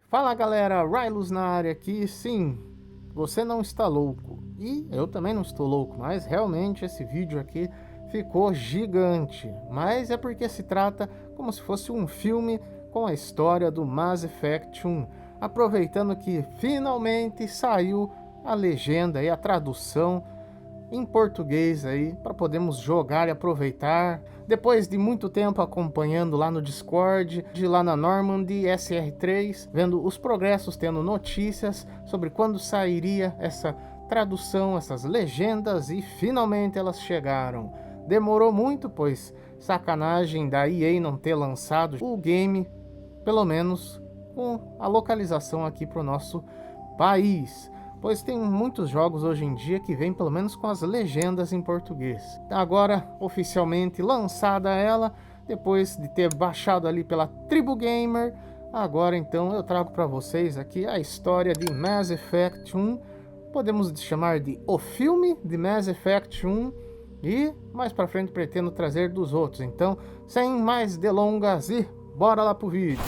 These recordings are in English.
Fala galera, Rylus na área aqui. Sim, você não está louco e eu também não estou louco, mas realmente esse vídeo aqui ficou gigante. Mas é porque se trata como se fosse um filme com a história do Mass Effect 1, aproveitando que finalmente saiu a legenda e a tradução em português aí para podermos jogar e aproveitar. Depois de muito tempo acompanhando lá no Discord, de lá na Normandy SR3, vendo os progressos, tendo notícias sobre quando sairia essa tradução, essas legendas, e finalmente elas chegaram. Demorou muito, pois sacanagem da EA não ter lançado o game, pelo menos com a localização aqui para o nosso país, pois tem muitos jogos hoje em dia que vêm pelo menos com as legendas em português. Agora, oficialmente lançada ela, depois de ter baixado ali pela Tribo Gamer, agora então eu trago para vocês aqui a história de Mass Effect 1, podemos chamar de o filme de Mass Effect 1, e mais para frente pretendo trazer dos outros. Então, sem mais delongas, e bora lá pro vídeo.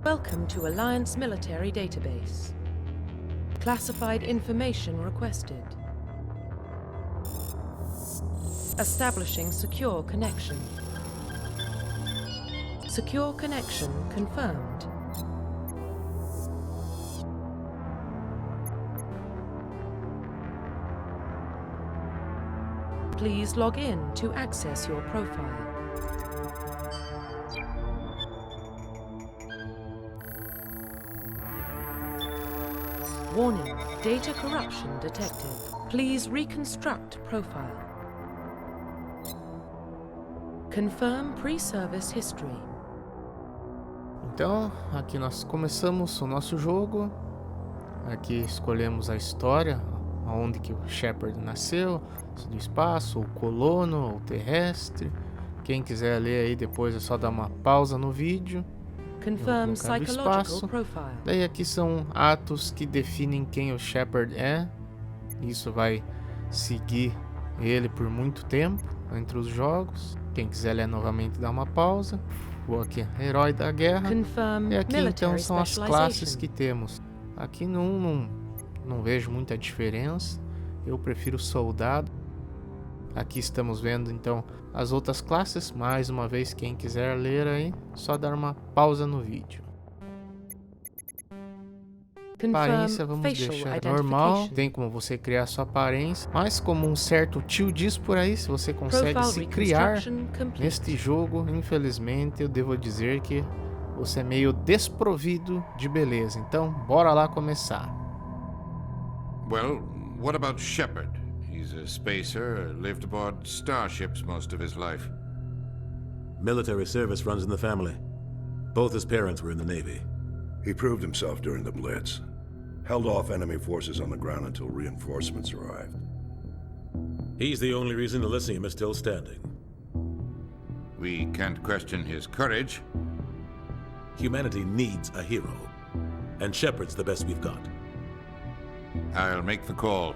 Welcome to Alliance Military Database. Classified information requested. Establishing secure connection. Secure connection confirmed. Please log in to access your profile. Warning, data corruption detected. Please reconstruct profile. Confirm pre-service history. Então, aqui nós começamos o nosso jogo. Aqui escolhemos a história, onde que o Shepard nasceu, se do espaço, ou colono, ou terrestre. Quem quiser ler aí depois é só dar uma pausa no vídeo. Confirm psychological profile. Daí aqui são atos que definem quem o Shepard é. Isso vai seguir ele por muito tempo entre os jogos. Quem quiser ler novamente dá uma pausa. Vou aqui, herói da guerra. Confirm E aqui então são as classes specialization. que temos. Aqui não vejo muita diferença. Eu prefiro soldado. Aqui estamos vendo então as outras classes. Mais uma vez, quem quiser ler aí, só dar uma pausa no vídeo. Aparência vamos deixar normal, tem como você criar sua aparência, mas como um certo tio diz por aí, se você consegue se criar neste jogo, infelizmente eu devo dizer que você é meio desprovido de beleza. Então bora lá começar. Well, what about Shepard? He's a spacer, lived aboard starships most of his life. Military service runs in the family. Both his parents were in the Navy. He proved himself during the Blitz. Held off enemy forces on the ground until reinforcements arrived. He's the only reason Elysium is still standing. We can't question his courage. Humanity needs a hero, and Shepard's the best we've got. I'll make the call.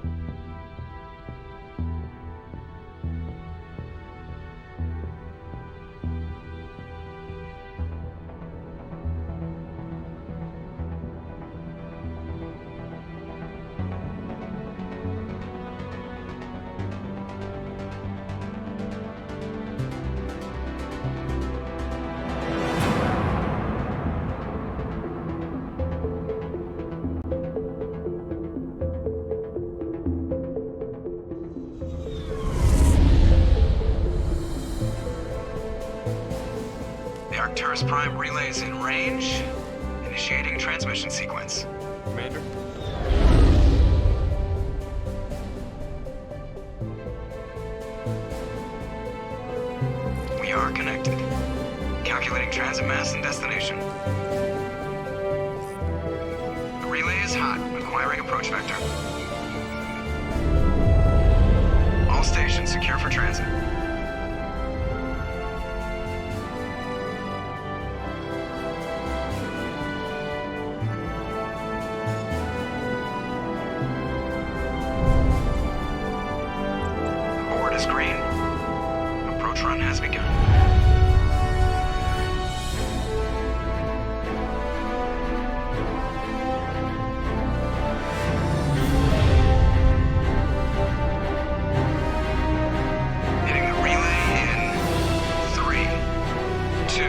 Arcturus Prime relays in range. Initiating transmission sequence. Commander? We are connected. Calculating transit mass and destination. The relay is hot, acquiring approach vector. All stations secure for transit. screen. Approach run has begun. Hitting the relay in 3, 2,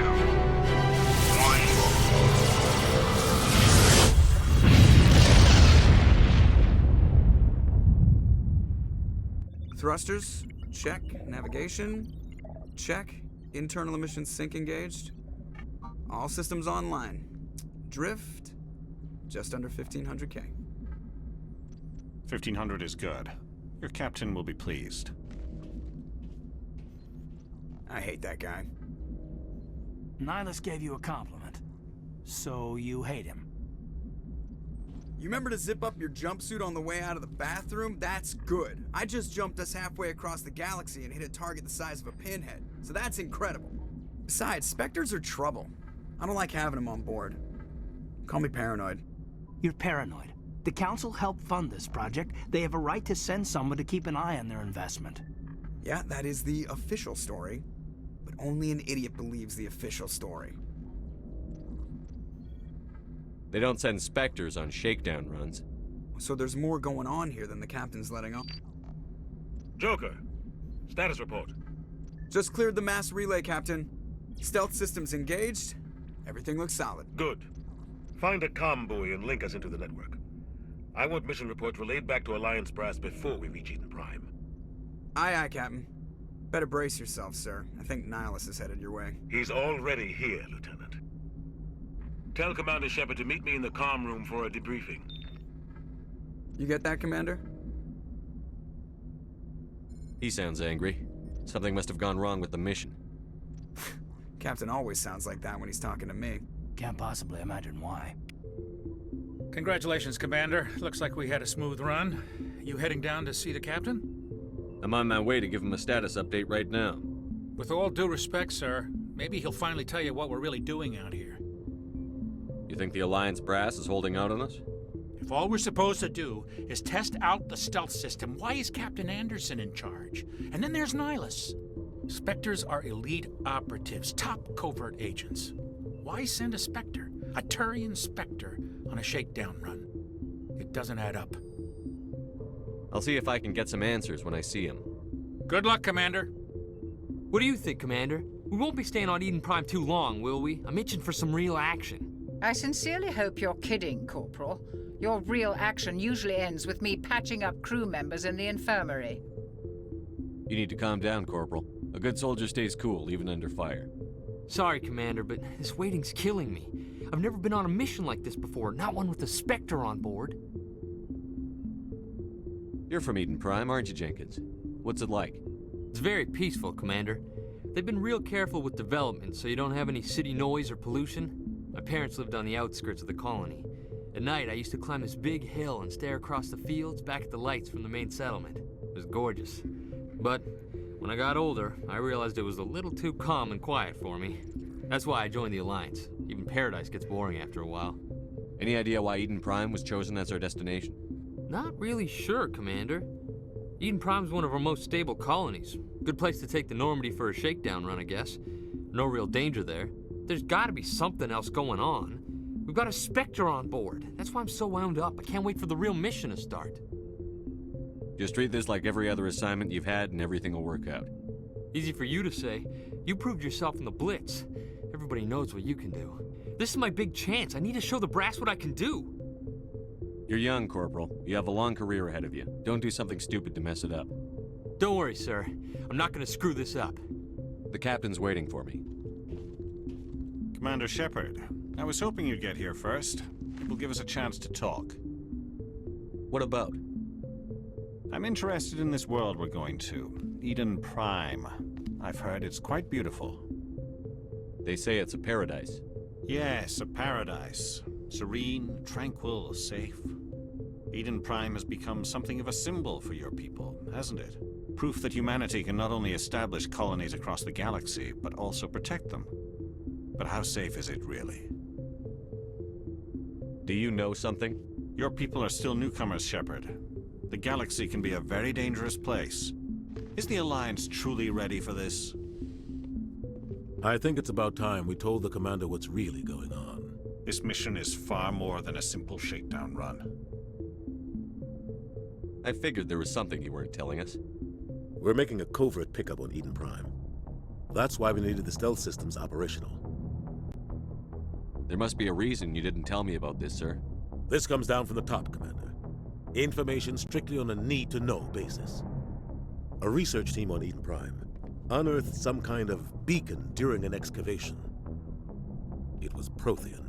1. Thrusters, check. Navigation, check. Internal emissions sync engaged. All systems online. Drift, just under 1500K. 1500 is good. Your captain will be pleased. I hate that guy. Nihilus gave you a compliment. So you hate him. You remember to zip up your jumpsuit on the way out of the bathroom? That's good. I just jumped us halfway across the galaxy and hit a target the size of a pinhead. So that's incredible. Besides, Spectres are trouble. I don't like having them on board. Call me paranoid. You're paranoid. The Council helped fund this project. They have a right to send someone to keep an eye on their investment. Yeah, that is the official story. But only an idiot believes the official story. They don't send Spectres on shakedown runs. So there's more going on here than the captain's letting on. Joker, status report. Just cleared the mass relay, Captain. Stealth systems engaged. Everything looks solid. Good. Find a comm buoy and link us into the network. I want mission reports relayed back to Alliance brass before we reach Eden Prime. Aye, aye, Captain. Better brace yourself, sir. I think Nihilus is headed your way. He's already here, Lieutenant. Tell Commander Shepard to meet me in the comm room for a debriefing. You get that, Commander? He sounds angry. Something must have gone wrong with the mission. Captain always sounds like that when he's talking to me. Can't possibly imagine why. Congratulations, Commander. Looks like we had a smooth run. You heading down to see the captain? I'm on my way to give him a status update right now. With all due respect, sir, maybe he'll finally tell you what we're really doing out here. You think the Alliance brass is holding out on us? If all we're supposed to do is test out the stealth system, why is Captain Anderson in charge? And then there's Nihilus. Spectres are elite operatives, top covert agents. Why send a Spectre, a Turian Spectre, on a shakedown run? It doesn't add up. I'll see if I can get some answers when I see him. Good luck, Commander. What do you think, Commander? We won't be staying on Eden Prime too long, will we? I'm itching for some real action. I sincerely hope you're kidding, Corporal. Your real action usually ends with me patching up crew members in the infirmary. You need to calm down, Corporal. A good soldier stays cool, even under fire. Sorry, Commander, but this waiting's killing me. I've never been on a mission like this before, not one with a Spectre on board. You're from Eden Prime, aren't you, Jenkins? What's it like? It's very peaceful, Commander. They've been real careful with development, so you don't have any city noise or pollution. My parents lived on the outskirts of the colony. At night, I used to climb this big hill and stare across the fields back at the lights from the main settlement. It was gorgeous. But when I got older, I realized it was a little too calm and quiet for me. That's why I joined the Alliance. Even Paradise gets boring after a while. Any idea why Eden Prime was chosen as our destination? Not really sure, Commander. Eden Prime's one of our most stable colonies. Good place to take the Normandy for a shakedown run, I guess. No real danger there. There's gotta be something else going on. We've got a Spectre on board. That's why I'm so wound up. I can't wait for the real mission to start. Just treat this like every other assignment you've had and everything will work out. Easy for you to say. You proved yourself in the Blitz. Everybody knows what you can do. This is my big chance. I need to show the brass what I can do. You're young, Corporal. You have a long career ahead of you. Don't do something stupid to mess it up. Don't worry, sir. I'm not gonna screw this up. The captain's waiting for me. Commander Shepard, I was hoping you'd get here first. It will give us a chance to talk. What about? I'm interested in this world we're going to. Eden Prime. I've heard it's quite beautiful. They say it's a paradise. Yes, a paradise. Serene, tranquil, safe. Eden Prime has become something of a symbol for your people, hasn't it? Proof that humanity can not only establish colonies across the galaxy, but also protect them. But how safe is it, really? Do you know something? Your people are still newcomers, Shepard. The galaxy can be a very dangerous place. Is the Alliance truly ready for this? I think it's about time we told the Commander what's really going on. This mission is far more than a simple shakedown run. I figured there was something you weren't telling us. We're making a covert pickup on Eden Prime. That's why we needed the stealth systems operational. There must be a reason you didn't tell me about this, sir. This comes down from the top, Commander. Information strictly on a need-to-know basis. A research team on Eden Prime unearthed some kind of beacon during an excavation. It was Prothean.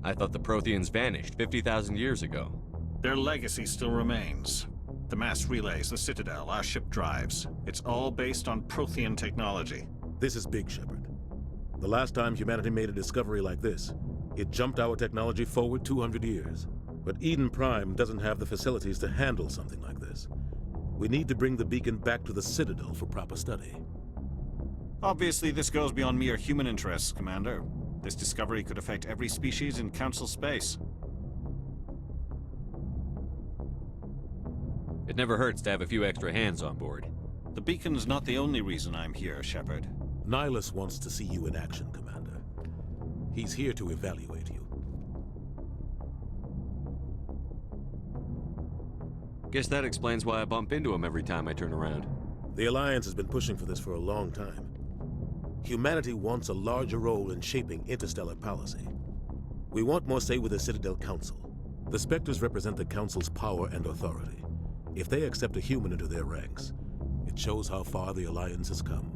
I thought the Protheans vanished 50,000 years ago. Their legacy still remains. The mass relays, the Citadel, our ship drives. It's all based on Prothean technology. This is big, Shepard. The last time humanity made a discovery like this, it jumped our technology forward 200 years. But Eden Prime doesn't have the facilities to handle something like this. We need to bring the beacon back to the Citadel for proper study. Obviously, this goes beyond mere human interests, Commander. This discovery could affect every species in Council space. It never hurts to have a few extra hands on board. The beacon's not the only reason I'm here, Shepard. Rylus wants to see you in action, Commander. He's here to evaluate you. Guess that explains why I bump into him every time I turn around. The Alliance has been pushing for this for a long time. Humanity wants a larger role in shaping interstellar policy. We want more say with the Citadel Council. The Spectres represent the Council's power and authority. If they accept a human into their ranks, it shows how far the Alliance has come.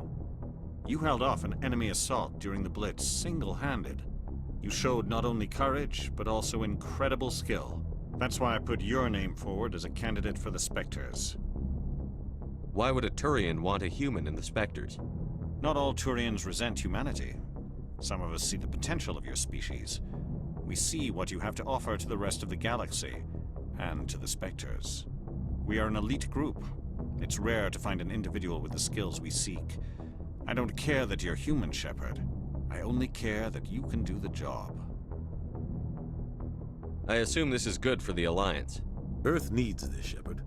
You held off an enemy assault during the Blitz single-handed. You showed not only courage, but also incredible skill. That's why I put your name forward as a candidate for the Spectres. Why would a Turian want a human in the Spectres? Not all Turians resent humanity. Some of us see the potential of your species. We see what you have to offer to the rest of the galaxy, and to the Spectres. We are an elite group. It's rare to find an individual with the skills we seek. I don't care that you're human, Shepard. I only care that you can do the job. I assume this is good for the Alliance. Earth needs this, Shepard.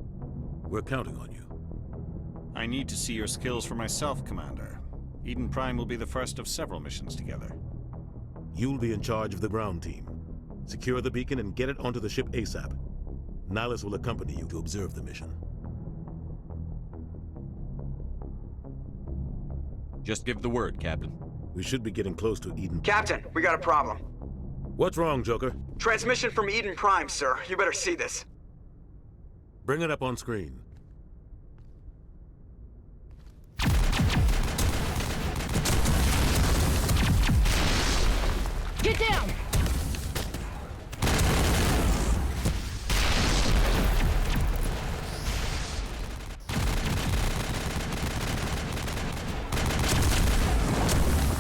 We're counting on you. I need to see your skills for myself, Commander. Eden Prime will be the first of several missions together. You'll be in charge of the ground team. Secure the beacon and get it onto the ship ASAP. Rylus will accompany you to observe the mission. Just give the word, Captain. We should be getting close to Eden. Captain, we got a problem. What's wrong, Joker? Transmission from Eden Prime, sir. You better see this. Bring it up on screen. Get down!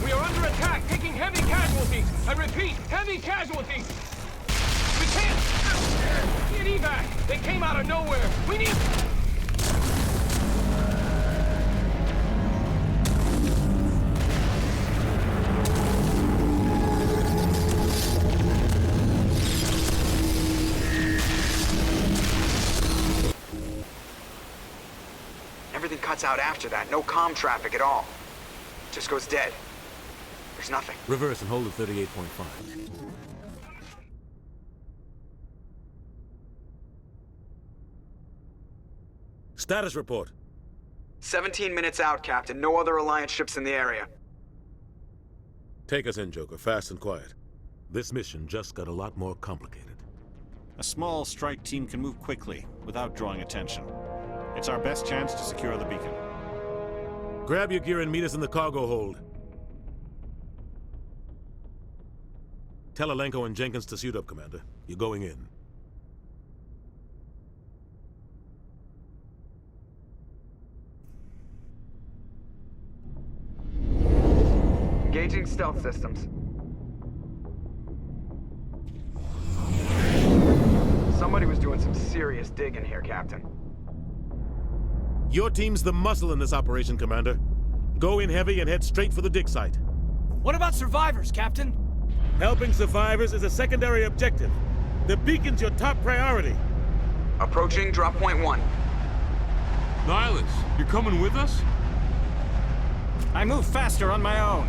We are under attack, taking heavy casualties. I repeat, heavy casualties. We can't get evac. They came out of nowhere. We need... Everything cuts out after that. No comm traffic at all. Just goes dead. There's nothing. Reverse and hold at 38.5. Status report. 17 minutes out, Captain. No other Alliance ships in the area. Take us in, Joker. Fast and quiet. This mission just got a lot more complicated. A small strike team can move quickly, without drawing attention. It's our best chance to secure the beacon. Grab your gear and meet us in the cargo hold. Tell Alenko and Jenkins to suit up, Commander. You're going in. Engaging stealth systems. Somebody was doing some serious digging here, Captain. Your team's the muscle in this operation, Commander. Go in heavy and head straight for the dig site. What about survivors, Captain? Helping survivors is a secondary objective. The beacon's your top priority. Approaching drop point 1. Nihilus, you're coming with us? I move faster on my own.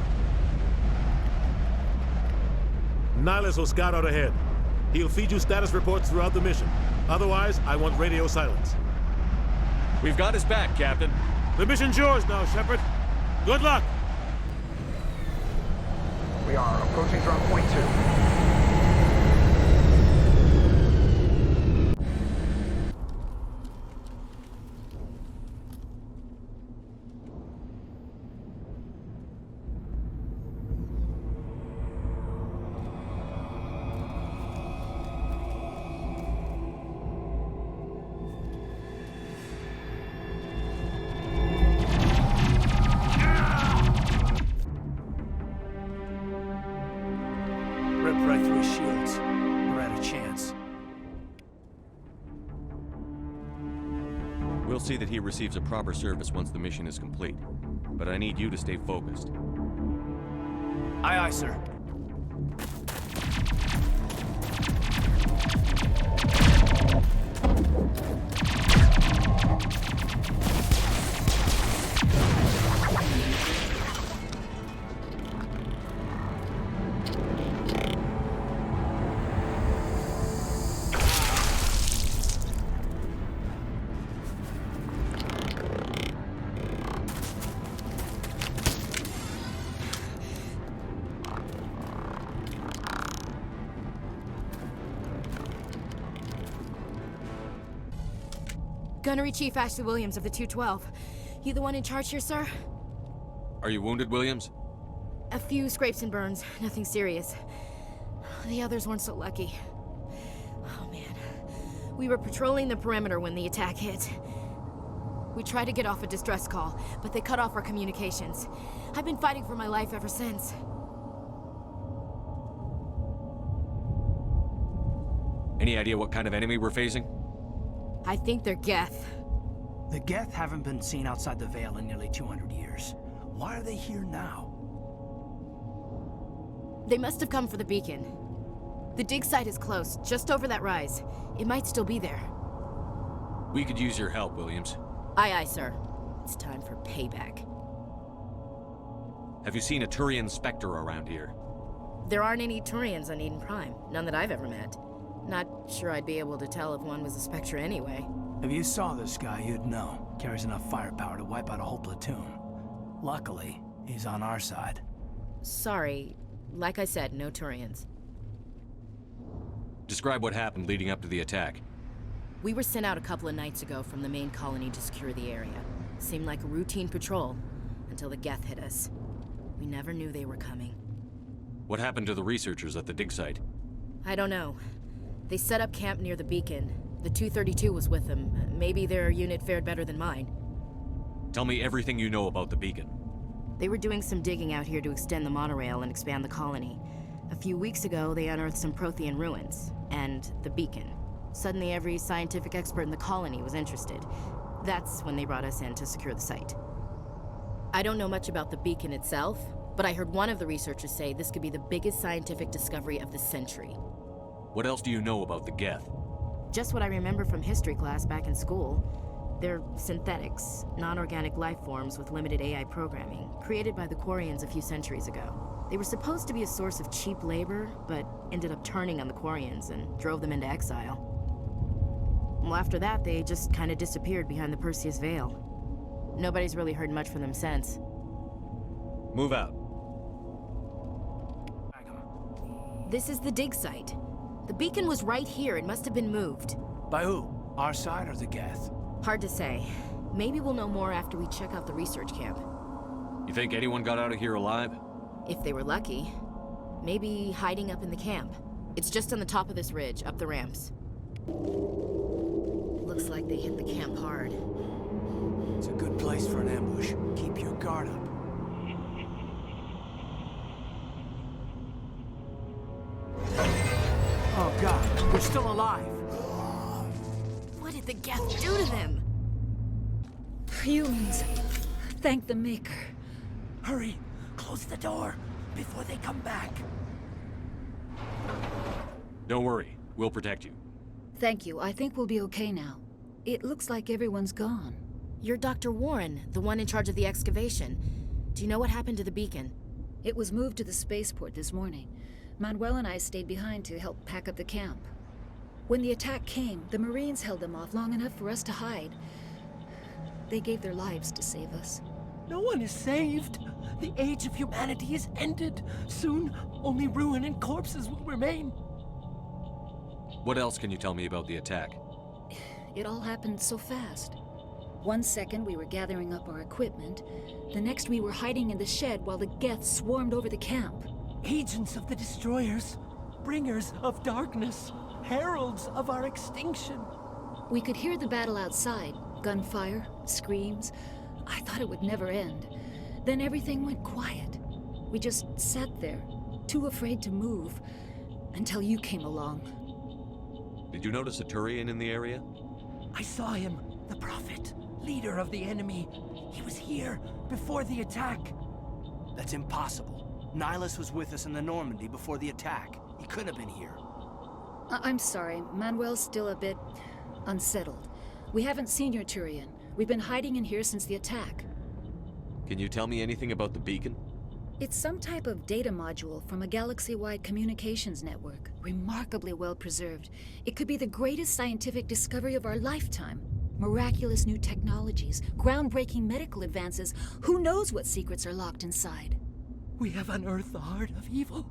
Nihilus will scout out ahead. He'll feed you status reports throughout the mission. Otherwise, I want radio silence. We've got his back, Captain. The mission's yours now, Shepard. Good luck! We are approaching drop point 2. Rip right through his shields. We're at a chance. We'll see that he receives a proper service once the mission is complete. But I need you to stay focused. Aye, aye, sir. Gunnery Chief Ashley Williams of the 212. You the one in charge here, sir? Are you wounded, Williams? A few scrapes and burns, nothing serious. The others weren't so lucky. Oh man. We were patrolling the perimeter when the attack hit. We tried to get off a distress call, but they cut off our communications. I've been fighting for my life ever since. Any idea what kind of enemy we're facing? I think they're Geth. The Geth haven't been seen outside the Veil in nearly 200 years. Why are they here now? They must have come for the beacon. The dig site is close, just over that rise. It might still be there. We could use your help, Williams. Aye, aye, sir. It's time for payback. Have you seen a Turian Spectre around here? There aren't any Turians on Eden Prime. None that I've ever met. Not sure I'd be able to tell if one was a Spectre anyway. If you saw this guy, you'd know. Carries enough firepower to wipe out a whole platoon. Luckily, he's on our side. Sorry. Like I said, no Turians. Describe what happened leading up to the attack. We were sent out a couple of nights ago from the main colony to secure the area. Seemed like a routine patrol, until the Geth hit us. We never knew they were coming. What happened to the researchers at the dig site? I don't know. They set up camp near the beacon. The 232 was with them. Maybe their unit fared better than mine. Tell me everything you know about the beacon. They were doing some digging out here to extend the monorail and expand the colony. A few weeks ago, they unearthed some Prothean ruins, and the beacon. Suddenly, every scientific expert in the colony was interested. That's when they brought us in to secure the site. I don't know much about the beacon itself, but I heard one of the researchers say this could be the biggest scientific discovery of the century. What else do you know about the Geth? Just what I remember from history class back in school. They're synthetics, non-organic life forms with limited AI programming, created by the Quarians a few centuries ago. They were supposed to be a source of cheap labor, but ended up turning on the Quarians and drove them into exile. Well, after that, they just kind of disappeared behind the Perseus Veil. Nobody's really heard much from them since. Move out. This is the dig site. The beacon was right here. It must have been moved. By who? Our side or the Geth? Hard to say. Maybe we'll know more after we check out the research camp. You think anyone got out of here alive? If they were lucky. Maybe hiding up in the camp. It's just on the top of this ridge, up the ramps. Looks like they hit the camp hard. It's a good place for an ambush. Keep your guard up. Oh God, we're still alive. What did the Geth do to them? Humans. Thank the Maker. Hurry, close the door before they come back. Don't worry, we'll protect you. Thank you. I think we'll be okay now. It looks like everyone's gone. You're Dr. Warren, the one in charge of the excavation. Do you know what happened to the beacon? It was moved to the spaceport this morning. Manuel and I stayed behind to help pack up the camp. When the attack came, the Marines held them off long enough for us to hide. They gave their lives to save us. No one is saved. The age of humanity is ended. Soon, only ruin and corpses will remain. What else can you tell me about the attack? It all happened so fast. 1 second we were gathering up our equipment. The next we were hiding in the shed while the Geth swarmed over the camp. Agents of the destroyers, bringers of darkness, heralds of our extinction. We could hear the battle outside. Gunfire, screams. I thought it would never end. Then everything went quiet. We just sat there, too afraid to move, until you came along. Did you notice a Turian in the area? I saw him, the Prophet, leader of the enemy. He was here before the attack. That's impossible. Nihilus was with us in the Normandy before the attack. He couldn't have been here. I'm sorry, Manuel's still a bit unsettled. We haven't seen your Turian. We've been hiding in here since the attack. Can you tell me anything about the beacon? It's some type of data module from a galaxy-wide communications network. Remarkably well preserved. It could be the greatest scientific discovery of our lifetime. Miraculous new technologies, groundbreaking medical advances. Who knows what secrets are locked inside? We have unearthed the heart of evil,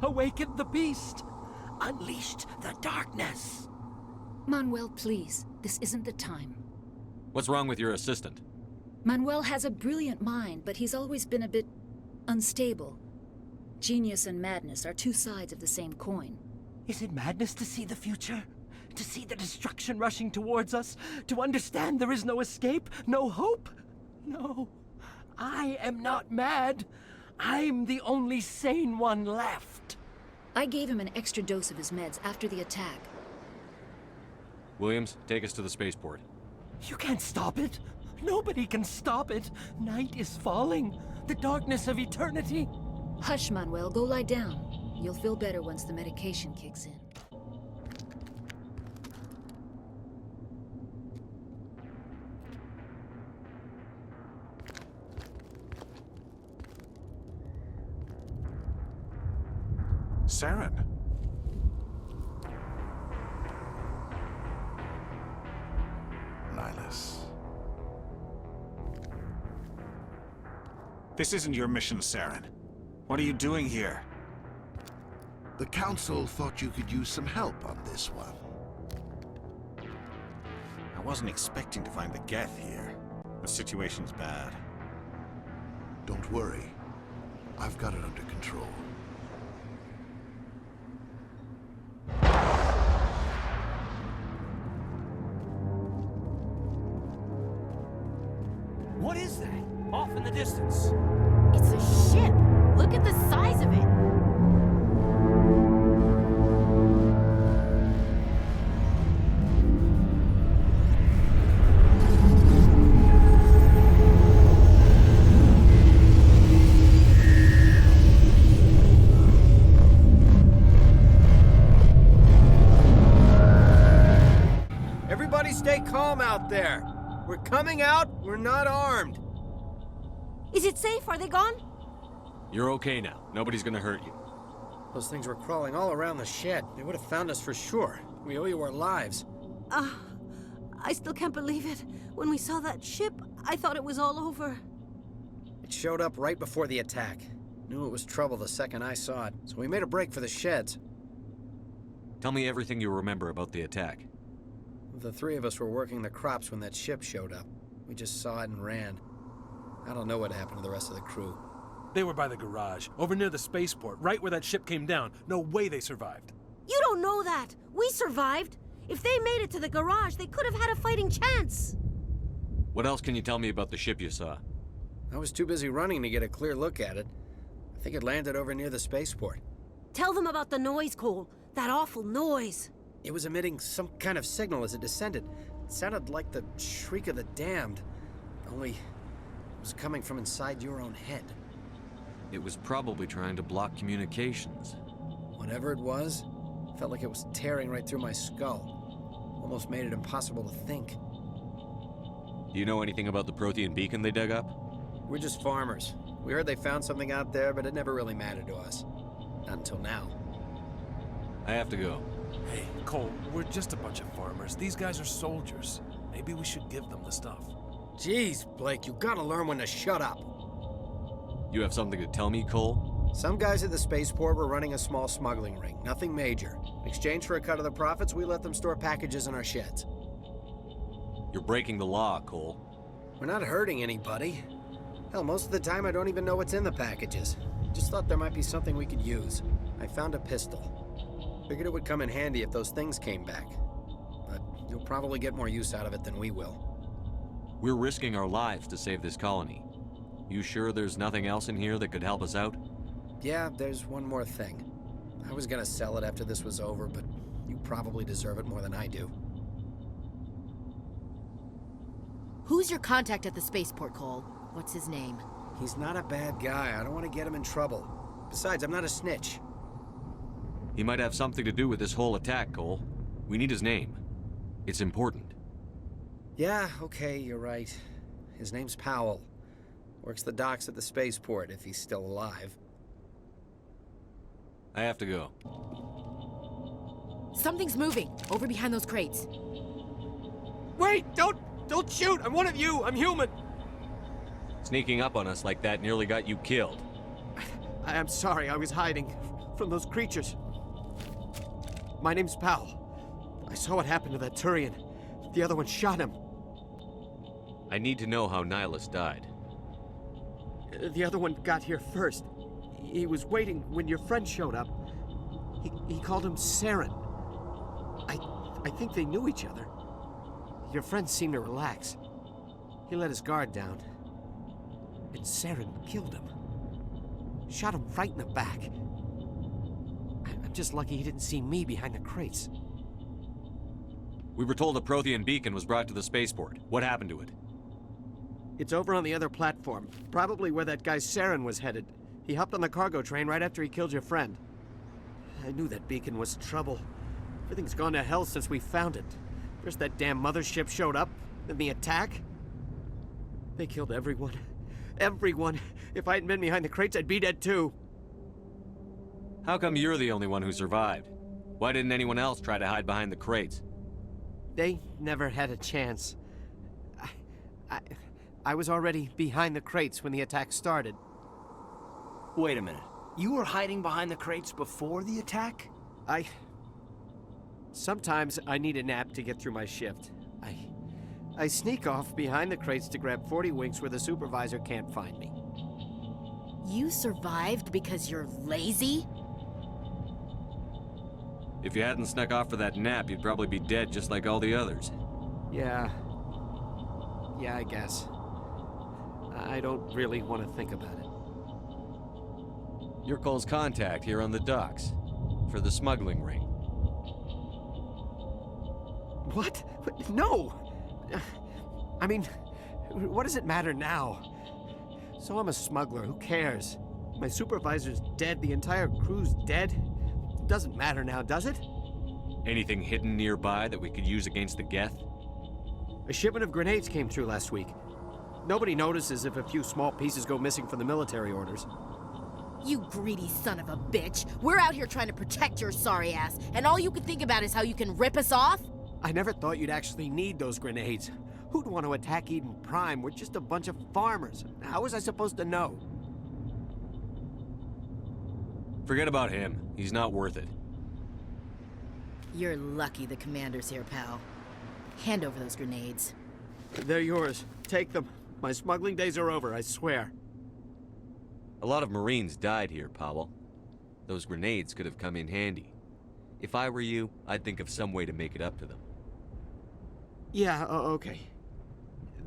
awakened the beast, unleashed the darkness. Manuel, please. This isn't the time. What's wrong with your assistant? Manuel has a brilliant mind, but he's always been a bit unstable. Genius and madness are two sides of the same coin. Is it madness to see the future? To see the destruction rushing towards us? To understand there is no escape? No hope? No. I am not mad. I'm the only sane one left. I gave him an extra dose of his meds after the attack. Williams, take us to the spaceport. You can't stop it. Nobody can stop it. Night is falling. The darkness of eternity. Hush, Manuel. Go lie down. You'll feel better once the medication kicks in. Saren. Nihilus. This isn't your mission, Saren. What are you doing here? The Council thought you could use some help on this one. I wasn't expecting to find the Geth here. The situation's bad. Don't worry. I've got it under control. What is that? Off in the distance. It's a ship. Look at the size of it. Everybody stay calm out there. We're coming out. We're not armed. Is it safe? Are they gone? You're okay now. Nobody's gonna hurt you. Those things were crawling all around the shed. They would have found us for sure. We owe you our lives. I still can't believe it. When we saw that ship, I thought it was all over. It showed up right before the attack. Knew it was trouble the second I saw it, so we made a break for the sheds. Tell me everything you remember about the attack. The three of us were working the crops when that ship showed up. We just saw it and ran. I don't know what happened to the rest of the crew. They were by the garage, over near the spaceport, right where that ship came down. No way they survived. You don't know that. We survived. If they made it to the garage, they could have had a fighting chance. What else can you tell me about the ship you saw? I was too busy running to get a clear look at it. I think it landed over near the spaceport. Tell them about the noise, Cole. That awful noise. It was emitting some kind of signal as it descended. It sounded like the shriek of the damned. Only it was coming from inside your own head. It was probably trying to block communications. Whatever it was, felt like it was tearing right through my skull. Almost made it impossible to think. Do you know anything about the Prothean beacon they dug up? We're just farmers. We heard they found something out there, but it never really mattered to us. Not until now. I have to go. Hey, Cole, we're just a bunch of farmers. These guys are soldiers. Maybe we should give them the stuff. Jeez, Blake, you gotta learn when to shut up. You have something to tell me, Cole? Some guys at the spaceport were running a small smuggling ring. Nothing major. In exchange for a cut of the profits, we let them store packages in our sheds. You're breaking the law, Cole. We're not hurting anybody. Hell, most of the time I don't even know what's in the packages. Just thought there might be something we could use. I found a pistol. Figured it would come in handy if those things came back. But you'll probably get more use out of it than we will. We're risking our lives to save this colony. You sure there's nothing else in here that could help us out? Yeah, there's one more thing. I was gonna sell it after this was over, but you probably deserve it more than I do. Who's your contact at the spaceport, Cole? What's his name? He's not a bad guy. I don't want to get him in trouble. Besides, I'm not a snitch. He might have something to do with this whole attack, Cole. We need his name. It's important. Yeah, okay, you're right. His name's Powell. Works the docks at the spaceport, if he's still alive. I have to go. Something's moving, over behind those crates. Wait, don't shoot! I'm one of you! I'm human! Sneaking up on us like that nearly got you killed. I'm sorry, I was hiding from those creatures. My name's Powell. I saw what happened to that Turian. The other one shot him. I need to know how Nihilus died. The other one got here first. He was waiting when your friend showed up. He called him Saren. I think they knew each other. Your friend seemed to relax. He let his guard down. And Saren killed him. Shot him right in the back. I'm just lucky he didn't see me behind the crates. We were told a Prothean beacon was brought to the spaceport. What happened to it? It's over on the other platform. Probably where that guy Saren was headed. He hopped on the cargo train right after he killed your friend. I knew that beacon was trouble. Everything's gone to hell since we found it. First that damn mothership showed up, then the attack. They killed everyone. Everyone. If I hadn't been behind the crates, I'd be dead too. How come you're the only one who survived? Why didn't anyone else try to hide behind the crates? They never had a chance. I was already behind the crates when the attack started. Wait a minute. You were hiding behind the crates before the attack? Sometimes I need a nap to get through my shift. I sneak off behind the crates to grab 40 winks where the supervisor can't find me. You survived because you're lazy? If you hadn't snuck off for that nap, you'd probably be dead just like all the others. Yeah, I guess. I don't really want to think about it. You're Cole's contact here on the docks. For the smuggling ring. What? No! I mean, what does it matter now? So I'm a smuggler, who cares? My supervisor's dead, the entire crew's dead. It doesn't matter now, does it? Anything hidden nearby that we could use against the Geth? A shipment of grenades came through last week. Nobody notices if a few small pieces go missing from the military orders. You greedy son of a bitch. We're out here trying to protect your sorry ass, and all you can think about is how you can rip us off? I never thought you'd actually need those grenades. Who'd want to attack Eden Prime? We're just a bunch of farmers. How was I supposed to know? Forget about him. He's not worth it. You're lucky the commander's here, pal. Hand over those grenades. They're yours. Take them. My smuggling days are over, I swear. A lot of Marines died here, Powell. Those grenades could have come in handy. If I were you, I'd think of some way to make it up to them. Yeah, okay.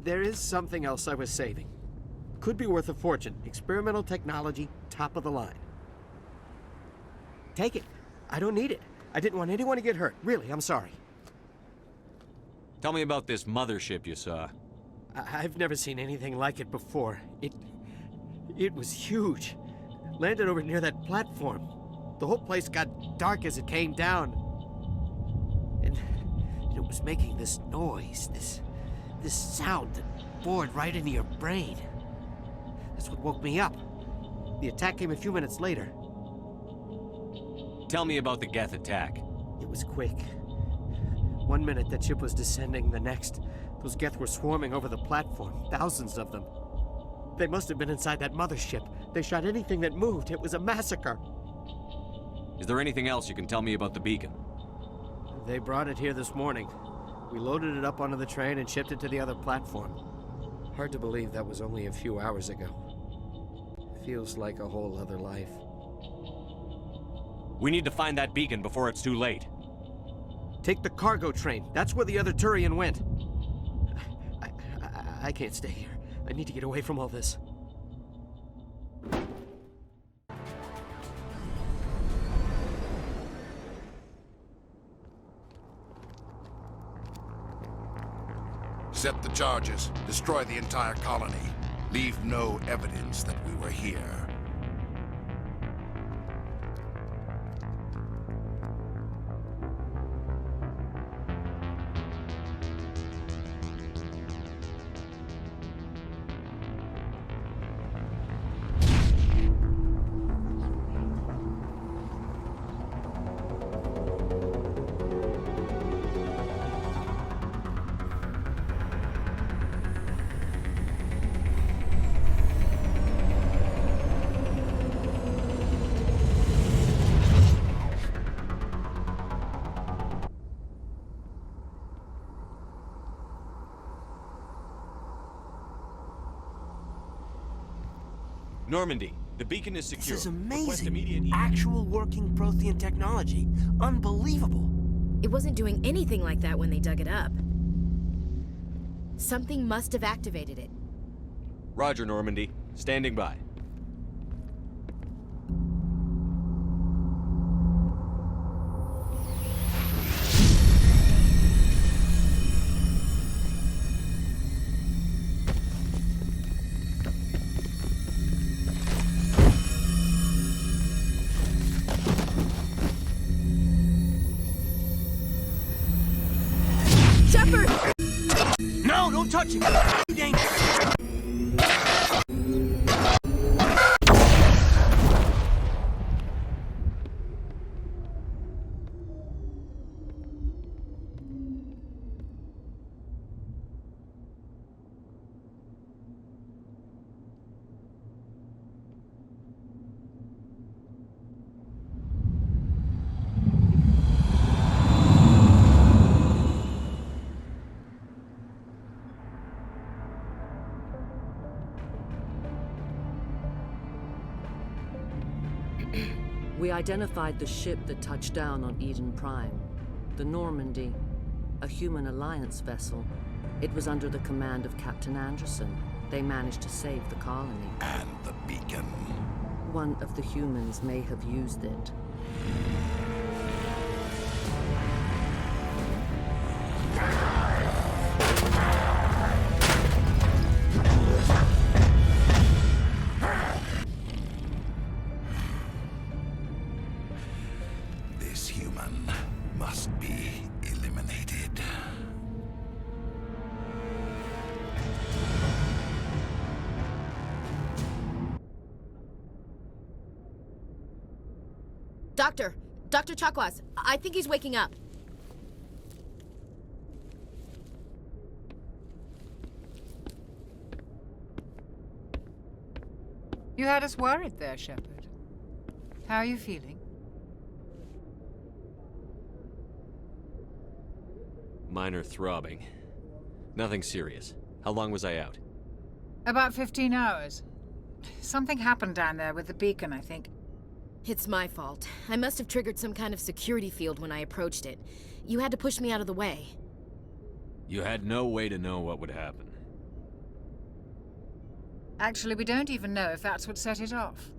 There is something else I was saving. Could be worth a fortune. Experimental technology, top of the line. Take it. I don't need it. I didn't want anyone to get hurt. Really, I'm sorry. Tell me about this mothership you saw. I've never seen anything like it before. It was huge. Landed over near that platform. The whole place got dark as it came down. And it was making this noise, this This sound that bored right into your brain. That's what woke me up. The attack came a few minutes later. Tell me about the Geth attack. It was quick. 1 minute that ship was descending, the next, those Geth were swarming over the platform, thousands of them. They must have been inside that mothership. They shot anything that moved. It was a massacre. Is there anything else you can tell me about the beacon? They brought it here this morning. We loaded it up onto the train and shipped it to the other platform. Hard to believe that was only a few hours ago. Feels like a whole other life. We need to find that beacon before it's too late. Take the cargo train. That's where the other Turian went. I can't stay here. I need to get away from all this. Set the charges. Destroy the entire colony. Leave no evidence that we were here. Normandy, the beacon is secure. This is Request amazing. immediate Actual working Prothean technology. Unbelievable. It wasn't doing anything like that when they dug it up. Something must have activated it. Roger, Normandy. Standing by. No, don't touch it! Dangerous! We identified the ship that touched down on Eden Prime. The Normandy, a human alliance vessel. It was under the command of Captain Anderson. They managed to save the colony. And the beacon. One of the humans may have used it. This human must be eliminated. Dr. Chakwas, I think he's waking up. You had us worried there, Shepard. How are you feeling? Minor throbbing. Nothing serious. How long was I out? About 15 hours. Something happened down there with the beacon, I think. It's my fault. I must have triggered some kind of security field when I approached it. You had to push me out of the way. You had no way to know what would happen. Actually, we don't even know if that's what set it off.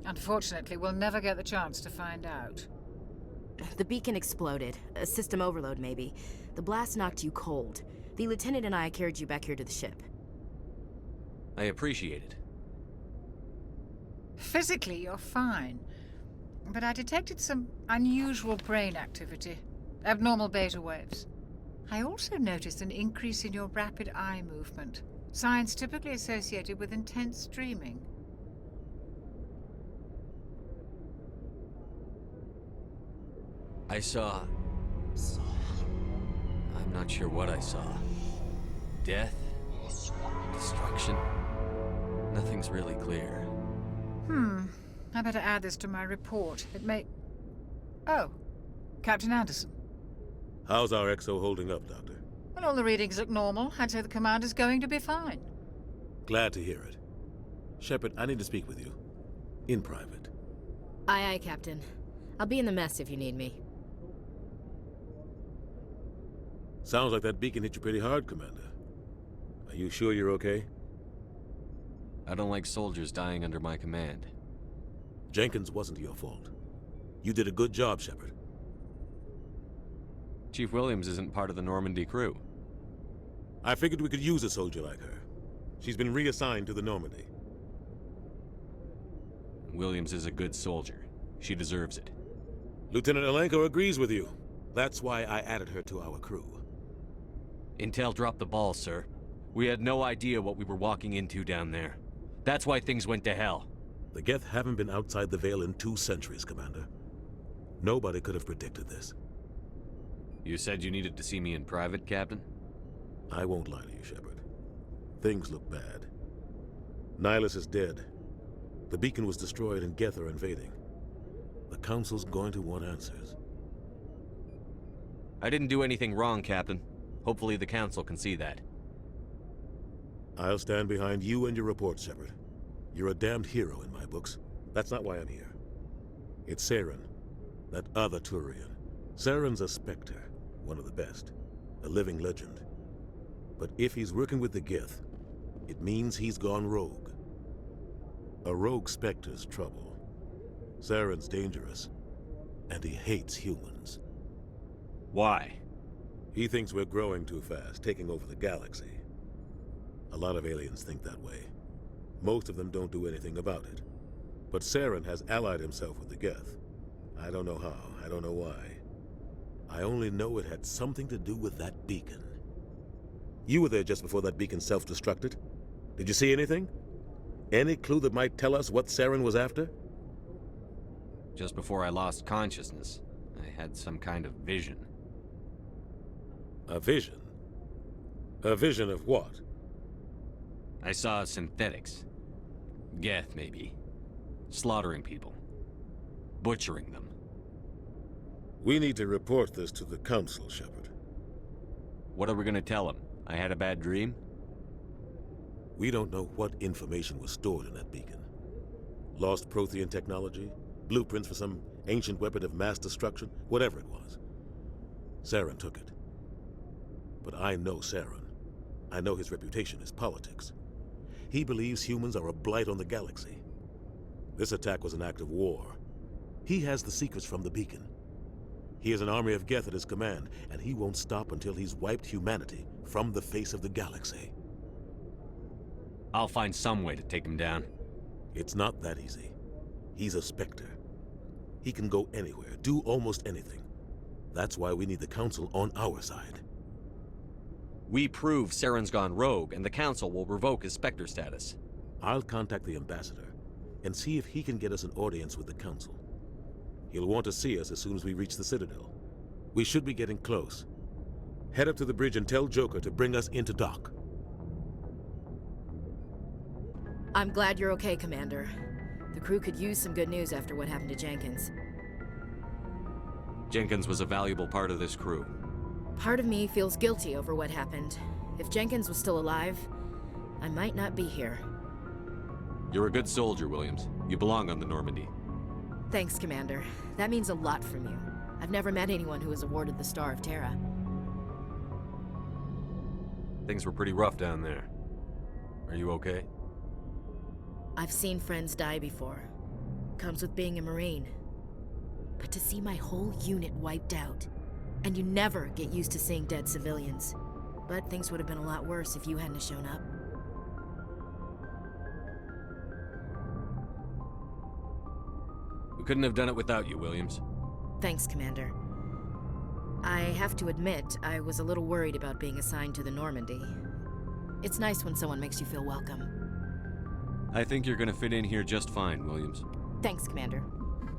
Unfortunately, we'll never get the chance to find out. The beacon exploded. A system overload, maybe. The blast knocked you cold. The lieutenant and I carried you back here to the ship. I appreciate it. Physically, you're fine. But I detected some unusual brain activity. Abnormal beta waves. I also noticed an increase in your rapid eye movement, signs typically associated with intense dreaming. I saw... I'm not sure what I saw. Death? Destruction? Nothing's really clear. I better add this to my report. It may... Oh, Captain Anderson. How's our XO holding up, Doctor? Well, all the readings look normal. I'd say the commander's going to be fine. Glad to hear it. Shepard, I need to speak with you. In private. Aye, aye, Captain. I'll be in the mess if you need me. Sounds like that beacon hit you pretty hard, Commander. Are you sure you're okay? I don't like soldiers dying under my command. Jenkins wasn't your fault. You did a good job, Shepard. Chief Williams isn't part of the Normandy crew. I figured we could use a soldier like her. She's been reassigned to the Normandy. Williams is a good soldier. She deserves it. Lieutenant Alenko agrees with you. That's why I added her to our crew. Intel dropped the ball, sir. We had no idea what we were walking into down there. That's why things went to hell. The Geth haven't been outside the Veil in 2 centuries, Commander. Nobody could have predicted this. You said you needed to see me in private, Captain? I won't lie to you, Shepard. Things look bad. Nihilus is dead. The beacon was destroyed and Geth are invading. The Council's going to want answers. I didn't do anything wrong, Captain. Hopefully the Council can see that. I'll stand behind you and your report, Shepard. You're a damned hero in my books. That's not why I'm here. It's Saren, that other Turian. Saren's a Spectre, one of the best, a living legend. But if he's working with the Geth, it means he's gone rogue. A rogue Spectre's trouble. Saren's dangerous, and he hates humans. Why? He thinks we're growing too fast, taking over the galaxy. A lot of aliens think that way. Most of them don't do anything about it. But Saren has allied himself with the Geth. I don't know how, I don't know why. I only know it had something to do with that beacon. You were there just before that beacon self-destructed. Did you see anything? Any clue that might tell us what Saren was after? Just before I lost consciousness, I had some kind of vision. A vision? A vision of what? I saw synthetics. Geth, maybe. Slaughtering people. Butchering them. We need to report this to the Council, Shepard. What are we gonna tell them? I had a bad dream? We don't know what information was stored in that beacon. Lost Prothean technology? Blueprints for some ancient weapon of mass destruction? Whatever it was. Saren took it. But I know Saren. I know his reputation is politics. He believes humans are a blight on the galaxy. This attack was an act of war. He has the secrets from the beacon. He has an army of Geth at his command, and he won't stop until he's wiped humanity from the face of the galaxy. I'll find some way to take him down. It's not that easy. He's a Spectre. He can go anywhere, do almost anything. That's why we need the Council on our side. We prove Saren's gone rogue, and the Council will revoke his Spectre status. I'll contact the Ambassador and see if he can get us an audience with the Council. He'll want to see us as soon as we reach the Citadel. We should be getting close. Head up to the bridge and tell Joker to bring us into dock. I'm glad you're okay, Commander. The crew could use some good news after what happened to Jenkins. Jenkins was a valuable part of this crew. Part of me feels guilty over what happened. If Jenkins was still alive, I might not be here. You're a good soldier, Williams. You belong on the Normandy. Thanks, Commander. That means a lot from you. I've never met anyone who was awarded the Star of Terra. Things were pretty rough down there. Are you okay? I've seen friends die before. Comes with being a Marine. But to see my whole unit wiped out, and you never get used to seeing dead civilians. But things would have been a lot worse if you hadn't shown up. We couldn't have done it without you, Williams. Thanks, Commander. I have to admit, I was a little worried about being assigned to the Normandy. It's nice when someone makes you feel welcome. I think you're gonna fit in here just fine, Williams. Thanks, Commander.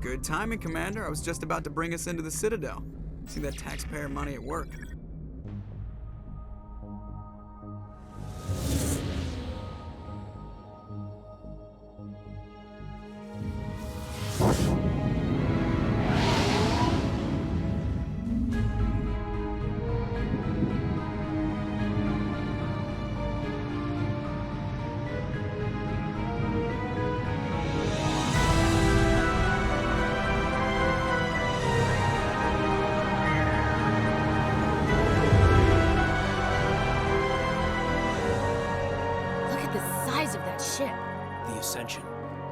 Good timing, Commander. I was just about to bring us into the Citadel. See that taxpayer money at work.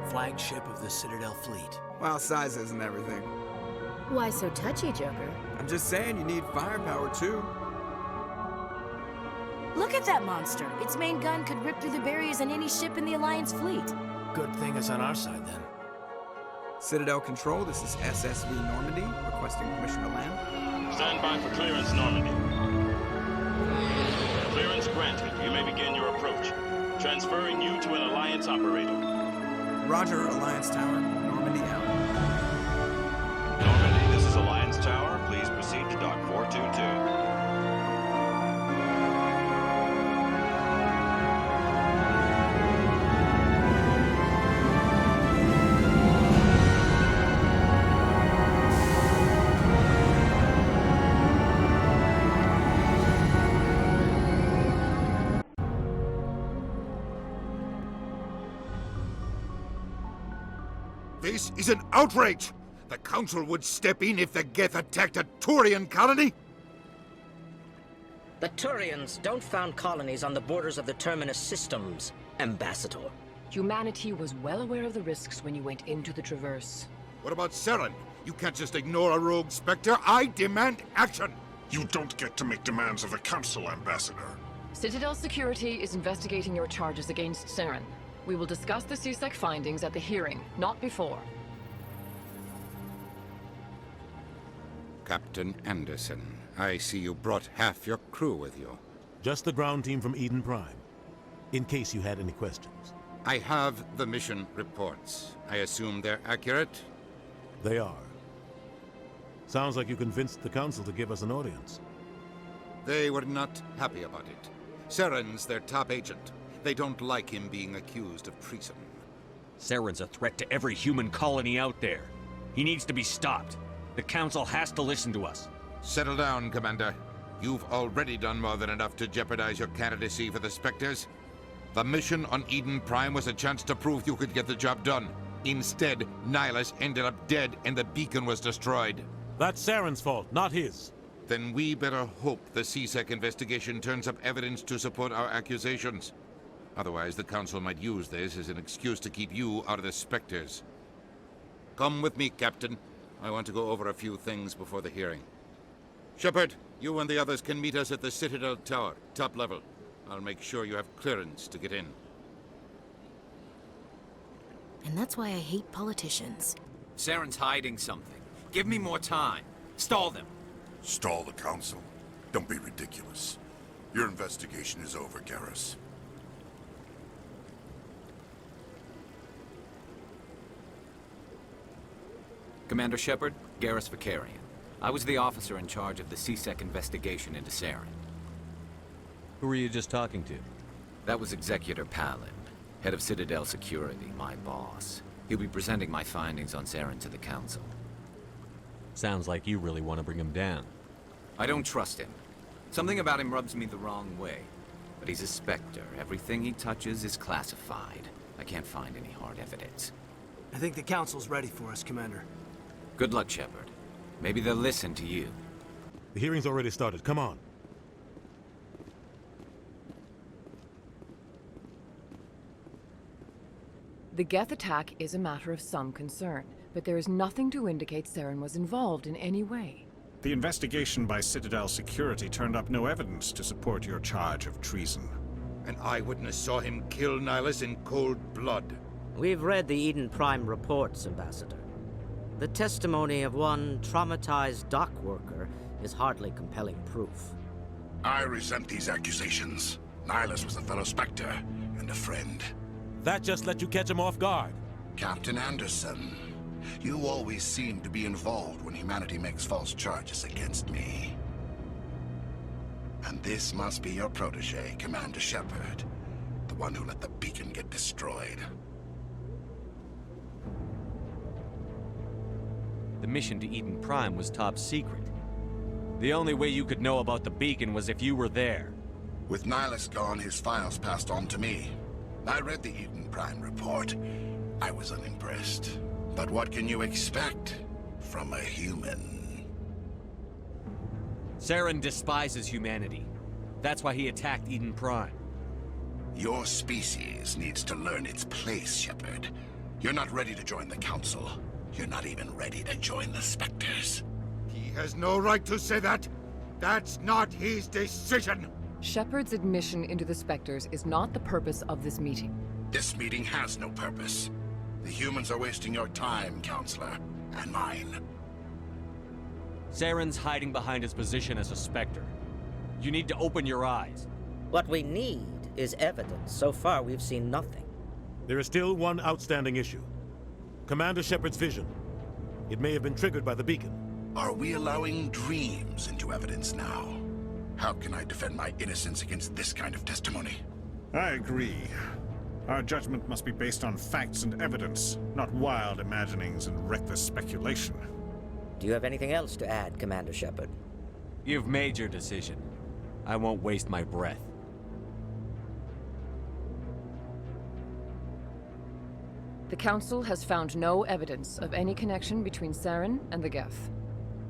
Flagship of the Citadel fleet. Well, size isn't everything. Why so touchy, Joker? I'm just saying you need firepower, too. Look at that monster. Its main gun could rip through the barriers in any ship in the Alliance fleet. Good thing it's on our side, then. Citadel Control, this is SSV Normandy, requesting permission to land. Stand by for clearance, Normandy. Clearance granted. You may begin your approach. Transferring you to an Alliance operator. Roger, Alliance Tower. Normandy out. Normandy, this is Alliance Tower. Please proceed to Dock 422. This is an outrage! The Council would step in if the Geth attacked a Turian colony? The Turians don't found colonies on the borders of the Terminus systems, Ambassador. Humanity was well aware of the risks when you went into the Traverse. What about Saren? You can't just ignore a rogue Spectre. I demand action! You don't get to make demands of the Council, Ambassador. Citadel Security is investigating your charges against Saren. We will discuss the CSEC findings at the hearing, not before. Captain Anderson, I see you brought half your crew with you. Just the ground team from Eden Prime, in case you had any questions. I have the mission reports. I assume they're accurate? They are. Sounds like you convinced the Council to give us an audience. They were not happy about it. Saren's their top agent. They don't like him being accused of treason. Saren's a threat to every human colony out there. He needs to be stopped. The Council has to listen to us. Settle down, Commander. You've already done more than enough to jeopardize your candidacy for the Spectres. The mission on Eden Prime was a chance to prove you could get the job done. Instead, Nihilus ended up dead and the beacon was destroyed. That's Saren's fault, not his. Then we better hope the CSEC investigation turns up evidence to support our accusations. Otherwise, the Council might use this as an excuse to keep you out of the Spectres. Come with me, Captain. I want to go over a few things before the hearing. Shepard, you and the others can meet us at the Citadel Tower, top level. I'll make sure you have clearance to get in. And that's why I hate politicians. Saren's hiding something. Give me more time. Stall them. Stall the Council? Don't be ridiculous. Your investigation is over, Garrus. Commander Shepard, Garrus Vicarian. I was the officer in charge of the CSEC investigation into Saren. Who were you just talking to? That was Executor Palin, head of Citadel Security, my boss. He'll be presenting my findings on Saren to the Council. Sounds like you really want to bring him down. I don't trust him. Something about him rubs me the wrong way. But he's a Spectre. Everything he touches is classified. I can't find any hard evidence. I think the Council's ready for us, Commander. Good luck, Shepard. Maybe they'll listen to you. The hearing's already started. Come on. The Geth attack is a matter of some concern, but there is nothing to indicate Saren was involved in any way. The investigation by Citadel Security turned up no evidence to support your charge of treason. An eyewitness saw him kill Nihilus in cold blood. We've read the Eden Prime reports, Ambassador. The testimony of one traumatized dock worker is hardly compelling proof. I resent these accusations. Rylus was a fellow Spectre and a friend. That just let you catch him off guard. Captain Anderson, you always seem to be involved when humanity makes false charges against me. And this must be your protege, Commander Shepard, the one who let the beacon get destroyed. The mission to Eden Prime was top secret. The only way you could know about the beacon was if you were there. With Rylus gone, his files passed on to me. I read the Eden Prime report. I was unimpressed. But what can you expect from a human? Saren despises humanity. That's why he attacked Eden Prime. Your species needs to learn its place, Shepard. You're not ready to join the Council. You're not even ready to join the Spectres. He has no right to say that. That's not his decision. Shepard's admission into the Spectres is not the purpose of this meeting. This meeting has no purpose. The humans are wasting your time, Counselor, and mine. Saren's hiding behind his position as a Spectre. You need to open your eyes. What we need is evidence. So far, we've seen nothing. There is still one outstanding issue. Commander Shepard's vision. It may have been triggered by the beacon. Are we allowing dreams into evidence now? How can I defend my innocence against this kind of testimony? I agree. Our judgment must be based on facts and evidence, not wild imaginings and reckless speculation. Do you have anything else to add, Commander Shepard? You've made your decision. I won't waste my breath. The Council has found no evidence of any connection between Saren and the Geth.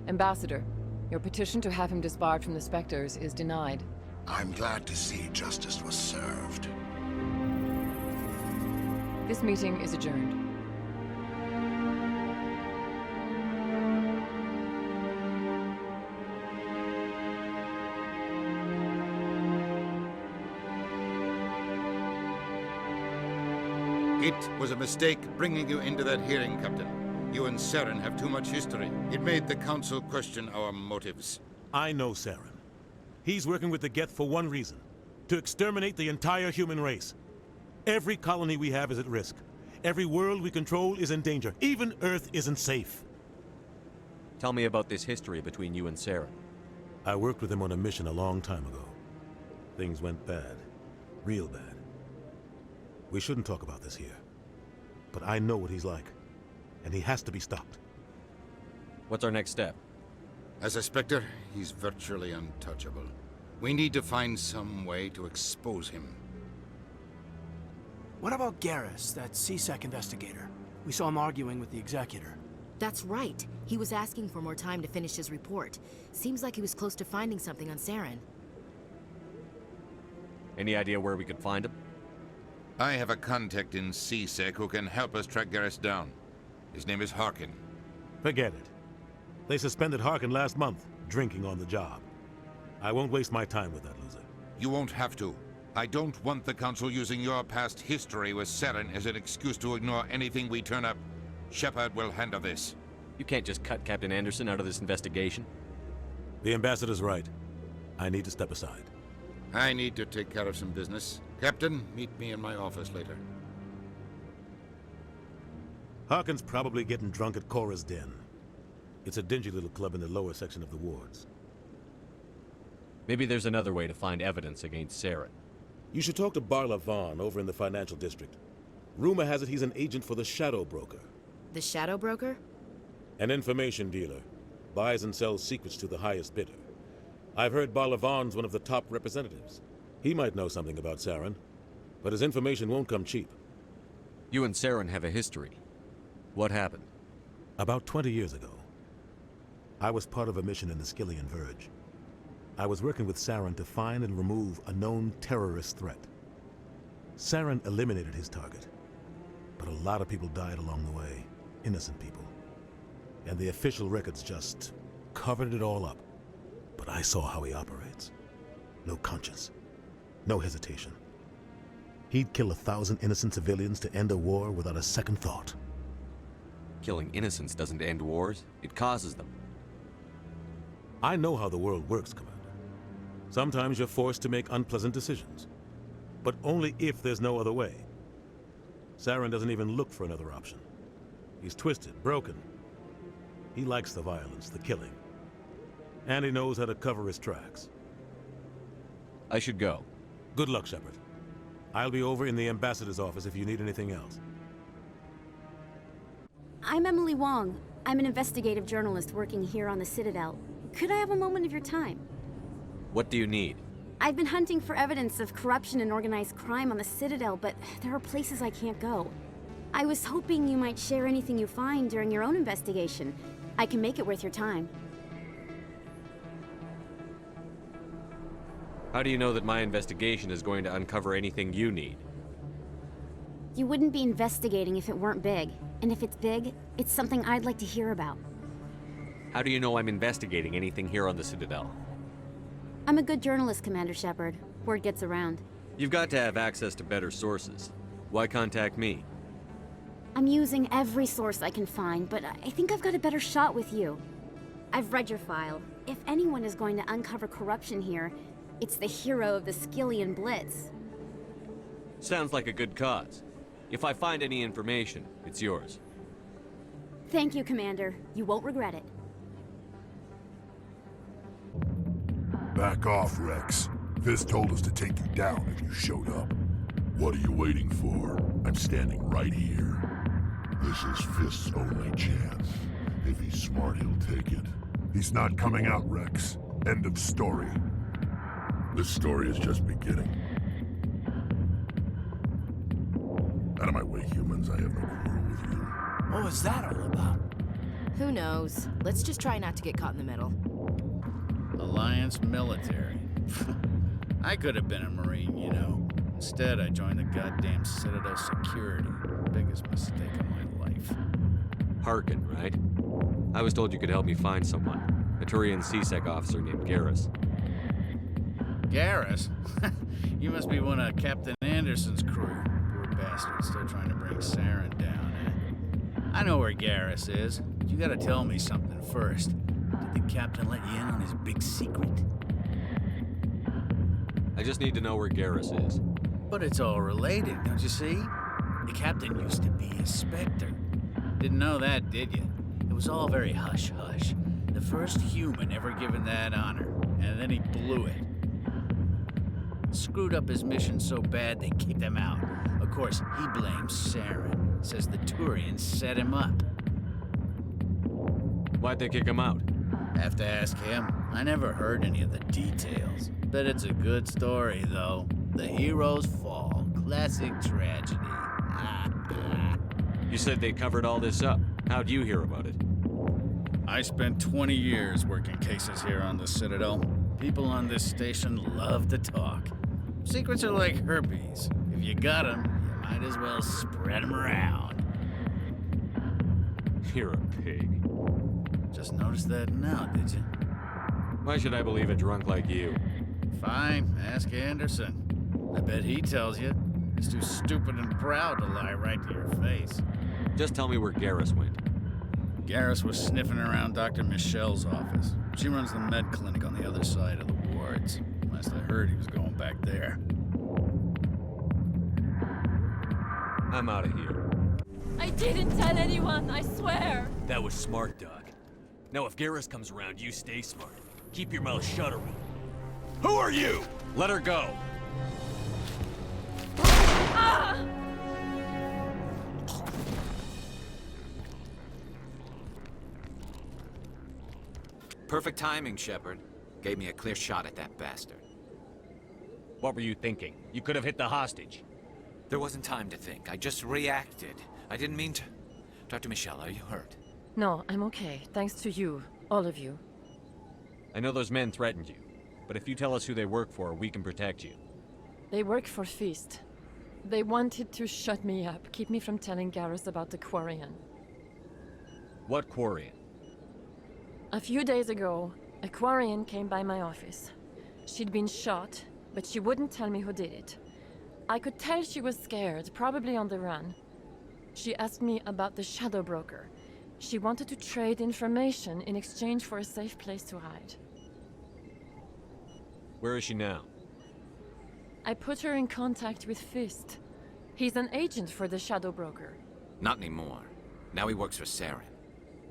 Ambassador, your petition to have him disbarred from the Spectres is denied. I'm glad to see justice was served. This meeting is adjourned. It was a mistake bringing you into that hearing, Captain. You and Saren have too much history. It made the Council question our motives. I know Saren. He's working with the Geth for one reason. To exterminate the entire human race. Every colony we have is at risk. Every world we control is in danger. Even Earth isn't safe. Tell me about this history between you and Saren. I worked with him on a mission a long time ago. Things went bad. Real bad. We shouldn't talk about this here. But I know what he's like. And he has to be stopped. What's our next step? As a Spectre, he's virtually untouchable. We need to find some way to expose him. What about Garrus, that CSEC investigator? We saw him arguing with the Executor. That's right. He was asking for more time to finish his report. Seems like he was close to finding something on Saren. Any idea where we could find him? I have a contact in CSEC who can help us track Garrus down. His name is Harkin. Forget it. They suspended Harkin last month, drinking on the job. I won't waste my time with that loser. You won't have to. I don't want the Council using your past history with Saren as an excuse to ignore anything we turn up. Shepard will handle this. You can't just cut Captain Anderson out of this investigation. The Ambassador's right. I need to step aside. I need to take care of some business. Captain, meet me in my office later. Harkin's probably getting drunk at Cora's Den. It's a dingy little club in the lower section of the wards. Maybe there's another way to find evidence against Saren. You should talk to Barla Vaughn over in the financial district. Rumor has it he's an agent for the Shadow Broker. The Shadow Broker? An information dealer. Buys and sells secrets to the highest bidder. I've heard Barla Vaughn's one of the top representatives. He might know something about Saren, but his information won't come cheap. You and Saren have a history. What happened? About 20 years ago, I was part of a mission in the Skillian Verge. I was working with Saren to find and remove a known terrorist threat. Saren eliminated his target, but a lot of people died along the way, innocent people. And the official records just covered it all up. But I saw how he operates. No conscience, no hesitation. He'd kill 1,000 innocent civilians to end a war without a second thought. Killing innocents doesn't end wars, it causes them. I know how the world works, Commander. Sometimes you're forced to make unpleasant decisions. But only if there's no other way. Saren doesn't even look for another option. He's twisted, broken. He likes the violence, the killing. And he knows how to cover his tracks. I should go. Good luck, Shepard. I'll be over in the ambassador's office if you need anything else. I'm Emily Wong. I'm an investigative journalist working here on the Citadel. Could I have a moment of your time? What do you need? I've been hunting for evidence of corruption and organized crime on the Citadel, but there are places I can't go. I was hoping you might share anything you find during your own investigation. I can make it worth your time. How do you know that my investigation is going to uncover anything you need? You wouldn't be investigating if it weren't big. And if it's big, it's something I'd like to hear about. How do you know I'm investigating anything here on the Citadel? I'm a good journalist, Commander Shepard. Word gets around. You've got to have access to better sources. Why contact me? I'm using every source I can find, but I think I've got a better shot with you. I've read your file. If anyone is going to uncover corruption here, it's the hero of the Skillian Blitz. Sounds like a good cause. If I find any information, it's yours. Thank you, Commander. You won't regret it. Back off, Rex. Fist told us to take you down if you showed up. What are you waiting for? I'm standing right here. This is Fist's only chance. If he's smart, he'll take it. He's not coming out, Rex. End of story. This story is just beginning. Out of my way, humans. I have no quarrel with you. What was that all about? Who knows? Let's just try not to get caught in the middle. Alliance military. I could have been a Marine, you know. Instead, I joined the goddamn Citadel security. Biggest mistake of my life. Harkin, right? I was told you could help me find someone. A Turian CSEC officer named Garrus. Garrus? You must be one of Captain Anderson's crew. Poor bastard, still trying to bring Saren down, eh? I know where Garrus is, but you gotta tell me something first. Did the captain let you in on his big secret? I just need to know where Garrus is. But it's all related, don't you see? The captain used to be a Spectre. Didn't know that, did you? It was all very hush-hush. The first human ever given that honor, and then he blew it. Screwed up his mission so bad they kicked him out. Of course, he blames Saren. Says the Turians set him up. Why'd they kick him out? Have to ask him. I never heard any of the details. Bet it's a good story, though. The heroes fall. Classic tragedy. You said they covered all this up. How'd you hear about it? I spent 20 years working cases here on the Citadel. People on this station love to talk. Secrets are like herpes. If you got them, you might as well spread them around. You're a pig. Just noticed that now, did you? Why should I believe a drunk like you? Fine, ask Anderson. I bet he tells you. He's too stupid and proud to lie right to your face. Just tell me where Garrus went. Garrus was sniffing around Dr. Michelle's office. She runs the med clinic on the other side of the wards. Last I heard, he was going back there. I'm out of here. I didn't tell anyone, I swear. That was smart, Doc. Now if Garrus comes around, you stay smart. Keep your mouth shut around. Who are you? Let her go. Ah! Perfect timing, Shepard. Gave me a clear shot at that bastard. What were you thinking? You could have hit the hostage. There wasn't time to think. I just reacted. I didn't mean to. Dr. Michelle, are you hurt? No, I'm okay. Thanks to you. All of you. I know those men threatened you, but if you tell us who they work for, we can protect you. They work for Feast. They wanted to shut me up, keep me from telling Garrus about the Quarian. What Quarian? A few days ago, a Quarian came by my office. She'd been shot, but she wouldn't tell me who did it. I could tell she was scared, probably on the run. She asked me about the Shadow Broker. She wanted to trade information in exchange for a safe place to hide. Where is she now? I put her in contact with Fist. He's an agent for the Shadow Broker. Not anymore. Now he works for Saren.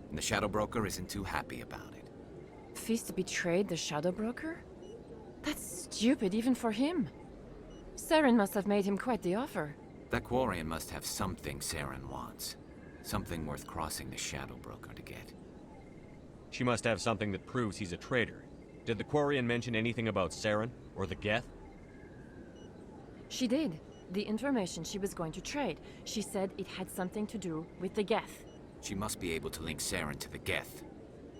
And the Shadow Broker isn't too happy about it. Fist betrayed the Shadow Broker? That's stupid even for him. Saren must have made him quite the offer. That Quarian must have something Saren wants. Something worth crossing the Shadow Broker to get. She must have something that proves he's a traitor. Did the Quarian mention anything about Saren or the Geth? She did. The information she was going to trade. She said it had something to do with the Geth. She must be able to link Saren to the Geth.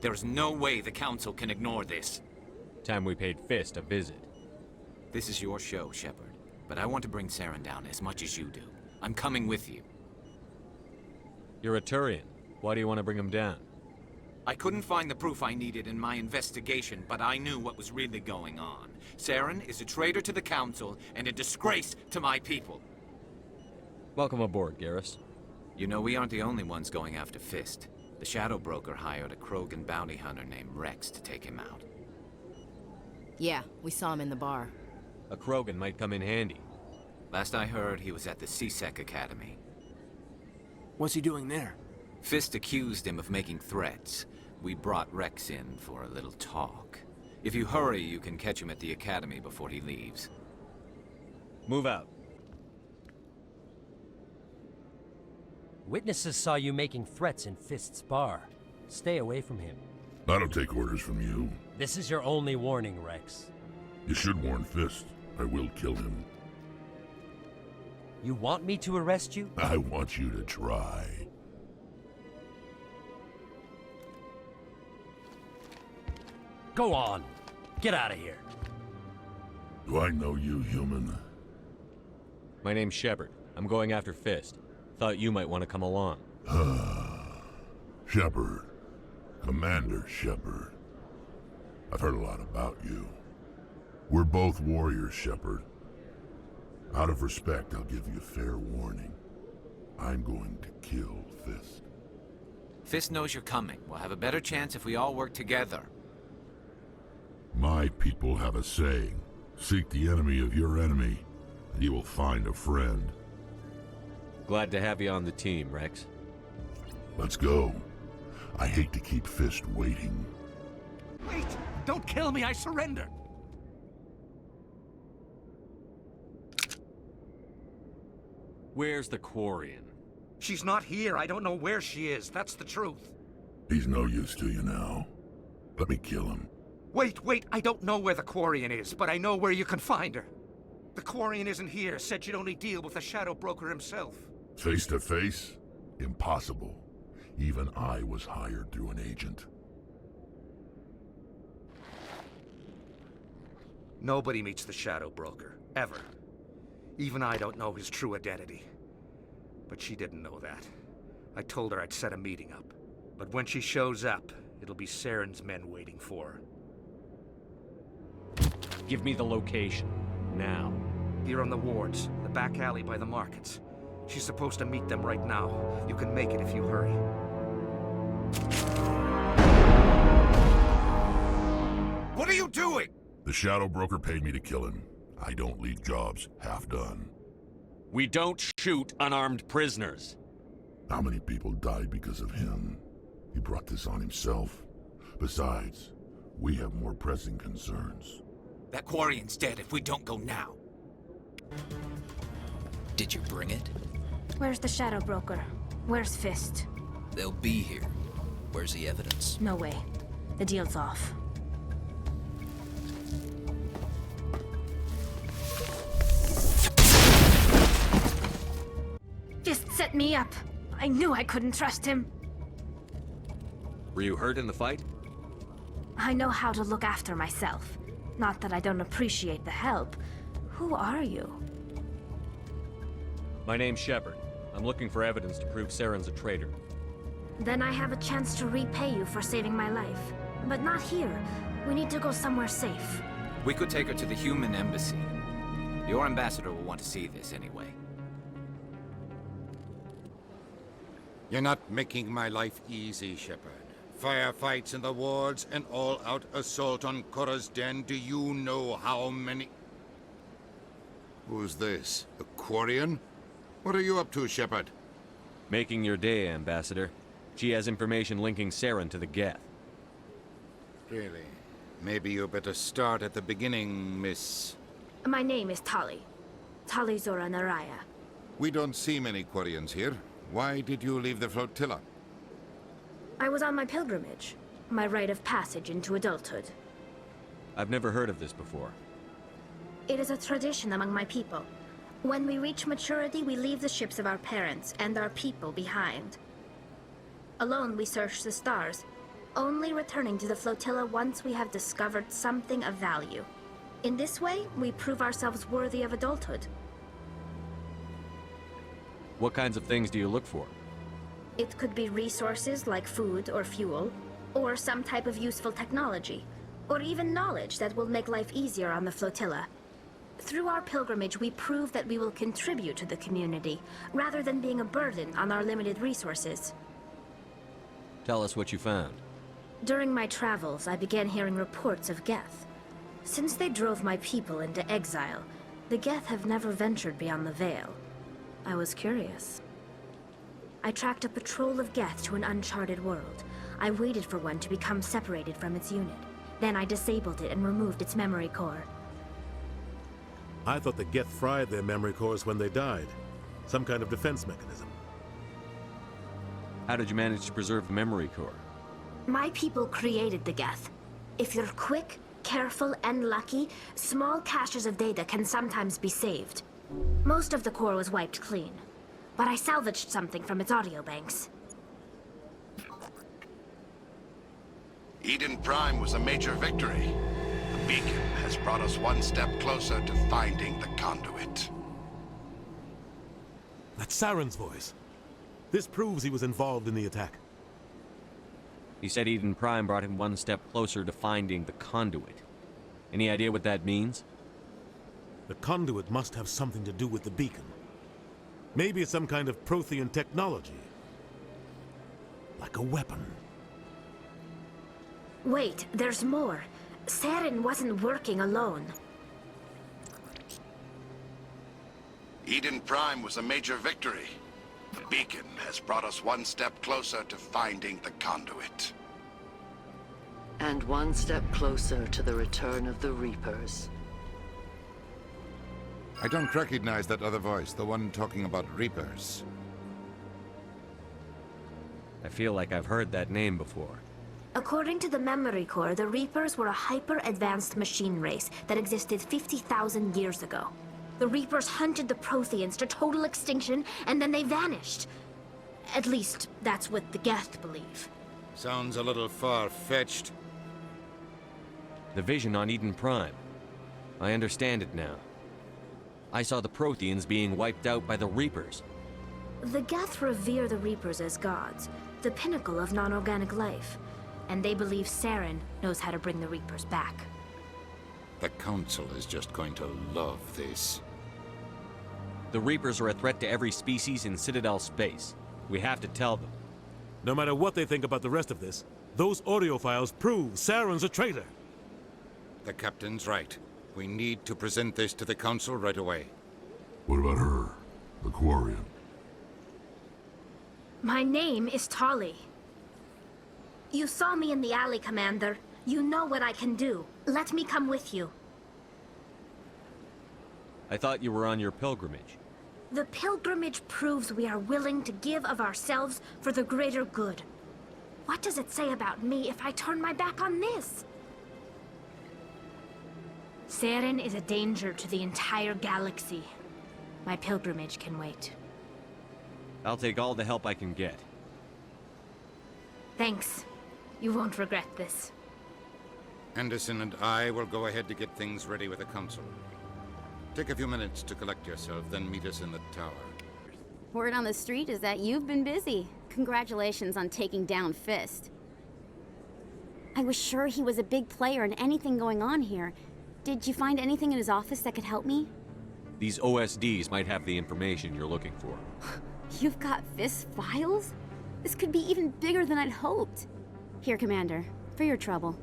There's no way the Council can ignore this. Time we paid Fist a visit. This is your show, Shepard. But I want to bring Saren down as much as you do. I'm coming with you. You're a Turian. Why do you want to bring him down? I couldn't find the proof I needed in my investigation, but I knew what was really going on. Saren is a traitor to the Council and a disgrace to my people. Welcome aboard, Garrus. You know, we aren't the only ones going after Fist. The Shadow Broker hired a Krogan bounty hunter named Rex to take him out. Yeah, we saw him in the bar. A Krogan might come in handy. Last I heard, he was at the CSEC Academy. What's he doing there? Fist accused him of making threats. We brought Rex in for a little talk. If you hurry, you can catch him at the Academy before he leaves. Move out. Witnesses saw you making threats in Fist's bar. Stay away from him. I don't take orders from you. This is your only warning, Rex. You should warn Fist. I will kill him. You want me to arrest you? I want you to try. Go on. Get out of here. Do I know you, human? My name's Shepard. I'm going after Fist. Thought you might want to come along. Shepard. Commander Shepard. I've heard a lot about you. We're both warriors, Shepard. Out of respect, I'll give you a fair warning. I'm going to kill Fist. Fist knows you're coming. We'll have a better chance if we all work together. My people have a saying. Seek the enemy of your enemy, and you will find a friend. Glad to have you on the team, Rex. Let's go. I hate to keep Fist waiting. Wait! Don't kill me, I surrender! Where's the Quarian? She's not here. I don't know where she is. That's the truth. He's no use to you now. Let me kill him. Wait. I don't know where the Quarian is, but I know where you can find her. The Quarian isn't here. Said you'd only deal with the Shadow Broker himself. Face to face? Impossible. Even I was hired through an agent. Nobody meets the Shadow Broker. Ever. Even I don't know his true identity. But she didn't know that. I told her I'd set a meeting up. But when she shows up, it'll be Saren's men waiting for her. Give me the location. Now. Here on the wards, the back alley by the markets. She's supposed to meet them right now. You can make it if you hurry. What are you doing? The Shadow Broker paid me to kill him. I don't leave jobs half done. We don't shoot unarmed prisoners. How many people died because of him? He brought this on himself. Besides, we have more pressing concerns. That Quarian's dead if we don't go now. Did you bring it? Where's the Shadow Broker? Where's Fist? They'll be here. Where's the evidence? No way. The deal's off. Fist set me up. I knew I couldn't trust him. Were you hurt in the fight? I know how to look after myself. Not that I don't appreciate the help. Who are you? My name's Shepard. I'm looking for evidence to prove Saren's a traitor. Then I have a chance to repay you for saving my life. But not here. We need to go somewhere safe. We could take her to the human embassy. Your ambassador will want to see this anyway. You're not making my life easy, Shepard. Firefights in the wards, an all-out assault on Korra's den. Do you know how many... Who's this? A Quarian? What are you up to, Shepard? Making your day, Ambassador. She has information linking Saren to the Geth. Really? Maybe you better start at the beginning, Miss... My name is Tali. Tali Zora Naraya. We don't see many Quarians here. Why did you leave the flotilla? I was on my pilgrimage. My rite of passage into adulthood. I've never heard of this before. It is a tradition among my people. When we reach maturity, we leave the ships of our parents and our people behind. Alone, we search the stars, only returning to the flotilla once we have discovered something of value. In this way, we prove ourselves worthy of adulthood. What kinds of things do you look for? It could be resources like food or fuel, or some type of useful technology, or even knowledge that will make life easier on the flotilla. Through our pilgrimage, we prove that we will contribute to the community, rather than being a burden on our limited resources. Tell us what you found. During my travels, I began hearing reports of Geth. Since they drove my people into exile, the Geth have never ventured beyond the Veil. I was curious. I tracked a patrol of Geth to an uncharted world. I waited for one to become separated from its unit. Then I disabled it and removed its memory core. I thought the Geth fried their memory cores when they died. Some kind of defense mechanism. How did you manage to preserve the memory core? My people created the Geth. If you're quick, careful, and lucky, small caches of data can sometimes be saved. Most of the core was wiped clean, but I salvaged something from its audio banks. Eden Prime was a major victory. The beacon has brought us one step closer to finding the conduit. That's Saren's voice. This proves he was involved in the attack. He said Eden Prime brought him one step closer to finding the conduit. Any idea what that means? The conduit must have something to do with the beacon. Maybe it's some kind of Prothean technology. Like a weapon. Wait, there's more. Saren wasn't working alone. Eden Prime was a major victory. The beacon has brought us one step closer to finding the conduit. And one step closer to the return of the Reapers. I don't recognize that other voice, the one talking about Reapers. I feel like I've heard that name before. According to the memory core, the Reapers were a hyper-advanced machine race that existed 50,000 years ago. The Reapers hunted the Protheans to total extinction, and then they vanished. At least, that's what the Geth believe. Sounds a little far-fetched. The vision on Eden Prime. I understand it now. I saw the Protheans being wiped out by the Reapers. The Geth revere the Reapers as gods, the pinnacle of non-organic life. And they believe Saren knows how to bring the Reapers back. The Council is just going to love this. The Reapers are a threat to every species in Citadel space. We have to tell them. No matter what they think about the rest of this, those audio files prove Saren's a traitor. The Captain's right. We need to present this to the Council right away. What about her? The Quarian? My name is Tali. You saw me in the alley, Commander. You know what I can do. Let me come with you. I thought you were on your pilgrimage. The pilgrimage proves we are willing to give of ourselves for the greater good. What does it say about me if I turn my back on this? Saren is a danger to the entire galaxy. My pilgrimage can wait. I'll take all the help I can get. Thanks. You won't regret this. Anderson and I will go ahead to get things ready with the Council. Take a few minutes to collect yourself, then meet us in the tower. Word on the street is that you've been busy. Congratulations on taking down Fist. I was sure he was a big player in anything going on here. Did you find anything in his office that could help me? These OSDs might have the information you're looking for. You've got Fist files? This could be even bigger than I'd hoped. Here, Commander, for your trouble.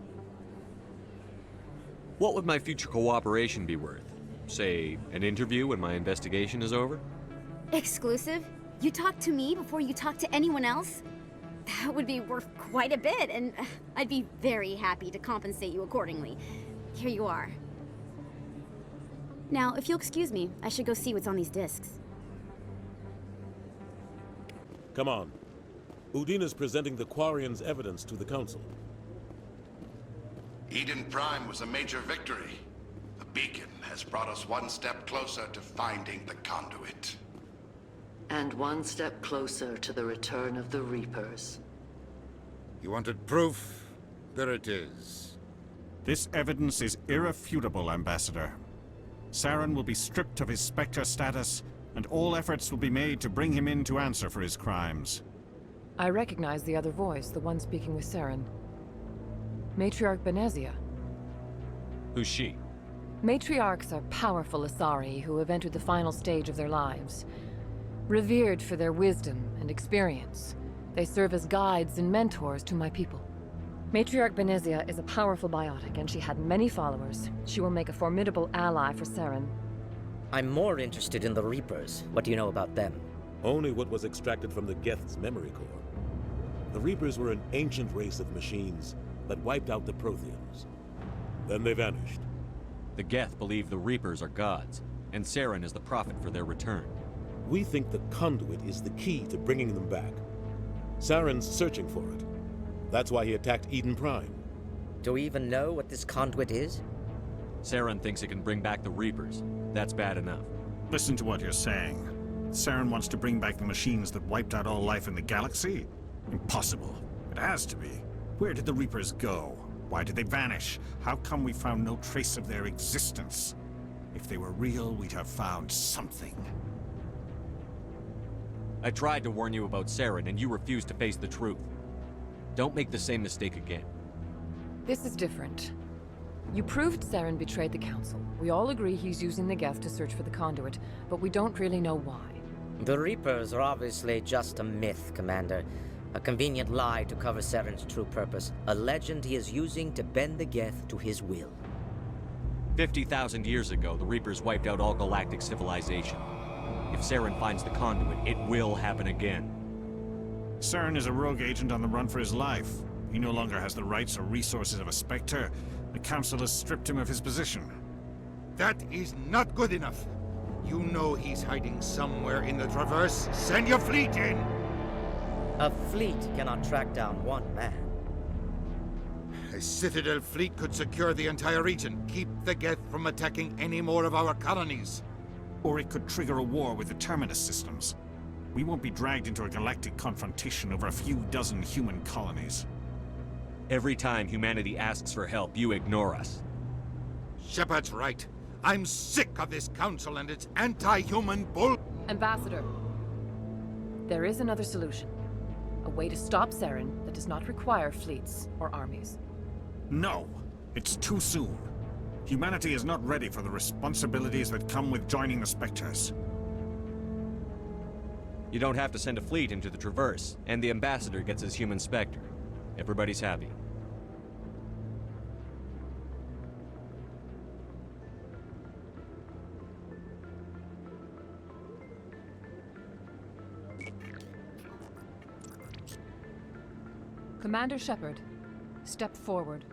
What would my future cooperation be worth? Say, an interview when my investigation is over? Exclusive? You talk to me before you talk to anyone else? That would be worth quite a bit, and I'd be very happy to compensate you accordingly. Here you are. Now, if you'll excuse me, I should go see what's on these discs. Come on. Udina's presenting the Quarians' evidence to the Council. Eden Prime was a major victory. The beacon has brought us one step closer to finding the conduit. And one step closer to the return of the Reapers. You wanted proof? There it is. This evidence is irrefutable, Ambassador. Saren will be stripped of his Spectre status, and all efforts will be made to bring him in to answer for his crimes. I recognize the other voice, the one speaking with Saren. Matriarch Benezia. Who's she? Matriarchs are powerful Asari who have entered the final stage of their lives. Revered for their wisdom and experience, they serve as guides and mentors to my people. Matriarch Benezia is a powerful biotic, and she had many followers. She will make a formidable ally for Saren. I'm more interested in the Reapers. What do you know about them? Only what was extracted from the Geth's memory core. The Reapers were an ancient race of machines that wiped out the Protheans. Then they vanished. The Geth believe the Reapers are gods, and Saren is the prophet for their return. We think the conduit is the key to bringing them back. Saren's searching for it. That's why he attacked Eden Prime. Do we even know what this conduit is? Saren thinks it can bring back the Reapers. That's bad enough. Listen to what you're saying. Saren wants to bring back the machines that wiped out all life in the galaxy? Impossible. It has to be. Where did the Reapers go? Why did they vanish? How come we found no trace of their existence? If they were real, we'd have found something. I tried to warn you about Saren, and you refused to face the truth. Don't make the same mistake again. This is different. You proved Saren betrayed the Council. We all agree he's using the Geth to search for the conduit, but we don't really know why. The Reapers are obviously just a myth, Commander. A convenient lie to cover Saren's true purpose. A legend he is using to bend the Geth to his will. 50,000 years ago, the Reapers wiped out all galactic civilization. If Saren finds the conduit, it will happen again. Saren is a rogue agent on the run for his life. He no longer has the rights or resources of a Spectre. The Council has stripped him of his position. That is not good enough. You know he's hiding somewhere in the Traverse. Send your fleet in! A fleet cannot track down one man. A Citadel fleet could secure the entire region, keep the Geth from attacking any more of our colonies. Or it could trigger a war with the Terminus systems. We won't be dragged into a galactic confrontation over a few dozen human colonies. Every time humanity asks for help, you ignore us. Shepard's right. I'm sick of this council and its anti-human bull... Ambassador, there is another solution. A way to stop Saren that does not require fleets or armies. No, it's too soon. Humanity is not ready for the responsibilities that come with joining the Spectres. You don't have to send a fleet into the Traverse, and the Ambassador gets his human Spectre. Everybody's happy. Commander Shepard, step forward.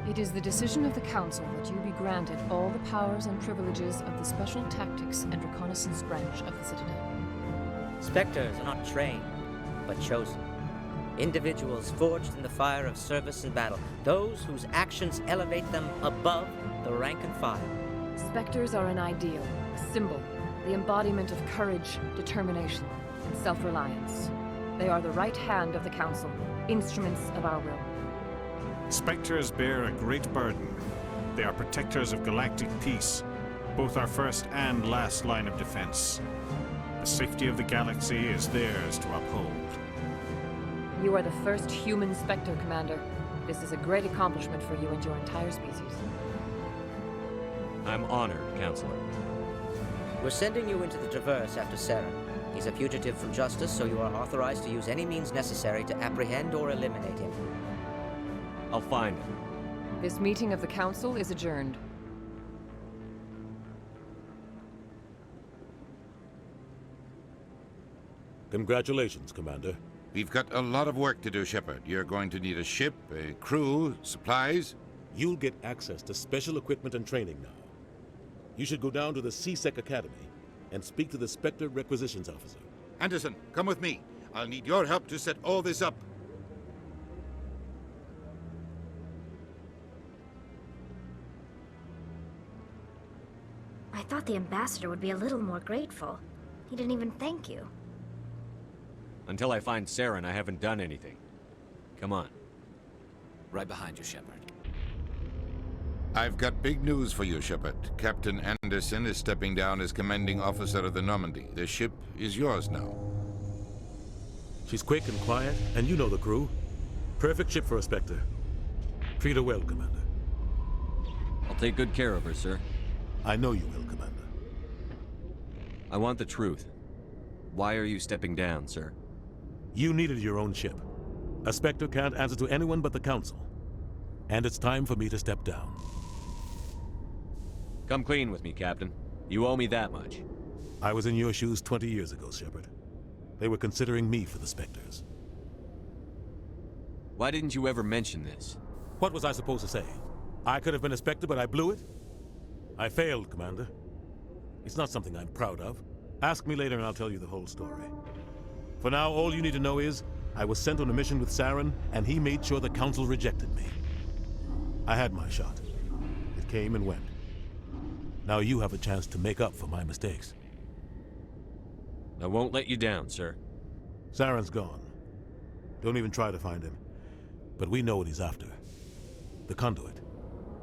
It is the decision of the Council that you be granted all the powers and privileges of the Special Tactics and Reconnaissance Branch of the Citadel. Spectres are not trained, but chosen. Individuals forged in the fire of service and battle. Those whose actions elevate them above the rank and file. Spectres are an ideal, a symbol, the embodiment of courage, determination, and self-reliance. They are the right hand of the Council, instruments of our will. Spectres bear a great burden. They are protectors of galactic peace. both our first and last line of defense. The safety of the galaxy is theirs to uphold. You are the first human Spectre, Commander. This is a great accomplishment for you and your entire species. I'm honored, Counselor. We're sending you into the Traverse after Saren. He's a fugitive from justice, so you are authorized to use any means necessary to apprehend or eliminate him. I'll find him. This meeting of the Council is adjourned. Congratulations, Commander. We've got a lot of work to do, Shepard. You're going to need a ship, a crew, supplies. You'll get access to special equipment and training now. You should go down to the CSEC Academy and speak to the Spectre Requisitions Officer. Anderson, come with me. I'll need your help to set all this up. I thought the ambassador would be a little more grateful. He didn't even thank you. Until I find Saren, I haven't done anything. Come on. Right behind you, Shepard. I've got big news for you, Shepard. Captain Anderson is stepping down as commanding officer of the Normandy. The ship is yours now. She's quick and quiet, and you know the crew. Perfect ship for a Spectre. Treat her well, Commander. I'll take good care of her, sir. I know you will, Commander. I want the truth. Why are you stepping down, sir? You needed your own ship. A Spectre can't answer to anyone but the Council. And it's time for me to step down. Come clean with me, Captain. You owe me that much. I was in your shoes 20 years ago, Shepard. They were considering me for the Spectres. Why didn't you ever mention this? What was I supposed to say? I could have been a Spectre, but I blew it? I failed, Commander. It's not something I'm proud of. Ask me later and I'll tell you the whole story. For now, all you need to know is, I was sent on a mission with Saren, and he made sure the Council rejected me. I had my shot. It came and went. Now you have a chance to make up for my mistakes. I won't let you down, sir. Saren's gone. Don't even try to find him. But we know what he's after. The conduit.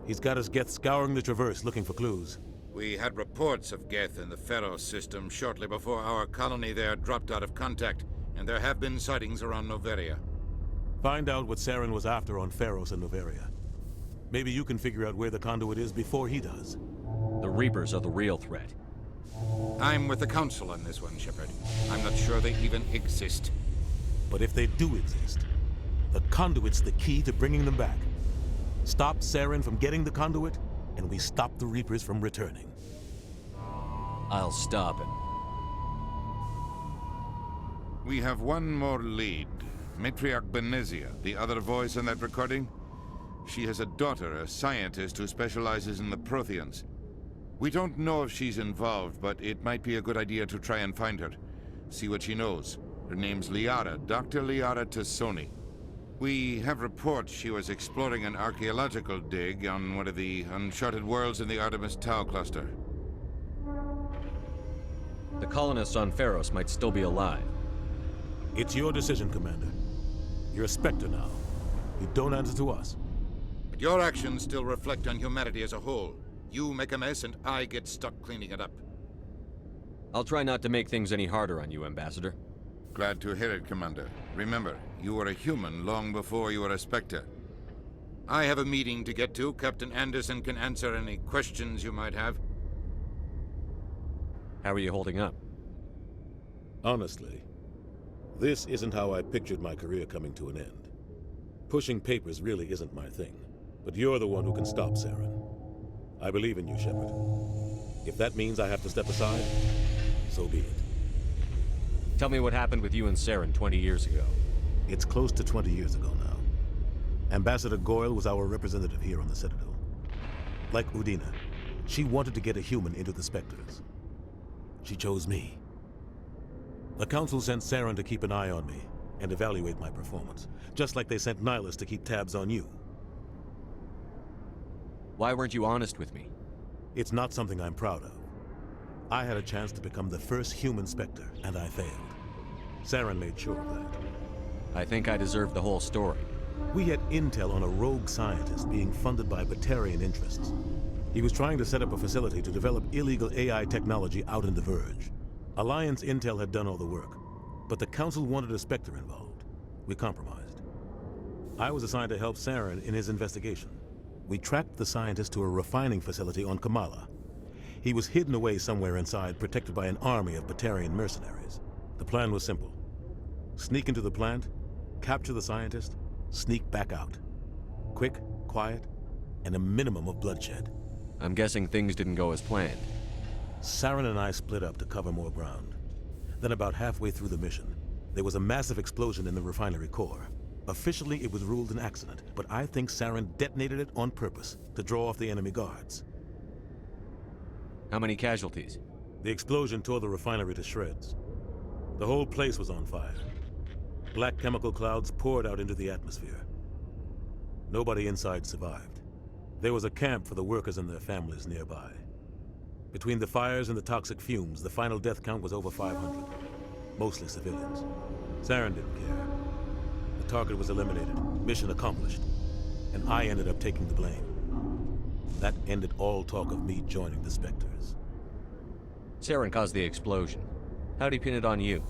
He's got his Geth scouring the Traverse looking for clues. We had reports of Geth in the Pharos system shortly before our colony there dropped out of contact, and there have been sightings around Noveria. Find out what Saren was after on Pharos and Noveria. Maybe you can figure out where the conduit is before he does. The Reapers are the real threat. I'm with the Council on this one, Shepard. I'm not sure they even exist. But if they do exist, the conduit's the key to bringing them back. Stop Saren from getting the conduit, and we stop the Reapers from returning. I'll stop him. We have one more lead. Matriarch Benezia, the other voice in that recording. She has a daughter, a scientist who specializes in the Protheans. We don't know if she's involved, but it might be a good idea to try and find her. See what she knows. Her name's Liara, Dr. Liara Tassoni. We have reports she was exploring an archaeological dig on one of the uncharted worlds in the Artemis Tau cluster. The colonists on Pharos might still be alive. It's your decision, Commander. You're a Spectre now. You don't answer to us. But your actions still reflect on humanity as a whole. You make a mess and I get stuck cleaning it up. I'll try not to make things any harder on you, Ambassador. Glad to hear it, Commander. Remember, you were a human long before you were a Spectre. I have a meeting to get to. Captain Anderson can answer any questions you might have. How are you holding up? Honestly, this isn't how I pictured my career coming to an end. Pushing papers really isn't my thing, but you're the one who can stop Saren. I believe in you, Shepard. If that means I have to step aside, so be it. Tell me what happened with you and Saren 20 years ago. It's close to 20 years ago now. Ambassador Goyle was our representative here on the Citadel. Like Udina, she wanted to get a human into the Spectres. She chose me. The Council sent Saren to keep an eye on me and evaluate my performance, just like they sent Nihilus to keep tabs on you. Why weren't you honest with me? It's not something I'm proud of. I had a chance to become the first human Spectre, and I failed. Saren made sure of that. I think I deserve the whole story. We had intel on a rogue scientist being funded by Batarian interests. He was trying to set up a facility to develop illegal AI technology out in the Verge. Alliance Intel had done all the work, but the Council wanted a Spectre involved. We compromised. I was assigned to help Saren in his investigation. We tracked the scientist to a refining facility on Kamala. He was hidden away somewhere inside, protected by an army of Batarian mercenaries. The plan was simple. Sneak into the plant, capture the scientist, sneak back out. Quick, quiet, and a minimum of bloodshed. I'm guessing things didn't go as planned. Saren and I split up to cover more ground. Then about halfway through the mission, there was a massive explosion in the refinery core. Officially, it was ruled an accident, but I think Saren detonated it on purpose to draw off the enemy guards. How many casualties? The explosion tore the refinery to shreds. The whole place was on fire. Black chemical clouds poured out into the atmosphere. Nobody inside survived. There was a camp for the workers and their families nearby. Between the fires and the toxic fumes, the final death count was over 500. Mostly civilians. Saren didn't care. The target was eliminated, mission accomplished, and I ended up taking the blame. That ended all talk of me joining the Spectres. Saren caused the explosion. How'd he pin it on you?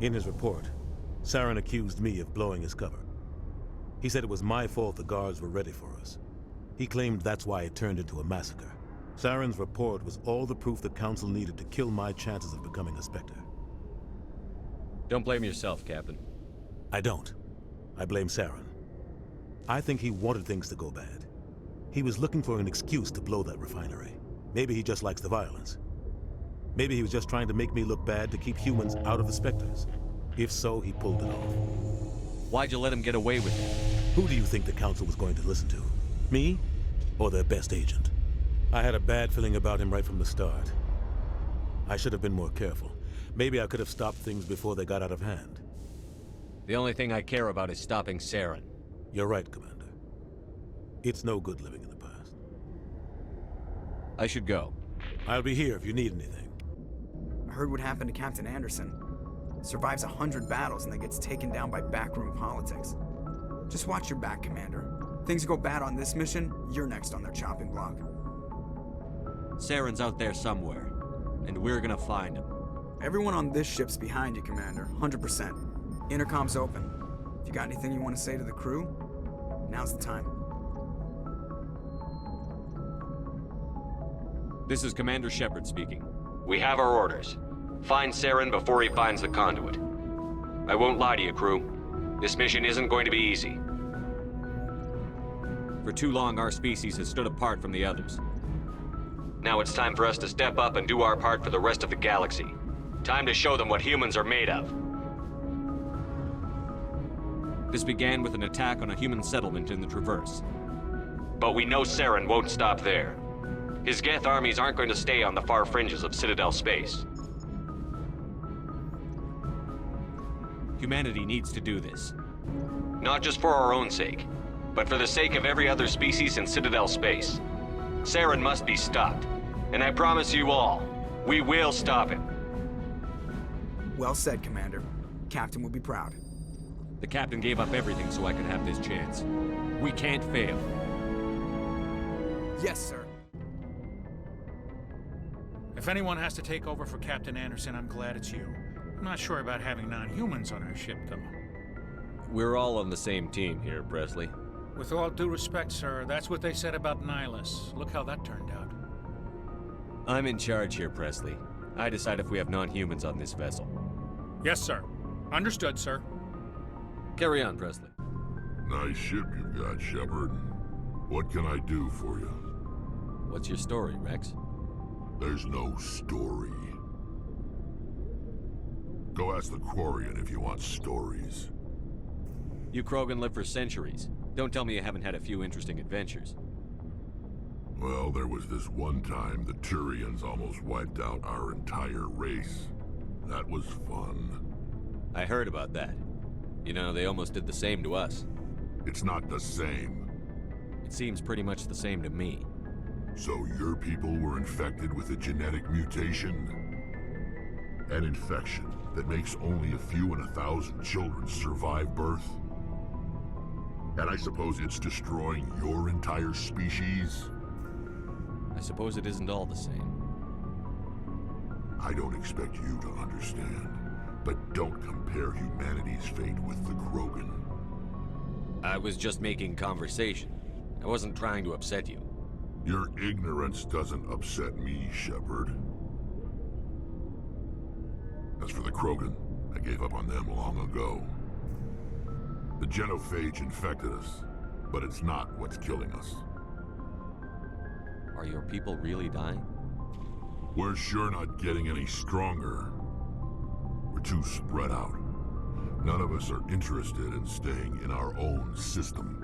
In his report, Saren accused me of blowing his cover. He said it was my fault the guards were ready for us. He claimed that's why it turned into a massacre. Saren's report was all the proof the Council needed to kill my chances of becoming a Spectre. Don't blame yourself, Captain. I don't. I blame Saren. I think he wanted things to go bad. He was looking for an excuse to blow that refinery. Maybe he just likes the violence. Maybe he was just trying to make me look bad to keep humans out of the Spectres. If so, he pulled it off. Why'd you let him get away with it? Who do you think the Council was going to listen to? Me? Or their best agent? I had a bad feeling about him right from the start. I should have been more careful. Maybe I could have stopped things before they got out of hand. The only thing I care about is stopping Saren. You're right, Commander. It's no good living in the past. I should go. I'll be here if you need anything. I heard what happened to Captain Anderson. Survives 100 battles and then gets taken down by backroom politics. Just watch your back, Commander. Things go bad on this mission, you're next on their chopping block. Saren's out there somewhere, and we're gonna find him. Everyone on this ship's behind you, Commander. 100%. Intercom's open. If you got anything you want to say to the crew, now's the time. This is Commander Shepard speaking. We have our orders. Find Saren before he finds the conduit. I won't lie to you, crew. This mission isn't going to be easy. For too long, our species has stood apart from the others. Now it's time for us to step up and do our part for the rest of the galaxy. Time to show them what humans are made of. This began with an attack on a human settlement in the Traverse. But we know Saren won't stop there. His Geth armies aren't going to stay on the far fringes of Citadel space. Humanity needs to do this. Not just for our own sake, but for the sake of every other species in Citadel space. Saren must be stopped. And I promise you all, we will stop him. Well said, Commander. Captain will be proud. The Captain gave up everything so I could have this chance. We can't fail. Yes, sir. If anyone has to take over for Captain Anderson, I'm glad it's you. I'm not sure about having non-humans on our ship, though. We're all on the same team here, Presley. With all due respect, sir, that's what they said about Nihilus. Look how that turned out. I'm in charge here, Presley. I decide if we have non-humans on this vessel. Yes, sir. Understood, sir. Carry on, Presley. Nice ship you've got, Shepard. What can I do for you? What's your story, Rex? There's no story. Go ask the Quarian if you want stories. You Krogan lived for centuries. Don't tell me you haven't had a few interesting adventures. Well, there was this one time the Turians almost wiped out our entire race. That was fun. I heard about that. You know, they almost did the same to us. It's not the same. It seems pretty much the same to me. So your people were infected with a genetic mutation? An infection that makes only a few in 1,000 children survive birth? And I suppose it's destroying your entire species? suppose it isn't all the same. I don't expect you to understand, but don't compare humanity's fate with the Krogan. I was just making conversation. I wasn't trying to upset you. Your ignorance doesn't upset me, Shepard. As for the Krogan, I gave up on them long ago. The genophage infected us, but it's not what's killing us. Are your people really dying? We're sure not getting any stronger. We're too spread out. None of us are interested in staying in our own system.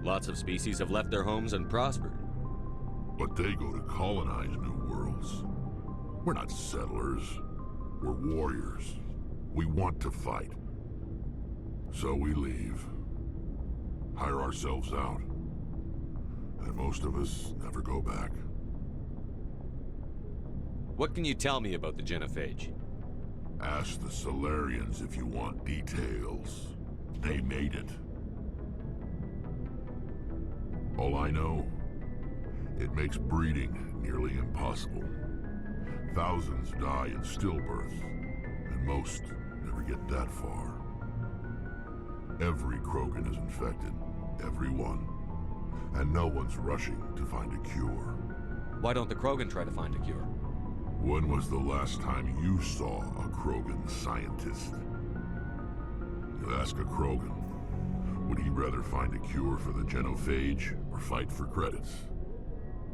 Lots of species have left their homes and prospered. But they go to colonize new worlds. We're not settlers. We're warriors. We want to fight. So we leave. Hire ourselves out. And most of us never go back. What can you tell me about the genophage? Ask the Solarians if you want details. They made it. All I know, it makes breeding nearly impossible. Thousands die in stillbirth, and most never get that far. Every Krogan is infected, every one. And no one's rushing to find a cure. Why don't the Krogan try to find a cure? When was the last time you saw a Krogan scientist? You ask a Krogan, would he rather find a cure for the genophage or fight for credits?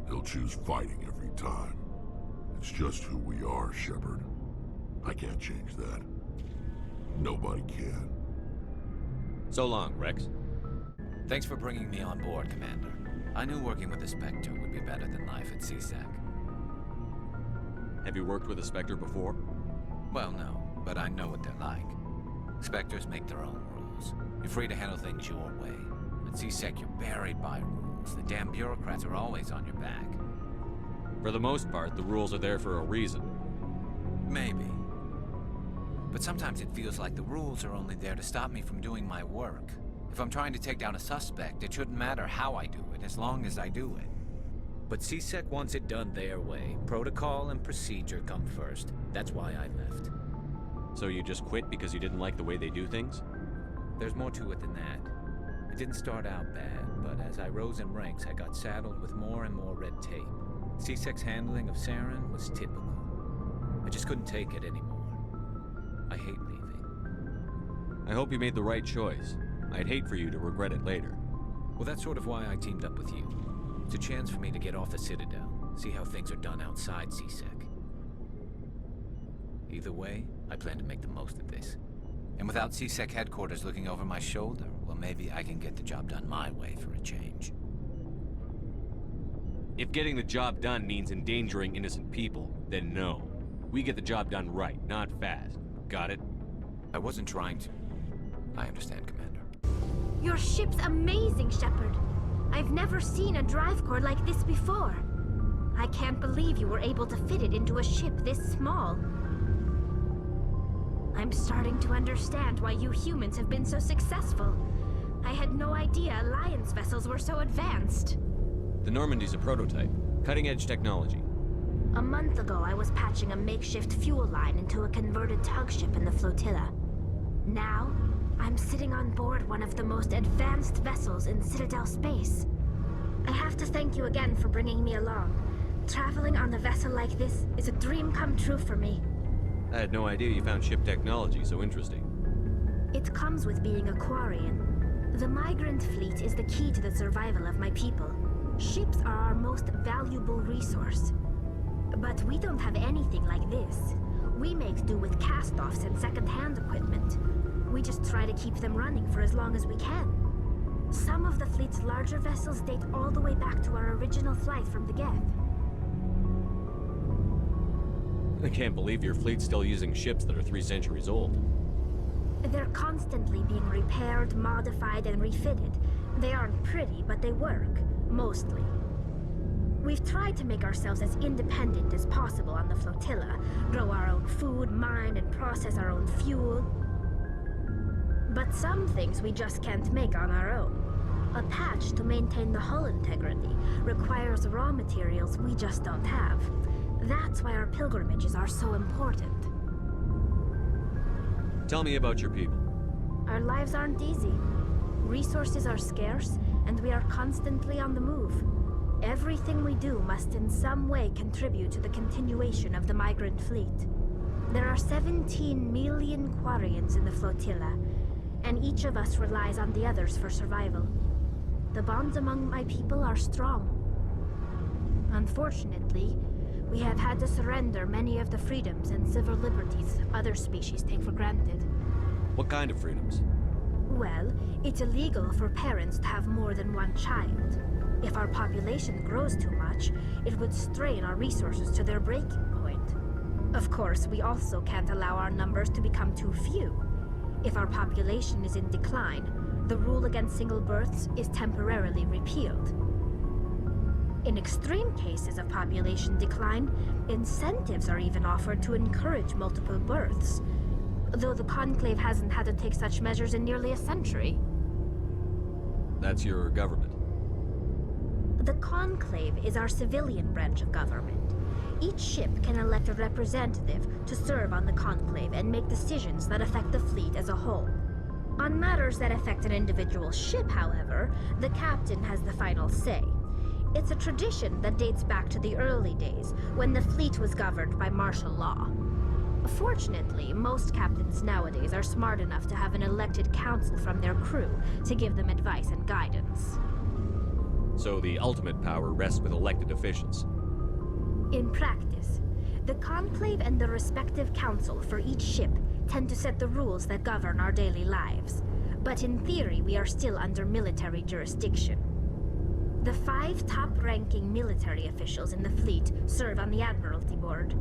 He'll choose fighting every time. It's just who we are, Shepard. I can't change that. Nobody can. So long, Rex. Thanks for bringing me on board, Commander. I knew working with the Spectre would be better than life at CSEC. Have you worked with a Spectre before? Well, no, but I know what they're like. Spectres make their own rules. You're free to handle things your way. At CSEC, you're buried by rules. The damn bureaucrats are always on your back. For the most part, the rules are there for a reason. Maybe. But sometimes it feels like the rules are only there to stop me from doing my work. If I'm trying to take down a suspect, it shouldn't matter how I do it, as long as I do it. But CSEC wants it done their way. Protocol and procedure come first. That's why I left. So you just quit because you didn't like the way they do things? There's more to it than that. It didn't start out bad, but as I rose in ranks, I got saddled with more and more red tape. CSEC's handling of Saren was typical. I just couldn't take it anymore. I hate leaving. I hope you made the right choice. I'd hate for you to regret it later. Well, that's sort of why I teamed up with you. It's a chance for me to get off the Citadel, see how things are done outside CSEC. Either way, I plan to make the most of this. And without CSEC headquarters looking over my shoulder, well, maybe I can get the job done my way for a change. If getting the job done means endangering innocent people, then no. We get the job done right, not fast. Got it? I wasn't trying to. I understand, Commander. Your ship's amazing, Shepard. I've never seen a drive core like this before. I can't believe you were able to fit it into a ship this small. I'm starting to understand why you humans have been so successful. I had no idea Alliance vessels were so advanced. The Normandy's a prototype. Cutting-edge technology. A month ago, I was patching a makeshift fuel line into a converted tug ship in the flotilla. Now, I'm sitting on board one of the most advanced vessels in Citadel space. I have to thank you again for bringing me along. Traveling on a vessel like this is a dream come true for me. I had no idea you found ship technology so interesting. It comes with being a Quarian. The migrant fleet is the key to the survival of my people. Ships are our most valuable resource. But we don't have anything like this. We make do with cast-offs and second-hand equipment. We just try to keep them running for as long as we can. Some of the fleet's larger vessels date all the way back to our original flight from the Geth. I can't believe your fleet's still using ships that are 3 centuries old. They're constantly being repaired, modified, and refitted. They aren't pretty, but they work. Mostly. We've tried to make ourselves as independent as possible on the flotilla, grow our own food, mine and process our own fuel. But some things we just can't make on our own. A patch to maintain the hull integrity requires raw materials we just don't have. That's why our pilgrimages are so important. Tell me about your people. Our lives aren't easy. Resources are scarce, and we are constantly on the move. Everything we do must in some way contribute to the continuation of the migrant fleet. There are 17 million Quarians in the flotilla, and each of us relies on the others for survival. The bonds among my people are strong. Unfortunately, we have had to surrender many of the freedoms and civil liberties other species take for granted. What kind of freedoms? Well, it's illegal for parents to have more than one child. If our population grows too much, it would strain our resources to their breaking point. Of course, we also can't allow our numbers to become too few. If our population is in decline, the rule against single births is temporarily repealed. In extreme cases of population decline, incentives are even offered to encourage multiple births, though the Conclave hasn't had to take such measures in nearly a century. That's your government. The Conclave is our civilian branch of government. Each ship can elect a representative to serve on the Conclave and make decisions that affect the fleet as a whole. On matters that affect an individual ship, however, the captain has the final say. It's a tradition that dates back to the early days, when the fleet was governed by martial law. Fortunately, most captains nowadays are smart enough to have an elected council from their crew to give them advice and guidance. So the ultimate power rests with elected officials. In practice, the Conclave and the respective council for each ship tend to set the rules that govern our daily lives. But in theory, we are still under military jurisdiction. The 5 top-ranking military officials in the fleet serve on the Admiralty Board.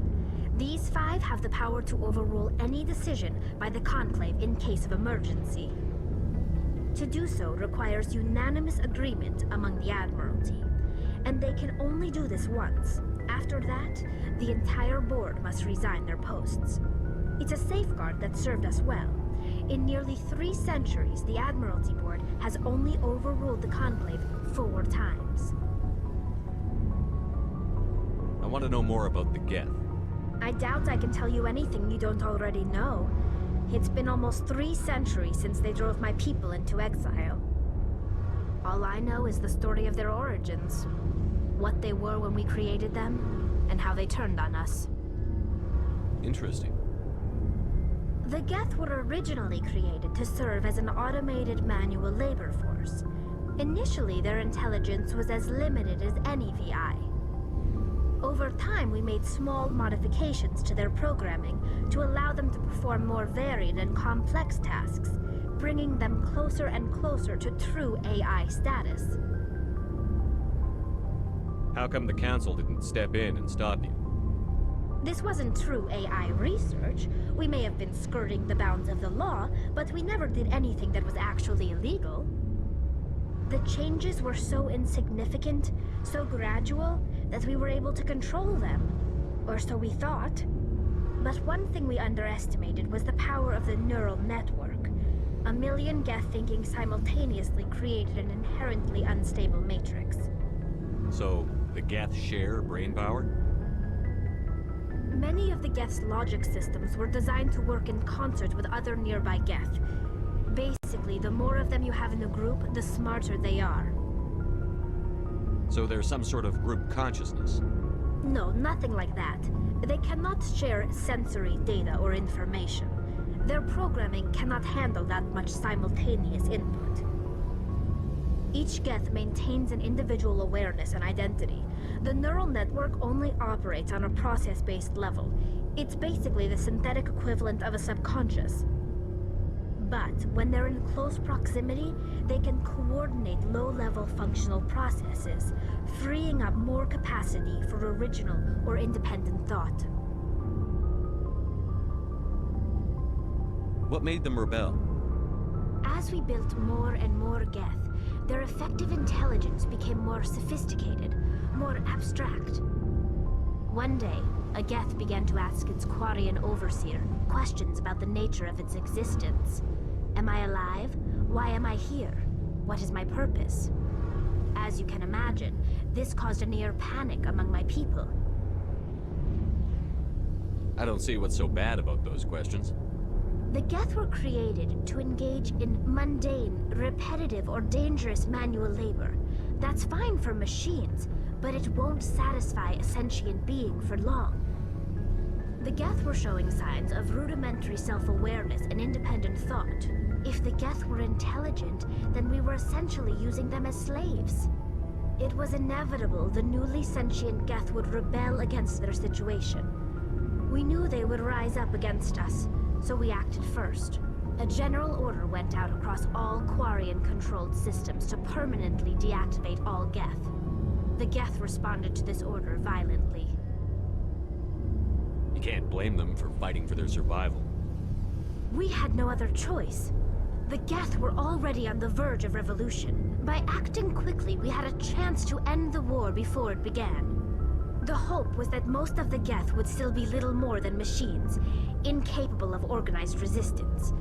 These 5 have the power to overrule any decision by the Conclave in case of emergency. To do so requires unanimous agreement among the Admiralty, and they can only do this once. After that, the entire board must resign their posts. It's a safeguard that served us well. In nearly 3 centuries, the Admiralty Board has only overruled the Conclave 4 times. I want to know more about the Geth. I doubt I can tell you anything you don't already know. It's been almost 3 centuries since they drove my people into exile. All I know is the story of their origins, what they were when we created them, and how they turned on us. Interesting. The Geth were originally created to serve as an automated manual labor force. Initially, their intelligence was as limited as any VI. Over time, we made small modifications to their programming to allow them to perform more varied and complex tasks, bringing them closer and closer to true AI status. How come the Council didn't step in and stop you? This wasn't true AI research. We may have been skirting the bounds of the law, but we never did anything that was actually illegal. The changes were so insignificant, so gradual, that we were able to control them. Or so we thought. But one thing we underestimated was the power of the neural network. A million Geth thinking simultaneously created an inherently unstable matrix. So, the Geth share brain power? Many of the Geth's logic systems were designed to work in concert with other nearby Geth. Basically, the more of them you have in a group, the smarter they are. So there's some sort of group consciousness? No, nothing like that. They cannot share sensory data or information. Their programming cannot handle that much simultaneous input. Each Geth maintains an individual awareness and identity. The neural network only operates on a process-based level. It's basically the synthetic equivalent of a subconscious. But when they're in close proximity, they can coordinate low-level functional processes, freeing up more capacity for original or independent thought. What made them rebel? As we built more and more Geth, their effective intelligence became more sophisticated, more abstract. One day, a Geth began to ask its Quarian overseer questions about the nature of its existence. Am I alive? Why am I here? what is my purpose? As you can imagine, this caused a near panic among my people. I don't see what's so bad about those questions. The Geth were created to engage in mundane, repetitive, or dangerous manual labor. That's fine for machines, but it won't satisfy a sentient being for long. The Geth were showing signs of rudimentary self-awareness and independent thought. If the Geth were intelligent, then we were essentially using them as slaves. It was inevitable the newly sentient Geth would rebel against their situation. We knew they would rise up against us, so we acted first. A general order went out across all Quarian-controlled systems to permanently deactivate all Geth. The Geth responded to this order violently. You can't blame them for fighting for their survival. We had no other choice. The Geth were already on the verge of revolution. By acting quickly, we had a chance to end the war before it began. The hope was that most of the Geth would still be little more than machines, incapable of organized resistance.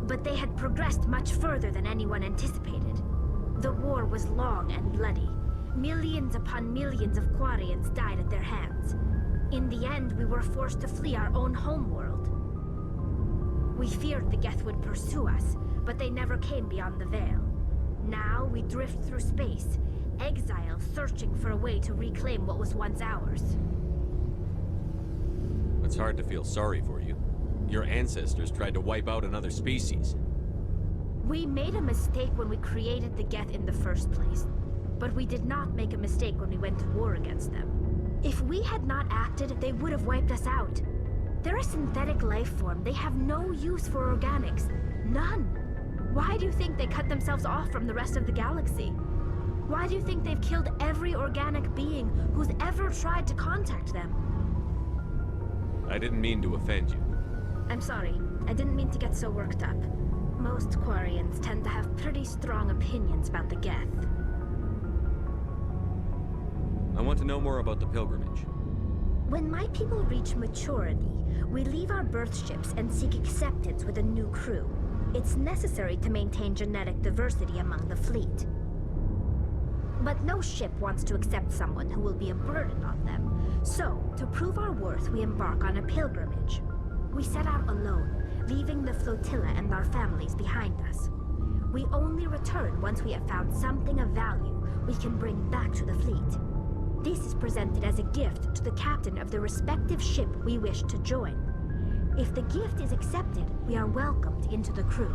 But they had progressed much further than anyone anticipated. The war was long and bloody. Millions upon millions of Quarians died at their hands. In the end, we were forced to flee our own homeworld. We feared the Geth would pursue us, but they never came beyond the Veil. Now we drift through space, exile searching for a way to reclaim what was once ours. It's hard to feel sorry for you. Your ancestors tried to wipe out another species. We made a mistake when we created the Geth in the first place, but we did not make a mistake when we went to war against them. If we had not acted, they would have wiped us out. They're a synthetic life form. They have no use for organics. None. Why do you think they cut themselves off from the rest of the galaxy? Why do you think they've killed every organic being who's ever tried to contact them? I didn't mean to offend you. I'm sorry. I didn't mean to get so worked up. Most Quarians tend to have pretty strong opinions about the Geth. I want to know more about the pilgrimage. When my people reach maturity, we leave our birth ships and seek acceptance with a new crew. It's necessary to maintain genetic diversity among the fleet. But no ship wants to accept someone who will be a burden on them. So, to prove our worth, we embark on a pilgrimage. We set out alone, leaving the flotilla and our families behind us. We only return once we have found something of value we can bring back to the fleet. This is presented as a gift to the captain of the respective ship we wish to join. If the gift is accepted, we are welcomed into the crew.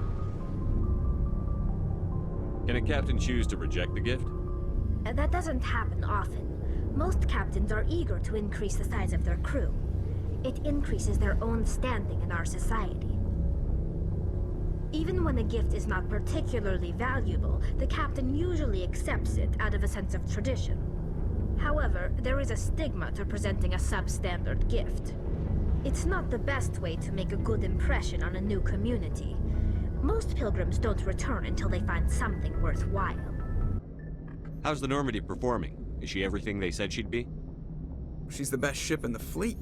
Can a captain choose to reject the gift? That doesn't happen often. Most captains are eager to increase the size of their crew. It increases their own standing in our society. Even when a gift is not particularly valuable, the captain usually accepts it out of a sense of tradition. However, there is a stigma to presenting a substandard gift. It's not the best way to make a good impression on a new community. Most pilgrims don't return until they find something worthwhile. How's the Normandy performing? Is she everything they said she'd be? She's the best ship in the fleet,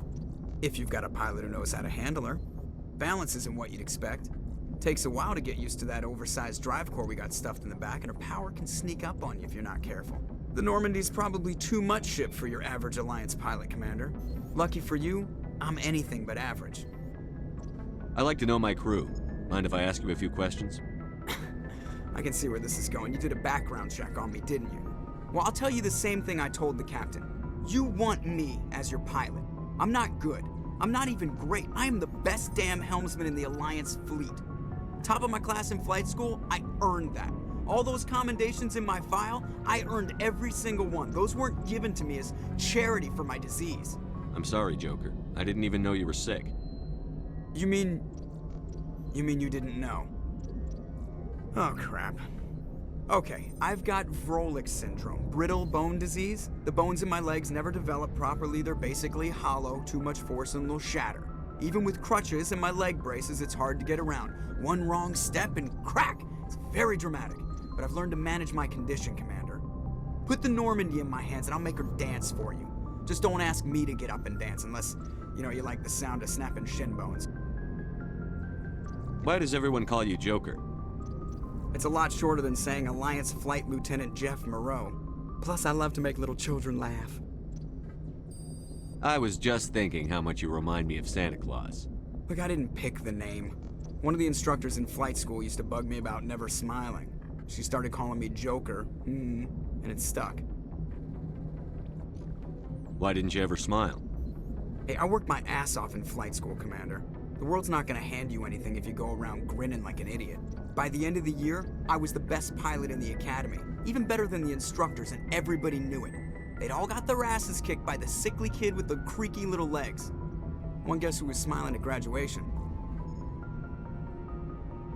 if you've got a pilot who knows how to handle her. Balance isn't what you'd expect. Takes a while to get used to that oversized drive core we got stuffed in the back, and her power can sneak up on you if you're not careful. The Normandy's probably too much ship for your average Alliance pilot, Commander. Lucky for you, I'm anything but average. I like to know my crew. Mind if I ask you a few questions? I can see where this is going. You did a background check on me, didn't you? Well, I'll tell you the same thing I told the captain. You want me as your pilot. I'm not good. I'm not even great. I am the best damn helmsman in the Alliance fleet. Top of my class in flight school, I earned that. All those commendations in my file, I earned every single one. Those weren't given to me as charity for my disease. I'm sorry, Joker. I didn't even know you were sick. You mean you didn't know? Oh, crap. Okay, I've got Vrolik syndrome, brittle bone disease. The bones in my legs never develop properly. They're basically hollow, too much force and they'll shatter. Even with crutches and my leg braces, it's hard to get around. One wrong step and crack! It's very dramatic, but I've learned to manage my condition, Commander. Put the Normandy in my hands and I'll make her dance for you. Just don't ask me to get up and dance unless, you like the sound of snapping shin bones. Why does everyone call you Joker? It's a lot shorter than saying Alliance Flight Lieutenant Jeff Moreau. Plus, I love to make little children laugh. I was just thinking how much you remind me of Santa Claus. Look, I didn't pick the name. One of the instructors in flight school used to bug me about never smiling. She started calling me Joker, and it stuck. Why didn't you ever smile? Hey, I worked my ass off in flight school, Commander. The world's not gonna hand you anything if you go around grinning like an idiot. By the end of the year, I was the best pilot in the academy, even better than the instructors, and everybody knew it. They'd all got their asses kicked by the sickly kid with the creaky little legs. One guess who was smiling at graduation?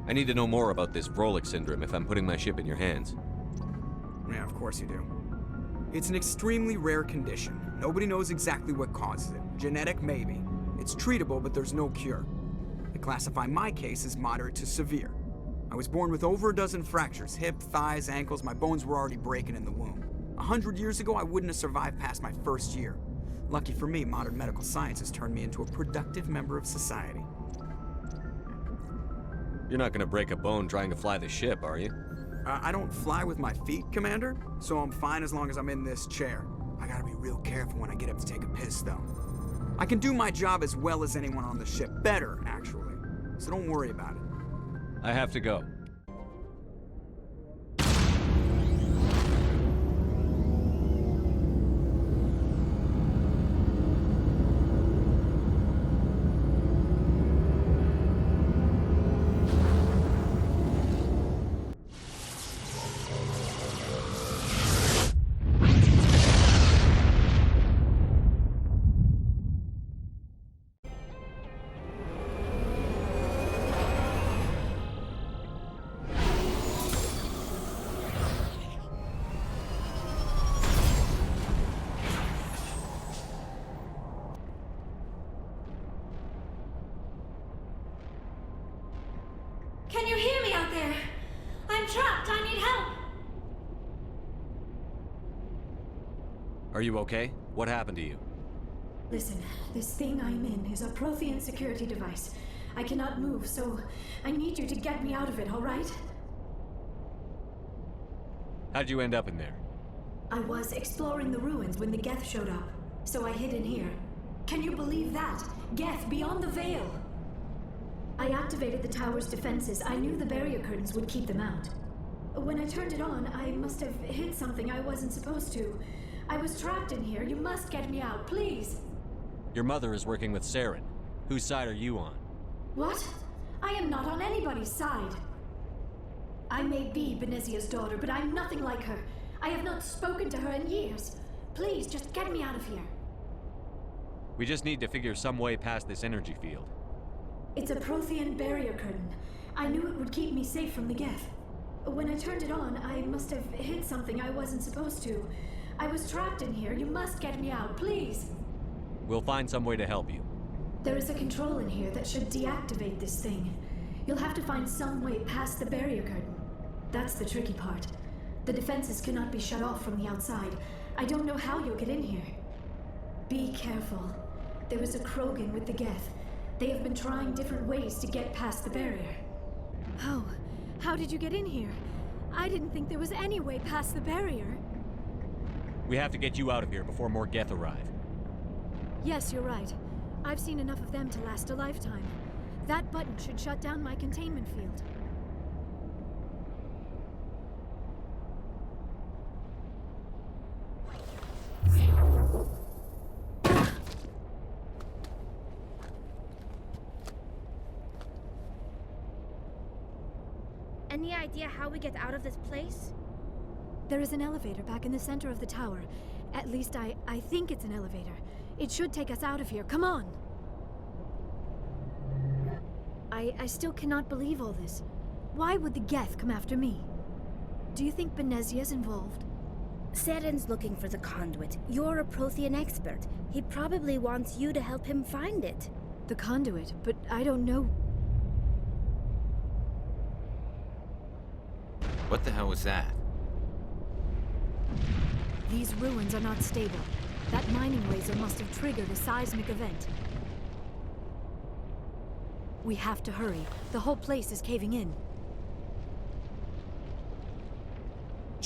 I need to know more about this Vrolik syndrome if I'm putting my ship in your hands. Yeah, of course you do. It's an extremely rare condition. Nobody knows exactly what causes it. Genetic, maybe. It's treatable, but there's no cure. They classify my case as moderate to severe. I was born with over a dozen fractures, hip, thighs, ankles. My bones were already breaking in the womb. 100 years ago, I wouldn't have survived past my first year. Lucky for me, modern medical science has turned me into a productive member of society. You're not gonna break a bone trying to fly the ship, are you? I don't fly with my feet, Commander, so I'm fine as long as I'm in this chair. I gotta be real careful when I get up to take a piss, though. I can do my job as well as anyone on the ship. Better, actually. So don't worry about it. I have to go. Can you hear me out there? I'm trapped. I need help. Are you okay? What happened to you? Listen, this thing I'm in is a Prothean security device. I cannot move, so I need you to get me out of it, all right? How'd you end up in there? I was exploring the ruins when the Geth showed up, so I hid in here. Can you believe that? Geth beyond the veil! I activated the tower's defenses. I knew the barrier curtains would keep them out. When I turned it on, I must have hit something I wasn't supposed to. I was trapped in here. You must get me out, please! Your mother is working with Saren. Whose side are you on? What? I am not on anybody's side. I may be Benezia's daughter, but I'm nothing like her. I have not spoken to her in years. Please, just get me out of here. We just need to figure some way past this energy field. It's a Prothean barrier curtain. I knew it would keep me safe from the Geth. When I turned it on, I must have hit something I wasn't supposed to. I was trapped in here. You must get me out, please. We'll find some way to help you. There is a control in here that should deactivate this thing. You'll have to find some way past the barrier curtain. That's the tricky part. The defenses cannot be shut off from the outside. I don't know how you'll get in here. Be careful. There is a Krogan with the Geth. They have been trying different ways to get past the barrier. How did you get in here? I didn't think there was any way past the barrier. We have to get you out of here before more Geth arrive. Yes, you're right. I've seen enough of them to last a lifetime. That button should shut down my containment field. Any idea how we get out of this place? There is an elevator back in the center of the tower. At least I think it's an elevator. It should take us out of here. Come on! I still cannot believe all this. Why would the Geth come after me? Do you think Benezia's involved? Saren's looking for the conduit. You're a Prothean expert. He probably wants you to help him find it. The conduit? But I don't know. What the hell was that? These ruins are not stable. That mining laser must have triggered a seismic event. We have to hurry. The whole place is caving in.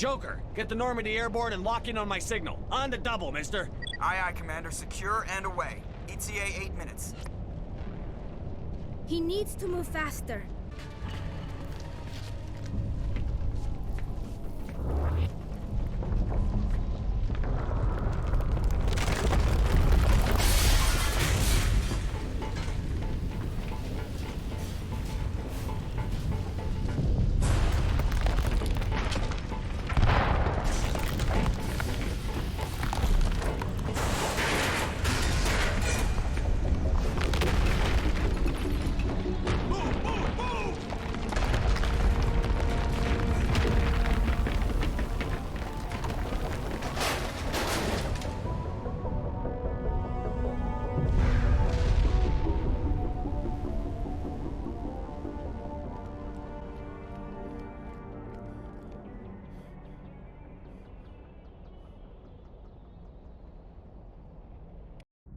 Joker, get the Normandy airborne and lock in on my signal. On the double, mister. Aye, aye, Commander. Secure and away. ETA 8 minutes. He needs to move faster.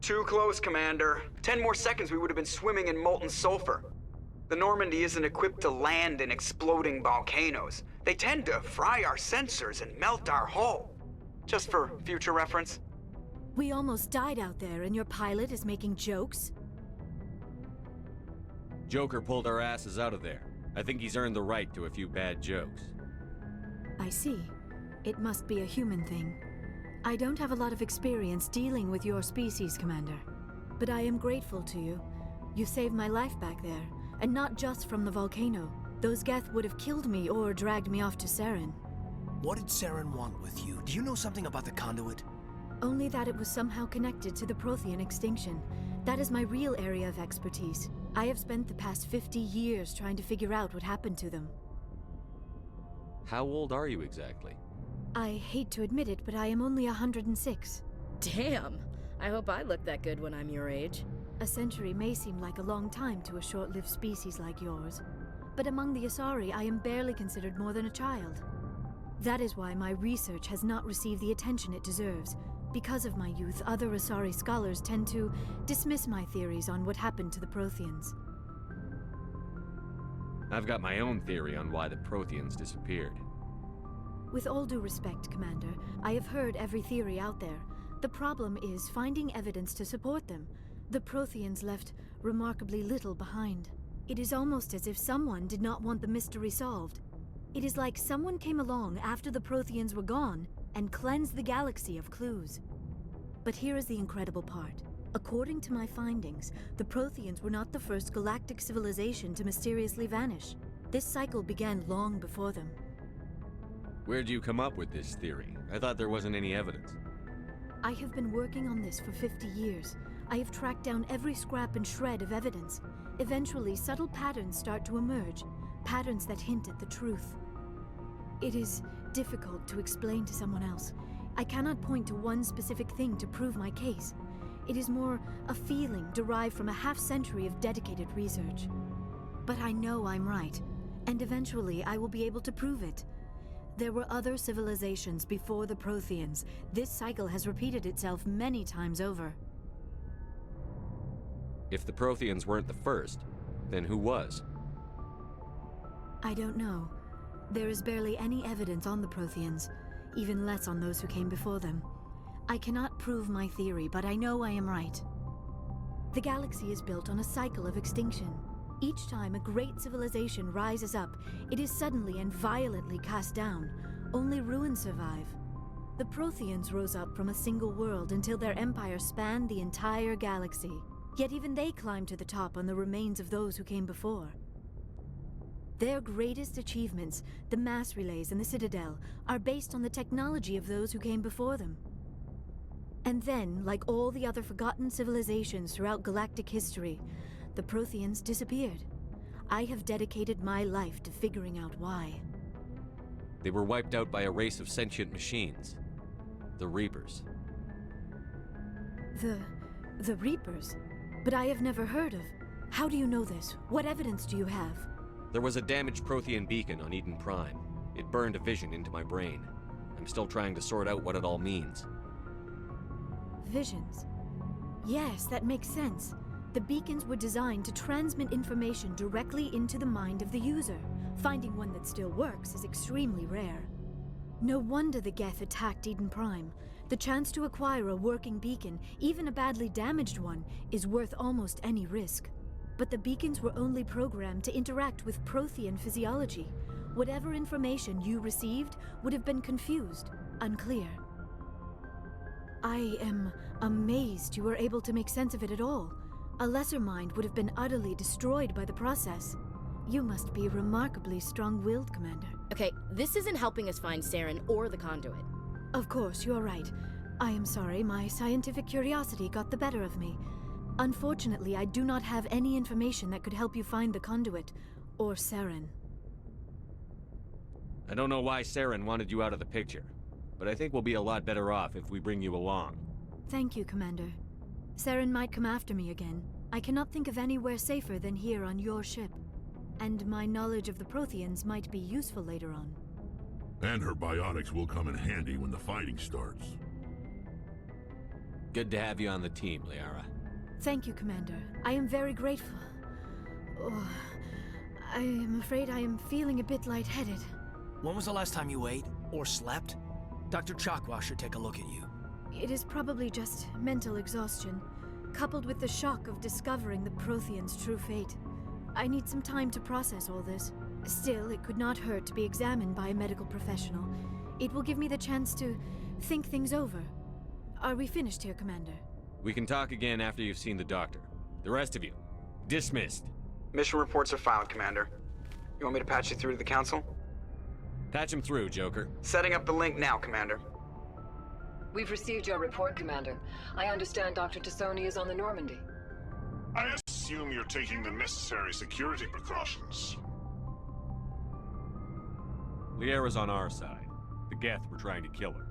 Too close, Commander. 10 more seconds we would have been swimming in molten sulfur. The Normandy isn't equipped to land in exploding volcanoes. They tend to fry our sensors and melt our hull. Just for future reference. We almost died out there, and your pilot is making jokes? Joker pulled our asses out of there. I think he's earned the right to a few bad jokes. I see. It must be a human thing. I don't have a lot of experience dealing with your species, Commander. But I am grateful to you. You saved my life back there, and not just from the volcano. Those Geth would have killed me or dragged me off to Saren. What did Saren want with you? Do you know something about the conduit? Only that it was somehow connected to the Prothean extinction. That is my real area of expertise. I have spent the past 50 years trying to figure out what happened to them. How old are you exactly? I hate to admit it, but I am only 106. Damn! I hope I look that good when I'm your age. A century may seem like a long time to a short-lived species like yours, but among the Asari, I am barely considered more than a child. That is why my research has not received the attention it deserves. Because of my youth, other Asari scholars tend to dismiss my theories on what happened to the Protheans. I've got my own theory on why the Protheans disappeared. With all due respect, Commander, I have heard every theory out there. The problem is finding evidence to support them. The Protheans left remarkably little behind. It is almost as if someone did not want the mystery solved. It is like someone came along after the Protheans were gone and cleansed the galaxy of clues. But here is the incredible part. According to my findings, the Protheans were not the first galactic civilization to mysteriously vanish. This cycle began long before them. Where'd you come up with this theory? I thought there wasn't any evidence. I have been working on this for 50 years. I have tracked down every scrap and shred of evidence. Eventually, subtle patterns start to emerge, patterns that hint at the truth. It is difficult to explain to someone else. I cannot point to one specific thing to prove my case. It is more a feeling derived from a half-century of dedicated research. But I know I'm right, and eventually I will be able to prove it. There were other civilizations before the Protheans. This cycle has repeated itself many times over. If the Protheans weren't the first, then who was? I don't know. There is barely any evidence on the Protheans, even less on those who came before them. I cannot prove my theory, but I know I am right. The galaxy is built on a cycle of extinction. Each time a great civilization rises up, it is suddenly and violently cast down. Only ruins survive. The Protheans rose up from a single world until their empire spanned the entire galaxy. Yet even they climbed to the top on the remains of those who came before. Their greatest achievements, the mass relays and the Citadel, are based on the technology of those who came before them. And then, like all the other forgotten civilizations throughout galactic history, the Protheans disappeared. I have dedicated my life to figuring out why. They were wiped out by a race of sentient machines. The Reapers. The Reapers? But I have never heard of. How do you know this? What evidence do you have? There was a damaged Prothean beacon on Eden Prime. It burned a vision into my brain. I'm still trying to sort out what it all means. Visions? Yes, that makes sense. The beacons were designed to transmit information directly into the mind of the user. Finding one that still works is extremely rare. No wonder the Geth attacked Eden Prime. The chance to acquire a working beacon, even a badly damaged one, is worth almost any risk. But the beacons were only programmed to interact with Prothean physiology. Whatever information you received would have been confused, unclear. I am amazed you were able to make sense of it at all. A lesser mind would have been utterly destroyed by the process. You must be remarkably strong-willed, Commander. Okay, this isn't helping us find Saren or the conduit. Of course, you're right. I am sorry, my scientific curiosity got the better of me. Unfortunately, I do not have any information that could help you find the conduit, or Saren. I don't know why Saren wanted you out of the picture, but I think we'll be a lot better off if we bring you along. Thank you, Commander. Saren might come after me again. I cannot think of anywhere safer than here on your ship. And my knowledge of the Protheans might be useful later on. And her biotics will come in handy when the fighting starts. Good to have you on the team, Liara. Thank you, Commander. I am very grateful. Oh, I am afraid I am feeling a bit lightheaded. When was the last time you ate or slept? Dr. Chakwa should take a look at you. It is probably just mental exhaustion, coupled with the shock of discovering the Protheans' true fate. I need some time to process all this. Still, it could not hurt to be examined by a medical professional. It will give me the chance to think things over. Are we finished here, Commander? We can talk again after you've seen the doctor. The rest of you, dismissed. Mission reports are filed, Commander. You want me to patch you through to the Council? Patch him through, Joker. Setting up the link now, Commander. We've received your report, Commander. I understand Dr. Tassoni is on the Normandy. I assume you're taking the necessary security precautions. Liara's on our side. The Geth were trying to kill her.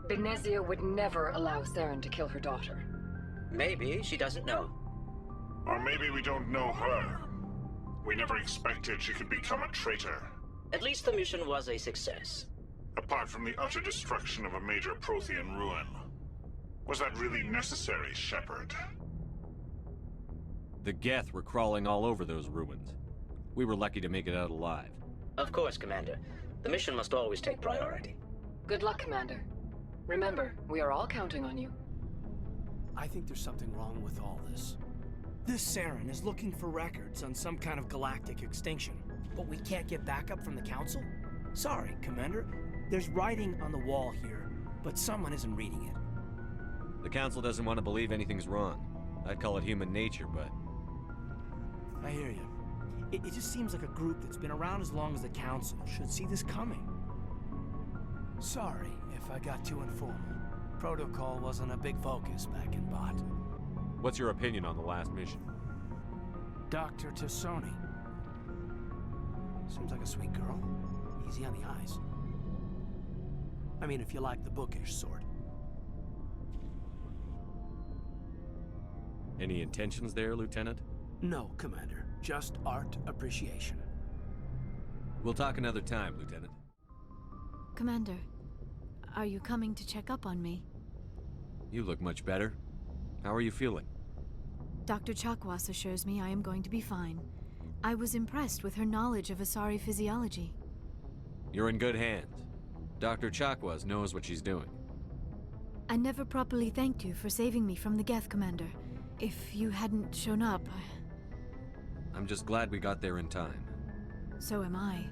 Benezia would never allow Saren to kill her daughter. Maybe she doesn't know. Or maybe we don't know her. We never expected she could become a traitor. At least the mission was a success. Apart from the utter destruction of a major Prothean ruin. Was that really necessary, Shepard? The Geth were crawling all over those ruins. We were lucky to make it out alive. Of course, Commander. The mission must always take priority. Good luck, Commander. Remember, we are all counting on you. I think there's something wrong with all this. This Saren is looking for records on some kind of galactic extinction, but we can't get backup from the Council? Sorry, Commander. There's writing on the wall here, but someone isn't reading it. The Council doesn't want to believe anything's wrong. I'd call it human nature, but... I hear you. It just seems like a group that's been around as long as the Council should see this coming. Sorry if I got too informal. Protocol wasn't a big focus back in Bot. What's your opinion on the last mission? Dr. Tassoni. Seems like a sweet girl. Easy on the eyes. I mean, if you like the bookish sort. Any intentions there, Lieutenant? No, Commander. Just art appreciation. We'll talk another time, Lieutenant. Commander, are you coming to check up on me? You look much better. How are you feeling? Dr. Chakwas assures me I am going to be fine. I was impressed with her knowledge of Asari physiology. You're in good hands. Dr. Chakwas knows what she's doing. I never properly thanked you for saving me from the Geth, Commander. If you hadn't shown up... I'm just glad we got there in time. So am I.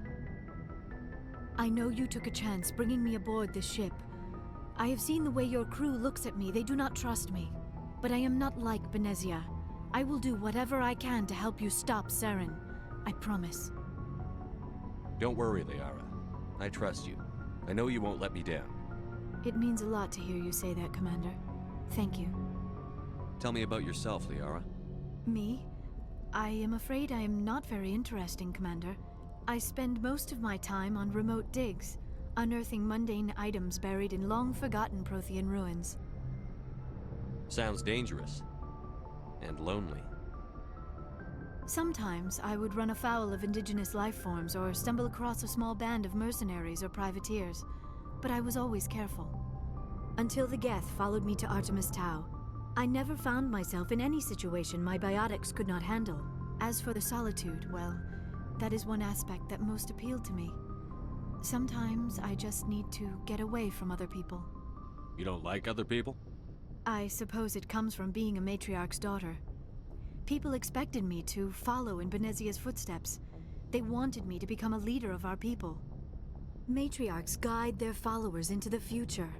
I know you took a chance bringing me aboard this ship. I have seen the way your crew looks at me. They do not trust me. But I am not like Benezia. I will do whatever I can to help you stop Saren. I promise. Don't worry, Liara. I trust you. I know you won't let me down. It means a lot to hear you say that, Commander. Thank you. Tell me about yourself, Liara. Me? I am afraid I am not very interesting, Commander. I spend most of my time on remote digs, unearthing mundane items buried in long-forgotten Prothean ruins. Sounds dangerous. And lonely. Sometimes I would run afoul of indigenous life forms or stumble across a small band of mercenaries or privateers, but I was always careful. Until the Geth followed me to Artemis Tau, I never found myself in any situation my biotics could not handle. As for the solitude, well, that is one aspect that most appealed to me. Sometimes I just need to get away from other people. You don't like other people? I suppose it comes from being a matriarch's daughter. People expected me to follow in Benezia's footsteps. They wanted me to become a leader of our people. Matriarchs guide their followers into the future.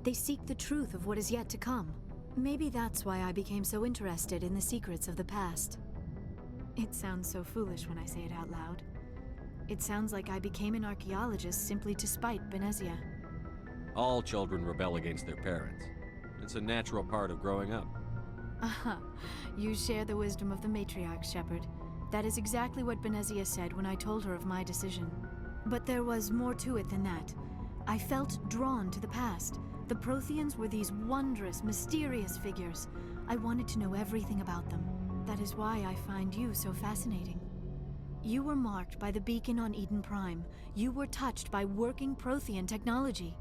They seek the truth of what is yet to come. Maybe that's why I became so interested in the secrets of the past. It sounds so foolish when I say it out loud. It sounds like I became an archaeologist simply to spite Benezia. All children rebel against their parents. It's a natural part of growing up. Aha, you share the wisdom of the matriarch, Shepard. That is exactly what Benezia said when I told her of my decision. But there was more to it than that. I felt drawn to the past. The Protheans were these wondrous, mysterious figures. I wanted to know everything about them. That is why I find you so fascinating. You were marked by the beacon on Eden Prime. You were touched by working Prothean technology.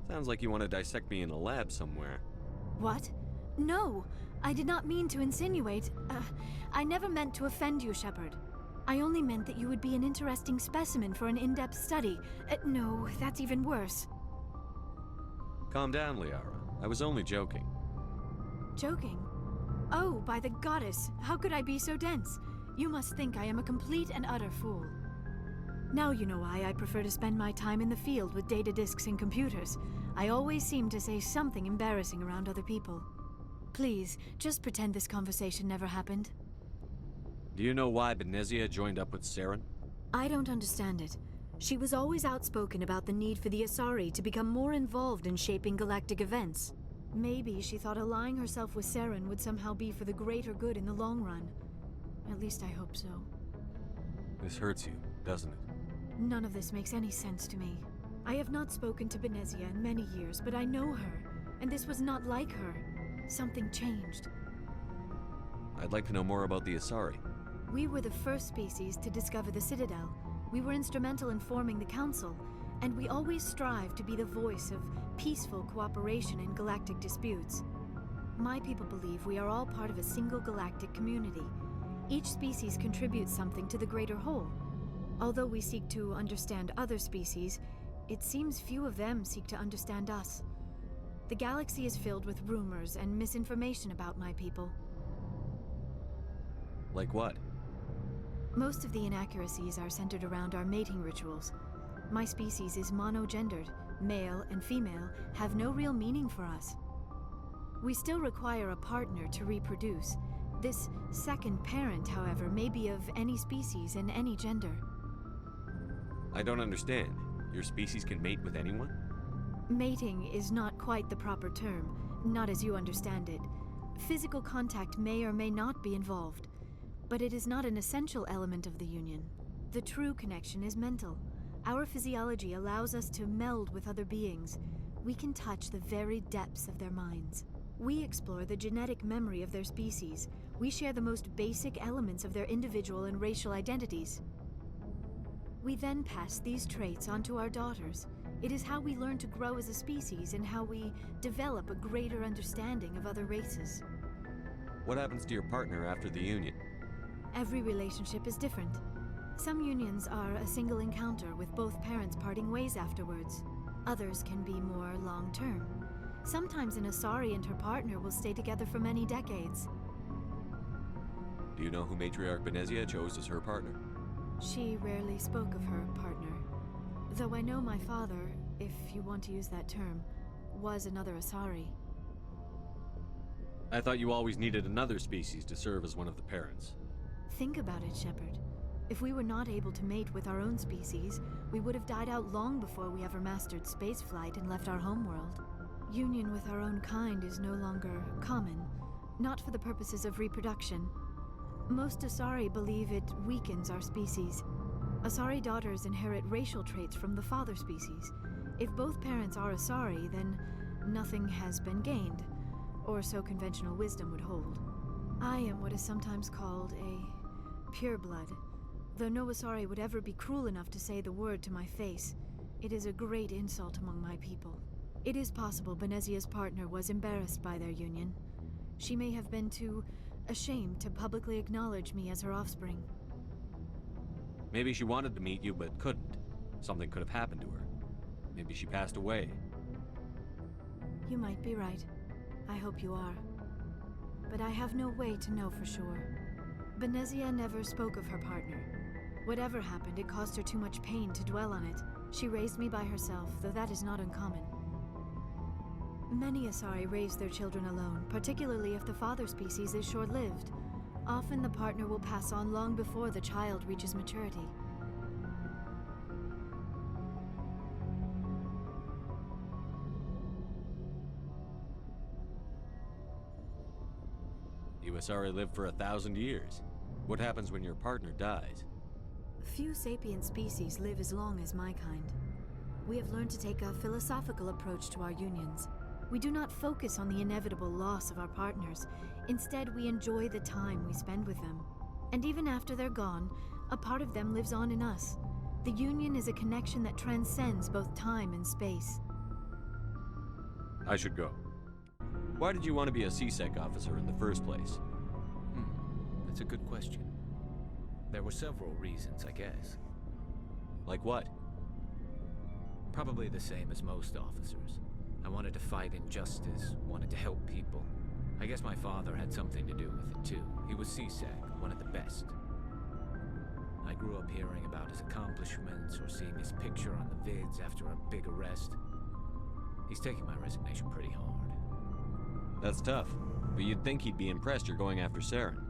Sounds like you want to dissect me in a lab somewhere. What? No! I did not mean to insinuate. I never meant to offend you, Shepard. I only meant that you would be an interesting specimen for an in-depth study. No, that's even worse. Calm down, Liara. I was only joking. Joking? Oh, by the goddess, how could I be so dense? You must think I am a complete and utter fool. Now you know why I prefer to spend my time in the field with data disks and computers. I always seem to say something embarrassing around other people. Please, just pretend this conversation never happened. Do you know why Benezia joined up with Saren? I don't understand it. She was always outspoken about the need for the Asari to become more involved in shaping galactic events. Maybe she thought allying herself with Saren would somehow be for the greater good in the long run. At least I hope so. This hurts you, doesn't it? None of this makes any sense to me. I have not spoken to Benezia in many years, but I know her, and this was not like her. Something changed. I'd like to know more about the Asari. We were the first species to discover the Citadel. We were instrumental in forming the Council, and we always strive to be the voice of peaceful cooperation in galactic disputes. My people believe we are all part of a single galactic community. Each species contributes something to the greater whole. Although we seek to understand other species, it seems few of them seek to understand us. The galaxy is filled with rumors and misinformation about my people. Like what? Most of the inaccuracies are centered around our mating rituals. My species is monogendered. Male and female have no real meaning for us. We still require a partner to reproduce. This second parent, however, may be of any species and any gender. I don't understand. Your species can mate with anyone? Mating is not quite the proper term, not as you understand it. Physical contact may or may not be involved, but it is not an essential element of the union. The true connection is mental. Our physiology allows us to meld with other beings. We can touch the very depths of their minds. We explore the genetic memory of their species. We share the most basic elements of their individual and racial identities. We then pass these traits onto our daughters. It is how we learn to grow as a species and how we develop a greater understanding of other races. What happens to your partner after the union? Every relationship is different. Some unions are a single encounter with both parents parting ways afterwards. Others can be more long-term. Sometimes an Asari and her partner will stay together for many decades. Do you know who Matriarch Benezia chose as her partner? She rarely spoke of her partner. Though I know my father, if you want to use that term, was another Asari. I thought you always needed another species to serve as one of the parents. Think about it, Shepard. If we were not able to mate with our own species, we would have died out long before we ever mastered spaceflight and left our homeworld. Union with our own kind is no longer common, not for the purposes of reproduction. Most Asari believe it weakens our species. Asari daughters inherit racial traits from the father species. If both parents are Asari, then nothing has been gained, or so conventional wisdom would hold. I am what is sometimes called a pureblood. Though no Asari would ever be cruel enough to say the word to my face, it is a great insult among my people. It is possible Benezia's partner was embarrassed by their union. She may have been too ashamed to publicly acknowledge me as her offspring. Maybe she wanted to meet you but couldn't. Something could have happened to her. Maybe she passed away. You might be right. I hope you are. But I have no way to know for sure. Benezia never spoke of her partner. Whatever happened, it caused her too much pain to dwell on it. She raised me by herself, though that is not uncommon. Many Asari raise their children alone, particularly if the father species is short-lived. Often the partner will pass on long before the child reaches maturity. You Asari live for 1,000 years. What happens when your partner dies? Few sapient species live as long as my kind. We have learned to take a philosophical approach to our unions. We do not focus on the inevitable loss of our partners. Instead, we enjoy the time we spend with them. And even after they're gone, a part of them lives on in us. The union is a connection that transcends both time and space. I should go. Why did you want to be a CSEC officer in the first place? That's a good question. There were several reasons, I guess. Like what? Probably the same as most officers. I wanted to fight injustice, wanted to help people. I guess my father had something to do with it too. He was CSEC, one of the best. I grew up hearing about his accomplishments or seeing his picture on the vids after a big arrest. He's taking my resignation pretty hard. That's tough, but you'd think he'd be impressed you're going after Saren.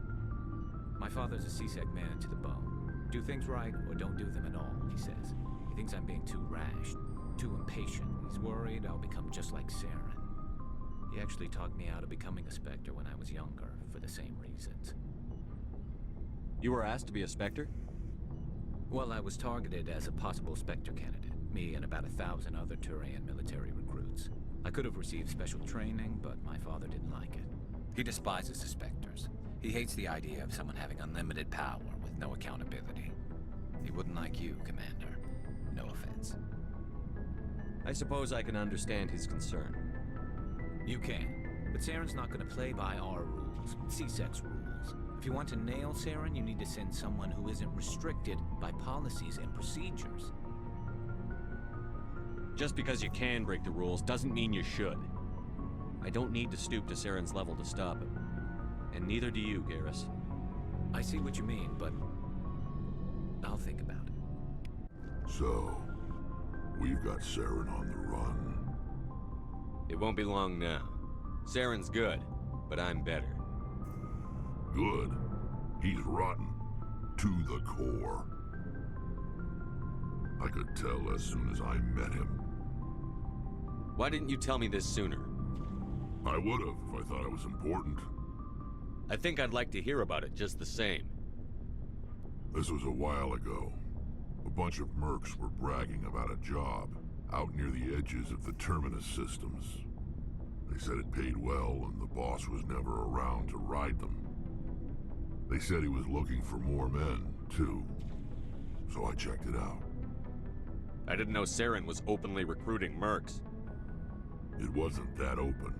My father's a CSEC man to the bone. Do things right or don't do them at all, he says. He thinks I'm being too rash, too impatient. He's worried I'll become just like Saren. He actually talked me out of becoming a Spectre when I was younger, for the same reasons. You were asked to be a Spectre? Well, I was targeted as a possible Spectre candidate. Me and about 1,000 other Turian military recruits. I could have received special training, but my father didn't like it. He despises the Spectres. He hates the idea of someone having unlimited power with no accountability. He wouldn't like you, Commander. No offense. I suppose I can understand his concern. You can, but Saren's not going to play by our rules, CSEC's rules. If you want to nail Saren, you need to send someone who isn't restricted by policies and procedures. Just because you can break the rules doesn't mean you should. I don't need to stoop to Saren's level to stop him. And neither do you, Garrus. I see what you mean, but I'll think about it. So, we've got Saren on the run. It won't be long now. Saren's good, but I'm better. Good? He's rotten. To the core. I could tell as soon as I met him. Why didn't you tell me this sooner? I would have if I thought it was important. I think I'd like to hear about it just the same. This was a while ago. A bunch of mercs were bragging about a job out near the edges of the terminus systems. They said it paid well and the boss was never around to ride them. They said he was looking for more men, too. So I checked it out. I didn't know Saren was openly recruiting mercs. It wasn't that open,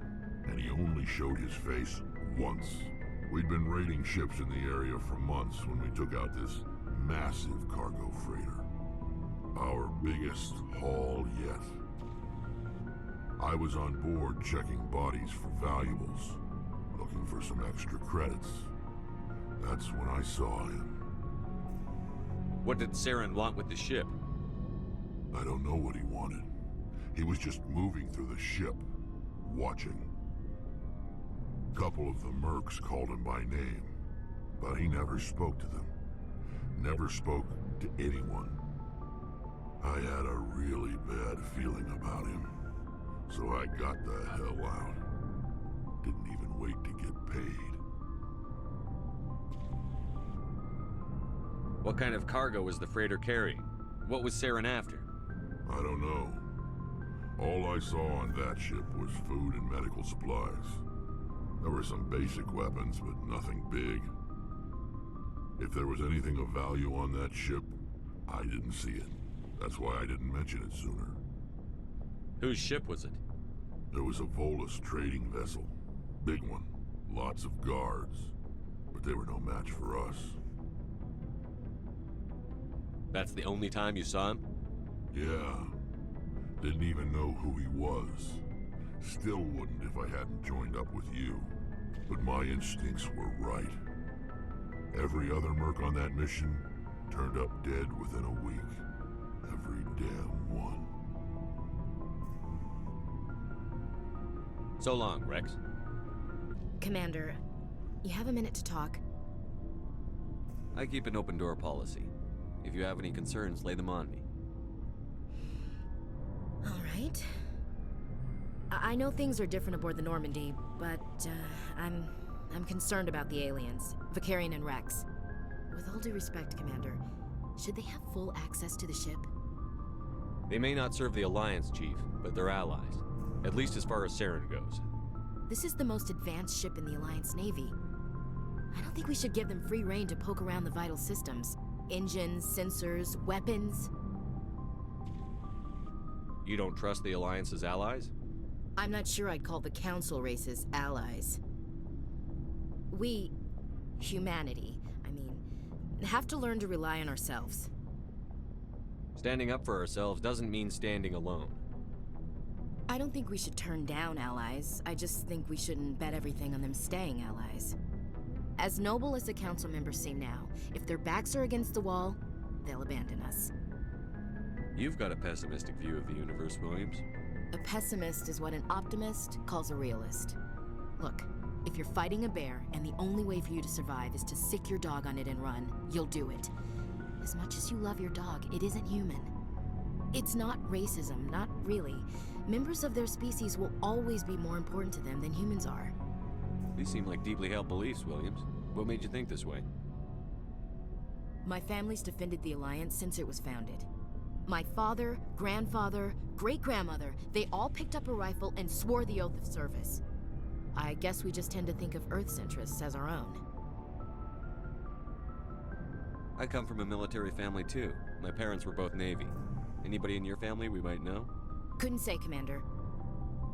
and he only showed his face once. We'd been raiding ships in the area for months when we took out this massive cargo freighter. Our biggest haul yet. I was on board checking bodies for valuables, looking for some extra credits. That's when I saw him. What did Saren want with the ship? I don't know what he wanted. He was just moving through the ship, watching. A couple of the mercs called him by name, but he never spoke to them. Never spoke to anyone. I had a really bad feeling about him, so I got the hell out. Didn't even wait to get paid. What kind of cargo was the freighter carrying? What was Saren after? I don't know. All I saw on that ship was food and medical supplies. There were some basic weapons, but nothing big. If there was anything of value on that ship, I didn't see it. That's why I didn't mention it sooner. Whose ship was it? There was a Volus trading vessel. Big one. Lots of guards. But they were no match for us. That's the only time you saw him? Yeah. Didn't even know who he was. Still wouldn't if I hadn't joined up with you. But my instincts were right. Every other merc on that mission turned up dead within a week. Every damn one. So long, Rex. Commander, you have a minute to talk? I keep an open door policy. If you have any concerns, lay them on me. All right. I know things are different aboard the Normandy, but I'm concerned about the aliens, Vicarian and Rex. With all due respect, Commander, should they have full access to the ship? They may not serve the Alliance, Chief, but they're allies. At least as far as Saren goes. This is the most advanced ship in the Alliance Navy. I don't think we should give them free rein to poke around the vital systems. Engines, sensors, weapons. You don't trust the Alliance's allies? I'm not sure I'd call the Council races allies. We, humanity, have to learn to rely on ourselves. Standing up for ourselves doesn't mean standing alone. I don't think we should turn down allies. I just think we shouldn't bet everything on them staying allies. As noble as the Council members seem now, if their backs are against the wall, they'll abandon us. You've got a pessimistic view of the universe, Williams. A pessimist is what an optimist calls a realist. Look, if you're fighting a bear and the only way for you to survive is to sick your dog on it and run, you'll do it. As much as you love your dog, it isn't human. It's not racism, not really. Members of their species will always be more important to them than humans are. These seem like deeply held beliefs, Williams. What made you think this way? My family's defended the Alliance since it was founded. My father, grandfather, great-grandmother, they all picked up a rifle and swore the oath of service. I guess we just tend to think of Earth's interests as our own. I come from a military family too. My parents were both Navy. Anybody in your family we might know? Couldn't say, Commander.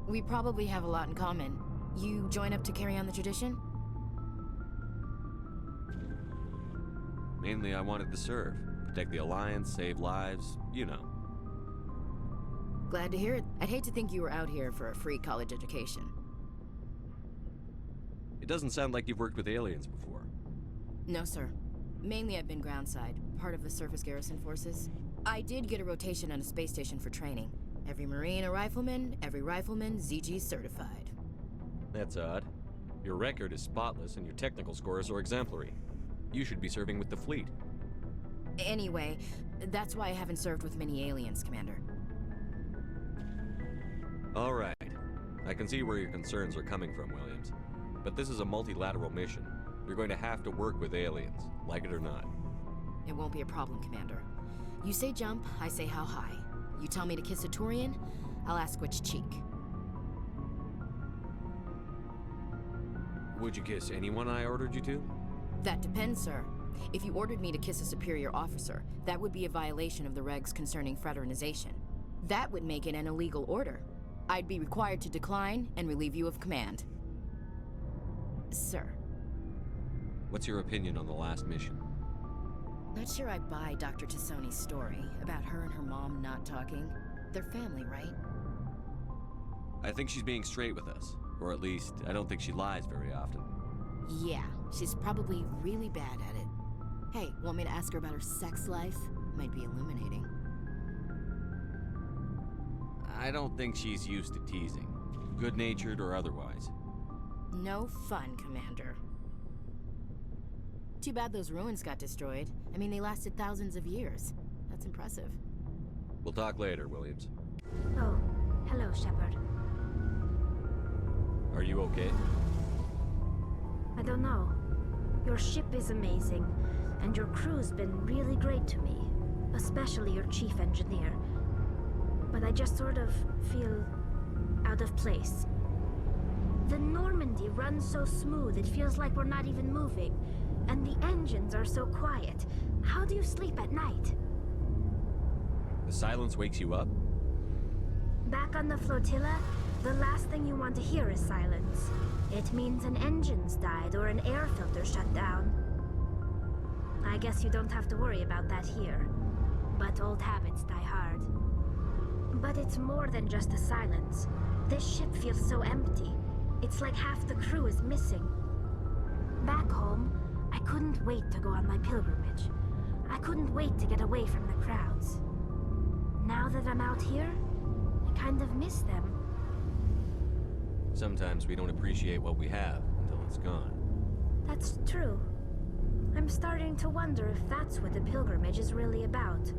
We probably have a lot in common. You join up to carry on the tradition? Mainly I wanted to serve. Protect the Alliance, save lives, you know. Glad to hear it. I'd hate to think you were out here for a free college education. It doesn't sound like you've worked with aliens before. No, sir. Mainly I've been groundside, part of the surface garrison forces. I did get a rotation on a space station for training. Every Marine a rifleman, every rifleman ZG certified. That's odd. Your record is spotless and your technical scores are exemplary. You should be serving with the fleet. Anyway, that's why I haven't served with many aliens, Commander. All right. I can see where your concerns are coming from, Williams. But this is a multilateral mission. You're going to have to work with aliens, like it or not. It won't be a problem, Commander. You say jump, I say how high. You tell me to kiss a Turian, I'll ask which cheek. Would you kiss anyone I ordered you to? That depends, sir. If you ordered me to kiss a superior officer, that would be a violation of the regs concerning fraternization. That would make it an illegal order. I'd be required to decline and relieve you of command. Sir. What's your opinion on the last mission? Not sure I buy Dr. Tassoni's story about her and her mom not talking. They're family, right? I think she's being straight with us. Or at least, I don't think she lies very often. Yeah, she's probably really bad at it. Hey, want me to ask her about her sex life? Might be illuminating. I don't think she's used to teasing. Good-natured or otherwise. No fun, Commander. Too bad those ruins got destroyed. I mean, they lasted thousands of years. That's impressive. We'll talk later, Williams. Oh, hello, Shepard. Are you okay? I don't know. Your ship is amazing, and your crew's been really great to me. Especially your chief engineer. But I just sort of feel out of place. The Normandy runs so smooth, it feels like we're not even moving. And the engines are so quiet. How do you sleep at night? The silence wakes you up? Back on the flotilla, the last thing you want to hear is silence. It means an engine's died or an air filter shut down. I guess you don't have to worry about that here. But old habits die hard. But it's more than just the silence. This ship feels so empty. It's like half the crew is missing. Back home, I couldn't wait to go on my pilgrimage. I couldn't wait to get away from the crowds. Now that I'm out here, I kind of miss them. Sometimes we don't appreciate what we have until it's gone. That's true. I'm starting to wonder if that's what the pilgrimage is really about.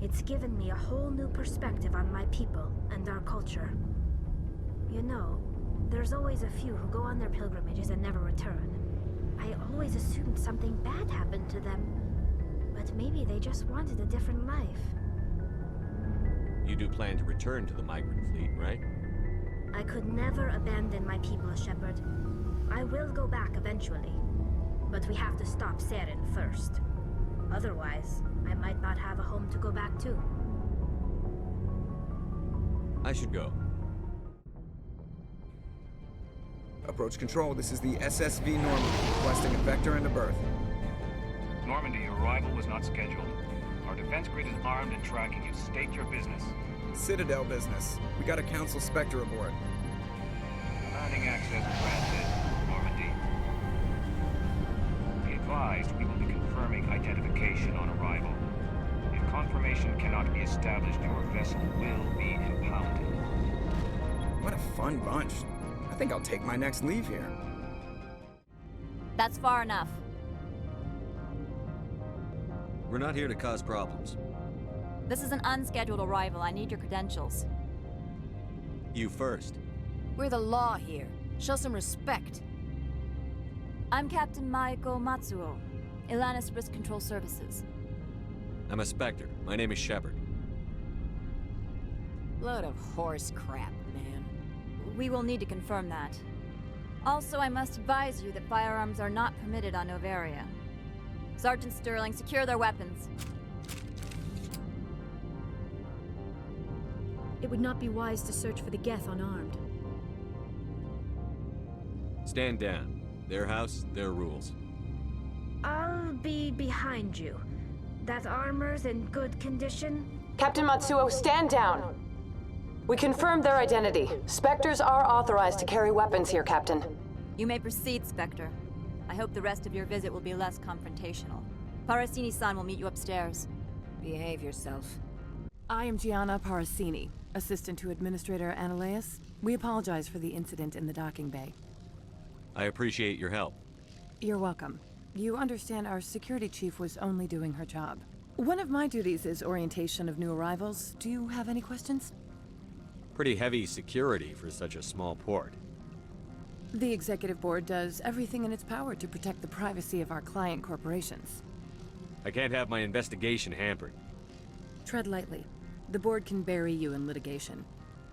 It's given me a whole new perspective on my people and our culture. You know, there's always a few who go on their pilgrimages and never return. I always assumed something bad happened to them, but maybe they just wanted a different life. You do plan to return to the migrant fleet, right? I could never abandon my people, Shepard. I will go back eventually, but we have to stop Saren first. Otherwise, I might not have a home to go back to. I should go. Approach control, this is the SSV Normandy, requesting a vector and a berth. Normandy, your arrival was not scheduled. Our defense grid is armed and tracking you. State your business. Citadel business. We got a Council Spectre aboard. Landing access granted, Normandy. Be advised, we will be confirming identification on arrival. If confirmation cannot be established, your vessel will be impounded. What a fun bunch. I think I'll take my next leave here. That's far enough. We're not here to cause problems. This is an unscheduled arrival. I need your credentials. You first. We're the law here. Show some respect. I'm Captain Maiko Matsuo, Ilanis Risk Control Services. I'm a Spectre. My name is Shepard. Load of horse crap, man. We will need to confirm that. Also, I must advise you that firearms are not permitted on Novaria. Sergeant Sterling, secure their weapons. It would not be wise to search for the Geth unarmed. Stand down. Their house, their rules. I'll be behind you. That armor's in good condition? Captain Matsuo, stand down. We confirmed their identity. Spectres are authorized to carry weapons here, Captain. You may proceed, Spectre. I hope the rest of your visit will be less confrontational. Parasini-san will meet you upstairs. Behave yourself. I am Gianna Parasini, assistant to Administrator Ananias. We apologize for the incident in the docking bay. I appreciate your help. You're welcome. You understand our security chief was only doing her job. One of my duties is orientation of new arrivals. Do you have any questions? Pretty heavy security for such a small port. The executive board does everything in its power to protect the privacy of our client corporations. I can't have my investigation hampered. Tread lightly. The board can bury you in litigation.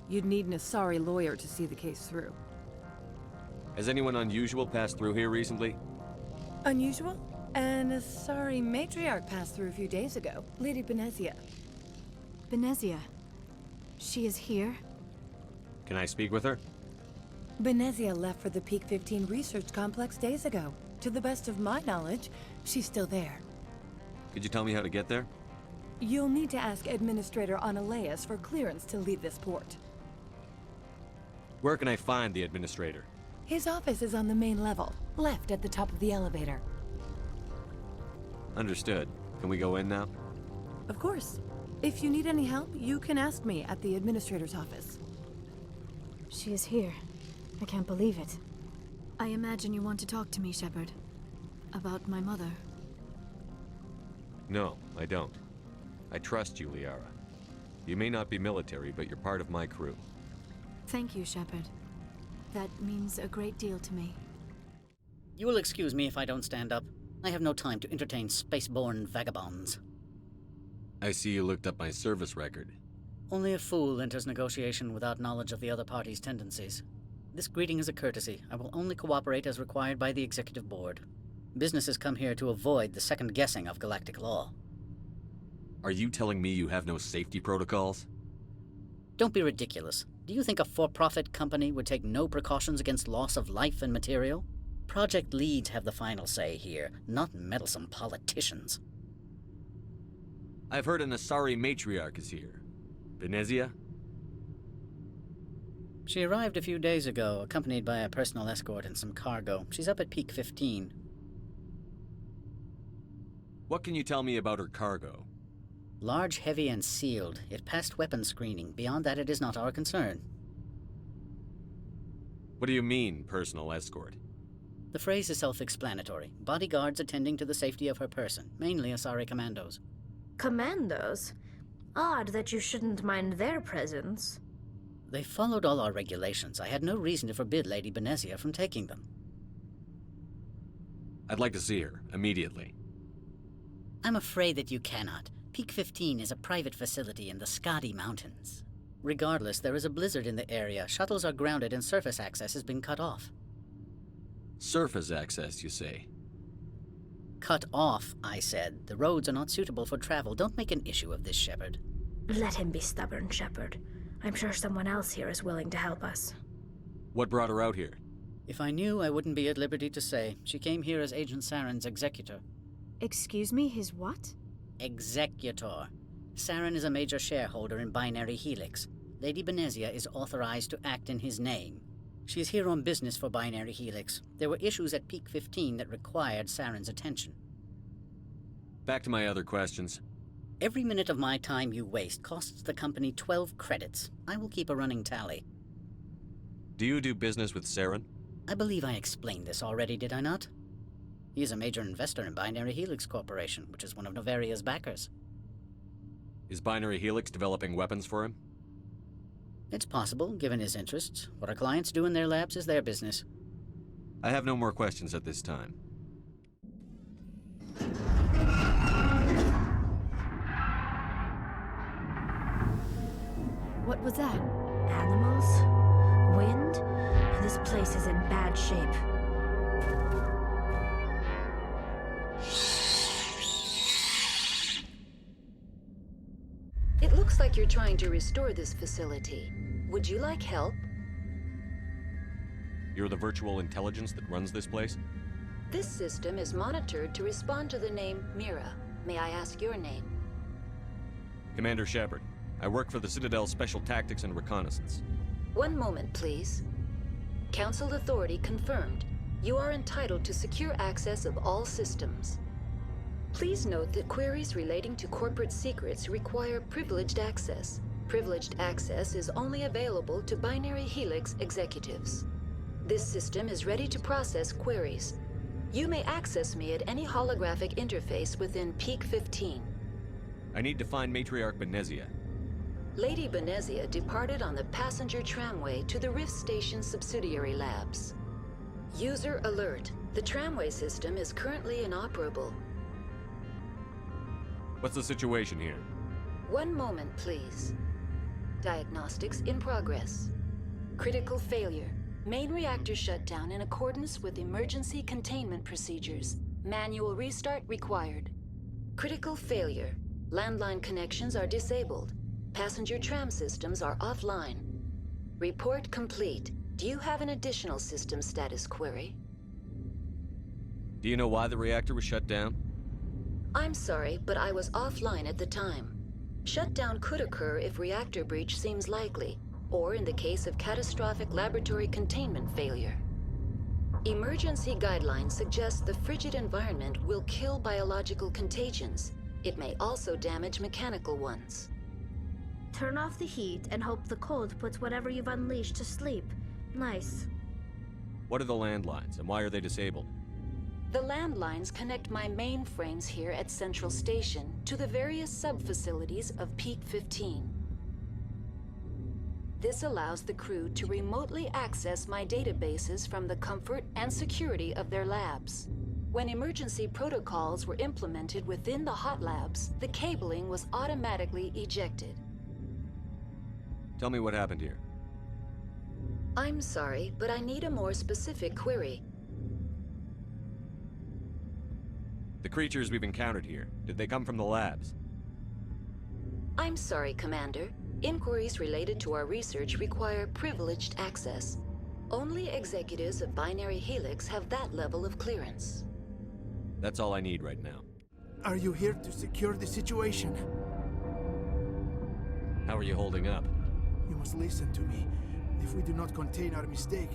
You'd need an Asari lawyer to see the case through. Has anyone unusual passed through here recently? Unusual? An Asari matriarch passed through a few days ago. Lady Benezia. Benezia? She is here? Can I speak with her? Benezia left for the Peak 15 research complex days ago. To the best of my knowledge, she's still there. Could you tell me how to get there? You'll need to ask Administrator Ananias for clearance to leave this port. Where can I find the Administrator? His office is on the main level, left at the top of the elevator. Understood. Can we go in now? Of course. If you need any help, you can ask me at the Administrator's office. She is here. I can't believe it. I imagine you want to talk to me, Shepard. About my mother. No, I don't. I trust you, Liara. You may not be military, but you're part of my crew. Thank you, Shepard. That means a great deal to me. You will excuse me if I don't stand up. I have no time to entertain spaceborne vagabonds. I see you looked up my service record. Only a fool enters negotiation without knowledge of the other party's tendencies. This greeting is a courtesy. I will only cooperate as required by the Executive Board. Businesses come here to avoid the second guessing of galactic law. Are you telling me you have no safety protocols? Don't be ridiculous. Do you think a for-profit company would take no precautions against loss of life and material? Project leads have the final say here, not meddlesome politicians. I've heard an Asari matriarch is here. Venezia? She arrived a few days ago, accompanied by a personal escort and some cargo. She's up at Peak 15. What can you tell me about her cargo? Large, heavy, and sealed. It passed weapons screening. Beyond that, it is not our concern. What do you mean, personal escort? The phrase is self-explanatory. Bodyguards attending to the safety of her person, mainly Asari commandos. Commandos? Odd that you shouldn't mind their presence. They followed all our regulations. I had no reason to forbid Lady Venezia from taking them. I'd like to see her, immediately. I'm afraid that you cannot. Peak 15 is a private facility in the Skadi Mountains. Regardless, there is a blizzard in the area. Shuttles are grounded and surface access has been cut off. Surface access, you say? Cut off, I said. The roads are not suitable for travel. Don't make an issue of this, Shepard. Let him be stubborn, Shepard. I'm sure someone else here is willing to help us. What brought her out here? If I knew, I wouldn't be at liberty to say. She came here as Agent Saren's executor. Excuse me, his what? Executor. Saren is a major shareholder in Binary Helix. Lady Venezia is authorized to act in his name. She is here on business for Binary Helix. There were issues at Peak 15 that required Saren's attention. Back to my other questions. Every minute of my time you waste costs the company 12 credits. I will keep a running tally. Do you do business with Saren? I believe I explained this already, did I not? He is a major investor in Binary Helix Corporation, which is one of Novaria's backers. Is Binary Helix developing weapons for him? It's possible, given his interests. What our clients do in their labs is their business. I have no more questions at this time. What was that? Animals? Wind? This place is in bad shape. It looks like you're trying to restore this facility. Would you like help? You're the virtual intelligence that runs this place? This system is monitored to respond to the name Mira. May I ask your name? Commander Shepard. I work for the Citadel Special Tactics and Reconnaissance. One moment, please. Council authority confirmed. You are entitled to secure access of all systems. Please note that queries relating to corporate secrets require privileged access. Privileged access is only available to Binary Helix executives. This system is ready to process queries. You may access me at any holographic interface within Peak 15. I need to find Matriarch Venezia. Lady Venezia departed on the passenger tramway to the Rift Station subsidiary labs. User alert. The tramway system is currently inoperable. What's the situation here? One moment, please. Diagnostics in progress. Critical failure. Main reactor shut down in accordance with emergency containment procedures. Manual restart required. Critical failure. Landline connections are disabled. Passenger tram systems are offline. Report complete. Do you have an additional system status query? Do you know why the reactor was shut down? I'm sorry, but I was offline at the time. Shutdown could occur if reactor breach seems likely, or in the case of catastrophic laboratory containment failure. Emergency guidelines suggest the frigid environment will kill biological contagions. It may also damage mechanical ones. Turn off the heat and hope the cold puts whatever you've unleashed to sleep. Nice. What are the landlines, and why are they disabled? The landlines connect my mainframes here at Central Station to the various sub-facilities of Peak 15. This allows the crew to remotely access my databases from the comfort and security of their labs. When emergency protocols were implemented within the hot labs, the cabling was automatically ejected. Tell me what happened here. I'm sorry, but I need a more specific query. The creatures we've encountered here, did they come from the labs? I'm sorry, Commander. Inquiries related to our research require privileged access. Only executives of Binary Helix have that level of clearance. That's all I need right now. Are you here to secure the situation? How are you holding up? You must listen to me. If we do not contain our mistake,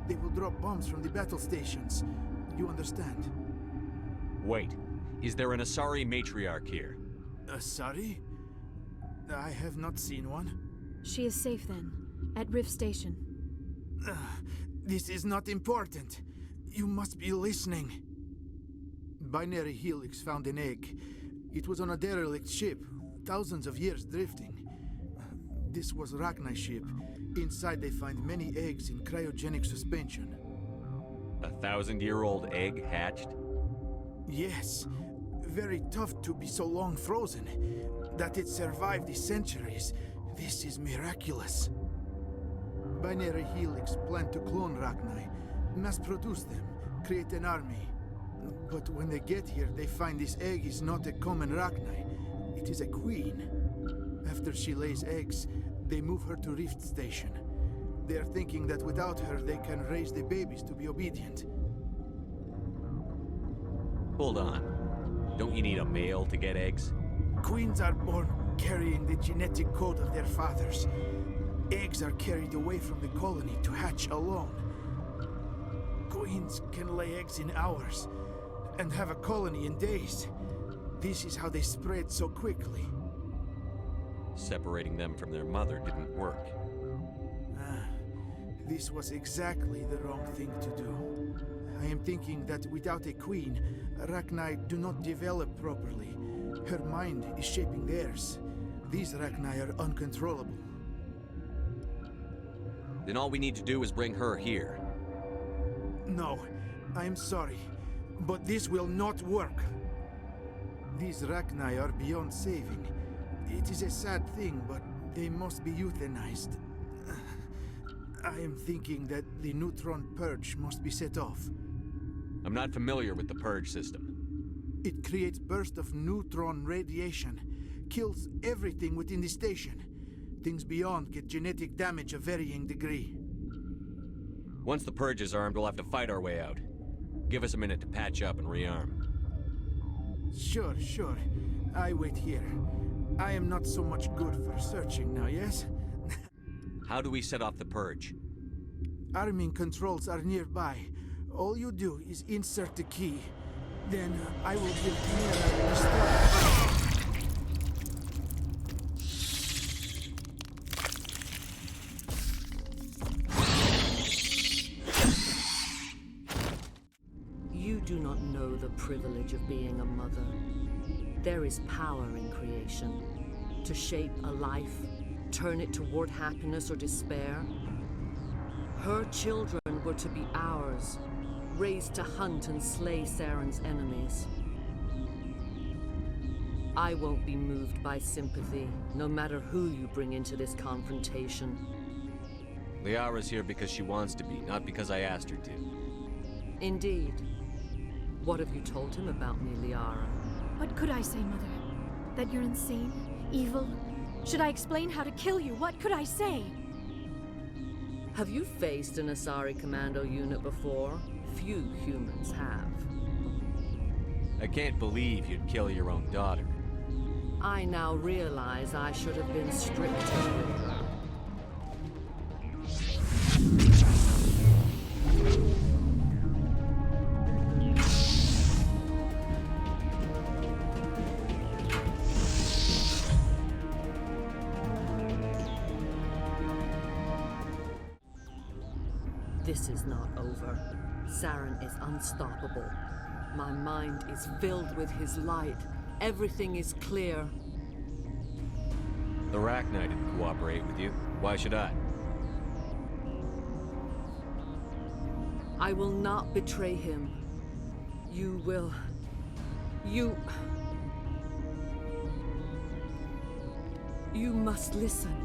they will drop bombs from the battle stations. You understand? Wait. Is there an Asari matriarch here? Asari? I have not seen one. She is safe then, at Rift Station. This is not important. You must be listening. Binary Helix found an egg. It was on a derelict ship, thousands of years drifting. This was Rachni's ship. Inside they find many eggs in cryogenic suspension. 1,000-year-old egg hatched? Yes. Very tough to be so long frozen. That it survived the centuries. This is miraculous. Binary Helix planned to clone Rachni, mass-produce them, create an army. But when they get here, they find this egg is not a common Rachni. It is a queen. After she lays eggs, they move her to Rift Station. They are thinking that without her, they can raise the babies to be obedient. Hold on. Don't you need a male to get eggs? Queens are born carrying the genetic code of their fathers. Eggs are carried away from the colony to hatch alone. Queens can lay eggs in hours and have a colony in days. This is how they spread so quickly. Separating them from their mother didn't work. This was exactly the wrong thing to do. I am thinking that without a queen, Rachni do not develop properly. Her mind is shaping theirs. These Rachni are uncontrollable. Then all we need to do is bring her here. No, I am sorry, but this will not work. These Rachni are beyond saving. It is a sad thing, but they must be euthanized. I am thinking that the neutron purge must be set off. I'm not familiar with the purge system. It creates bursts of neutron radiation, kills everything within the station. Things beyond get genetic damage of varying degree. Once the purge is armed, we'll have to fight our way out. Give us a minute to patch up and rearm. Sure. I wait here. I am not so much good for searching now, yes? How do we set off the purge? Arming controls are nearby. All you do is insert the key. Then I will give Kira the start. You do not know the privilege of being a mother. There is power in creation. To shape a life, turn it toward happiness or despair. Her children were to be ours, raised to hunt and slay Saren's enemies. I won't be moved by sympathy, no matter who you bring into this confrontation. Liara's here because she wants to be, not because I asked her to. Indeed. What have you told him about me, Liara? What could I say, Mother? That you're insane? Evil? Should I explain how to kill you? What could I say? Have you faced an Asari commando unit before? Few humans have. I can't believe you'd kill your own daughter. I now realize I should have been stricter with her. This is not over. Saren is unstoppable. My mind is filled with his light. Everything is clear. The Rachni didn't cooperate with you. Why should I? I will not betray him. You will. You must listen.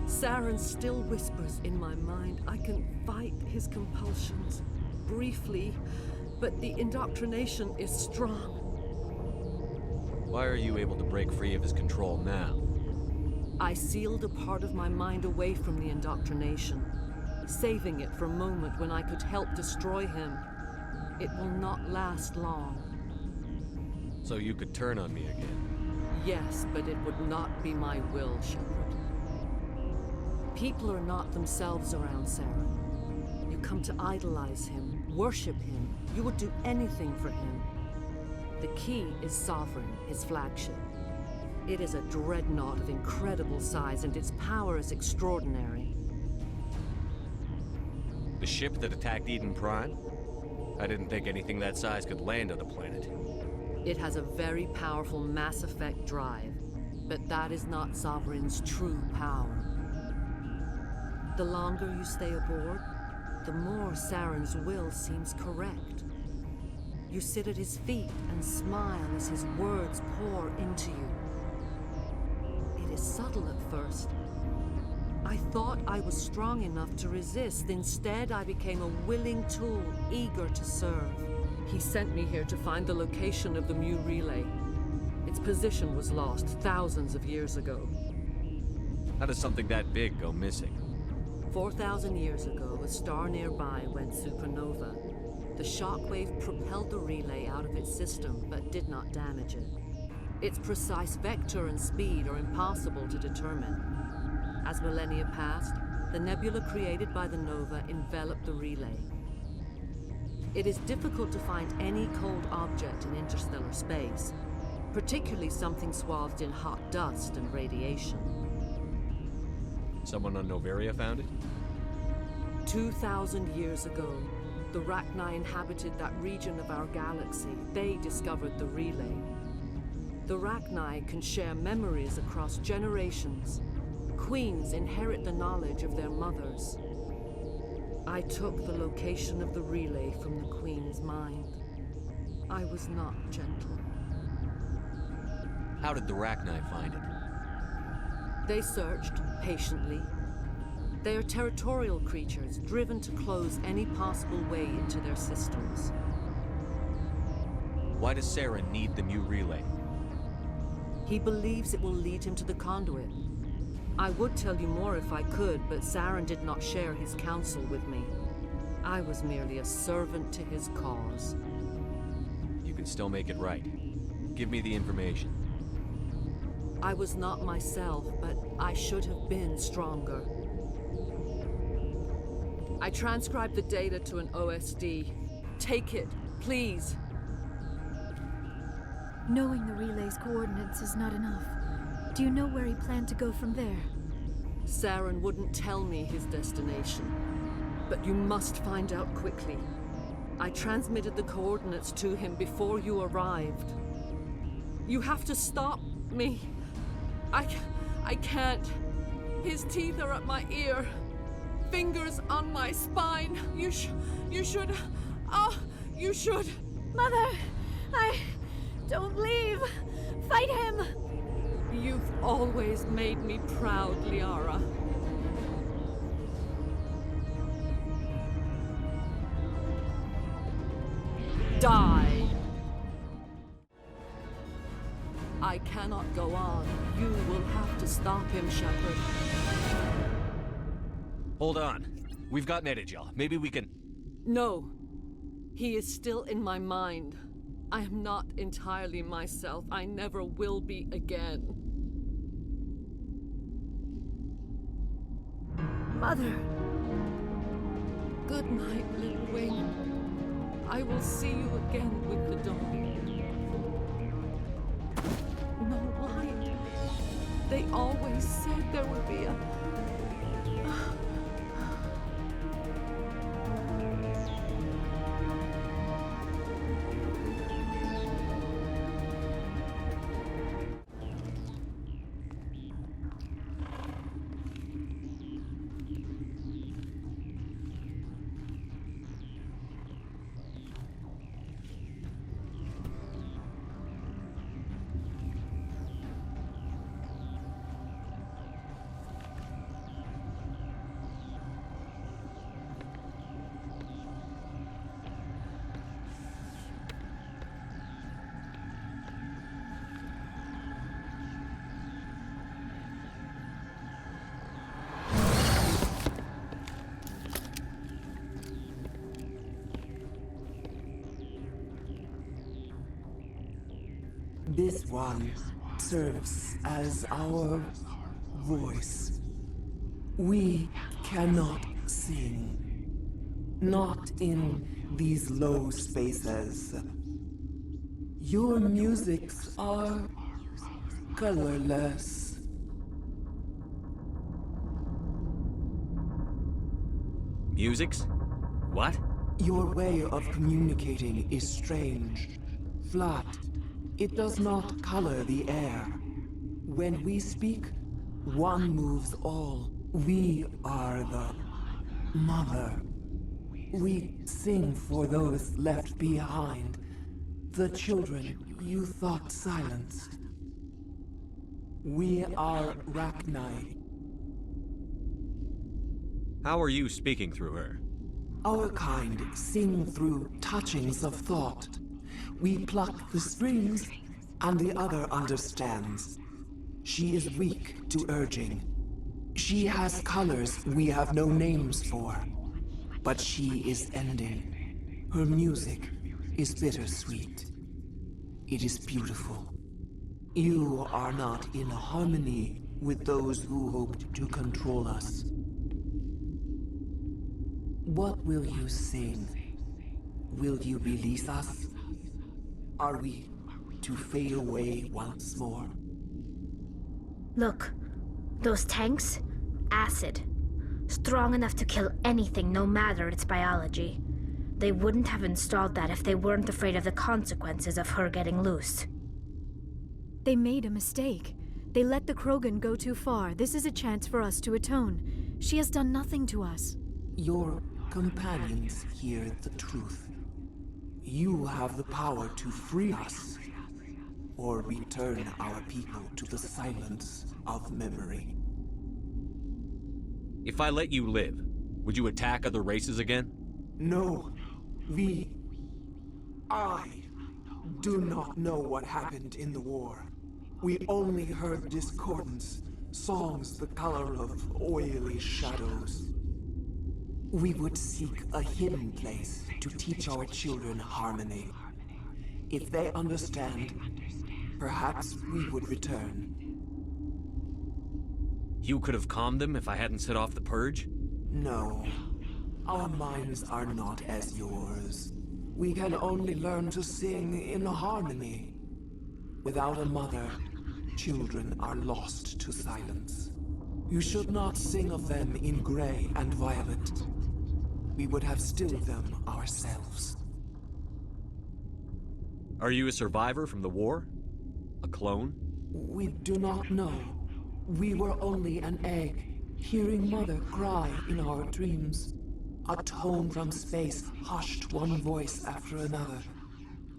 Saren still whispers in my mind. I can fight his compulsions. Briefly, but the indoctrination is strong. Why are you able to break free of his control now? I sealed a part of my mind away from the indoctrination, saving it for a moment when I could help destroy him. It will not last long. So you could turn on me again? Yes, but it would not be my will, Shepard. People are not themselves around Saren. You come to idolize him, worship him. You would do anything for him. The key is Sovereign, his flagship. It is a dreadnought of incredible size, and its power is extraordinary. The ship that attacked Eden Prime? I didn't think anything that size could land on a planet. It has a very powerful masseffect drive, but that is not Sovereign's true power. The longer you stay aboard, the more Saren's will seems correct. You sit at his feet and smile as his words pour into you. It is subtle at first. I thought I was strong enough to resist. Instead, I became a willing tool, eager to serve. He sent me here to find the location of the Mu relay. Its position was lost thousands of years ago. How does something that big go missing? 4,000 years ago, a star nearby went supernova. The shockwave propelled the relay out of its system, but did not damage it. Its precise vector and speed are impossible to determine. As millennia passed, the nebula created by the nova enveloped the relay. It is difficult to find any cold object in interstellar space, particularly something swathed in hot dust and radiation. Someone on Noveria found it? 2,000 years ago, the Rachni inhabited that region of our galaxy. They discovered the relay. The Rachni can share memories across generations. Queens inherit the knowledge of their mothers. I took the location of the relay from the Queen's mind. I was not gentle. How did the Rachni find it? They searched patiently. They are territorial creatures, driven to close any possible way into their systems. Why does Saren need the Mu relay? He believes it will lead him to the conduit. I would tell you more if I could, but Saren did not share his counsel with me. I was merely a servant to his cause. You can still make it right. Give me the information. I was not myself, but I should have been stronger. I transcribed the data to an OSD. Take it, please. Knowing the relay's coordinates is not enough. Do you know where he planned to go from there? Saren wouldn't tell me his destination, but you must find out quickly. I transmitted the coordinates to him before you arrived. You have to stop me. I can't. His teeth are at my ear. Fingers on my spine. You should. Oh, you should. Mother, don't leave. Fight him. You've always made me proud, Liara. Die. I cannot go on. You will have to stop him, Shepard. Hold on. We've got Netagel. Maybe we can... No. He is still in my mind. I am not entirely myself. I never will be again. Mother. Good night, little wing. I will see you again with the dawn. No light. They always said there would be a... This one serves as our voice. We cannot sing. Not in these low spaces. Your musics are colorless. Musics? What? Your way of communicating is strange. Flat. It does not color the air. When we speak, one moves all. We are the mother. We sing for those left behind. The children you thought silenced. We are Rachni. How are you speaking through her? Our kind sing through touchings of thought. We pluck the strings, and the other understands. She is weak to urging. She has colors we have no names for. But she is ending. Her music is bittersweet. It is beautiful. You are not in harmony with those who hoped to control us. What will you sing? Will you release us? Are we to fade away once more? Look, those tanks? Acid. Strong enough to kill anything, no matter its biology. They wouldn't have installed that if they weren't afraid of the consequences of her getting loose. They made a mistake. They let the Krogan go too far. This is a chance for us to atone. She has done nothing to us. Your companions hear the truth. You have the power to free us, or return our people to the silence of memory. If I let you live, would you attack other races again? No. I do not know what happened in the war. We only heard discordance, songs the color of oily shadows. We would seek a hidden place to teach our children harmony. If they understand, perhaps we would return. You could have calmed them if I hadn't set off the purge? No. Our minds are not as yours. We can only learn to sing in harmony. Without a mother, children are lost to silence. You should not sing of them in gray and violet. We would have stilled them ourselves. Are you a survivor from the war? A clone? We do not know. We were only an egg, hearing Mother cry in our dreams. A tone from space hushed one voice after another.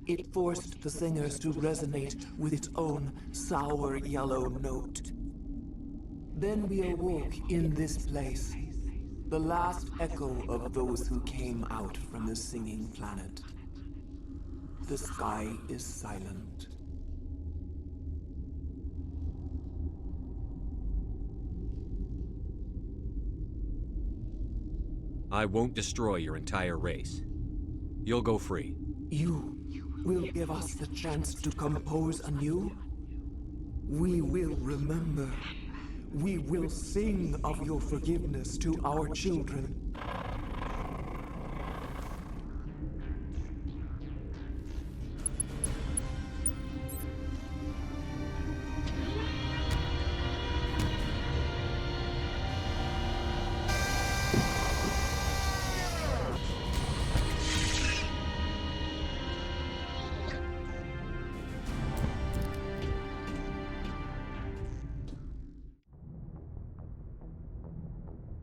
It forced the singers to resonate with its own sour yellow note. Then we awoke in this place, the last echo of those who came out from the singing planet. The sky is silent. I won't destroy your entire race. You'll go free. You will give us the chance to compose anew? We will remember. We will sing of your forgiveness to our children.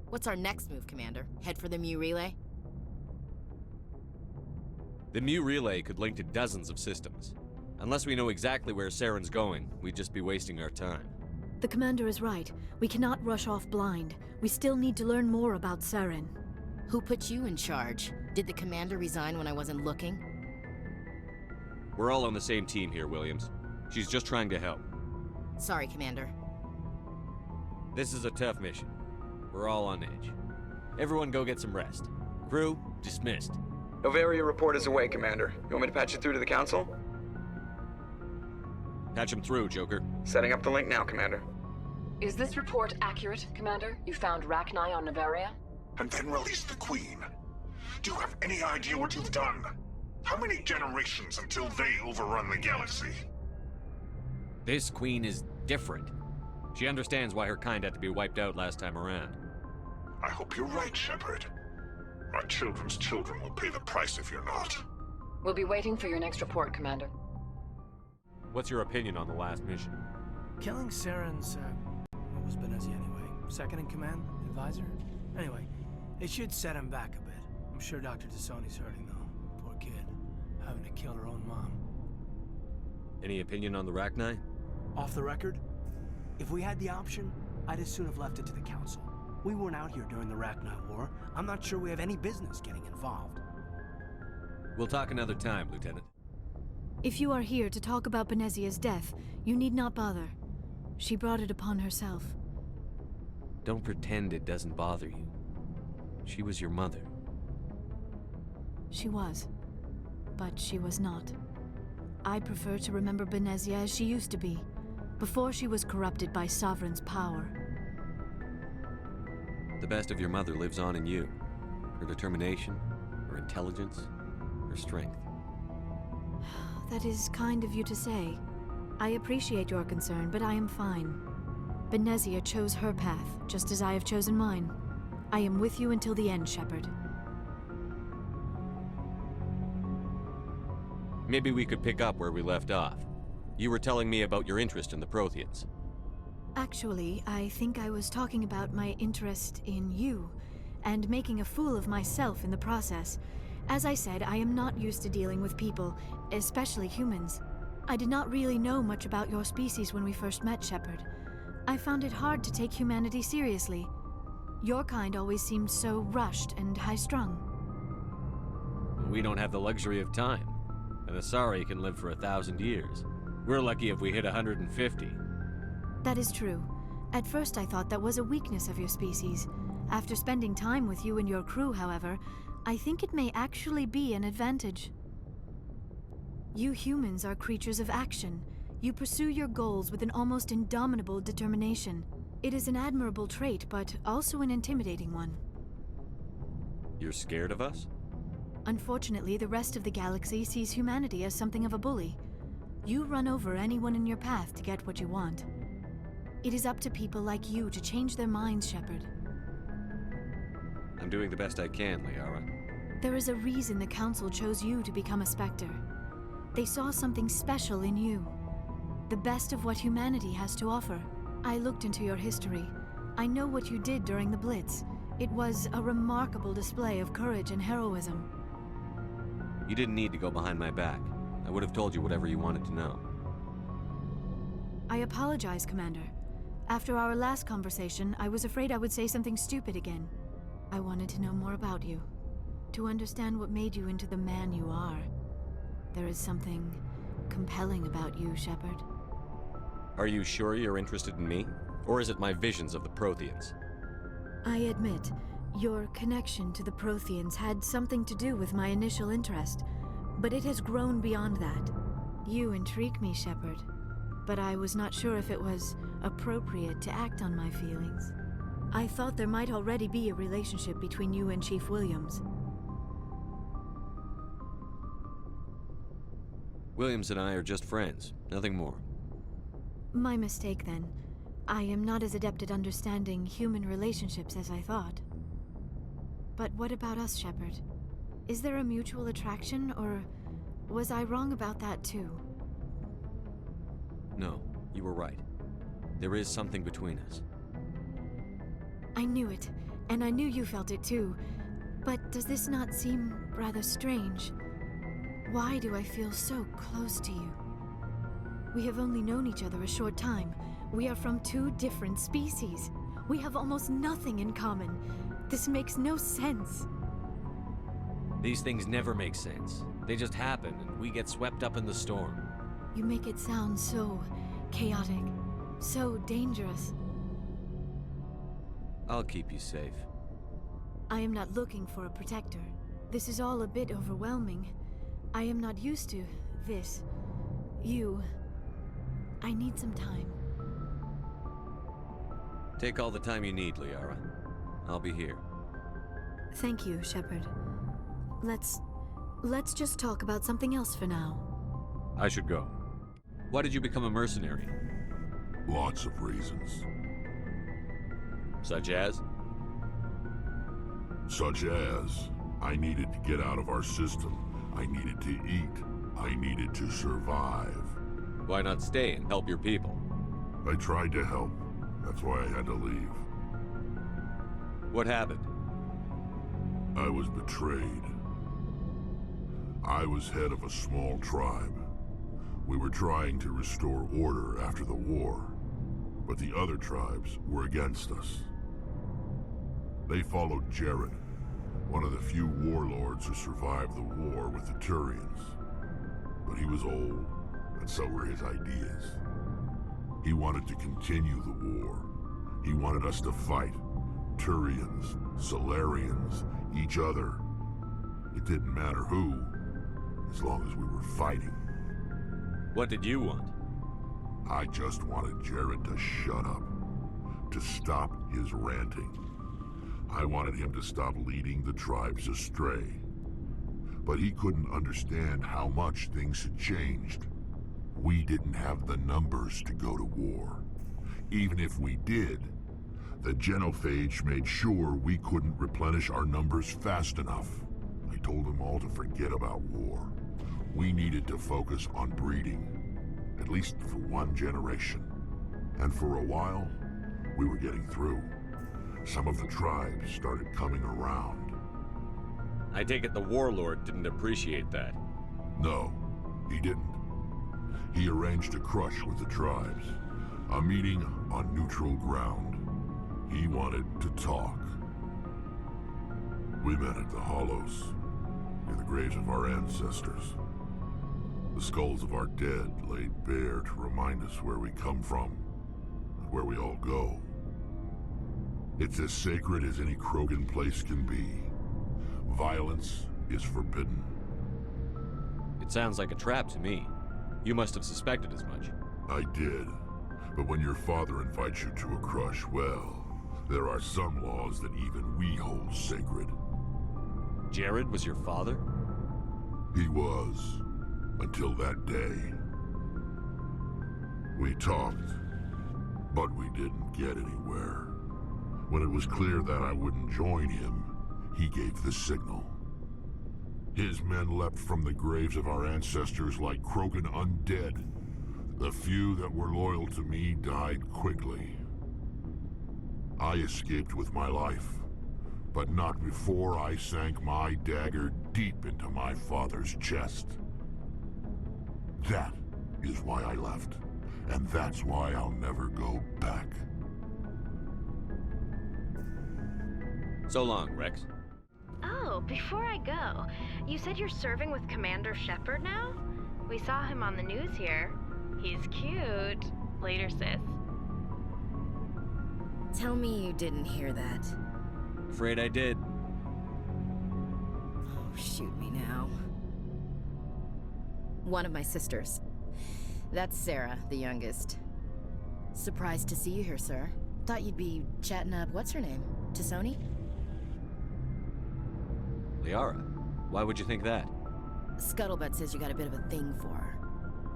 What's our next move, Commander? Head for the Mu relay? The Mu relay could link to dozens of systems. Unless we know exactly where Saren's going, we'd just be wasting our time. The Commander is right. We cannot rush off blind. We still need to learn more about Saren. Who put you in charge? Did the Commander resign when I wasn't looking? We're all on the same team here, Williams. She's just trying to help. Sorry, Commander. This is a tough mission. We're all on edge. Everyone go get some rest. Crew, dismissed. Novaria report is away, Commander. You want me to patch you through to the Council? Patch him through, Joker. Setting up the link now, Commander. Is this report accurate, Commander? You found Rachni on Novaria? And then released the Queen. Do you have any idea what you've done? How many generations until they overrun the galaxy? This Queen is different. She understands why her kind had to be wiped out last time around. I hope you're right, Shepard. Our children's children will pay the price if you're not. We'll be waiting for your next report, Commander. What's your opinion on the last mission? Killing Saren's, what was Benezia anyway? Second in command? Advisor? Anyway, it should set him back a bit. I'm sure Dr. Tassoni's hurting, though. Poor kid. Having to kill her own mom. Any opinion on the Rachni? Off the record? If we had the option, I'd as soon have left it to the Council. We weren't out here during the Rachni War. I'm not sure we have any business getting involved. We'll talk another time, Lieutenant. If you are here to talk about Benezia's death, you need not bother. She brought it upon herself. Don't pretend it doesn't bother you. She was your mother. She was. But she was not. I prefer to remember Benezia as she used to be, before she was corrupted by Sovereign's power. The best of your mother lives on in you. Her determination, her intelligence, her strength. That is kind of you to say. I appreciate your concern, but I am fine. Benezia chose her path, just as I have chosen mine. I am with you until the end, Shepard. Maybe we could pick up where we left off. You were telling me about your interest in the Protheans. Actually, I think I was talking about my interest in you, and making a fool of myself in the process. As I said, I am not used to dealing with people, especially humans. I did not really know much about your species when we first met, Shepard. I found it hard to take humanity seriously. Your kind always seemed so rushed and high-strung. We don't have the luxury of time. An Asari can live for 1,000 years. We're lucky if we hit 150. That is true. At first I thought that was a weakness of your species. After spending time with you and your crew, however, I think it may actually be an advantage. You humans are creatures of action. You pursue your goals with an almost indomitable determination. It is an admirable trait, but also an intimidating one. You're scared of us? Unfortunately, the rest of the galaxy sees humanity as something of a bully. You run over anyone in your path to get what you want. It is up to people like you to change their minds, Shepard. I'm doing the best I can, Liara. There is a reason the Council chose you to become a Spectre. They saw something special in you. The best of what humanity has to offer. I looked into your history. I know what you did during the Blitz. It was a remarkable display of courage and heroism. You didn't need to go behind my back. I would have told you whatever you wanted to know. I apologize, Commander. After our last conversation, I was afraid I would say something stupid again. I wanted to know more about you. To understand what made you into the man you are. There is something compelling about you, Shepard. Are you sure you're interested in me? Or is it my visions of the Protheans? I admit, your connection to the Protheans had something to do with my initial interest, but it has grown beyond that. You intrigue me, Shepard, but I was not sure if it was appropriate to act on my feelings. I thought there might already be a relationship between you and Chief Williams. Williams and I are just friends, nothing more. My mistake, then. I am not as adept at understanding human relationships as I thought. But what about us, Shepard? Is there a mutual attraction, or was I wrong about that too? No, you were right. There is something between us. I knew it, and I knew you felt it too. But does this not seem rather strange? Why do I feel so close to you? We have only known each other a short time. We are from two different species. We have almost nothing in common. This makes no sense. These things never make sense. They just happen, and we get swept up in the storm. You make it sound so chaotic, so dangerous. I'll keep you safe. I am not looking for a protector. This is all a bit overwhelming. I am not used to this. You. I need some time. Take all the time you need, Liara. I'll be here. Thank you, Shepard. Let's just talk about something else for now. I should go. Why did you become a mercenary? Lots of reasons. Such as? Such as, I needed to get out of our system. I needed to eat. I needed to survive. Why not stay and help your people? I tried to help. That's why I had to leave. What happened? I was betrayed. I was head of a small tribe. We were trying to restore order after the war, but the other tribes were against us. They followed Jared, one of the few warlords who survived the war with the Turians. But he was old, and so were his ideas. He wanted to continue the war. He wanted us to fight. Turians, Solarians, each other. It didn't matter who, as long as we were fighting. What did you want? I just wanted Jared to shut up, to stop his ranting. I wanted him to stop leading the tribes astray. But he couldn't understand how much things had changed. We didn't have the numbers to go to war. Even if we did, the genophage made sure we couldn't replenish our numbers fast enough. I told them all to forget about war. We needed to focus on breeding, at least for one generation. And for a while, we were getting through. Some of the tribes started coming around. I take it the warlord didn't appreciate that. No, he didn't. He arranged a crush with the tribes, a meeting on neutral ground. He wanted to talk. We met at the Hollows, near the graves of our ancestors. The skulls of our dead laid bare to remind us where we come from and where we all go. It's as sacred as any Krogan place can be. Violence is forbidden. It sounds like a trap to me. You must have suspected as much. I did. But when your father invites you to a crush, well, there are some laws that even we hold sacred. Jared was your father? He was. Until that day. We talked, but we didn't get anywhere. When it was clear that I wouldn't join him, he gave the signal. His men leapt from the graves of our ancestors like Krogan undead. The few that were loyal to me died quickly. I escaped with my life, but not before I sank my dagger deep into my father's chest. That is why I left, and that's why I'll never go back. So long, Rex. Oh, before I go, you said you're serving with Commander Shepard now? We saw him on the news here. He's cute. Later, sis. Tell me you didn't hear that. Afraid I did. Oh, shoot me now. One of my sisters. That's Sarah, the youngest. Surprised to see you here, sir. Thought you'd be chatting up, what's her name? T'Soni? Liara, why would you think that? Scuttlebutt says you got a bit of a thing for her.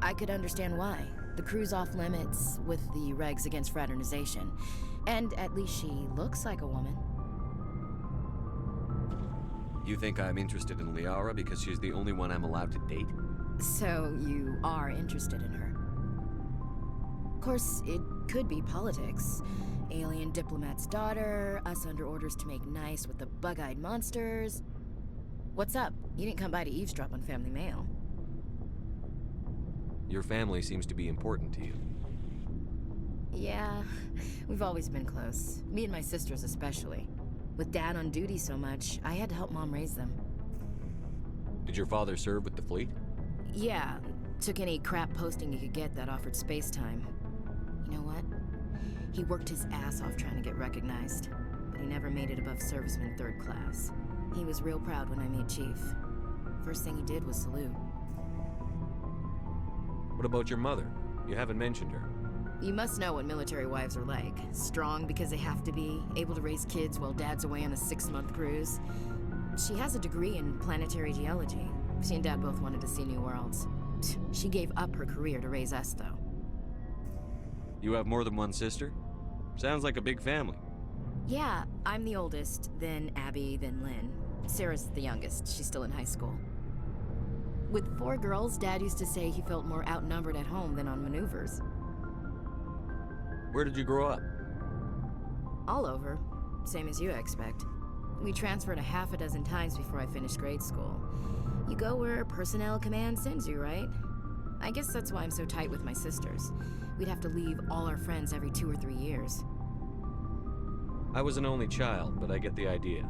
I could understand why. The crew's off limits with the regs against fraternization. And at least she looks like a woman. You think I'm interested in Liara because she's the only one I'm allowed to date? So you are interested in her. Of course, it could be politics. Alien diplomat's daughter, us under orders to make nice with the bug-eyed monsters. What's up? You didn't come by to eavesdrop on family mail. Your family seems to be important to you. Yeah, we've always been close. Me and my sisters especially. With Dad on duty so much, I had to help Mom raise them. Did your father serve with the fleet? Yeah, took any crap posting he could get that offered space time. You know what? He worked his ass off trying to get recognized, but he never made it above serviceman 3rd class. He was real proud when I made chief. First thing he did was salute. What about your mother? You haven't mentioned her. You must know what military wives are like. Strong because they have to be, able to raise kids while dad's away on a 6-month cruise. She has a degree in planetary geology. She and Dad both wanted to see new worlds. She gave up her career to raise us, though. You have more than one sister? Sounds like a big family. Yeah, I'm the oldest, then Abby, then Lynn. Sarah's the youngest. She's still in high school. With 4 girls, Dad used to say he felt more outnumbered at home than on maneuvers. Where did you grow up? All over. Same as you, I expect. We transferred a half a dozen times before I finished grade school. You go where personnel command sends you, right? I guess that's why I'm so tight with my sisters. We'd have to leave all our friends every 2 or 3 years. I was an only child, but I get the idea.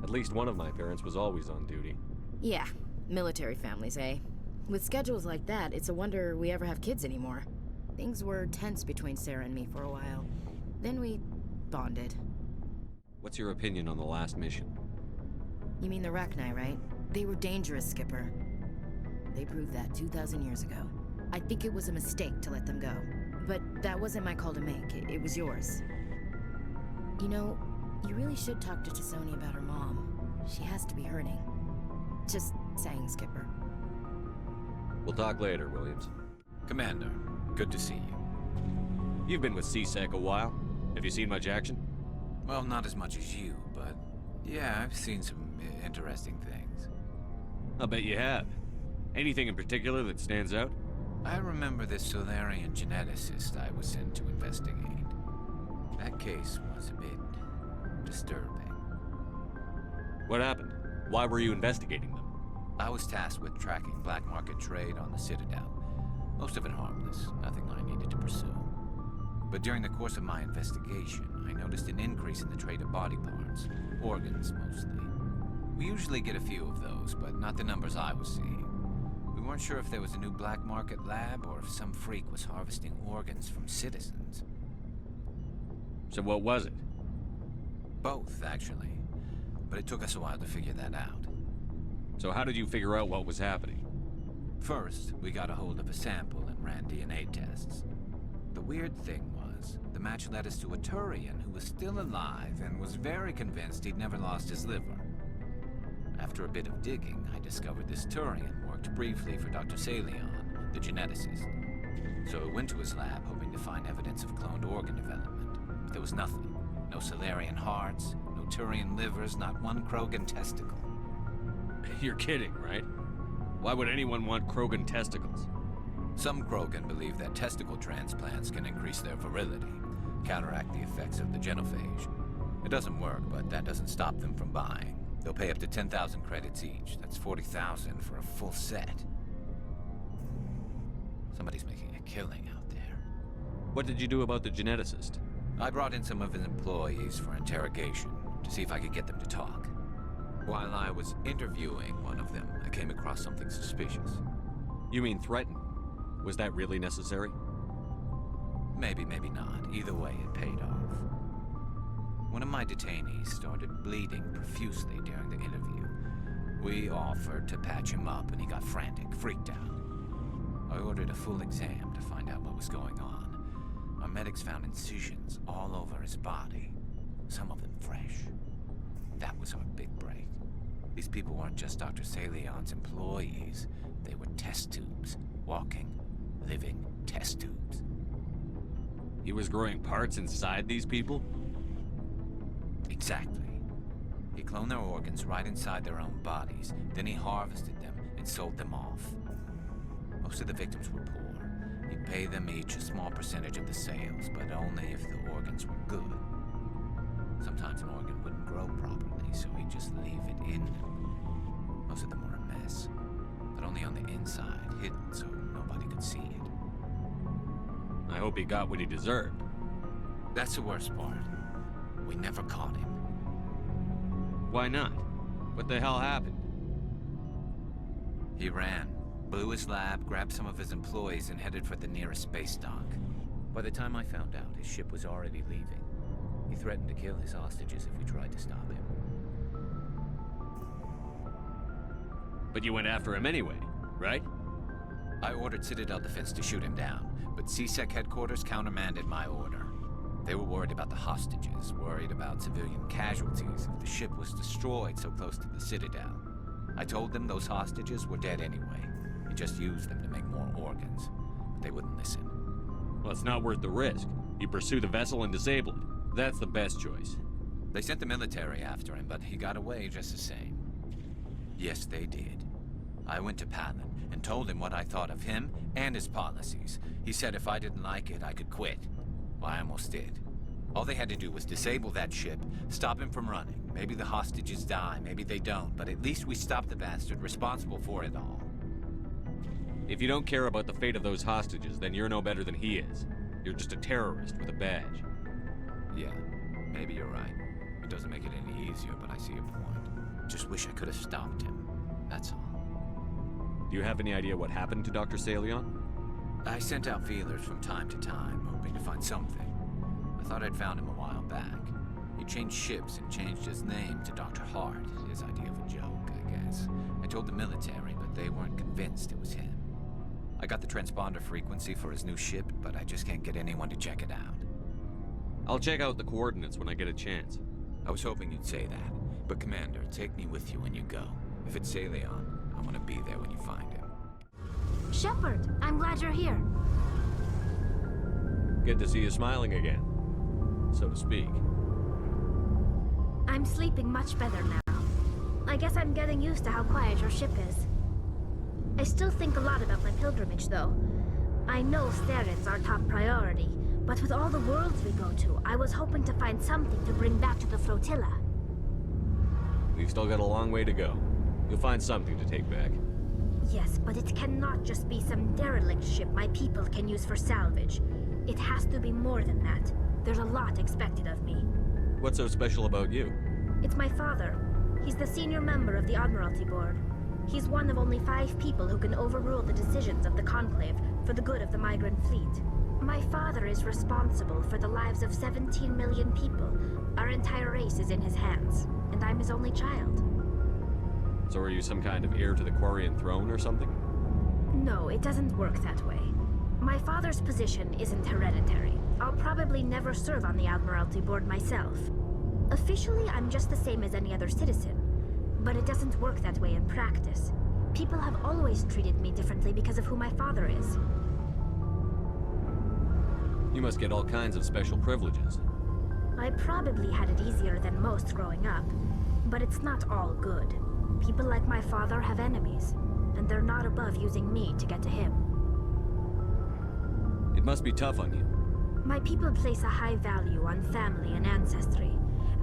At least one of my parents was always on duty. Yeah, military families, eh? With schedules like that, it's a wonder we ever have kids anymore. Things were tense between Sarah and me for a while. Then we bonded. What's your opinion on the last mission? You mean the Rachni, right? They were dangerous, Skipper. They proved that 2,000 years ago. I think it was a mistake to let them go. But that wasn't my call to make. It was yours. You know, you really should talk to Tassoni about her mom. She has to be hurting. Just saying, Skipper. We'll talk later, Williams. Commander, good to see you. You've been with CSEC a while. Have you seen much action? Well, not as much as you, but yeah, I've seen some interesting things. I'll bet you have. Anything in particular that stands out? I remember this Solarian geneticist I was sent to investigate. That case was a bit disturbing. What happened? Why were you investigating them? I was tasked with tracking black market trade on the Citadel. Most of it harmless, nothing I needed to pursue. But during the course of my investigation, I noticed an increase in the trade of body parts, organs mostly. We usually get a few of those, but not the numbers I was seeing. We weren't sure if there was a new black market lab or if some freak was harvesting organs from citizens. So what was it? Both, actually. But it took us a while to figure that out. So how did you figure out what was happening? First, we got a hold of a sample and ran DNA tests. The weird thing was, the match led us to a Turian who was still alive and was very convinced he'd never lost his liver. After a bit of digging, I discovered this Turian worked briefly for Dr. Salion, the geneticist. So I went to his lab hoping to find evidence of cloned organ development. But there was nothing. No Solarian hearts, no Turian livers, not one Krogan testicle. You're kidding, right? Why would anyone want Krogan testicles? Some Krogan believe that testicle transplants can increase their virility, counteract the effects of the genophage. It doesn't work, but that doesn't stop them from buying. They'll pay up to 10,000 credits each. That's 40,000 for a full set. Somebody's making a killing out there. What did you do about the geneticist? I brought in some of his employees for interrogation to see if I could get them to talk. While I was interviewing one of them, I came across something suspicious. You mean threatened? Was that really necessary? Maybe, maybe not. Either way, it paid off. One of my detainees started bleeding profusely during the interview. We offered to patch him up and he got frantic, freaked out. I ordered a full exam to find out what was going on. Our medics found incisions all over his body, some of them fresh. That was our big break. These people weren't just Dr. Salion's employees. They were test tubes, walking, living test tubes. He was growing parts inside these people? Exactly. He cloned their organs right inside their own bodies. Then he harvested them and sold them off. Most of the victims were poor. He'd pay them each a small percentage of the sales, but only if the organs were good. Sometimes an organ wouldn't grow properly, so he'd just leave it in them. Most of them were a mess, but only on the inside, hidden so nobody could see it. I hope he got what he deserved. That's the worst part. We never caught him. Why not? What the hell happened? He ran, blew his lab, grabbed some of his employees, and headed for the nearest space dock. By the time I found out, his ship was already leaving. He threatened to kill his hostages if we tried to stop him. But you went after him anyway, right? I ordered Citadel Defense to shoot him down, but CSEC headquarters countermanded my order. They were worried about the hostages, worried about civilian casualties if the ship was destroyed so close to the Citadel. I told them those hostages were dead anyway. You just used them to make more organs. But they wouldn't listen. Well, it's not worth the risk. You pursue the vessel and disable it. That's the best choice. They sent the military after him, but he got away just the same. Yes, they did. I went to Palin and told him what I thought of him and his policies. He said if I didn't like it, I could quit. Well, I almost did. All they had to do was disable that ship, stop him from running. Maybe the hostages die, maybe they don't, but at least we stopped the bastard responsible for it all. If you don't care about the fate of those hostages, then you're no better than he is. You're just a terrorist with a badge. Yeah, maybe you're right. It doesn't make it any easier, but I see your point. Just wish I could have stopped him. That's all. Do you have any idea what happened to Dr. Salion? I sent out feelers from time to time, hoping to find something. I thought I'd found him a while back. He changed ships and changed his name to Dr. Hart, his idea of a joke, I guess. I told the military, but they weren't convinced it was him. I got the transponder frequency for his new ship, but I just can't get anyone to check it out. I'll check out the coordinates when I get a chance. I was hoping you'd say that, but Commander, take me with you when you go. If it's Salion, I want to be there when you find him. Shepard, I'm glad you're here. Good to see you smiling again, so to speak. I'm sleeping much better now. I guess I'm getting used to how quiet your ship is. I still think a lot about my pilgrimage, though. I know Saren's our top priority, but with all the worlds we go to, I was hoping to find something to bring back to the flotilla. We've still got a long way to go. You'll find something to take back. Yes, but it cannot just be some derelict ship my people can use for salvage. It has to be more than that. There's a lot expected of me. What's so special about you? It's my father. He's the senior member of the Admiralty Board. He's one of only 5 people who can overrule the decisions of the Conclave for the good of the migrant fleet. My father is responsible for the lives of 17 million people. Our entire race is in his hands, and I'm his only child. So are you some kind of heir to the Quarian throne or something? No, it doesn't work that way. My father's position isn't hereditary. I'll probably never serve on the Admiralty Board myself. Officially, I'm just the same as any other citizen. But it doesn't work that way in practice. People have always treated me differently because of who my father is. You must get all kinds of special privileges. I probably had it easier than most growing up, but it's not all good. People like my father have enemies, and they're not above using me to get to him. It must be tough on you. My people place a high value on family and ancestry.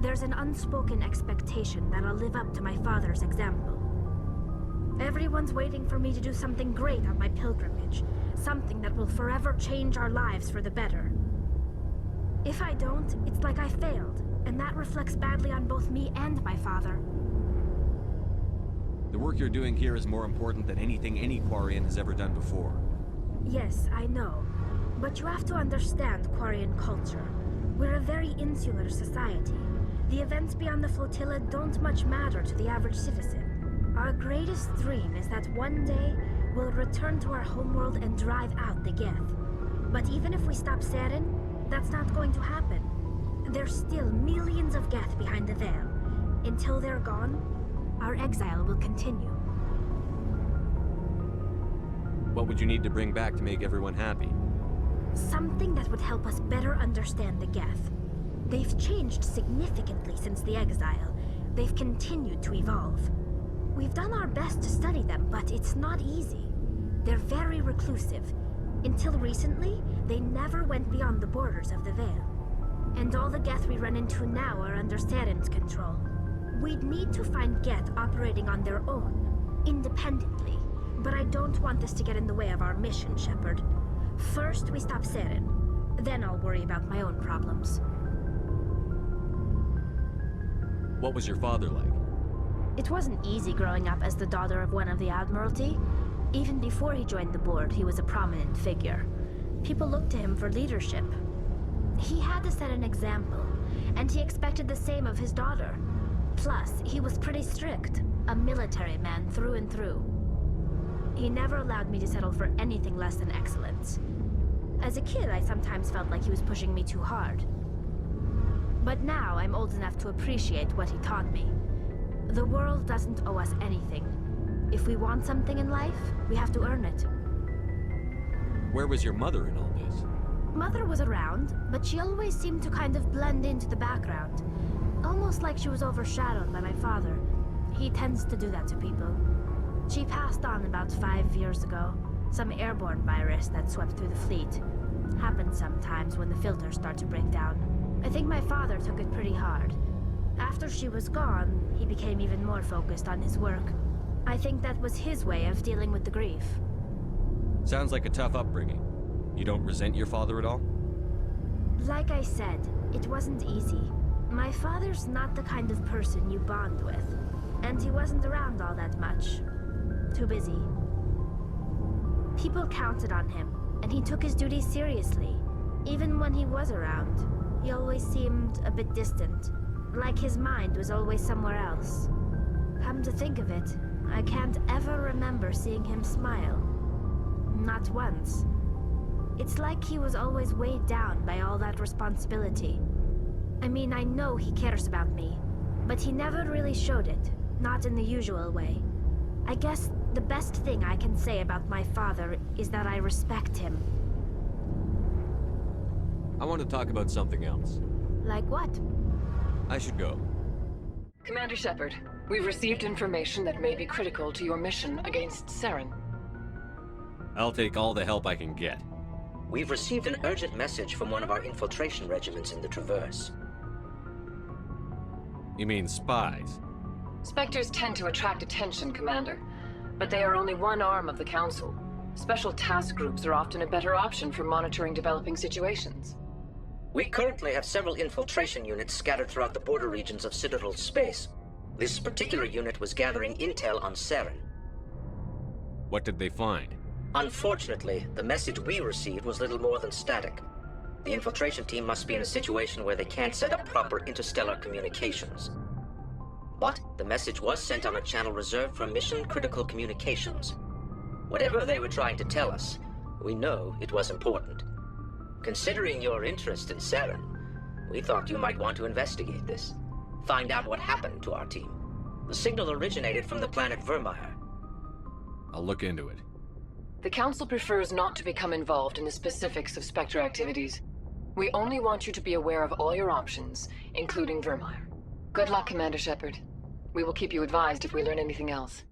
There's an unspoken expectation that I'll live up to my father's example. Everyone's waiting for me to do something great on my pilgrimage, something that will forever change our lives for the better. If I don't, it's like I failed, and that reflects badly on both me and my father. The work you're doing here is more important than anything any Quarian has ever done before. Yes, I know. But you have to understand Quarian culture. We're a very insular society. The events beyond the flotilla don't much matter to the average citizen. Our greatest dream is that one day we'll return to our homeworld and drive out the Geth. But even if we stop Saren, that's not going to happen. There's still millions of Geth behind the veil. Until they're gone, our exile will continue. What would you need to bring back to make everyone happy? Something that would help us better understand the Geth. They've changed significantly since the exile. They've continued to evolve. We've done our best to study them, but it's not easy. They're very reclusive. Until recently, they never went beyond the borders of the Veil. And all the Geth we run into now are under Saren's control. We'd need to find Geth operating on their own, independently. But I don't want this to get in the way of our mission, Shepard. First, we stop Saren. Then I'll worry about my own problems. What was your father like? It wasn't easy growing up as the daughter of one of the Admiralty. Even before he joined the board, he was a prominent figure. People looked to him for leadership. He had to set an example, and he expected the same of his daughter. Plus, he was pretty strict, a military man through and through. He never allowed me to settle for anything less than excellence. As a kid, I sometimes felt like he was pushing me too hard. But now I'm old enough to appreciate what he taught me. The world doesn't owe us anything. If we want something in life, we have to earn it. Where was your mother in all this? Mother was around, but she always seemed to kind of blend into the background. Almost like she was overshadowed by my father. He tends to do that to people. She passed on about 5 years ago. Some airborne virus that swept through the fleet. Happens sometimes when the filters start to break down. I think my father took it pretty hard. After she was gone, he became even more focused on his work. I think that was his way of dealing with the grief. Sounds like a tough upbringing. You don't resent your father at all? Like I said, it wasn't easy. My father's not the kind of person you bond with. And he wasn't around all that much. Too busy. People counted on him, and he took his duties seriously. Even when he was around, he always seemed a bit distant. Like his mind was always somewhere else. Come to think of it, I can't ever remember seeing him smile. Not once. It's like he was always weighed down by all that responsibility. I mean, I know he cares about me, but he never really showed it. Not in the usual way. I guess the best thing I can say about my father is that I respect him. I want to talk about something else. Like what? I should go. Commander Shepard, we've received information that may be critical to your mission against Saren. I'll take all the help I can get. We've received an urgent message from one of our infiltration regiments in the Traverse. You mean spies? Spectres tend to attract attention, Commander, but they are only one arm of the Council. Special task groups are often a better option for monitoring developing situations. We currently have several infiltration units scattered throughout the border regions of Citadel space. This particular unit was gathering intel on Saren. What did they find? Unfortunately, the message we received was little more than static. The infiltration team must be in a situation where they can't set up proper interstellar communications. But the message was sent on a channel reserved for mission-critical communications. Whatever they were trying to tell us, we know it was important. Considering your interest in Saren, we thought you might want to investigate this. Find out what happened to our team. The signal originated from the planet Vermeer. I'll look into it. The Council prefers not to become involved in the specifics of Spectre activities. We only want you to be aware of all your options, including Vermeer. Good luck, Commander Shepard. We will keep you advised if we learn anything else.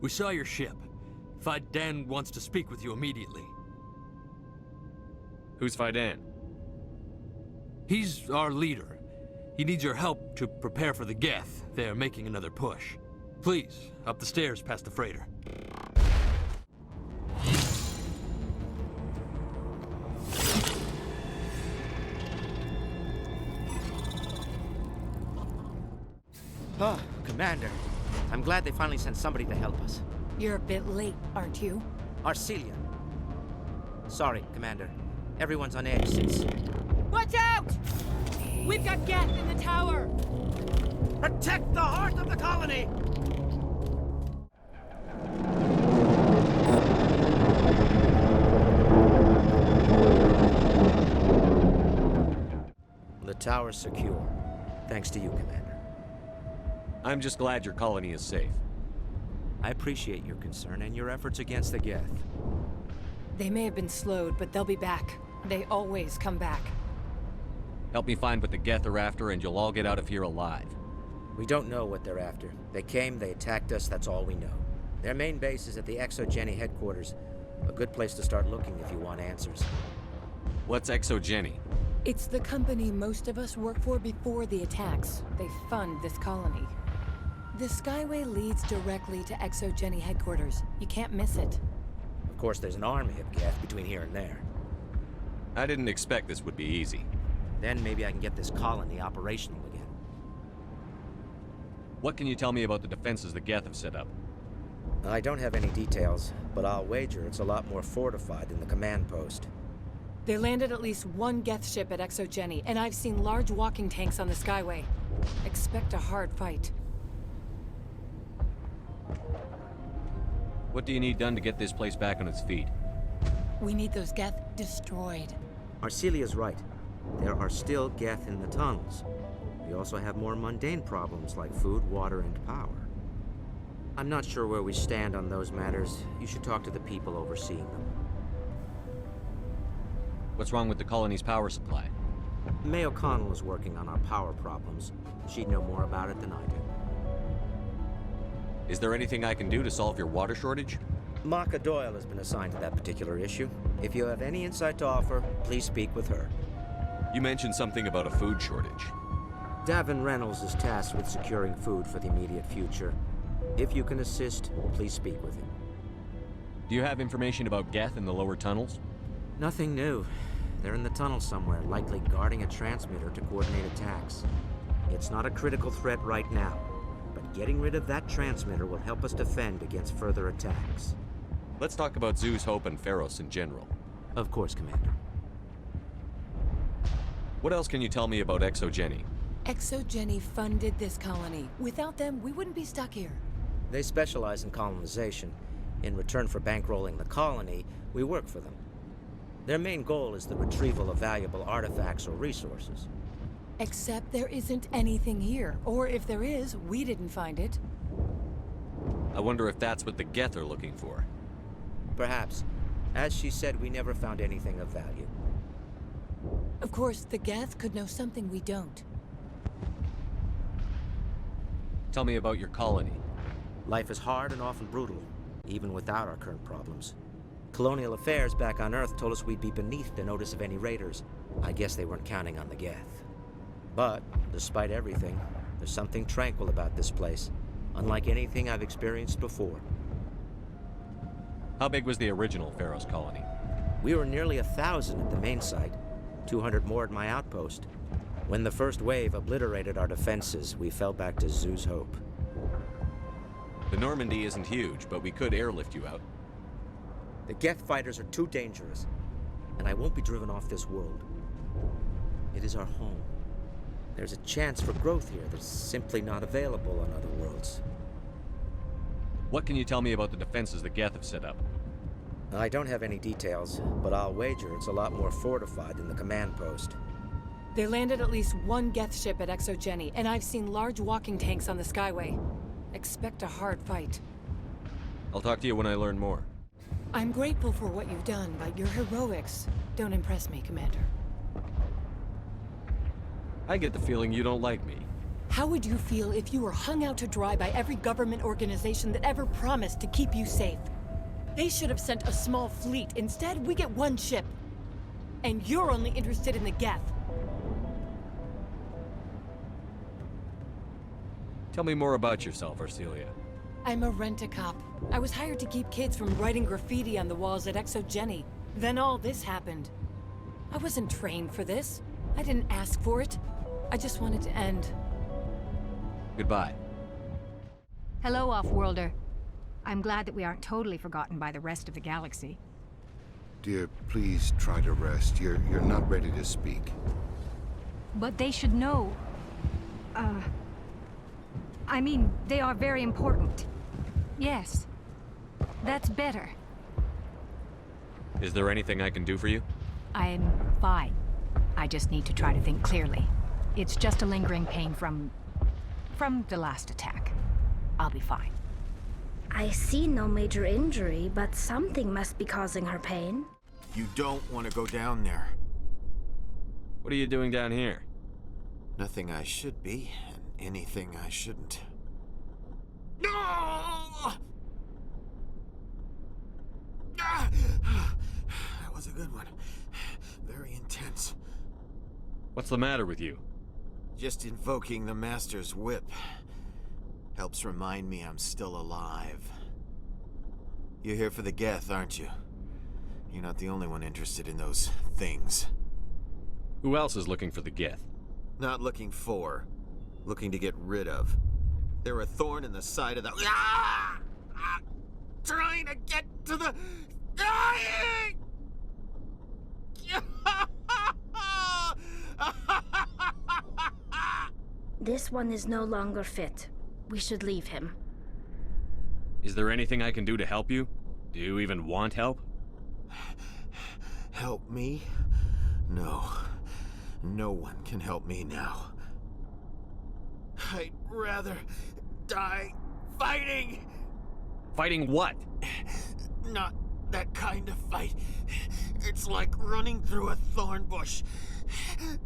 We saw your ship. Fidan wants to speak with you immediately. Who's Fidan? He's our leader. He needs your help to prepare for the Geth. They're making another push. Please, up the stairs past the freighter. Oh, Commander. I'm glad they finally sent somebody to help us. You're a bit late, aren't you? Arcelia. Sorry, Commander. Everyone's on edge since... Watch out! We've got Geth in the tower! Protect the heart of the colony! The tower's secure. Thanks to you, Commander. I'm just glad your colony is safe. I appreciate your concern and your efforts against the Geth. They may have been slowed, but they'll be back. They always come back. Help me find what the Geth are after, and you'll all get out of here alive. We don't know what they're after. They came, they attacked us, that's all we know. Their main base is at the Exogeny headquarters. A good place to start looking if you want answers. What's Exogeny? It's the company most of us work for before the attacks. They fund this colony. The Skyway leads directly to Exogeny headquarters. You can't miss it. Of course, there's an army of Geth between here and there. I didn't expect this would be easy. Then maybe I can get this colony operational again. What can you tell me about the defenses the Geth have set up? I don't have any details, but I'll wager it's a lot more fortified than the command post. They landed at least one Geth ship at Exogeny, and I've seen large walking tanks on the Skyway. Expect a hard fight. What do you need done to get this place back on its feet? We need those Geth destroyed. Arcelia's right. There are still Geth in the tunnels. We also have more mundane problems like food, water, and power. I'm not sure where we stand on those matters. You should talk to the people overseeing them. What's wrong with the colony's power supply? May O'Connell is working on our power problems. She'd know more about it than I do. Is there anything I can do to solve your water shortage? Maka Doyle has been assigned to that particular issue. If you have any insight to offer, please speak with her. You mentioned something about a food shortage. Davin Reynolds is tasked with securing food for the immediate future. If you can assist, please speak with him. Do you have information about Geth in the lower tunnels? Nothing new. They're in the tunnel somewhere, likely guarding a transmitter to coordinate attacks. It's not a critical threat right now, but getting rid of that transmitter will help us defend against further attacks. Let's talk about Zeus, Hope, and Pharos in general. Of course, Commander. What else can you tell me about Exogeny? Exogeny funded this colony. Without them, we wouldn't be stuck here. They specialize in colonization. In return for bankrolling the colony, we work for them. Their main goal is the retrieval of valuable artifacts or resources. Except there isn't anything here. Or if there is, we didn't find it. I wonder if that's what the Geth are looking for. Perhaps. As she said, we never found anything of value. Of course, the Geth could know something we don't. Tell me about your colony. Life is hard and often brutal, even without our current problems. Colonial affairs back on Earth told us we'd be beneath the notice of any raiders. I guess they weren't counting on the Geth. But, despite everything, there's something tranquil about this place, unlike anything I've experienced before. How big was the original Pharos colony? We were nearly 1,000 at the main site, 200 more at my outpost. When the first wave obliterated our defenses, we fell back to Zeus' Hope. The Normandy isn't huge, but we could airlift you out. The Geth fighters are too dangerous, and I won't be driven off this world. It is our home. There's a chance for growth here that's simply not available on other worlds. What can you tell me about the defenses the Geth have set up? I don't have any details, but I'll wager it's a lot more fortified than the command post. They landed at least one Geth ship at Exogeny, and I've seen large walking tanks on the Skyway. Expect a hard fight. I'll talk to you when I learn more. I'm grateful for what you've done, but your heroics don't impress me, Commander. I get the feeling you don't like me. How would you feel if you were hung out to dry by every government organization that ever promised to keep you safe? They should have sent a small fleet. Instead, we get one ship. And you're only interested in the Geth. Tell me more about yourself, Arcelia. I'm a rent-a-cop. I was hired to keep kids from writing graffiti on the walls at Exogeny. Then all this happened. I wasn't trained for this. I didn't ask for it. I just wanted to end. Goodbye. Hello, Off-Worlder. I'm glad that we aren't totally forgotten by the rest of the galaxy. Dear, please try to rest. You're not ready to speak. But they should know. I mean, they are very important. Yes. That's better. Is there anything I can do for you? I'm fine. I just need to try to think clearly. It's just a lingering pain from the last attack. I'll be fine. I see no major injury, but something must be causing her pain. You don't want to go down there. What are you doing down here? Nothing I should be, and anything I shouldn't. No! That was a good one. Very intense. What's the matter with you? Just invoking the Master's whip helps remind me I'm still alive. You're here for the Geth, aren't you? You're not the only one interested in those things. Who else is looking for the Geth? Not looking for. Looking to get rid of. They're a thorn in the side of the... Trying to get to the... Dying! This one is no longer fit. We should leave him. Is there anything I can do to help you? Do you even want help? Help me? No. No one can help me now. I'd rather die fighting! Fighting what? Not that kind of fight. It's like running through a thorn bush.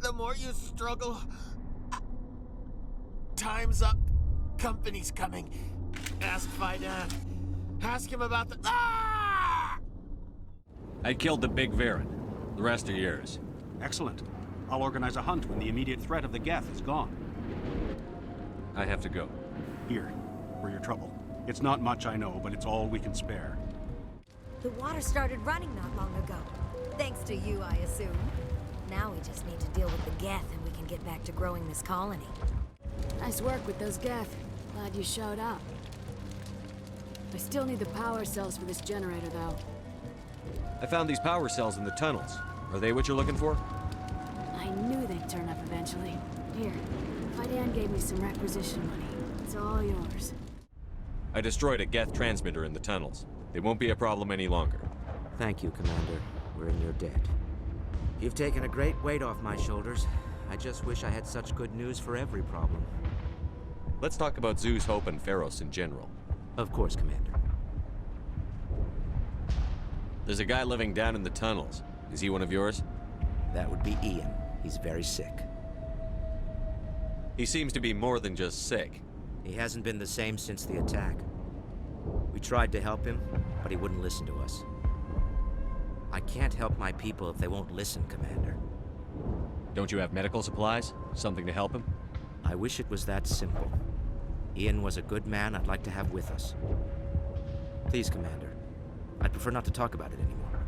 The more you struggle... Time's up. Company's coming. Ask Faidan. Ask him about the... Ah! I killed the big Varen. The rest are yours. Excellent. I'll organize a hunt when the immediate threat of the Geth is gone. I have to go. Here, for your trouble. It's not much, I know, but it's all we can spare. The water started running not long ago. Thanks to you, I assume. Now we just need to deal with the Geth and we can get back to growing this colony. Nice work with those Geth. Glad you showed up. I still need the power cells for this generator, though. I found these power cells in the tunnels. Are they what you're looking for? I knew they'd turn up eventually. Here, Faidan gave me some requisition money. It's all yours. I destroyed a Geth transmitter in the tunnels. They won't be a problem any longer. Thank you, Commander. We're in your debt. You've taken a great weight off my shoulders. I just wish I had such good news for every problem. Let's talk about Zoo's Hope and Pharos in general. Of course, Commander. There's a guy living down in the tunnels. Is he one of yours? That would be Ian. He's very sick. He seems to be more than just sick. He hasn't been the same since the attack. We tried to help him, but he wouldn't listen to us. I can't help my people if they won't listen, Commander. Don't you have medical supplies? Something to help him? I wish it was that simple. Ian was a good man I'd like to have with us. Please, Commander. I'd prefer not to talk about it anymore.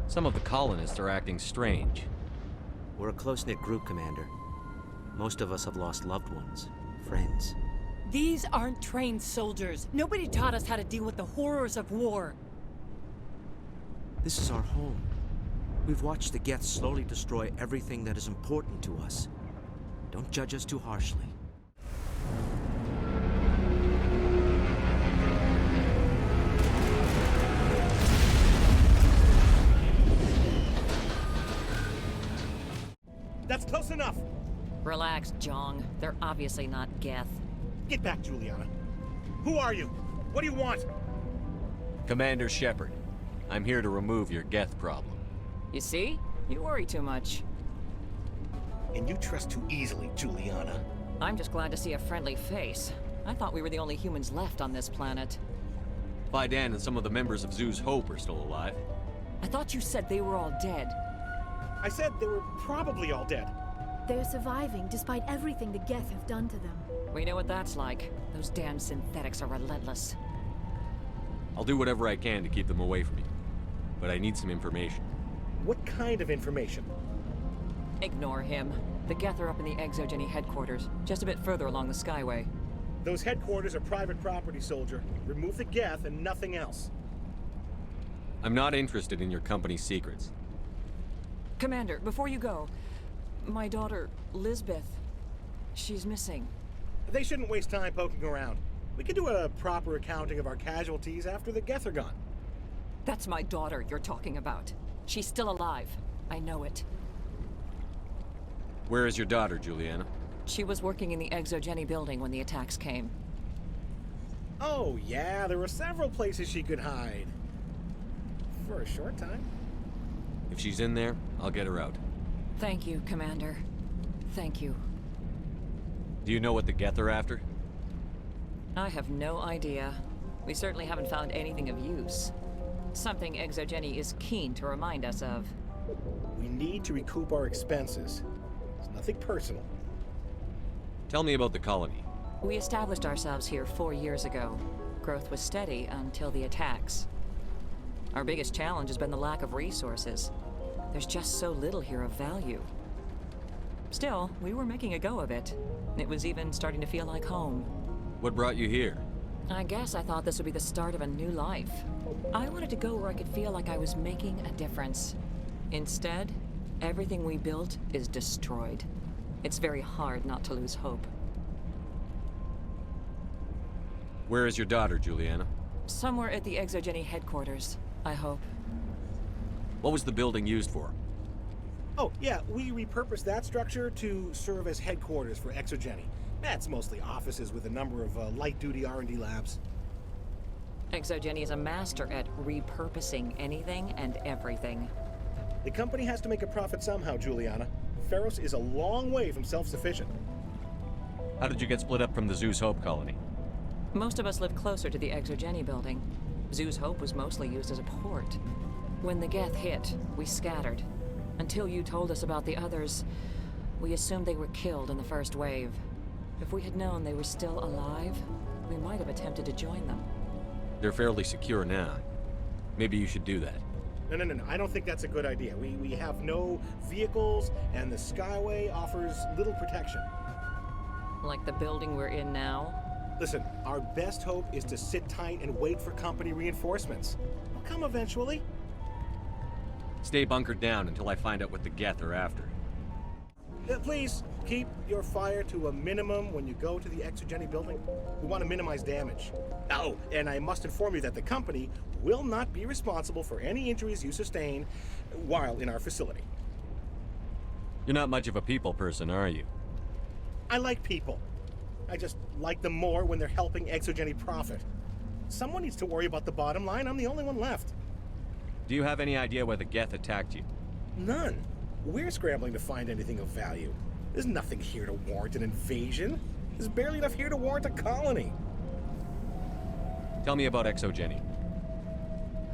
Some of the colonists are acting strange. We're a close-knit group, Commander. Most of us have lost loved ones, friends. These aren't trained soldiers. Nobody taught us how to deal with the horrors of war. This is our home. We've watched the Geth slowly destroy everything that is important to us. Don't judge us too harshly. That's close enough! Relax, Jong. They're obviously not Geth. Get back, Juliana. Who are you? What do you want? Commander Shepard. I'm here to remove your Geth problem. You see? You worry too much. And you trust too easily, Juliana. I'm just glad to see a friendly face. I thought we were the only humans left on this planet. Faidan and some of the members of Zoo's Hope are still alive. I thought you said they were all dead. I said they were probably all dead. They're surviving despite everything the Geth have done to them. We know what that's like. Those damn synthetics are relentless. I'll do whatever I can to keep them away from you. But I need some information. What kind of information? Ignore him. The Geth are up in the Exogeny headquarters, just a bit further along the Skyway. Those headquarters are private property, soldier. Remove the Geth and nothing else. I'm not interested in your company's secrets. Commander, before you go, my daughter, Lisbeth, she's missing. They shouldn't waste time poking around. We can do a proper accounting of our casualties after the Geth are gone. That's my daughter you're talking about. She's still alive. I know it. Where is your daughter, Juliana? She was working in the Exogeny building when the attacks came. Oh, yeah, there were several places she could hide. For a short time. If she's in there, I'll get her out. Thank you, Commander. Thank you. Do you know what the Geth are after? I have no idea. We certainly haven't found anything of use. Something Exogeny is keen to remind us of. We need to recoup our expenses. It's nothing personal. Tell me about the colony. We established ourselves here 4 years ago. Growth was steady until the attacks. Our biggest challenge has been the lack of resources. There's just so little here of value. Still, we were making a go of it. It was even starting to feel like home. What brought you here? I guess I thought this would be the start of a new life. I wanted to go where I could feel like I was making a difference. Instead, everything we built is destroyed. It's very hard not to lose hope. Where is your daughter, Juliana? Somewhere at the Exogeny headquarters, I hope. What was the building used for? Oh, yeah, we repurposed that structure to serve as headquarters for Exogeny. That's mostly offices with a number of light-duty R&D labs. Exogeny is a master at repurposing anything and everything. The company has to make a profit somehow, Juliana. Pharos is a long way from self-sufficient. How did you get split up from the Zeus Hope colony? Most of us lived closer to the Exogeny building. Zeus Hope was mostly used as a port. When the Geth hit, we scattered. Until you told us about the others, we assumed they were killed in the first wave. If we had known they were still alive, we might have attempted to join them. They're fairly secure now. Maybe you should do that. No. I don't think that's a good idea. We have no vehicles, and the Skyway offers little protection. Like the building we're in now? Listen, our best hope is to sit tight and wait for company reinforcements. They'll come eventually. Stay bunkered down until I find out what the Geth are after. Please, keep your fire to a minimum when you go to the Exogeny building. We want to minimize damage. Oh, and I must inform you that the company will not be responsible for any injuries you sustain while in our facility. You're not much of a people person, are you? I like people. I just like them more when they're helping Exogeny profit. Someone needs to worry about the bottom line. I'm the only one left. Do you have any idea why the Geth attacked you? None. We're scrambling to find anything of value. There's nothing here to warrant an invasion. There's barely enough here to warrant a colony. Tell me about Exogeny.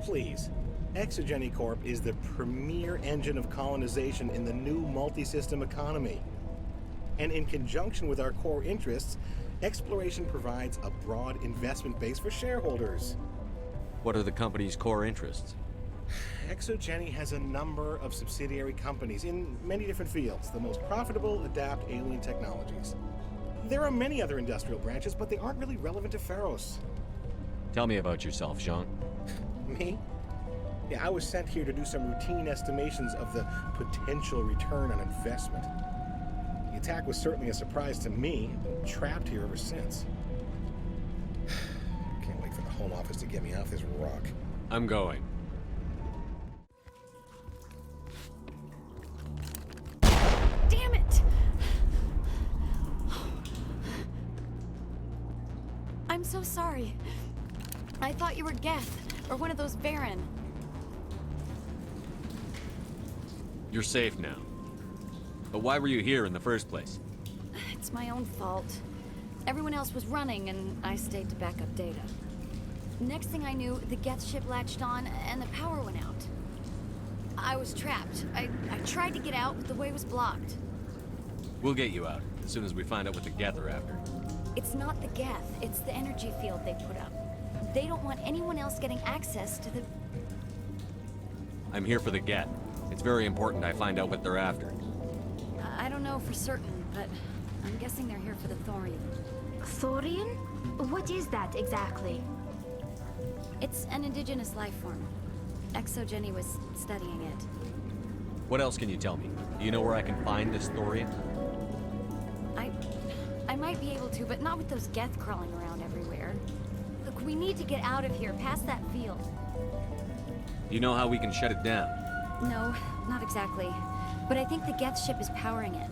Please. Exogeny Corp is the premier engine of colonization in the new multi-system economy. And in conjunction with our core interests, exploration provides a broad investment base for shareholders. What are the company's core interests? Exogeny has a number of subsidiary companies in many different fields. The most profitable adapt alien technologies. There are many other industrial branches, but they aren't really relevant to Pharos. Tell me about yourself, Jean. Me? Yeah, I was sent here to do some routine estimations of the potential return on investment. The attack was certainly a surprise to me. I've been trapped here ever since. Can't wait for the Home Office to get me off this rock. I'm going. Damn it! I'm so sorry. I thought you were Geth, or one of those Baron. You're safe now. But why were you here in the first place? It's my own fault. Everyone else was running, and I stayed to back up data. Next thing I knew, the Geth ship latched on, and the power went out. I was trapped. I tried to get out, but the way was blocked. We'll get you out, as soon as we find out what the Geth are after. It's not the Geth, it's the energy field they put up. They don't want anyone else getting access to the... I'm here for the Geth. It's very important I find out what they're after. I don't know for certain, but I'm guessing they're here for the Thorian. Thorian? What is that exactly? It's an indigenous life form. Exogeny was studying it. What else can you tell me? Do you know where I can find this Thorian? I might be able to, but not with those Geth crawling around everywhere. Look, we need to get out of here, past that field. Do you know how we can shut it down? No, not exactly. But I think the Geth ship is powering it.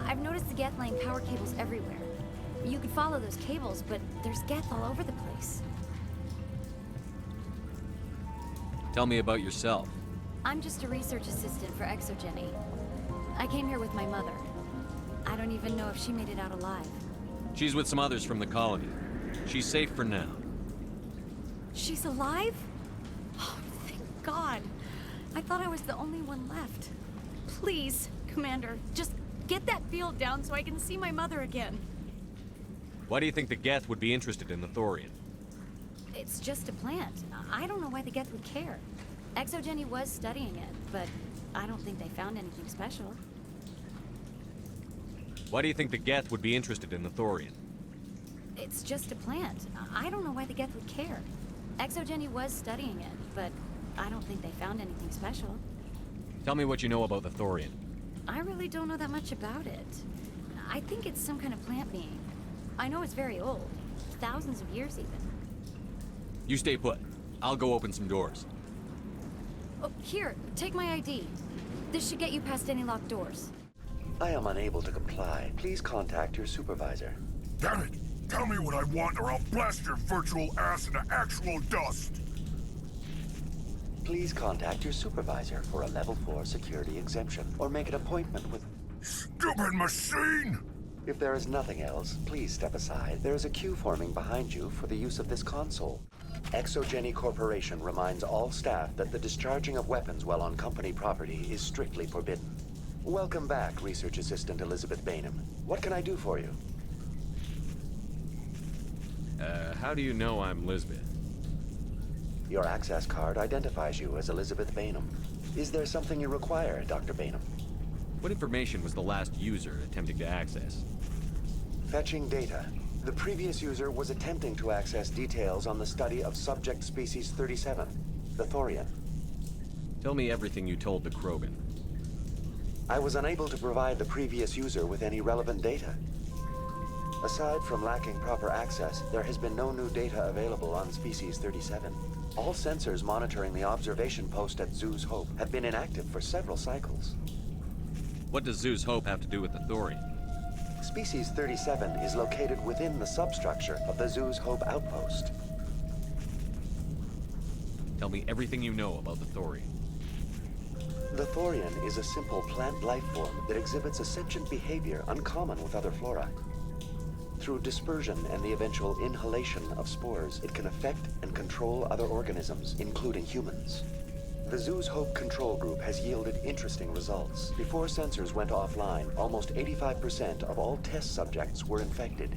I've noticed the Geth laying power cables everywhere. You could follow those cables, but there's Geth all over the place. Tell me about yourself. I'm just a research assistant for Exogeny. I came here with my mother. I don't even know if she made it out alive. She's with some others from the colony. She's safe for now. She's alive? God. I thought I was the only one left. Please, Commander, just get that field down so I can see my mother again. Why do you think the Geth would be interested in the thorium? It's just a plant. I don't know why the Geth would care. Exogeny was studying it, but I don't think they found anything special. Why do you think the Geth would be interested in the thorium? It's just a plant. I don't know why the Geth would care. Exogeny was studying it, but I don't think they found anything special. Tell me what you know about the thorium. I really don't know that much about it. I think it's some kind of plant being. I know it's very old. Thousands of years even. You stay put. I'll go open some doors. Oh, here, take my ID. This should get you past any locked doors. I am unable to comply. Please contact your supervisor. Damn it! Tell me what I want or I'll blast your virtual ass into actual dust! Please contact your supervisor for a level 4 security exemption, or make an appointment with... Stupid machine! If there is nothing else, please step aside. There is a queue forming behind you for the use of this console. Exogeny Corporation reminds all staff that the discharging of weapons while on company property is strictly forbidden. Welcome back, Research Assistant Elizabeth Bainham. What can I do for you? How do you know I'm Lisbeth? Your access card identifies you as Elizabeth Bainham. Is there something you require, Dr. Bainham? What information was the last user attempting to access? Fetching data. The previous user was attempting to access details on the study of subject species 37, the thorium. Tell me everything you told the Krogan. I was unable to provide the previous user with any relevant data. Aside from lacking proper access, there has been no new data available on species 37. All sensors monitoring the observation post at Zeus Hope have been inactive for several cycles. What does Zeus Hope have to do with the thorium? Species 37 is located within the substructure of the Zeus Hope outpost. Tell me everything you know about the thorium. The thorium is a simple plant life form that exhibits a sentient behavior uncommon with other flora. Through dispersion and the eventual inhalation of spores, it can affect and control other organisms, including humans. The Zeus Hope control group has yielded interesting results. Before sensors went offline, almost 85% of all test subjects were infected.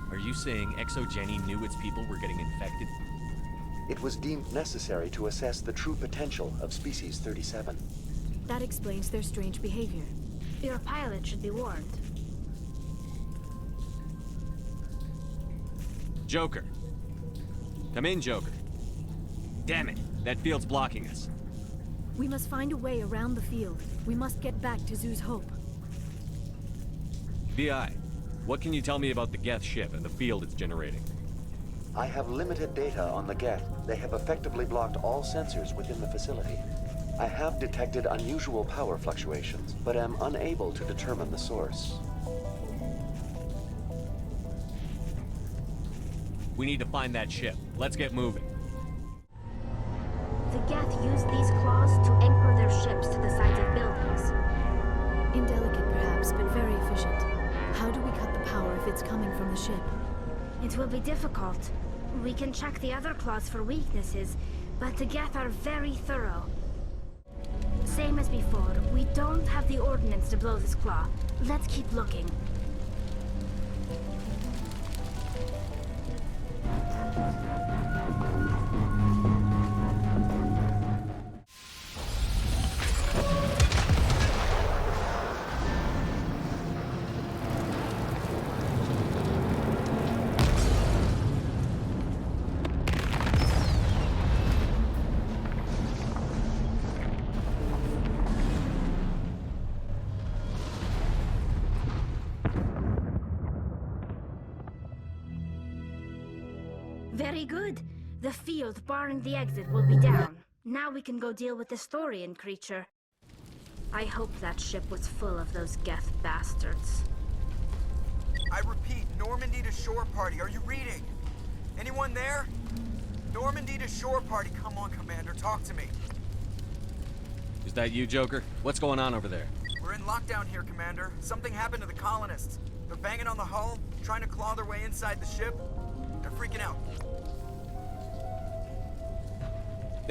Are you saying Exogeny knew its people were getting infected? It was deemed necessary to assess the true potential of species 37. That explains their strange behavior. Your pilot should be warned. Joker. Come in, Joker. Damn it, that field's blocking us. We must find a way around the field. We must get back to Zeus Hope. VI, what can you tell me about the Geth ship and the field it's generating? I have limited data on the Geth. They have effectively blocked all sensors within the facility. I have detected unusual power fluctuations, but am unable to determine the source. We need to find that ship. Let's get moving. The Geth use these claws to anchor their ships to the sides of buildings. Indelicate perhaps, but very efficient. How do we cut the power if it's coming from the ship? It will be difficult. We can check the other claws for weaknesses, but the Geth are very thorough. Same as before, we don't have the ordnance to blow this claw. Let's keep looking. Very good. The field barring the exit will be down. Now we can go deal with this thorium creature. I hope that ship was full of those Geth bastards. I repeat, Normandy to shore party. Are you reading? Anyone there? Normandy to shore party. Come on, Commander. Talk to me. Is that you, Joker? What's going on over there? We're in lockdown here, Commander. Something happened to the colonists. They're banging on the hull, trying to claw their way inside the ship. They're freaking out.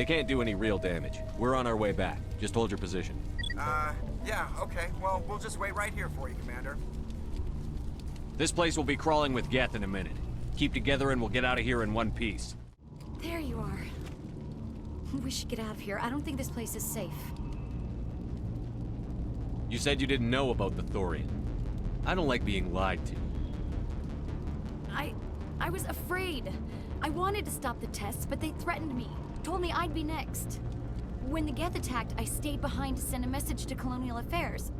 They can't do any real damage. We're on our way back. Just hold your position. Yeah, okay. Well, we'll just wait right here for you, Commander. This place will be crawling with Geth in a minute. Keep together and we'll get out of here in one piece. There you are. We should get out of here. I don't think this place is safe. You said you didn't know about the Thorian. I don't like being lied to. I was afraid. I wanted to stop the tests, but they threatened me. Told me I'd be next. When the Geth attacked, I stayed behind to send a message to Colonial Affairs.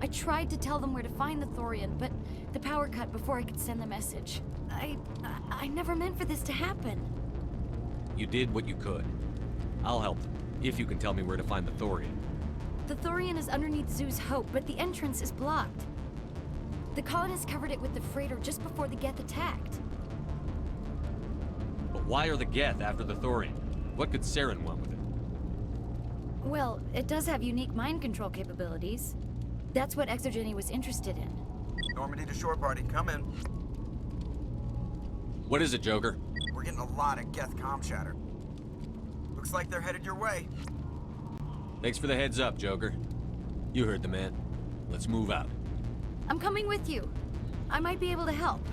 I tried to tell them where to find the Thorian, but the power cut before I could send the message. I never meant for this to happen. You did what you could. I'll help them, if you can tell me where to find the Thorian. The Thorian is underneath Zoo's Hope, but the entrance is blocked. The colonists covered it with the freighter just before the Geth attacked. But why are the Geth after the Thorian? What could Saren want with it? Well, it does have unique mind control capabilities. That's what Exogeny was interested in. Normandy to shore party, come in. What is it, Joker? We're getting a lot of Geth comm chatter. Looks like they're headed your way. Thanks for the heads up, Joker. You heard the man. Let's move out. I'm coming with you. I might be able to help.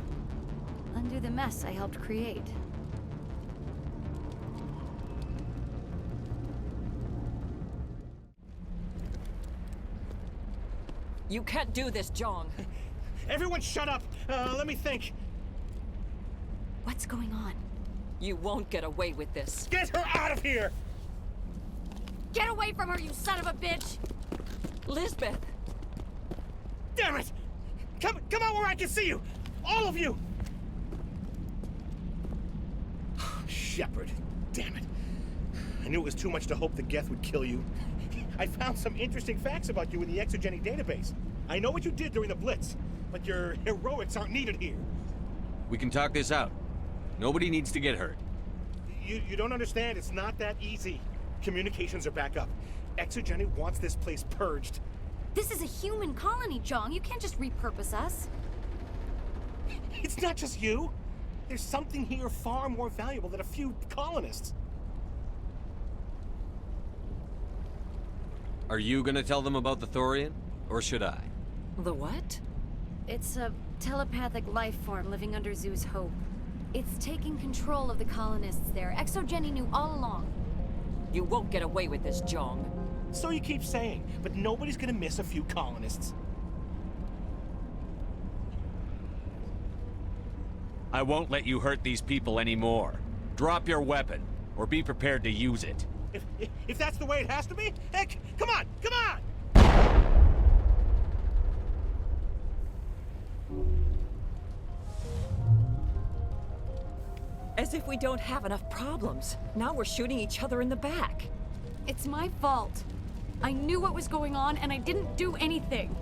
Undo the mess I helped create. You can't do this, Jong. Everyone shut up! Let me think. What's going on? You won't get away with this. Get her out of here! Get away from her, you son of a bitch! Lisbeth! Damn it! Come out where I can see you! All of you! Shepard, damn it. I knew it was too much to hope the Geth would kill you. I found some interesting facts about you in the Exogeny database. I know what you did during the Blitz, but your heroics aren't needed here. We can talk this out. Nobody needs to get hurt. You don't understand. It's not that easy. Communications are back up. Exogeny wants this place purged. This is a human colony, Jong. You can't just repurpose us. It's not just you. There's something here far more valuable than a few colonists. Are you gonna tell them about the Thorian? Or should I? The what? It's a telepathic life form living under Zoo's Hope. It's taking control of the colonists there. Exogeny knew all along. You won't get away with this, Jong. So you keep saying, but nobody's gonna miss a few colonists. I won't let you hurt these people anymore. Drop your weapon, or be prepared to use it. If that's the way it has to be, heck, come on, come on! As if we don't have enough problems. Now we're shooting each other in the back. It's my fault. I knew what was going on, and I didn't do anything.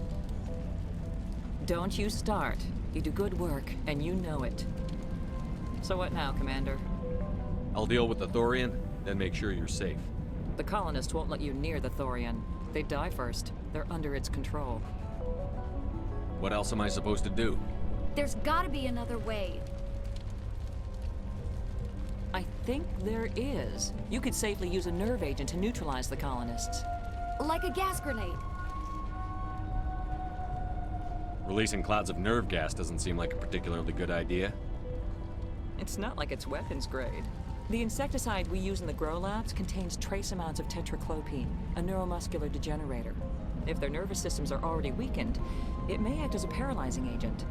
Don't you start. You do good work, and you know it. So what now, Commander? I'll deal with the Thorian, then make sure you're safe. The colonists won't let you near the Thorian. They die first. They're under its control. What else am I supposed to do? There's gotta be another way. I think there is. You could safely use a nerve agent to neutralize the colonists. Like a gas grenade. Releasing clouds of nerve gas doesn't seem like a particularly good idea. It's not like it's weapons grade. The insecticide we use in the grow labs contains trace amounts of tetraclopine, a neuromuscular degenerator. If their nervous systems are already weakened, it may act as a paralyzing agent.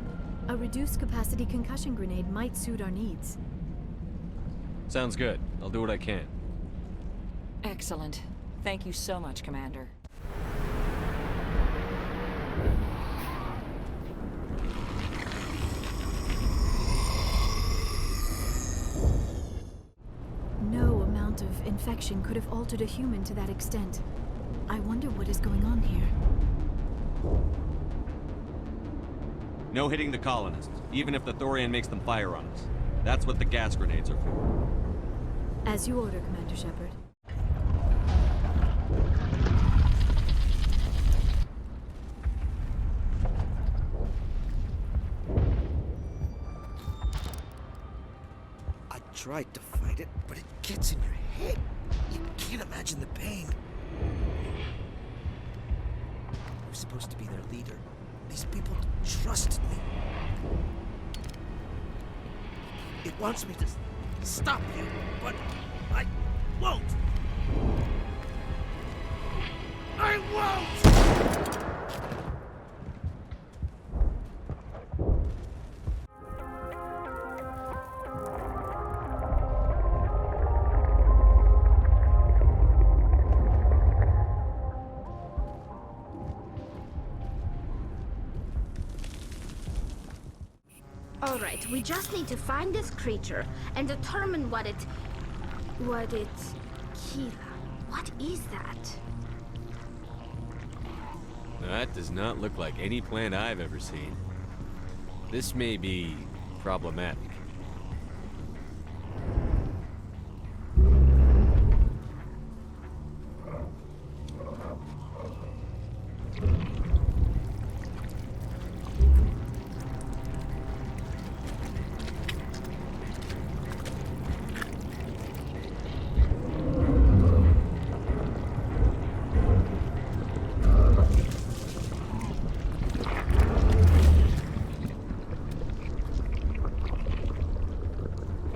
A reduced capacity concussion grenade might suit our needs. Sounds good. I'll do what I can. Excellent. Thank you so much, Commander. No amount of infection could have altered a human to that extent. I wonder what is going on here. No hitting the colonists, even if the Thorian makes them fire on us. That's what the gas grenades are for. As you order, Commander Shepard. I tried to fight it, but it gets in your head. You can't imagine the pain. I was supposed to be their leader. These people trusted me. It wants me to stop you, but I won't. I won't! All right, we just need to find this creature and determine what it... Kila. What is that? That does not look like any plant I've ever seen. This may be problematic.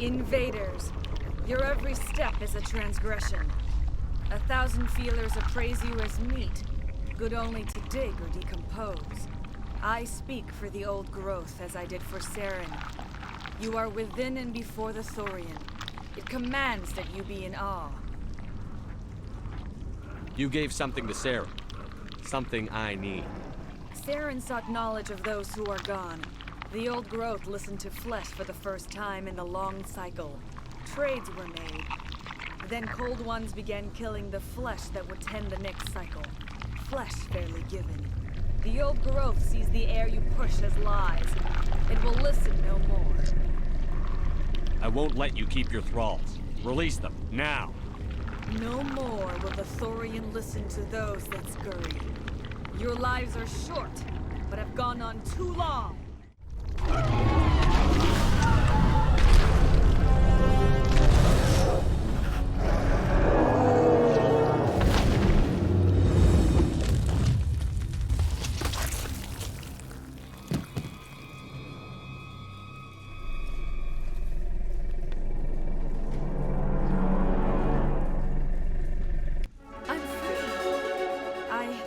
Invaders, your every step is a transgression. 1,000 feelers appraise you as meat, good only to dig or decompose. I speak for the old growth as I did for Saren. You are within and before the Thorian. It commands that you be in awe. You gave something to Saren. Something I need. Saren sought knowledge of those who are gone. The old growth listened to flesh for the first time in the long cycle. Trades were made. Then cold ones began killing the flesh that would tend the next cycle. Flesh fairly given. The old growth sees the air you push as lies. It will listen no more. I won't let you keep your thralls. Release them, now! No more will the Thorian listen to those that scurry. Your lives are short, but have gone on too long. I'm free.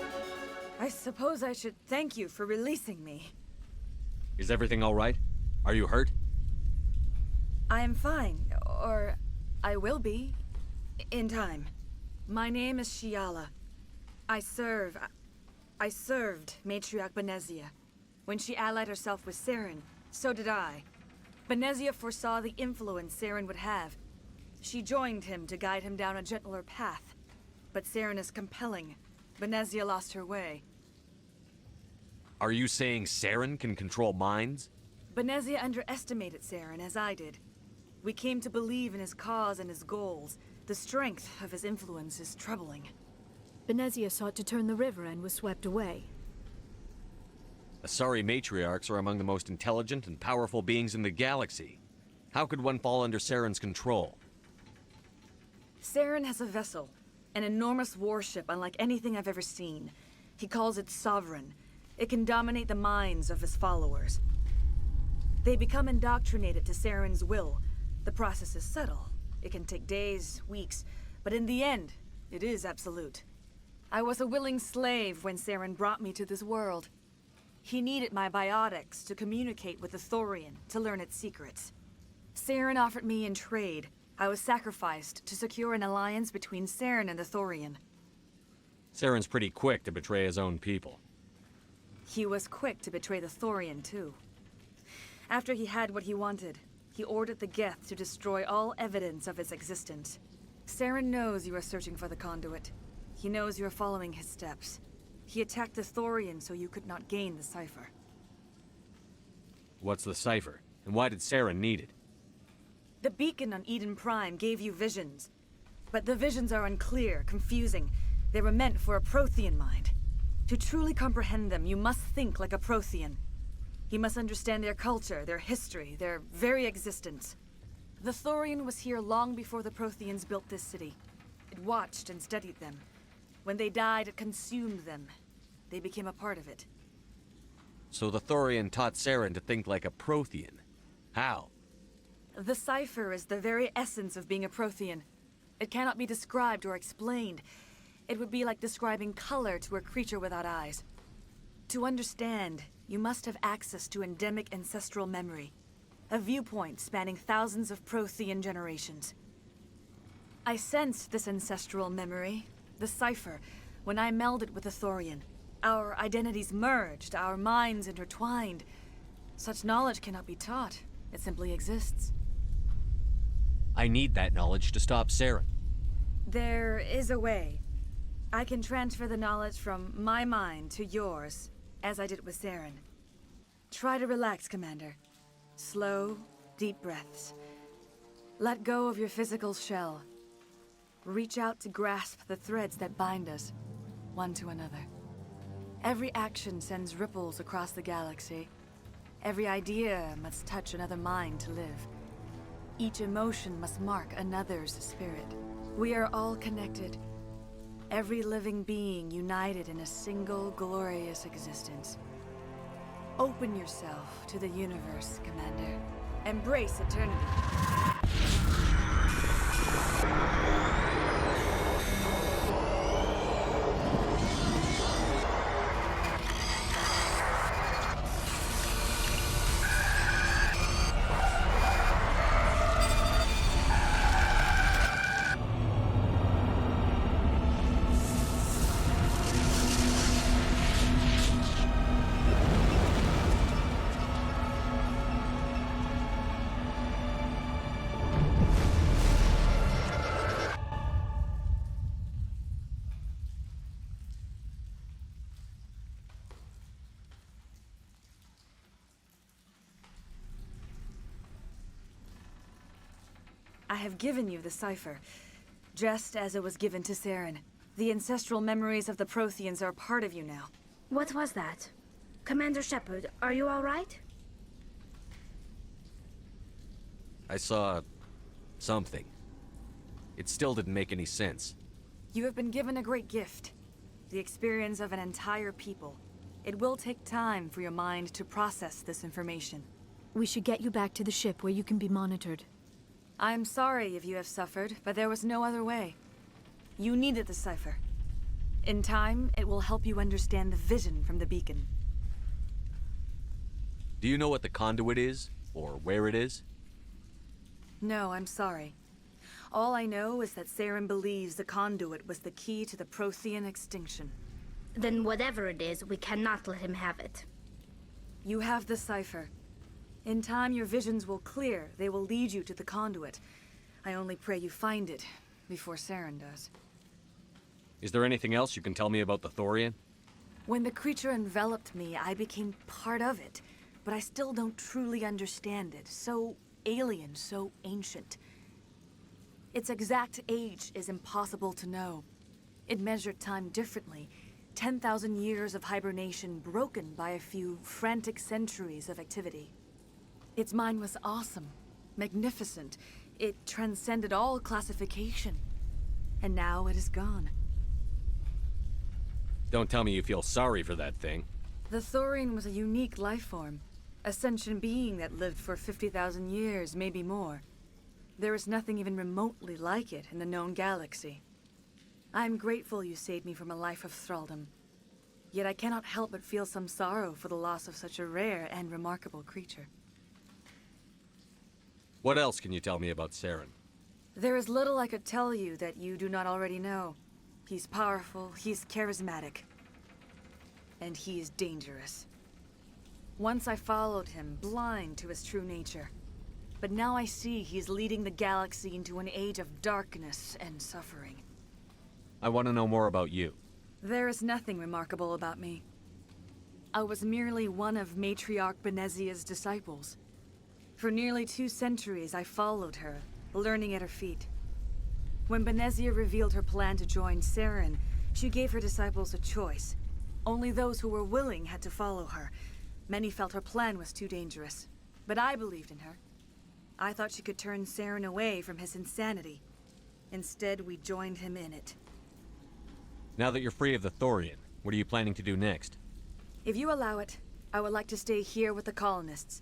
I suppose I should thank you for releasing me. Is everything all right? Are you hurt? I am fine, or I will be, in time. My name is Shiala. I served Matriarch Benezia. When she allied herself with Saren, so did I. Benezia foresaw the influence Saren would have. She joined him to guide him down a gentler path. But Saren is compelling. Benezia lost her way. Are you saying Saren can control minds? Benezia underestimated Saren, as I did. We came to believe in his cause and his goals. The strength of his influence is troubling. Benezia sought to turn the river and was swept away. Asari matriarchs are among the most intelligent and powerful beings in the galaxy. How could one fall under Saren's control? Saren has a vessel, an enormous warship unlike anything I've ever seen. He calls it Sovereign. It can dominate the minds of his followers. They become indoctrinated to Saren's will. The process is subtle. It can take days, weeks, but in the end, it is absolute. I was a willing slave when Saren brought me to this world. He needed my biotics to communicate with the Thorian, to learn its secrets. Saren offered me in trade. I was sacrificed to secure an alliance between Saren and the Thorian. Saren's pretty quick to betray his own people. He was quick to betray the Thorian, too. After he had what he wanted, he ordered the Geth to destroy all evidence of its existence. Saren knows you are searching for the conduit. He knows you are following his steps. He attacked the Thorian so you could not gain the cipher. What's the cipher? And why did Saren need it? The beacon on Eden Prime gave you visions. But the visions are unclear, confusing. They were meant for a Prothean mind. To truly comprehend them, you must think like a Prothean. You must understand their culture, their history, their very existence. The Thorian was here long before the Protheans built this city. It watched and studied them. When they died, it consumed them. They became a part of it. So the Thorian taught Saren to think like a Prothean. How? The cipher is the very essence of being a Prothean. It cannot be described or explained. It would be like describing color to a creature without eyes. To understand, you must have access to endemic ancestral memory, a viewpoint spanning thousands of Prothean generations. I sensed this ancestral memory, the cipher, when I melded with the Thorian. Our identities merged, our minds intertwined. Such knowledge cannot be taught. It simply exists. I need that knowledge to stop Saren. There is a way. I can transfer the knowledge from my mind to yours, as I did with Saren. Try to relax, Commander. Slow, deep breaths. Let go of your physical shell. Reach out to grasp the threads that bind us, one to another. Every action sends ripples across the galaxy. Every idea must touch another mind to live. Each emotion must mark another's spirit. We are all connected. Every living being united in a single glorious existence. Open yourself to the universe, Commander. Embrace eternity. I have given you the cipher, just as it was given to Saren. The ancestral memories of the Protheans are part of you now. What was that? Commander Shepard, are you all right? I saw something. It still didn't make any sense. You have been given a great gift. The experience of an entire people. It will take time for your mind to process this information. We should get you back to the ship where you can be monitored. I'm sorry if you have suffered, but there was no other way. You needed the cipher. In time, it will help you understand the vision from the beacon. Do you know what the conduit is? Or where it is? No, I'm sorry. All I know is that Saren believes the conduit was the key to the Prothean extinction. Then whatever it is, we cannot let him have it. You have the cipher. In time, your visions will clear. They will lead you to the conduit. I only pray you find it before Saren does. Is there anything else you can tell me about the Thorian? When the creature enveloped me, I became part of it, but I still don't truly understand it. So alien, so ancient. Its exact age is impossible to know. It measured time differently. 10,000 years of hibernation broken by a few frantic centuries of activity. Its mind was awesome, magnificent. It transcended all classification. And now it is gone. Don't tell me you feel sorry for that thing. The Thorian was a unique life form. A sentient being that lived for 50,000 years, maybe more. There is nothing even remotely like it in the known galaxy. I am grateful you saved me from a life of thraldom. Yet I cannot help but feel some sorrow for the loss of such a rare and remarkable creature. What else can you tell me about Saren? There is little I could tell you that you do not already know. He's powerful, he's charismatic, and he is dangerous. Once I followed him, blind to his true nature. But now I see he's leading the galaxy into an age of darkness and suffering. I want to know more about you. There is nothing remarkable about me. I was merely one of Matriarch Benezia's disciples. For nearly 2 centuries, I followed her, learning at her feet. When Benezia revealed her plan to join Saren, she gave her disciples a choice. Only those who were willing had to follow her. Many felt her plan was too dangerous, but I believed in her. I thought she could turn Saren away from his insanity. Instead, we joined him in it. Now that you're free of the Thorian, what are you planning to do next? If you allow it, I would like to stay here with the colonists.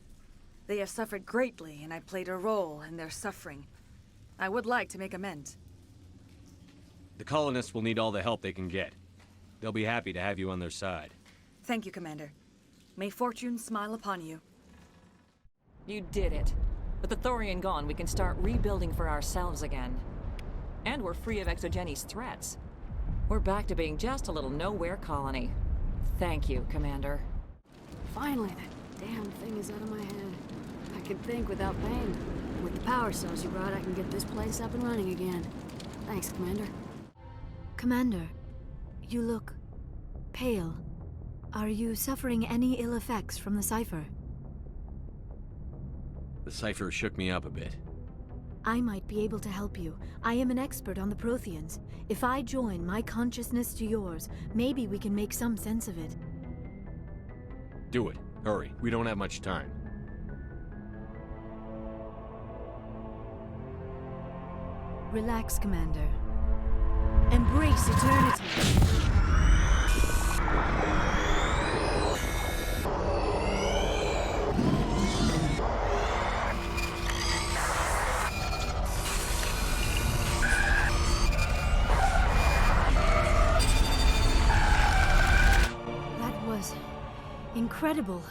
They have suffered greatly, and I played a role in their suffering. I would like to make amends. The colonists will need all the help they can get. They'll be happy to have you on their side. Thank you, Commander. May fortune smile upon you. You did it. With the Thorian gone, we can start rebuilding for ourselves again. And we're free of Exogenes' threats. We're back to being just a little nowhere colony. Thank you, Commander. Finally, that damn thing is out of my head. I can think without pain. With the power cells you brought, I can get this place up and running again. Thanks, Commander. Commander, you look pale. Are you suffering any ill effects from the cipher? The cipher shook me up a bit. I might be able to help you. I am an expert on the Protheans. If I join my consciousness to yours, maybe we can make some sense of it. Do it. Hurry. We don't have much time. Relax, Commander. Embrace eternity. That was incredible.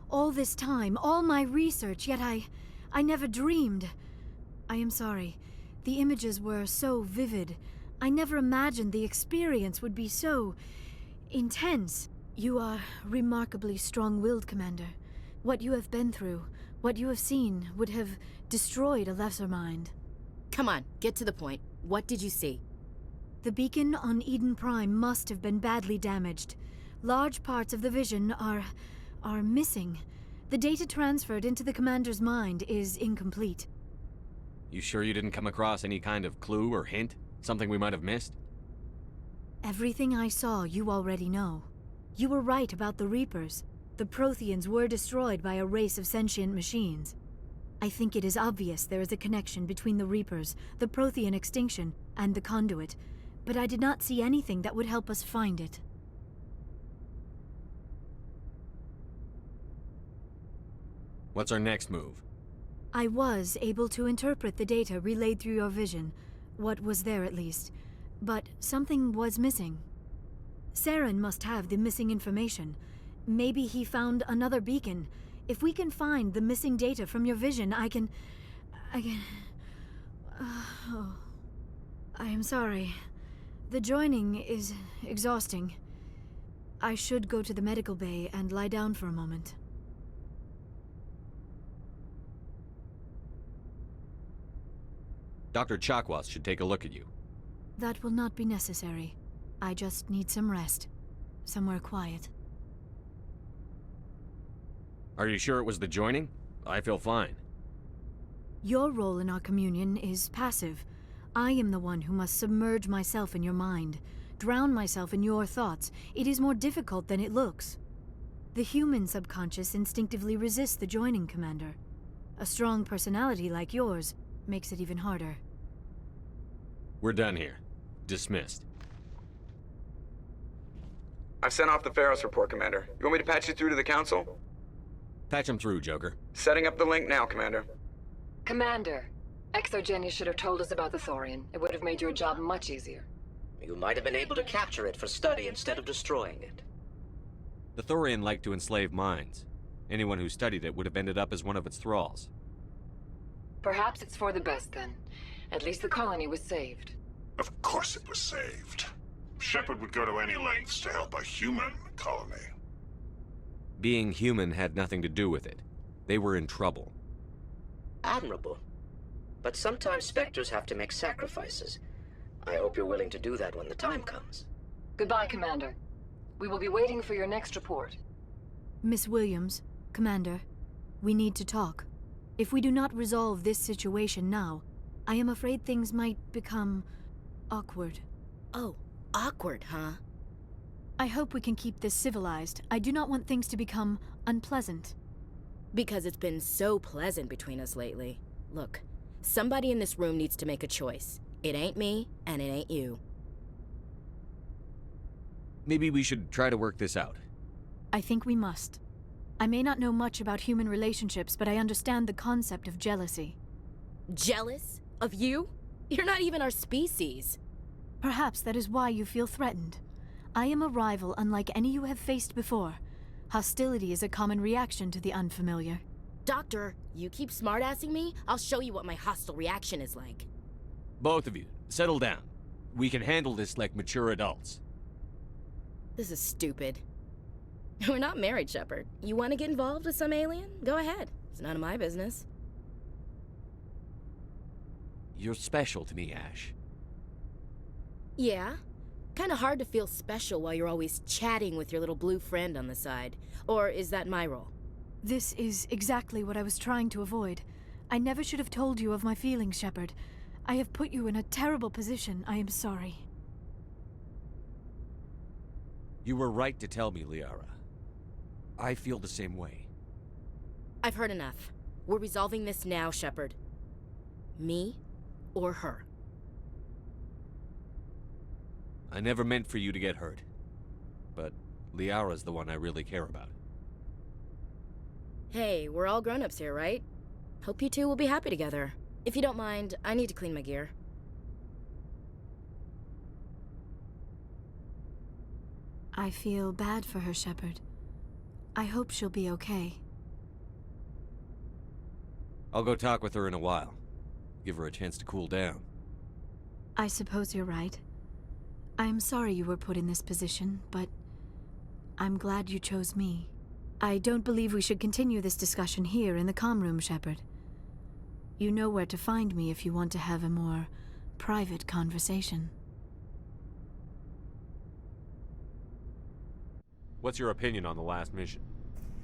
All this time, all my research, yet I never dreamed. I am sorry. The images were so vivid. I never imagined the experience would be so intense. You are remarkably strong-willed, Commander. What you have been through, what you have seen, would have destroyed a lesser mind. Come on, get to the point. What did you see? The beacon on Eden Prime must have been badly damaged. Large parts of the vision are missing. The data transferred into the Commander's mind is incomplete. You sure you didn't come across any kind of clue or hint? Something we might have missed? Everything I saw, you already know. You were right about the Reapers. The Protheans were destroyed by a race of sentient machines. I think it is obvious there is a connection between the Reapers, the Prothean extinction, and the Conduit, but I did not see anything that would help us find it. What's our next move? I was able to interpret the data relayed through your vision, what was there at least, but something was missing. Saren must have the missing information. Maybe he found another beacon. If we can find the missing data from your vision, I can... Oh. I am sorry. The joining is exhausting. I should go to the medical bay and lie down for a moment. Dr. Chakwas should take a look at you. That will not be necessary. I just need some rest. Somewhere quiet. Are you sure it was the joining? I feel fine. Your role in our communion is passive. I am the one who must submerge myself in your mind, drown myself in your thoughts. It is more difficult than it looks. The human subconscious instinctively resists the joining, Commander. A strong personality like yours makes it even harder. We're done here. Dismissed. I've sent off the Pharos report, Commander. You want me to patch you through to the Council? Patch him through, Joker. Setting up the link now, Commander. Commander, Exogenes should have told us about the Thorian. It would have made your job much easier. You might have been able to capture it for study instead of destroying it. The Thorian liked to enslave minds. Anyone who studied it would have ended up as one of its thralls. Perhaps it's for the best, then. At least the colony was saved. Of course it was saved. Shepard would go to any lengths to help a human colony. Being human had nothing to do with it. They were in trouble. Admirable. But sometimes Spectres have to make sacrifices. I hope you're willing to do that when the time comes. Goodbye, Commander. We will be waiting for your next report. Miss Williams, Commander, we need to talk. If we do not resolve this situation now, I am afraid things might become awkward. Oh, awkward, huh? I hope we can keep this civilized. I do not want things to become unpleasant. Because it's been so pleasant between us lately. Look, somebody in this room needs to make a choice. It ain't me, and it ain't you. Maybe we should try to work this out. I think we must. I may not know much about human relationships, but I understand the concept of jealousy. Jealous? Of you? You're not even our species. Perhaps that is why you feel threatened. I am a rival unlike any you have faced before. Hostility is a common reaction to the unfamiliar. Doctor, you keep smartassing me, I'll show you what my hostile reaction is like. Both of you, settle down. We can handle this like mature adults. This is stupid. We're not married, Shepard. You want to get involved with some alien? Go ahead. It's none of my business. You're special to me, Ash. Yeah. Kinda hard to feel special while you're always chatting with your little blue friend on the side. Or is that my role? This is exactly what I was trying to avoid. I never should have told you of my feelings, Shepard. I have put you in a terrible position. I am sorry. You were right to tell me, Liara. I feel the same way. I've heard enough. We're resolving this now, Shepard. Me or her. I never meant for you to get hurt. But Liara's the one I really care about. Hey, we're all grown-ups here, right? Hope you two will be happy together. If you don't mind, I need to clean my gear. I feel bad for her, Shepard. I hope she'll be okay. I'll go talk with her in a while. Give her a chance to cool down. I suppose you're right. I'm sorry you were put in this position, but I'm glad you chose me. I don't believe we should continue this discussion here in the comm room, Shepard. You know where to find me if you want to have a more private conversation. What's your opinion on the last mission?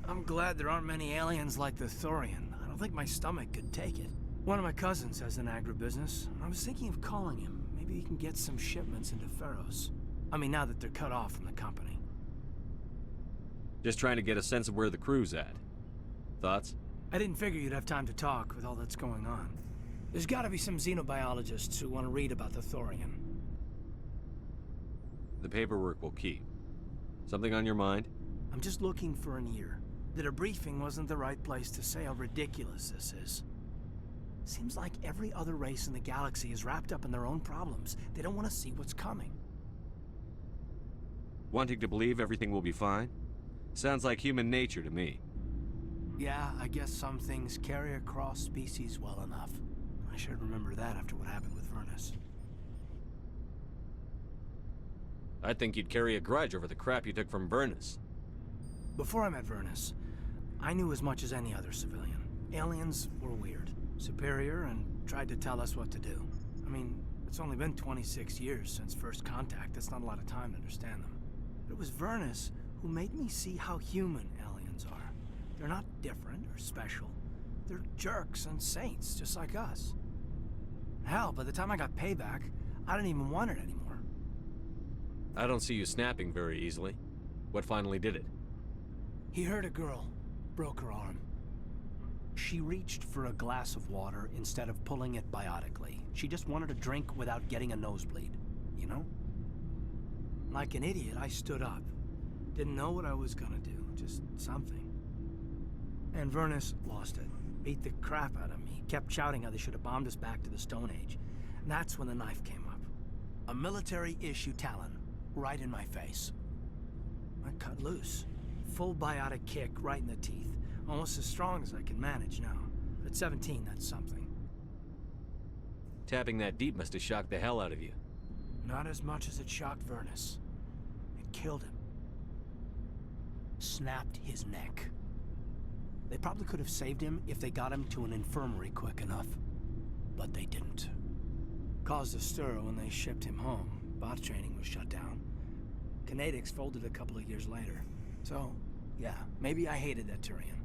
I'm glad there aren't many aliens like the Thorian. I don't think my stomach could take it. One of my cousins has an agribusiness. I was thinking of calling him. Maybe he can get some shipments into Pharos. I mean, now that they're cut off from the company. Just trying to get a sense of where the crew's at. Thoughts? I didn't figure you'd have time to talk with all that's going on. There's gotta be some xenobiologists who want to read about the Thorian. The paperwork will keep. Something on your mind? I'm just looking for an ear. The debriefing wasn't the right place to say how ridiculous this is. Seems like every other race in the galaxy is wrapped up in their own problems. They don't want to see what's coming. Wanting to believe everything will be fine? Sounds like human nature to me. Yeah, I guess some things carry across species well enough. I should remember that after what happened with Vernus. I'd think you'd carry a grudge over the crap you took from Vernus. Before I met Vernus, I knew as much as any other civilian. Aliens were weird, superior, and tried to tell us what to do. I mean, it's only been 26 years since first contact. That's not a lot of time to understand them. But it was Vernus who made me see how human aliens are. They're not different or special. They're jerks and saints, just like us. Hell, by the time I got payback, I didn't even want it anymore. I don't see you snapping very easily. What finally did it? He hurt a girl, broke her arm. She reached for a glass of water instead of pulling it biotically. She just wanted a drink without getting a nosebleed, you know? Like an idiot, I stood up. Didn't know what I was gonna do, just something. And Vernus lost it. Beat the crap out of me. Kept shouting how they should have bombed us back to the Stone Age. And that's when the knife came up. A military-issue talon, right in my face. I cut loose. Full biotic kick right in the teeth. Almost as strong as I can manage now. But at 17, that's something. Tapping that deep must have shocked the hell out of you. Not as much as it shocked Vernus. It killed him. Snapped his neck. They probably could have saved him if they got him to an infirmary quick enough. But they didn't. Caused a stir when they shipped him home. Bot training was shut down. Kinetics folded a couple of years later. So, yeah, maybe I hated that Turian.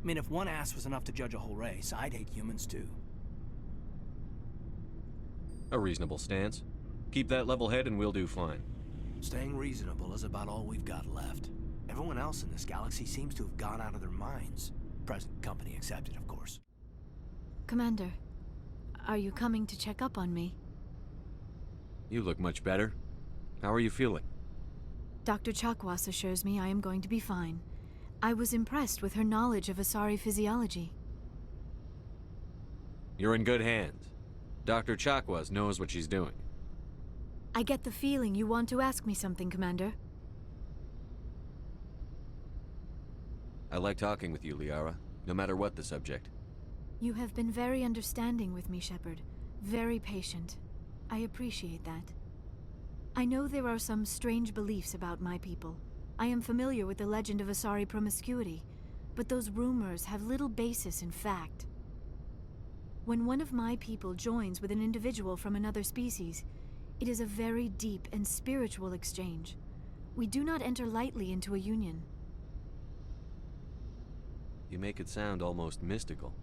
I mean, if one ass was enough to judge a whole race, I'd hate humans too. A reasonable stance. Keep that level head and we'll do fine. Staying reasonable is about all we've got left. Everyone else in this galaxy seems to have gone out of their minds. Present company accepted, of course. Commander, are you coming to check up on me? You look much better. How are you feeling? Dr. Chakwas assures me I am going to be fine. I was impressed with her knowledge of Asari physiology. You're in good hands. Dr. Chakwas knows what she's doing. I get the feeling you want to ask me something, Commander. I like talking with you, Liara, no matter what the subject. You have been very understanding with me, Shepard. Very patient. I appreciate that. I know there are some strange beliefs about my people. I am familiar with the legend of Asari promiscuity, but those rumors have little basis in fact. When one of my people joins with an individual from another species, it is a very deep and spiritual exchange. We do not enter lightly into a union. You make it sound almost mystical.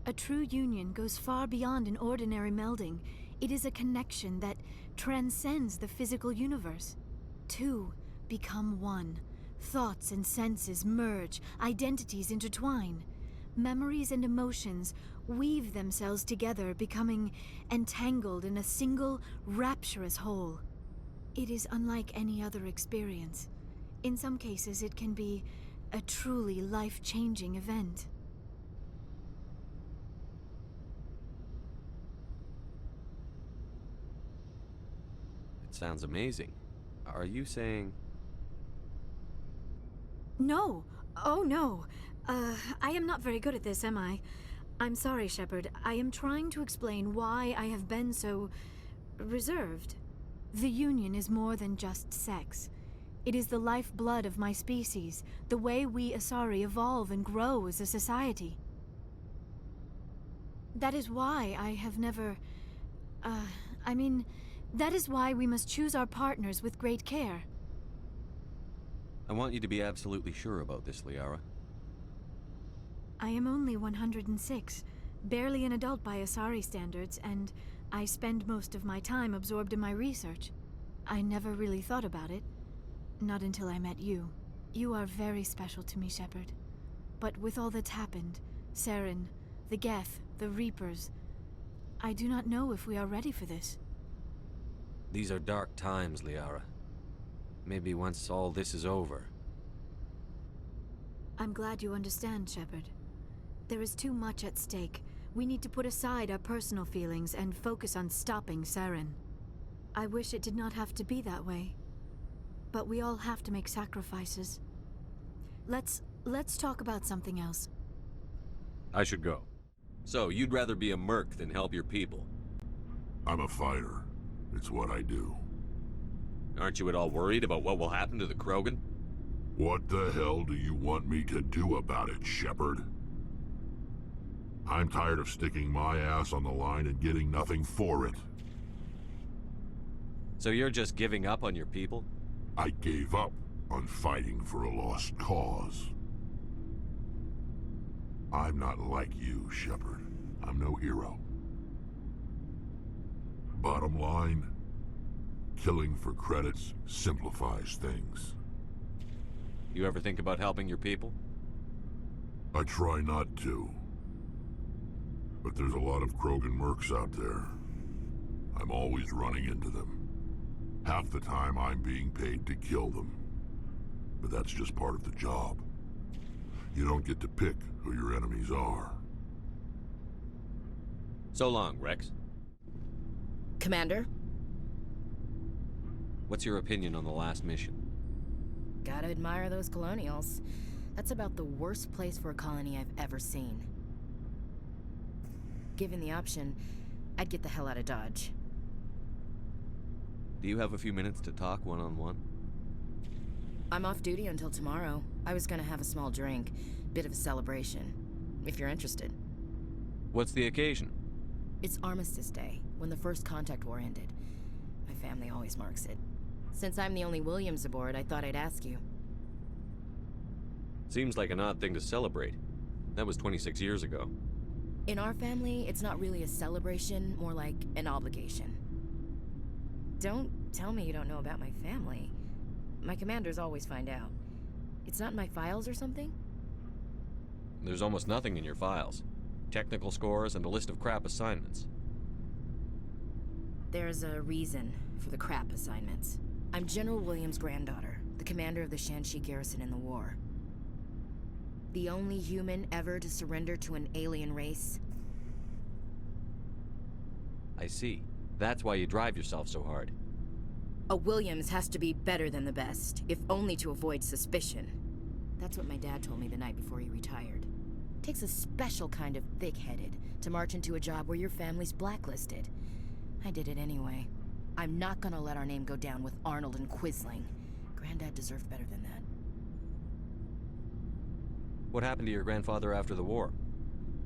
A true union goes far beyond an ordinary melding. It is a connection that transcends the physical universe. Two become one. Thoughts and senses merge, identities intertwine. Memories and emotions weave themselves together, becoming entangled in a single, rapturous whole. It is unlike any other experience. In some cases, it can be a truly life-changing event. It sounds amazing. Are you saying... No. Oh, no. I am not very good at this, am I? I'm sorry, Shepard. I am trying to explain why I have been so... reserved. The Union is more than just sex. It is the lifeblood of my species, the way we Asari evolve and grow as a society. That is why I have never... that is why we must choose our partners with great care. I want you to be absolutely sure about this, Liara. I am only 106, barely an adult by Asari standards, and I spend most of my time absorbed in my research. I never really thought about it. Not until I met you. You are very special to me, Shepard. But with all that's happened, Saren, the Geth, the Reapers, I do not know if we are ready for this. These are dark times, Liara. Maybe once all this is over. I'm glad you understand, Shepard. There is too much at stake. We need to put aside our personal feelings and focus on stopping Saren. I wish it did not have to be that way. But we all have to make sacrifices. Let's talk about something else. I should go. So, you'd rather be a merc than help your people? I'm a fighter. It's what I do. Aren't you at all worried about what will happen to the Krogan? What the hell do you want me to do about it, Shepard? I'm tired of sticking my ass on the line and getting nothing for it. So you're just giving up on your people? I gave up on fighting for a lost cause. I'm not like you, Shepard. I'm no hero. Bottom line, killing for credits simplifies things. You ever think about helping your people? I try not to. But there's a lot of Krogan mercs out there. I'm always running into them. Half the time I'm being paid to kill them. But that's just part of the job. You don't get to pick who your enemies are. So long, Rex. Commander? What's your opinion on the last mission? Gotta admire those colonials. That's about the worst place for a colony I've ever seen. Given the option, I'd get the hell out of Dodge. Do you have a few minutes to talk one-on-one? I'm off duty until tomorrow. I was gonna have a small drink. Bit of a celebration. If you're interested. What's the occasion? It's Armistice Day, when the First Contact War ended. My family always marks it. Since I'm the only Williams aboard, I thought I'd ask you. Seems like an odd thing to celebrate. That was 26 years ago. In our family, it's not really a celebration, more like an obligation. Don't tell me you don't know about my family. My commanders always find out. It's not in my files or something? There's almost nothing in your files. Technical scores and a list of crap assignments. There's a reason for the crap assignments. I'm General Williams' granddaughter, the commander of the Shanxi garrison in the war. The only human ever to surrender to an alien race. I see. That's why you drive yourself so hard. A Williams has to be better than the best, if only to avoid suspicion. That's what my dad told me the night before he retired. Takes a special kind of thick-headed to march into a job where your family's blacklisted. I did it anyway. I'm not gonna let our name go down with Arnold and Quisling. Granddad deserved better than that. What happened to your grandfather after the war?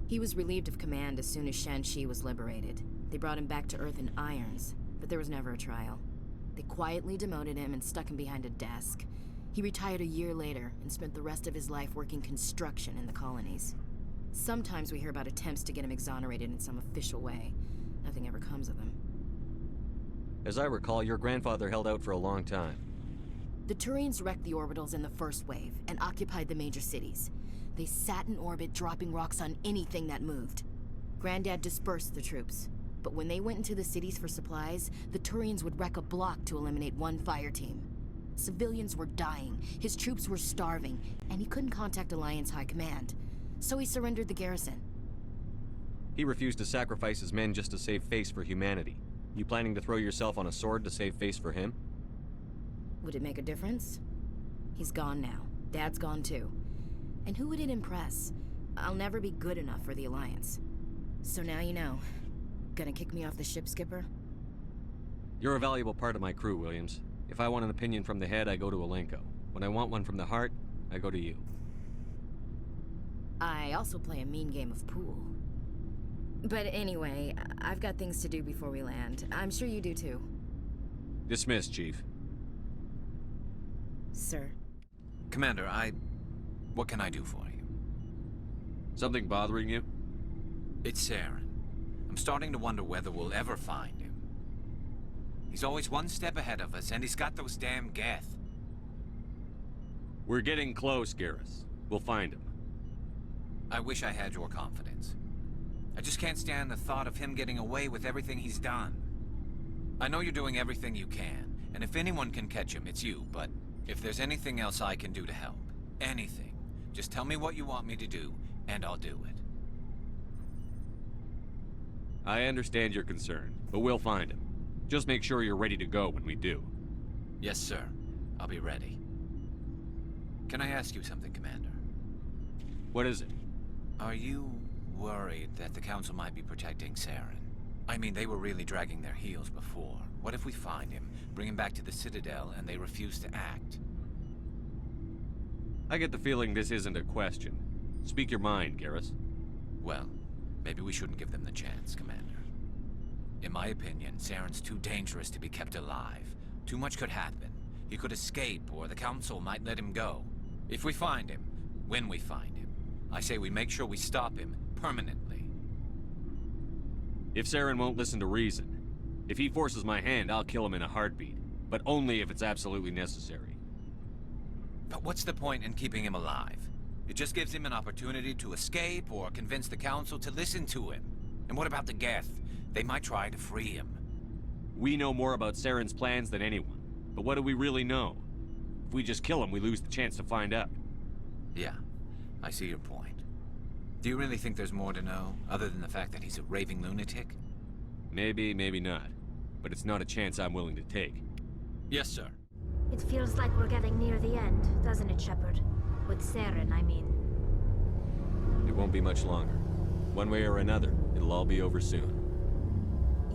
He was relieved of command as soon as Shanxi was liberated. They brought him back to Earth in irons, but there was never a trial. They quietly demoted him and stuck him behind a desk. He retired a year later and spent the rest of his life working construction in the colonies. Sometimes we hear about attempts to get him exonerated in some official way. Nothing ever comes of them. As I recall, your grandfather held out for a long time. The Turians wrecked the orbitals in the first wave and occupied the major cities. They sat in orbit, dropping rocks on anything that moved. Granddad dispersed the troops, but when they went into the cities for supplies, the Turians would wreck a block to eliminate one fire team. Civilians were dying, his troops were starving, and he couldn't contact Alliance High Command, so he surrendered the garrison. He refused to sacrifice his men just to save face for humanity. You planning to throw yourself on a sword to save face for him? Would it make a difference? He's gone now. Dad's gone too. And who would it impress? I'll never be good enough for the Alliance. So now you know. Gonna kick me off the ship, Skipper? You're a valuable part of my crew, Williams. If I want an opinion from the head, I go to Alenko. When I want one from the heart, I go to you. I also play a mean game of pool. But anyway, I've got things to do before we land. I'm sure you do too. Dismissed, Chief. Sir. Commander, what can I do for you? Something bothering you? It's Saren. I'm starting to wonder whether we'll ever find him. He's always one step ahead of us, and he's got those damn Geth. We're getting close, Garrus. We'll find him. I wish I had your confidence. I just can't stand the thought of him getting away with everything he's done. I know you're doing everything you can, and if anyone can catch him, it's you, but if there's anything else I can do to help, anything, just tell me what you want me to do, and I'll do it. I understand your concern, but we'll find him. Just make sure you're ready to go when we do. Yes, sir. I'll be ready. Can I ask you something, Commander? What is it? Are you worried that the Council might be protecting Saren? I mean, they were really dragging their heels before. What if we find him, bring him back to the Citadel, and they refuse to act? I get the feeling this isn't a question. Speak your mind, Garrus. Well, maybe we shouldn't give them the chance, Commander. In my opinion, Saren's too dangerous to be kept alive. Too much could happen. He could escape, or the Council might let him go. If we find him, when we find him, I say we make sure we stop him permanently. If Saren won't listen to reason, if he forces my hand, I'll kill him in a heartbeat. But only if it's absolutely necessary. But what's the point in keeping him alive? It just gives him an opportunity to escape or convince the Council to listen to him. And what about the Geth? They might try to free him. We know more about Saren's plans than anyone. But what do we really know? If we just kill him, we lose the chance to find out. Yeah, I see your point. Do you really think there's more to know, other than the fact that he's a raving lunatic? Maybe, maybe not. But it's not a chance I'm willing to take. Yes, sir. It feels like we're getting near the end, doesn't it, Shepard? With Saren, I mean. It won't be much longer. One way or another, it'll all be over soon.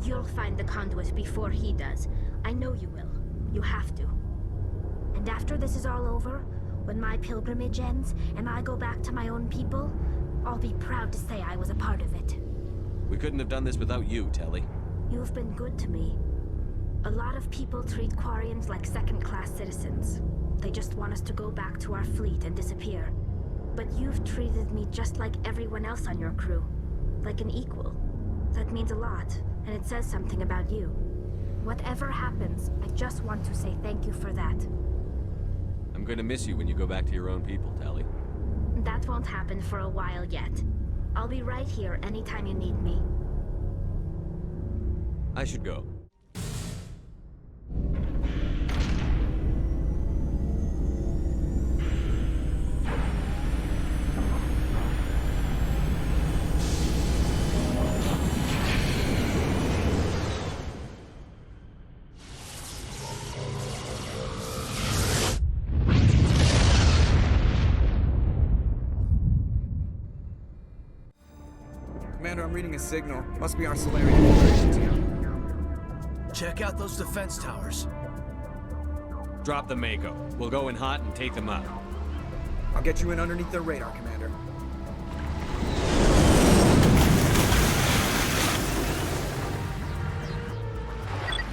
You'll find the conduit before he does. I know you will. You have to. And after this is all over, when my pilgrimage ends and I go back to my own people, I'll be proud to say I was a part of it. We couldn't have done this without you, Telly. You've been good to me. A lot of people treat Quarians like second-class citizens. They just want us to go back to our fleet and disappear. But you've treated me just like everyone else on your crew. Like an equal. That means a lot, and it says something about you. Whatever happens, I just want to say thank you for that. I'm gonna miss you when you go back to your own people, Telly. That won't happen for a while yet. I'll be right here anytime you need me. I should go. Commander, I'm reading a signal. Must be our Solarian infiltration team. Check out those defense towers. Drop the Mako. We'll go in hot and take them out. I'll get you in underneath their radar, Commander.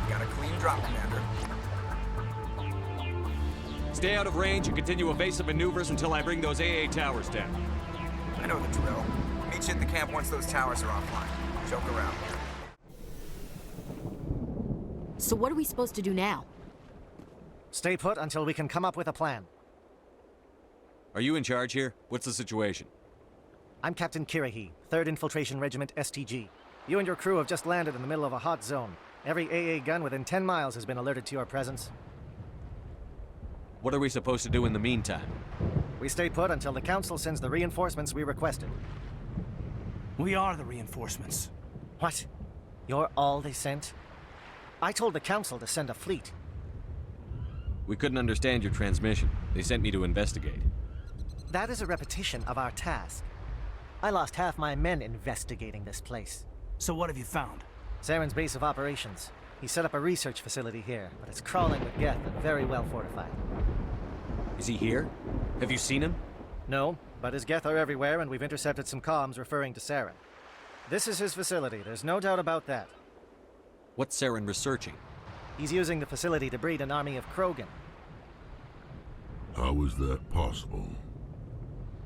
Got a clean drop, Commander. Stay out of range and continue evasive maneuvers until I bring those AA towers down. I know the drill. Meet you at the camp once those towers are offline. Joke around. So what are we supposed to do now? Stay put until we can come up with a plan. Are you in charge here? What's the situation? I'm Captain Kirahi, 3rd Infiltration Regiment STG. You and your crew have just landed in the middle of a hot zone. Every AA gun within 10 miles has been alerted to your presence. What are we supposed to do in the meantime? We stay put until the Council sends the reinforcements we requested. We are the reinforcements. What? You're all they sent? I told the Council to send a fleet. We couldn't understand your transmission. They sent me to investigate. That is a repetition of our task. I lost half my men investigating this place. So what have you found? Saren's base of operations. He set up a research facility here, but it's crawling with Geth and very well fortified. Is he here? Have you seen him? No, but his Geth are everywhere, and we've intercepted some comms referring to Saren. This is his facility, there's no doubt about that. What's Saren researching? He's using the facility to breed an army of Krogan. How is that possible?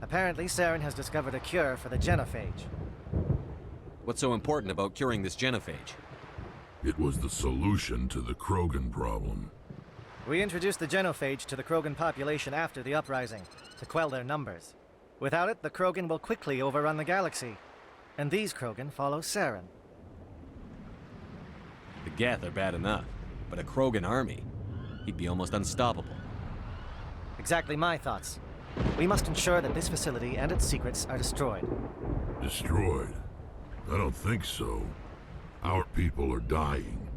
Apparently, Saren has discovered a cure for the genophage. What's so important about curing this genophage? It was the solution to the Krogan problem. We introduced the genophage to the Krogan population after the uprising, to quell their numbers. Without it, the Krogan will quickly overrun the galaxy. And these Krogan follow Saren. The Geth are bad enough, but a Krogan army? He'd be almost unstoppable. Exactly my thoughts. We must ensure that this facility and its secrets are destroyed. Destroyed? I don't think so. Our people are dying.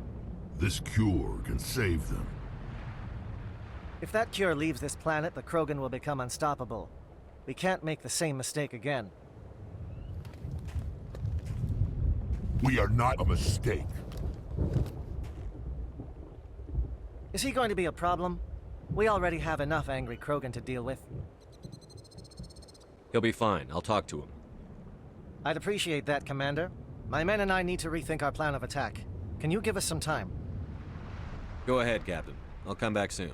This cure can save them. If that cure leaves this planet, the Krogan will become unstoppable. We can't make the same mistake again. We are not a mistake. Is he going to be a problem? We already have enough angry Krogan to deal with. He'll be fine. I'll talk to him. I'd appreciate that, Commander. My men and I need to rethink our plan of attack. Can you give us some time? Go ahead, Captain. I'll come back soon.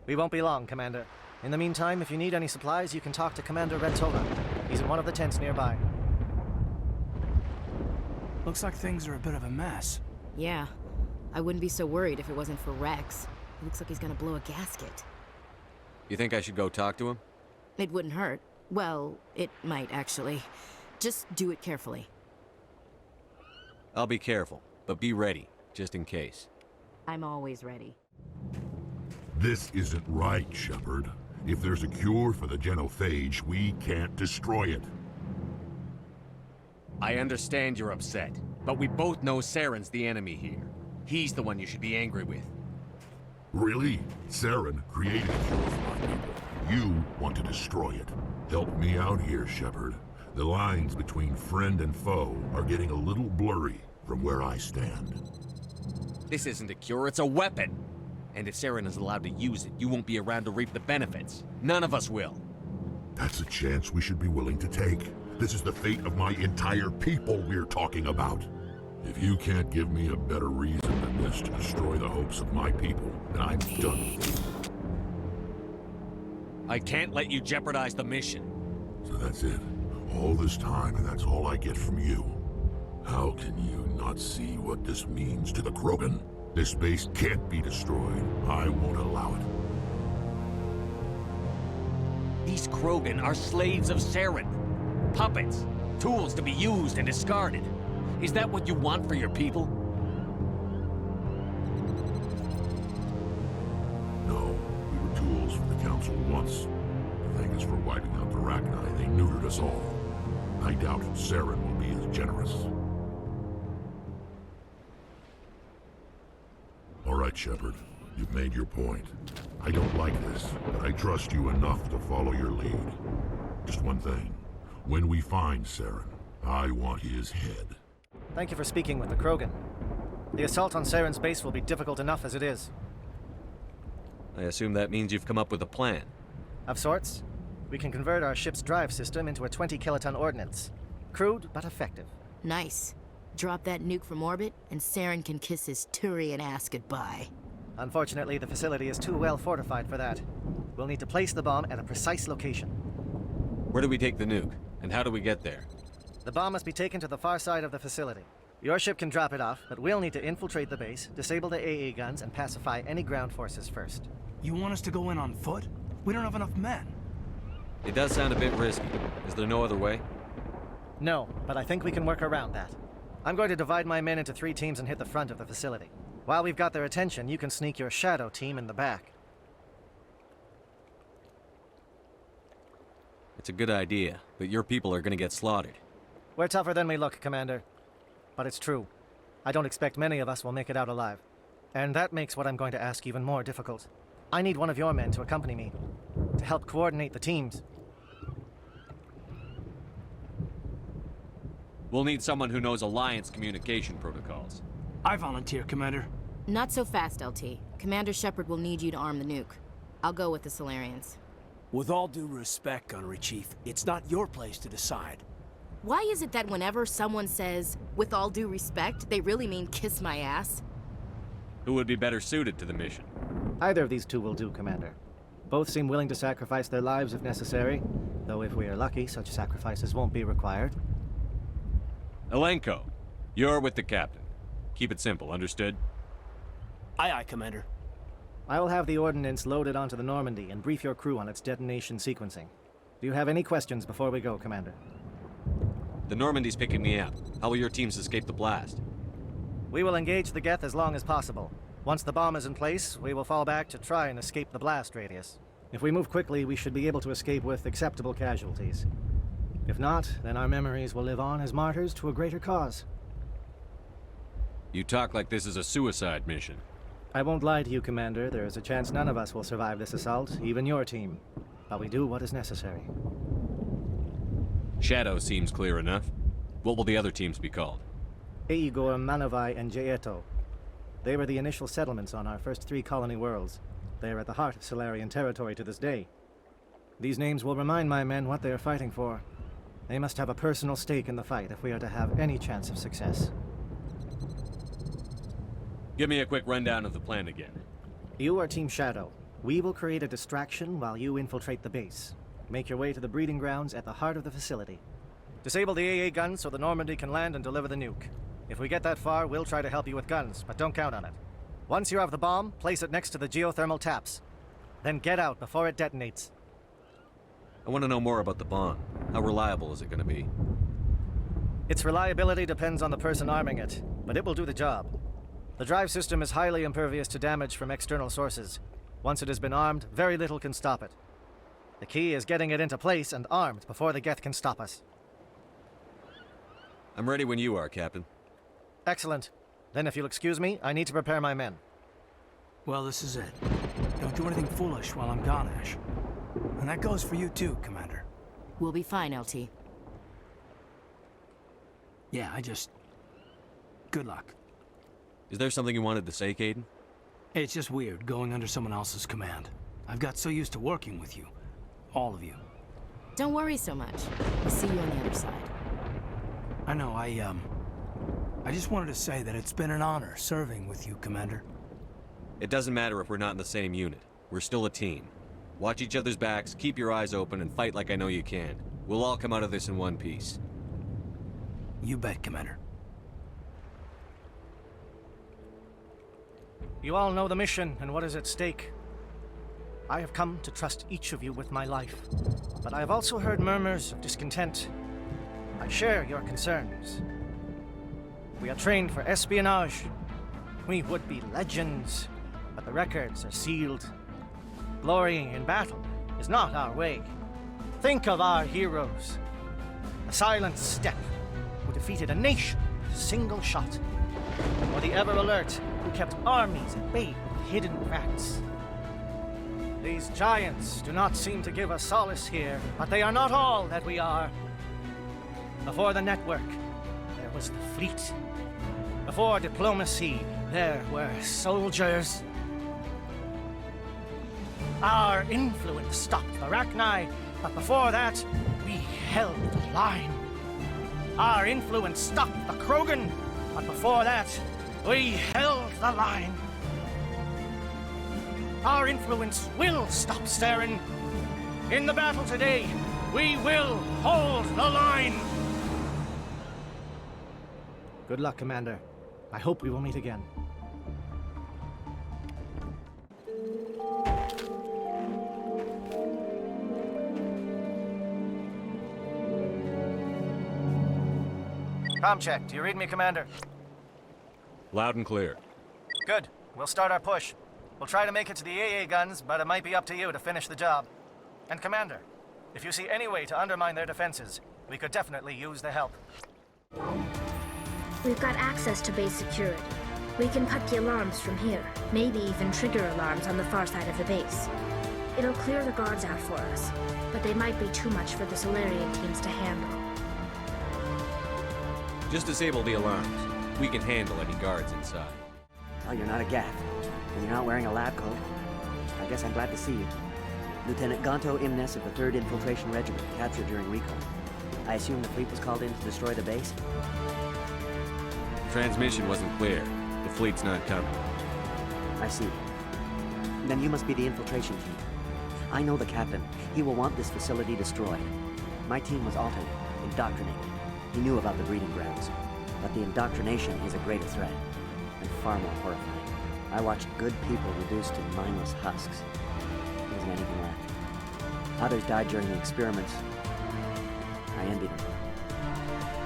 We won't be long, Commander. In the meantime, if you need any supplies, you can talk to Commander Rentola. He's in one of the tents nearby. Looks like things are a bit of a mess. Yeah. I wouldn't be so worried if it wasn't for Rex. He looks like he's gonna blow a gasket. You think I should go talk to him? It wouldn't hurt. Well, it might, actually. Just do it carefully. I'll be careful, but be ready, just in case. I'm always ready. This isn't right, Shepard. If there's a cure for the genophage, we can't destroy it. I understand you're upset, but we both know Saren's the enemy here. He's the one you should be angry with. Really? Saren created a cure for my people. You want to destroy it. Help me out here, Shepard. The lines between friend and foe are getting a little blurry from where I stand. This isn't a cure, it's a weapon! And if Saren is allowed to use it, you won't be around to reap the benefits. None of us will. That's a chance we should be willing to take. This is the fate of my entire people we're talking about. If you can't give me a better reason than this to destroy the hopes of my people, then I'm done with you. I can't let you jeopardize the mission. So that's it. All this time, and that's all I get from you. How can you not see what this means to the Krogan? This base can't be destroyed. I won't allow it. These Krogan are slaves of Saren. Puppets. Tools to be used and discarded. Is that what you want for your people? No, we were tools for the Council once. To thank us for wiping out the Rachni, they neutered us all. I doubt Saren will be as generous. All right, Shepard. You've made your point. I don't like this, but I trust you enough to follow your lead. Just one thing. When we find Saren, I want his head. Thank you for speaking with the Krogan. The assault on Saren's base will be difficult enough as it is. I assume that means you've come up with a plan. Of sorts. We can convert our ship's drive system into a 20-kiloton ordnance. Crude, but effective. Nice. Drop that nuke from orbit, and Saren can kiss his Turian ass goodbye. Unfortunately, the facility is too well fortified for that. We'll need to place the bomb at a precise location. Where do we take the nuke? And how do we get there? The bomb must be taken to the far side of the facility. Your ship can drop it off, but we'll need to infiltrate the base, disable the AA guns, and pacify any ground forces first. You want us to go in on foot? We don't have enough men. It does sound a bit risky. Is there no other way? No, but I think we can work around that. I'm going to divide my men into 3 teams and hit the front of the facility. While we've got their attention, you can sneak your shadow team in the back. It's a good idea, but your people are gonna get slaughtered. We're tougher than we look, Commander. But it's true. I don't expect many of us will make it out alive. And that makes what I'm going to ask even more difficult. I need one of your men to accompany me, to help coordinate the teams. We'll need someone who knows Alliance communication protocols. I volunteer, Commander. Not so fast, LT. Commander Shepard will need you to arm the nuke. I'll go with the Solarians. With all due respect, Gunnery Chief, it's not your place to decide. Why is it that whenever someone says, with all due respect, they really mean kiss my ass? Who would be better suited to the mission? Either of these 2 will do, Commander. Both seem willing to sacrifice their lives if necessary, though if we are lucky, such sacrifices won't be required. Elenko, you're with the captain. Keep it simple, understood? Aye, aye, Commander. I will have the ordnance loaded onto the Normandy and brief your crew on its detonation sequencing. Do you have any questions before we go, Commander? The Normandy's picking me up. How will your teams escape the blast? We will engage the Geth as long as possible. Once the bomb is in place, we will fall back to try and escape the blast radius. If we move quickly, we should be able to escape with acceptable casualties. If not, then our memories will live on as martyrs to a greater cause. You talk like this is a suicide mission. I won't lie to you, Commander. There is a chance none of us will survive this assault, even your team. But we do what is necessary. Shadow seems clear enough. What will the other teams be called? Eigor, Manavai, and Jaeto. They were the initial settlements on our first 3 colony worlds. They are at the heart of Solarian territory to this day. These names will remind my men what they are fighting for. They must have a personal stake in the fight if we are to have any chance of success. Give me a quick rundown of the plan again. You are Team Shadow. We will create a distraction while you infiltrate the base. Make your way to the breeding grounds at the heart of the facility. Disable the AA guns so the Normandy can land and deliver the nuke. If we get that far, we'll try to help you with guns, but don't count on it. Once you have the bomb, place it next to the geothermal taps. Then get out before it detonates. I want to know more about the bomb. How reliable is it going to be? Its reliability depends on the person arming it, but it will do the job. The drive system is highly impervious to damage from external sources. Once it has been armed, very little can stop it. The key is getting it into place and armed before the Geth can stop us. I'm ready when you are, Captain. Excellent. Then if you'll excuse me, I need to prepare my men. Well, this is it. Don't do anything foolish while I'm gone, Ash. And that goes for you too, Commander. We'll be fine, LT. Yeah, good luck. Is there something you wanted to say, Caden? It's just weird going under someone else's command. I've got so used to working with you. All of you. Don't worry so much. I'll see you on the other side. I know, I just wanted to say that it's been an honor serving with you, Commander. It doesn't matter if we're not in the same unit. We're still a team. Watch each other's backs, keep your eyes open, and fight like I know you can. We'll all come out of this in one piece. You bet, Commander. You all know the mission and what is at stake. I have come to trust each of you with my life, but I have also heard murmurs of discontent. I share your concerns. We are trained for espionage. We would be legends, but the records are sealed. Glorying in battle is not our way. Think of our heroes. The silent step who defeated a nation with a single shot. Or the ever-alert who kept armies at bay with hidden facts. These giants do not seem to give us solace here, but they are not all that we are. Before the network, there was the fleet. Before diplomacy, there were soldiers. Our influence stopped the Rachni, but before that, we held the line. Our influence stopped the Krogan, but before that, we held the line. Our influence will stop Saren. In the battle today, we will hold the line. Good luck, Commander. I hope we will meet again. Comm check. Do you read me, Commander? Loud and clear. Good. We'll start our push. We'll try to make it to the AA guns, but it might be up to you to finish the job. And Commander, if you see any way to undermine their defenses, we could definitely use the help. We've got access to base security. We can cut the alarms from here, maybe even trigger alarms on the far side of the base. It'll clear the guards out for us, but they might be too much for the Solarian teams to handle. Just disable the alarms. We can handle any guards inside. Well, you're not a Gath, and you're not wearing a lab coat. I guess I'm glad to see you. Lieutenant Gonto Imnes of the 3rd Infiltration Regiment, captured during recon. I assume the fleet was called in to destroy the base? The transmission wasn't clear. The fleet's not coming. I see. Then you must be the infiltration team. I know the captain. He will want this facility destroyed. My team was altered, indoctrinated. He knew about the breeding grounds. But the indoctrination is a greater threat, and far more horrifying. I watched good people reduced to mindless husks. There wasn't anything left. Others died during the experiments. I envied them.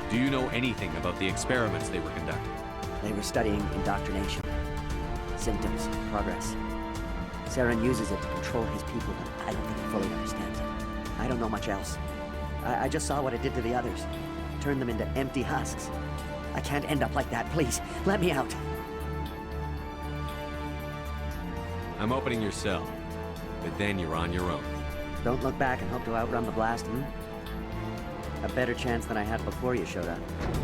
Do you know anything about the experiments they were conducting? They were studying indoctrination. Symptoms, progress. Saren uses it to control his people, but I don't think he fully understands it. I don't know much else. I just saw what it did to the others. Turned them into empty husks. I can't end up like that, please. Let me out. I'm opening your cell, but then you're on your own. Don't look back and hope to outrun the blast, A better chance than I had before you showed up.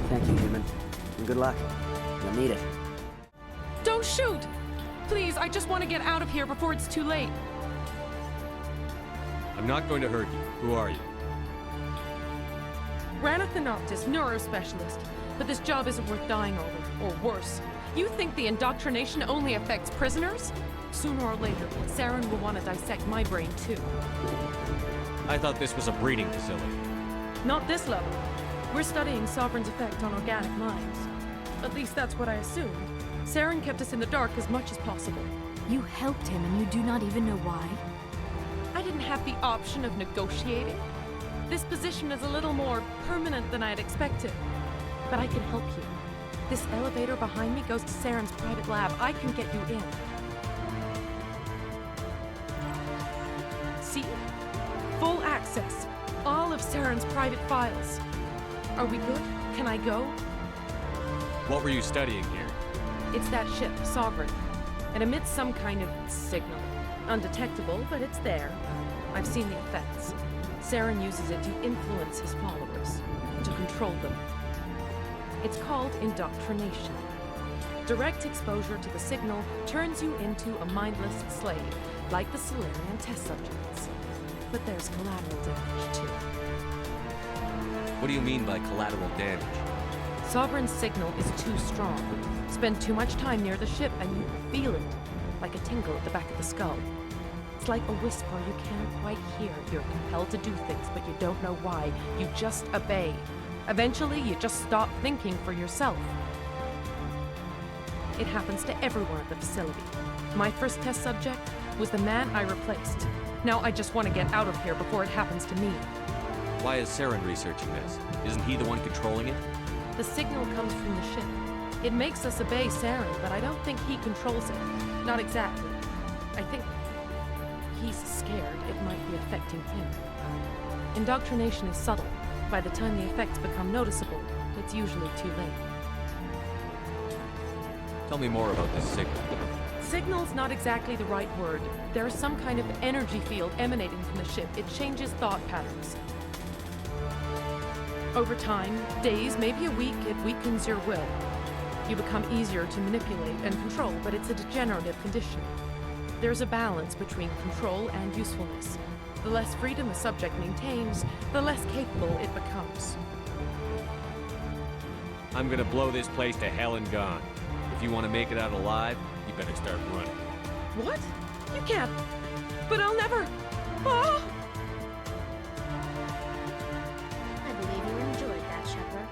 Thank you, human. And good luck. You'll need it. Don't shoot! Please, I just want to get out of here before it's too late. I'm not going to hurt you. Who are you? Ranathanoptis, neurospecialist. But this job isn't worth dying over, or worse. You think the indoctrination only affects prisoners? Sooner or later, Saren will want to dissect my brain too. I thought this was a breeding facility. Not this level. We're studying Sovereign's effect on organic minds. At least that's what I assumed. Saren kept us in the dark as much as possible. You helped him and you do not even know why? I didn't have the option of negotiating. This position is a little more permanent than I had expected. But I can help you. This elevator behind me goes to Saren's private lab. I can get you in. See? Full access. All of Saren's private files. Are we good? Can I go? What were you studying here? It's that ship, Sovereign. It emits some kind of signal. Undetectable, but it's there. I've seen the effects. Saren uses it to influence his followers, to control them. It's called indoctrination. Direct exposure to the signal turns you into a mindless slave, like the Solarian test subjects. But there's collateral damage, too. What do you mean by collateral damage? Sovereign's signal is too strong. Spend too much time near the ship and you feel it, like a tingle at the back of the skull. It's like a whisper you can't quite hear. You're compelled to do things, but you don't know why. You just obey. Eventually, you just stop thinking for yourself. It happens to everyone at the facility. My first test subject was the man I replaced. Now I just want to get out of here before it happens to me. Why is Saren researching this? Isn't he the one controlling it? The signal comes from the ship. It makes us obey Saren, but I don't think he controls it. Not exactly. I think he's scared it might be affecting him. Indoctrination is subtle. By the time the effects become noticeable, it's usually too late. Tell me more about this signal. Signal's not exactly the right word. There's some kind of energy field emanating from the ship. It changes thought patterns. Over time, days, maybe a week, it weakens your will. You become easier to manipulate and control, but it's a degenerative condition. There's a balance between control and usefulness. The less freedom a subject maintains, the less capable it becomes. I'm gonna blow this place to hell and gone. If you want to make it out alive, you better start running. What? You can't. But I'll never. Ah! I believe you enjoyed that, Shepard.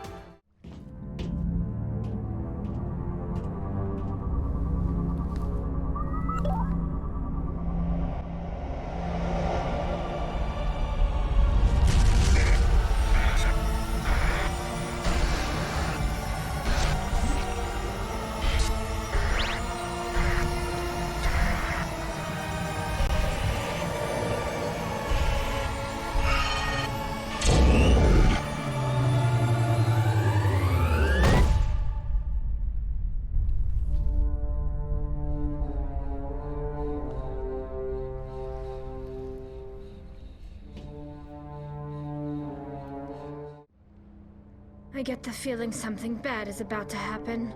I get the feeling something bad is about to happen.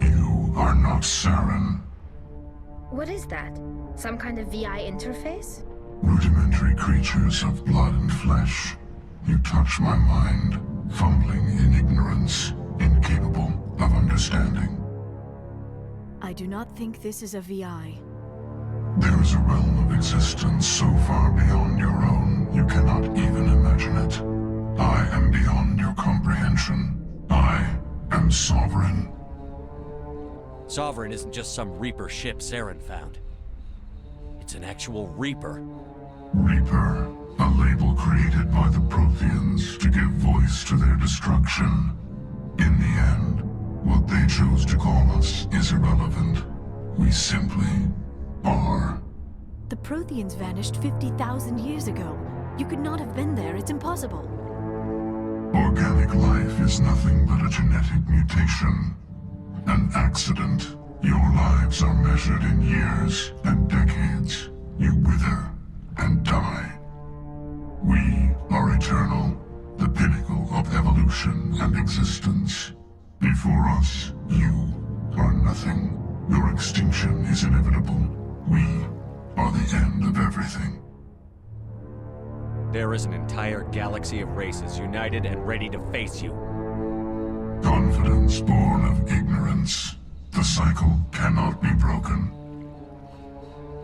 You are not Saren. What is that? Some kind of VI interface? Rudimentary creatures of blood and flesh. You touch my mind, fumbling in ignorance, incapable of understanding. I do not think this is a VI. There is a realm of existence so far beyond your own, you cannot even imagine it. I am beyond your comprehension. I am Sovereign. Sovereign isn't just some Reaper ship Saren found. It's an actual Reaper. Reaper, a label created by the Protheans to give voice to their destruction. In the end, what they chose to call us is irrelevant. We simply are. The Protheans vanished 50,000 years ago. You could not have been there. It's impossible. Organic life is nothing but a genetic mutation. An accident. Your lives are measured in years and decades. You wither and die. We are eternal, the pinnacle of evolution and existence. Before us, you are nothing. Your extinction is inevitable. We are the end of everything. There is an entire galaxy of races united and ready to face you. Confidence born of ignorance. The cycle cannot be broken.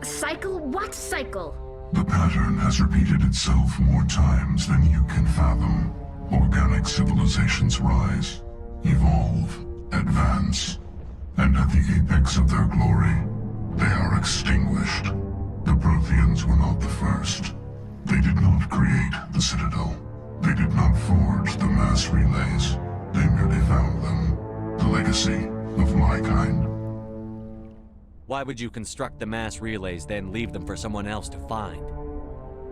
Cycle? What cycle? The pattern has repeated itself more times than you can fathom. Organic civilizations rise, evolve, advance, and at the apex of their glory, they are extinguished. The Protheans were not the first. They did not create the Citadel. They did not forge the mass relays. They merely found them. The legacy of my kind. Why would you construct the mass relays, then leave them for someone else to find?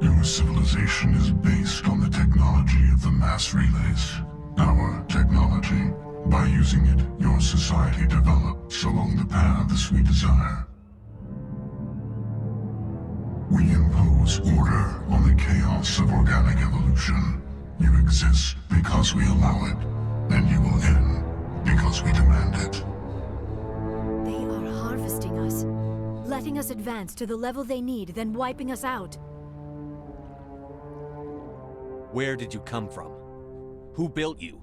Your civilization is based on the technology of the mass relays. Our technology. By using it, your society develops along the paths we desire. We impose order on the chaos of organic evolution. You exist because we allow it, and you will end because we demand it. They are harvesting us, letting us advance to the level they need, then wiping us out. Where did you come from? Who built you?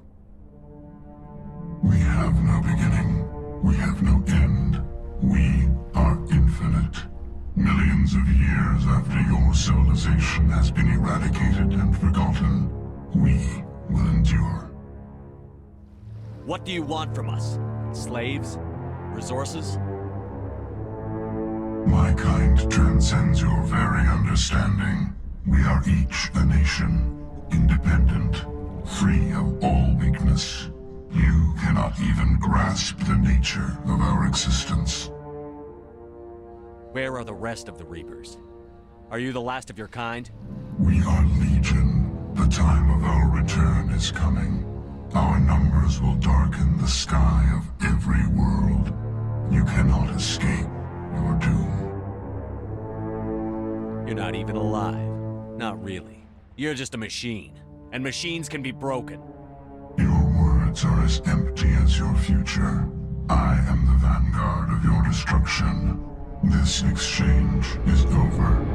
We have no beginning. We have no end. We are infinite. Millions of years after your civilization has been eradicated and forgotten, we will endure. What do you want from us? Slaves? Resources? My kind transcends your very understanding. We are each a nation, independent, free of all weakness. You cannot even grasp the nature of our existence. Where are the rest of the Reapers? Are you the last of your kind? We are Legion. The time of our return is coming. Our numbers will darken the sky of every world. You cannot escape your doom. You're not even alive. Not really. You're just a machine. and machines can be broken. Your words are as empty as your future. I am the vanguard of your destruction. This exchange is over.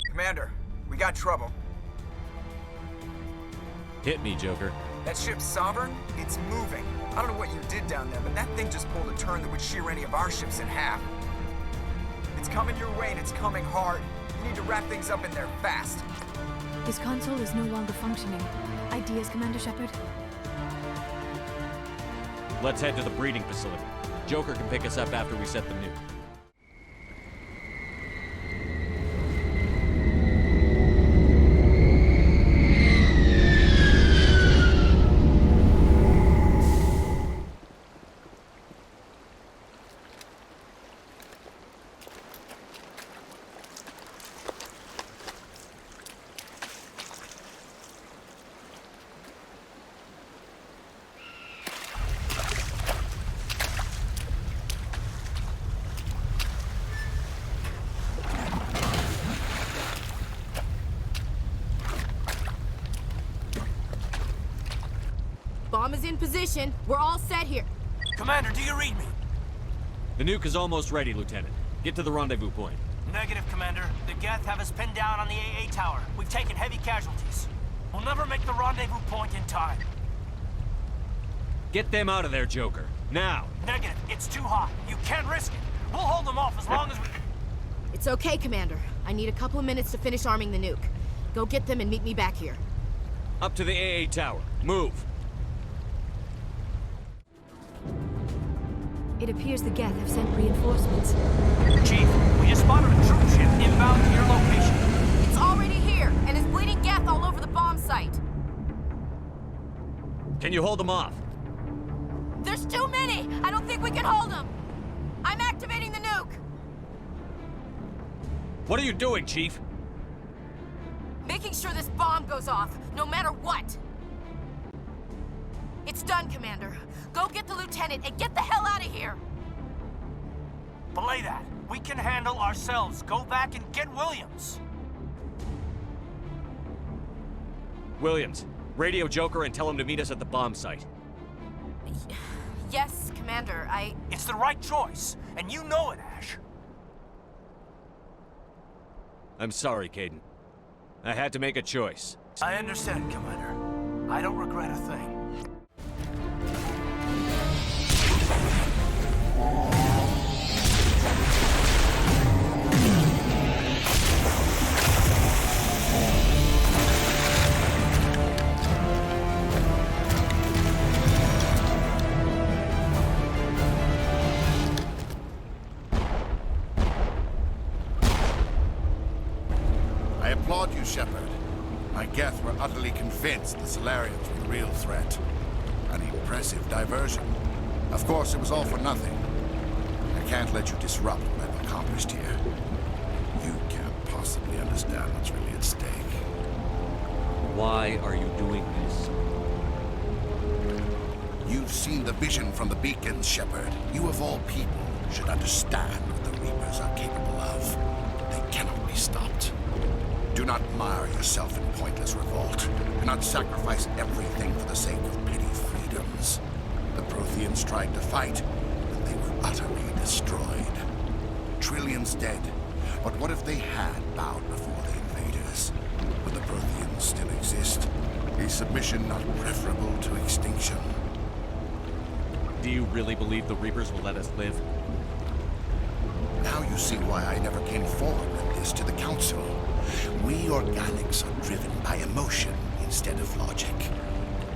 Commander, we got trouble. Hit me, Joker. That ship's Sovereign? It's moving. I don't know what you did down there, but that thing just pulled a turn that would shear any of our ships in half. It's coming your way, and it's coming hard. You need to wrap things up in there fast. This console is no longer functioning. Ideas, Commander Shepard? Let's head to the breeding facility. Joker can pick us up after we set the nuke. Bomb is in position. We're all set here. Commander, do you read me? The nuke is almost ready, Lieutenant. Get to the rendezvous point. Negative, Commander. The Geth have us pinned down on the AA tower. We've taken heavy casualties. We'll never make the rendezvous point in time. Get them out of there, Joker. Now! Negative. It's too hot. You can't risk it. We'll hold them off as long as we... It's okay, Commander. I need a couple of minutes to finish arming the nuke. Go get them and meet me back here. Up to the AA tower. Move! It appears the Geth have sent reinforcements. Chief, we just spotted a troop ship inbound to your location. It's already here, and is bleeding Geth all over the bomb site. Can you hold them off? There's too many! I don't think we can hold them! I'm activating the nuke! What are you doing, Chief? Making sure this bomb goes off, no matter what! It's done, Commander. Go get the lieutenant and get the hell out of here! Belay that. We can handle ourselves. Go back and get Williams. Williams, radio Joker and tell him to meet us at the bomb site. Yes, Commander, It's the right choice, and you know it, Ash. I'm sorry, Caden. I had to make a choice. I understand, Commander. I don't regret a thing. I applaud you, Shepard. My Geth were utterly convinced the Solarians were the real threat. An impressive diversion. Of course, it was all for nothing. I can't let you disrupt what I've accomplished here. You can't possibly understand what's really at stake. Why are you doing this? You've seen the vision from the beacons, Shepard. You of all people should understand what the Reapers are capable of. They cannot be stopped. Do not mire yourself in pointless revolt. Do not sacrifice everything for the sake of petty freedoms. The Protheans tried to fight, but they were utterly destroyed. Trillions dead. But what if they had bowed before the invaders? Would the Protheans still exist? Is submission not preferable to extinction? Do you really believe the Reapers will let us live? Now you see why I never came forward with this to the Council. We organics are driven by emotion instead of logic.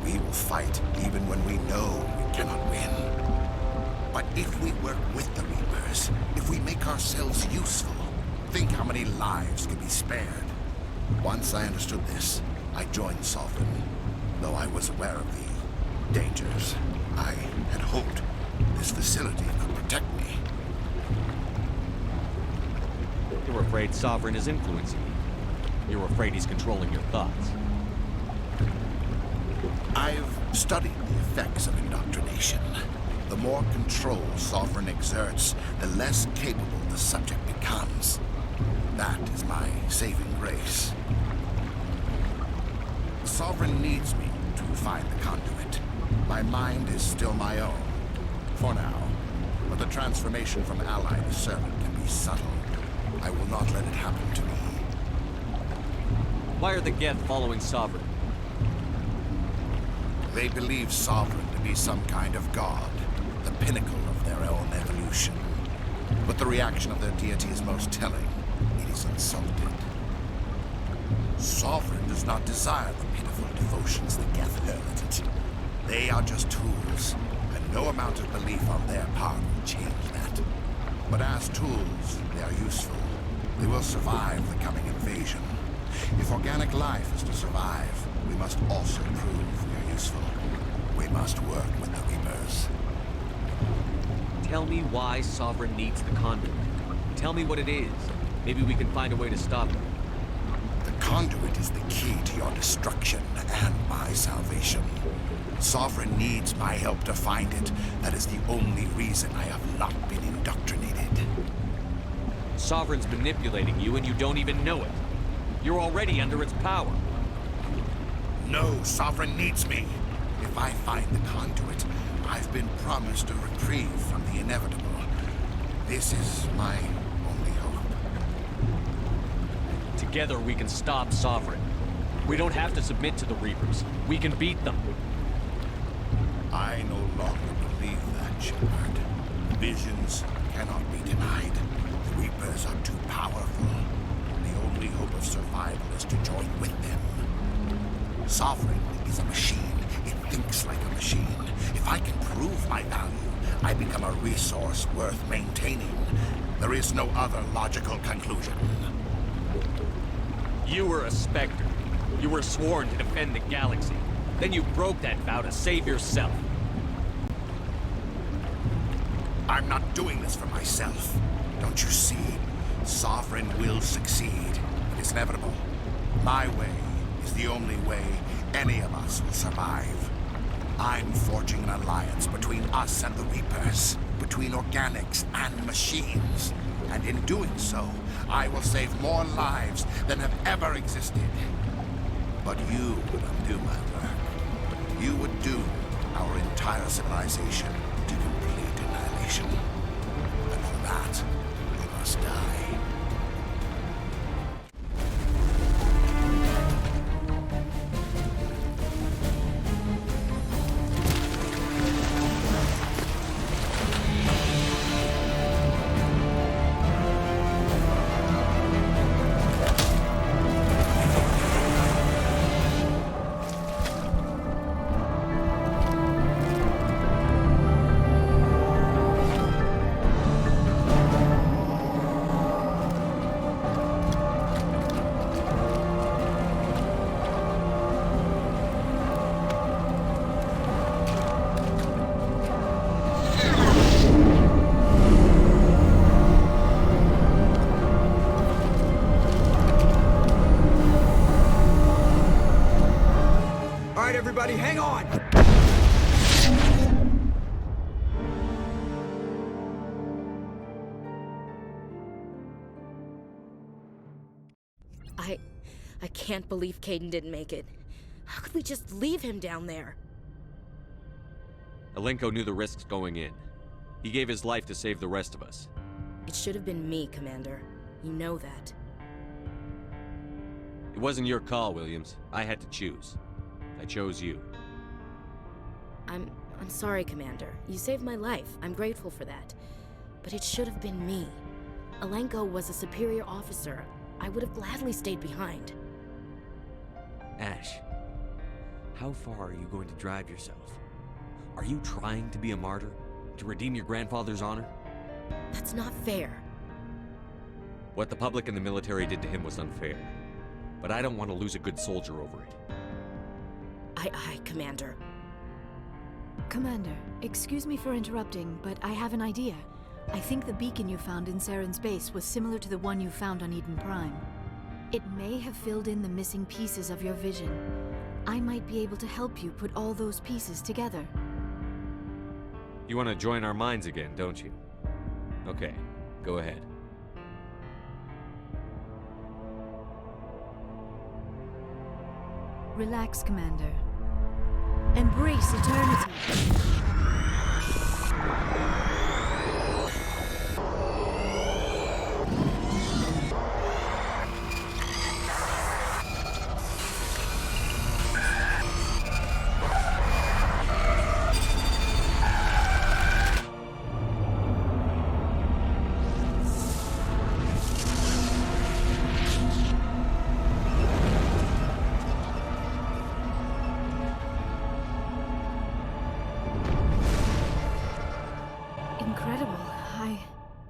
We will fight even when we know we cannot win. But if we work with the Reapers, if we make ourselves useful, think how many lives could be spared. Once I understood this, I joined Sovereign. Though I was aware of the dangers, I had hoped this facility could protect me. You're afraid Sovereign is influencing you. You're afraid he's controlling your thoughts. I've studied the effects of indoctrination. The more control Sovereign exerts, the less capable the subject becomes. That is my saving grace. The Sovereign needs me to find the conduit. My mind is still my own, for now. But the transformation from ally to servant can be subtle. I will not let it happen to me. Why are the Geth following Sovereign? They believe Sovereign to be some kind of god, the pinnacle of their own evolution. But the reaction of their deity is most telling. It is insulted. Sovereign does not desire the pitiful devotions the Geth hurl at it. They are just tools, and no amount of belief on their part will change that. But as tools, they are useful. They will survive the coming invasion. If organic life is to survive, we must also prove we are useful. We must work with the Reapers. Tell me why Sovereign needs the conduit. Tell me what it is. Maybe we can find a way to stop it. The conduit is the key to your destruction and my salvation. Sovereign needs my help to find it. That is the only reason I have not been indoctrinated. Sovereign's manipulating you and you don't even know it. You're already under its power. No, Sovereign needs me. If I find the conduit, I've been promised a reprieve from the inevitable. This is my only hope. Together we can stop Sovereign. We don't have to submit to the Reapers. We can beat them. I no longer believe that, Shepard. Visions cannot be denied. The Reapers are too powerful. The only hope of survival is to join with them. Sovereign is a machine. It thinks like a machine. If I can prove my value, I become a resource worth maintaining. There is no other logical conclusion. You were a Spectre. You were sworn to defend the galaxy. Then you broke that vow to save yourself. I'm not doing this for myself. Don't you see? Sovereign will succeed. It is inevitable. My way is the only way any of us will survive. I'm forging an alliance between us and the Reapers, between organics and machines. And in doing so, I will save more lives than have ever existed. But you would undo my work. You would doom our entire civilization to complete annihilation. And for that, we must die. Everybody, hang on! I can't believe Caden didn't make it. How could we just leave him down there? Alenko knew the risks going in. He gave his life to save the rest of us. It should have been me, Commander. You know that. It wasn't your call, Williams. I had to choose. I chose you. I'm sorry, Commander. You saved my life. I'm grateful for that. But it should have been me. Alenko was a superior officer. I would have gladly stayed behind. Ash, how far are you going to drive yourself? Are you trying to be a martyr? To redeem your grandfather's honor? That's not fair. What the public and the military did to him was unfair. But I don't want to lose a good soldier over it. Aye, Commander. Commander, excuse me for interrupting, but I have an idea. I think the beacon you found in Saren's base was similar to the one you found on Eden Prime. It may have filled in the missing pieces of your vision. I might be able to help you put all those pieces together. You want to join our minds again, don't you? Okay, go ahead. Relax, Commander. Embrace eternity.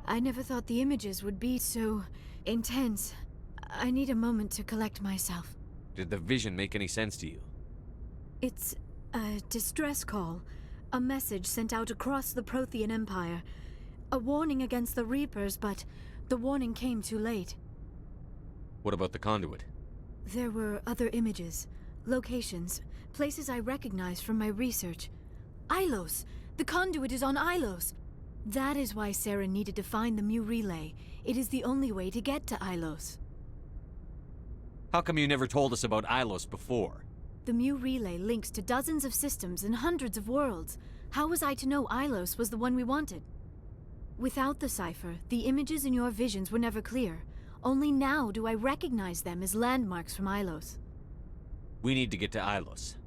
I never thought the images would be so intense. I need a moment to collect myself. Did the vision make any sense to you? It's a distress call. A message sent out across the Prothean Empire. A warning against the Reapers, but the warning came too late. What about the conduit? There were other images, locations, places I recognized from my research. Ilos! The conduit is on Ilos! That is why Saren needed to find the Mu relay. It is the only way to get to Ilos. How come you never told us about Ilos before? The Mu relay links to dozens of systems and hundreds of worlds. How was I to know Ilos was the one we wanted? Without the cipher, the images in your visions were never clear. Only now do I recognize them as landmarks from Ilos. We need to get to Ilos.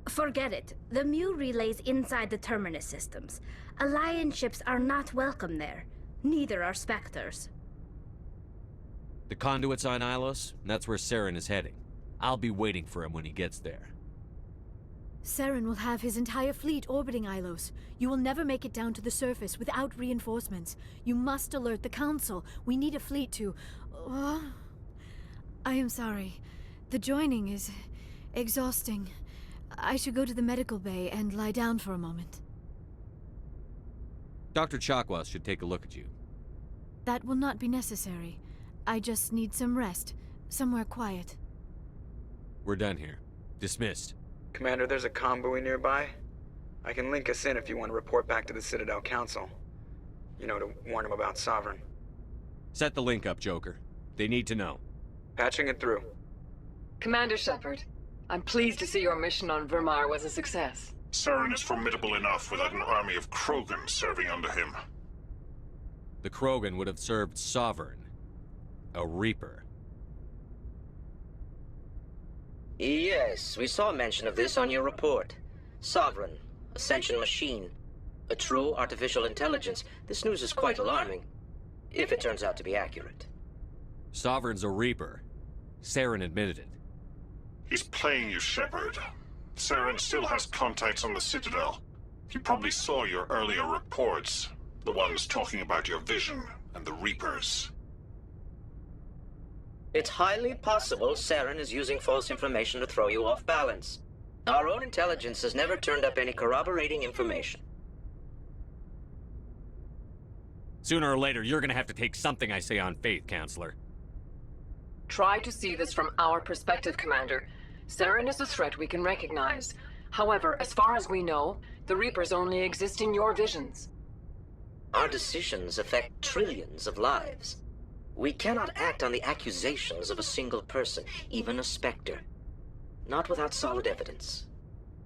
Forget it. The Mu relay's inside the Terminus systems. Alliance ships are not welcome there. Neither are Spectres. The conduit's on Ilos, and that's where Saren is heading. I'll be waiting for him when he gets there. Saren will have his entire fleet orbiting Ilos. You will never make it down to the surface without reinforcements. You must alert the Council. We need a fleet to... I am sorry. The joining is exhausting. I should go to the medical bay and lie down for a moment. Dr. Chakwas should take a look at you. That will not be necessary. I just need some rest. Somewhere quiet. We're done here. Dismissed. Commander, there's a convoy nearby. I can link us in if you want to report back to the Citadel Council. You know, to warn them about Sovereign. Set the link up, Joker. They need to know. Patching it through. Commander Shepard, I'm pleased to see your mission on Virmire was a success. Saren is formidable enough without an army of Krogan serving under him. The Krogan would have served Sovereign. A Reaper. Yes, we saw mention of this on your report. Sovereign, Ascension machine, a true artificial intelligence. This news is quite alarming, if it turns out to be accurate. Sovereign's a Reaper. Saren admitted it. He's playing you, Shepard. Saren still has contacts on the Citadel. He probably saw your earlier reports, the ones talking about your vision and the Reapers. It's highly possible Saren is using false information to throw you off balance. Our own intelligence has never turned up any corroborating information. Sooner or later, you're gonna have to take something I say on faith, Counselor. Try to see this from our perspective, Commander. Saren is a threat we can recognize. However, as far as we know, the Reapers only exist in your visions. Our decisions affect trillions of lives. We cannot act on the accusations of a single person, even a Spectre. Not without solid evidence.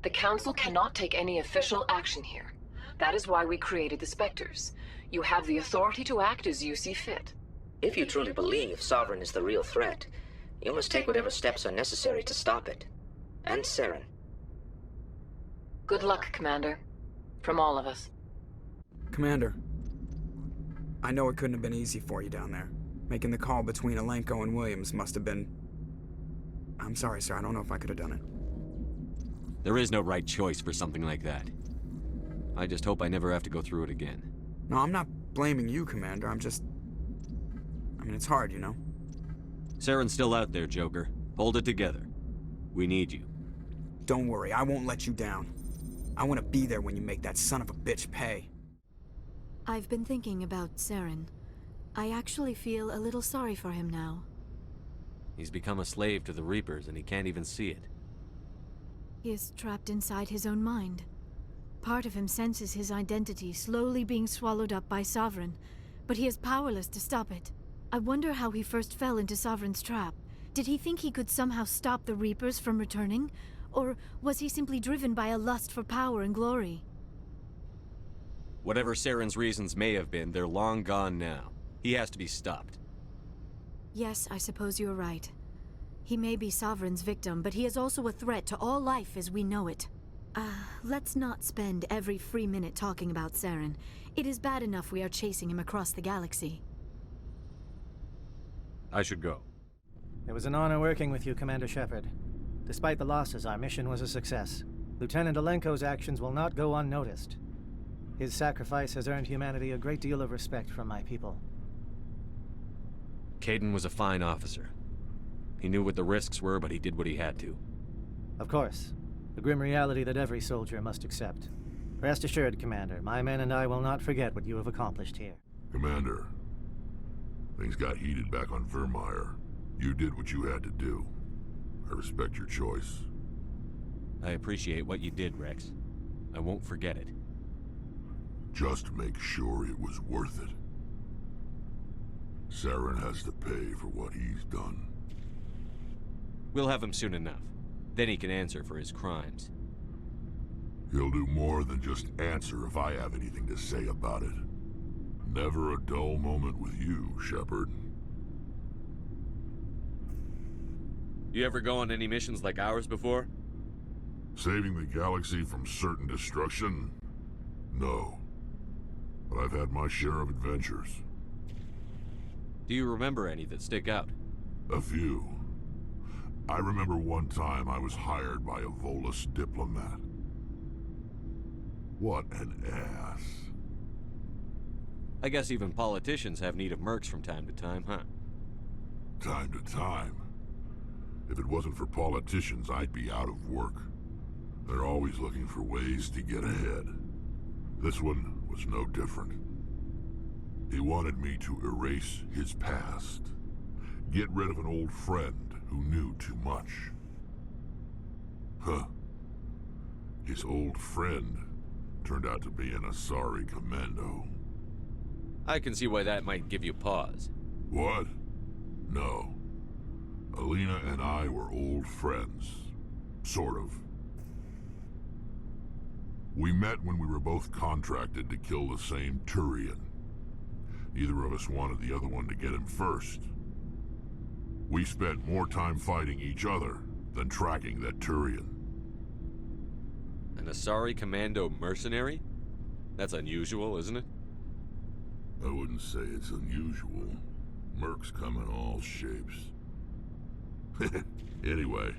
The Council cannot take any official action here. That is why we created the Spectres. You have the authority to act as you see fit. If you truly believe Sovereign is the real threat, you must take whatever steps are necessary to stop it. And Saren. Good luck, Commander. From all of us. Commander, I know it couldn't have been easy for you down there. Making the call between Alenko and Williams must have been... I'm sorry, sir. I don't know if I could have done it. There is no right choice for something like that. I just hope I never have to go through it again. No, I'm not blaming you, Commander. I'm just... I mean, it's hard, you know? Saren's still out there, Joker. Hold it together. We need you. Don't worry, I won't let you down. I want to be there when you make that son of a bitch pay. I've been thinking about Saren. I actually feel a little sorry for him now. He's become a slave to the Reapers, and he can't even see it. He is trapped inside his own mind. Part of him senses his identity slowly being swallowed up by Sovereign, but he is powerless to stop it. I wonder how he first fell into Sovereign's trap. Did he think he could somehow stop the Reapers from returning? Or was he simply driven by a lust for power and glory? Whatever Saren's reasons may have been, they're long gone now. He has to be stopped. Yes, I suppose you're right. He may be Sovereign's victim, but he is also a threat to all life as we know it. Let's not spend every free minute talking about Saren. It is bad enough we are chasing him across the galaxy. I should go. It was an honor working with you, Commander Shepard. Despite the losses, our mission was a success. Lieutenant Alenko's actions will not go unnoticed. His sacrifice has earned humanity a great deal of respect from my people. Kaidan was a fine officer. He knew what the risks were, but he did what he had to. Of course. The grim reality that every soldier must accept. Rest assured, Commander, my men and I will not forget what you have accomplished here. Commander, things got heated back on Vermeer. You did what you had to do. I respect your choice. I appreciate what you did, Rex. I won't forget it. Just make sure it was worth it. Saren has to pay for what he's done. We'll have him soon enough. Then he can answer for his crimes. He'll do more than just answer if I have anything to say about it. Never a dull moment with you, Shepard. You ever go on any missions like ours before? Saving the galaxy from certain destruction? No. But I've had my share of adventures. Do you remember any that stick out? A few. I remember one time I was hired by a Volus diplomat. What an ass. I guess even politicians have need of mercs from time to time, huh? Time to time. If it wasn't for politicians, I'd be out of work. They're always looking for ways to get ahead. This one was no different. He wanted me to erase his past. Get rid of an old friend who knew too much. Huh. His old friend turned out to be an Asari commando. I can see why that might give you pause. What? No. Alina and I were old friends. Sort of. We met when we were both contracted to kill the same Turian. Neither of us wanted the other one to get him first. We spent more time fighting each other than tracking that Turian. An Asari commando mercenary? That's unusual, isn't it? I wouldn't say it's unusual. Mercs come in all shapes. Anyway,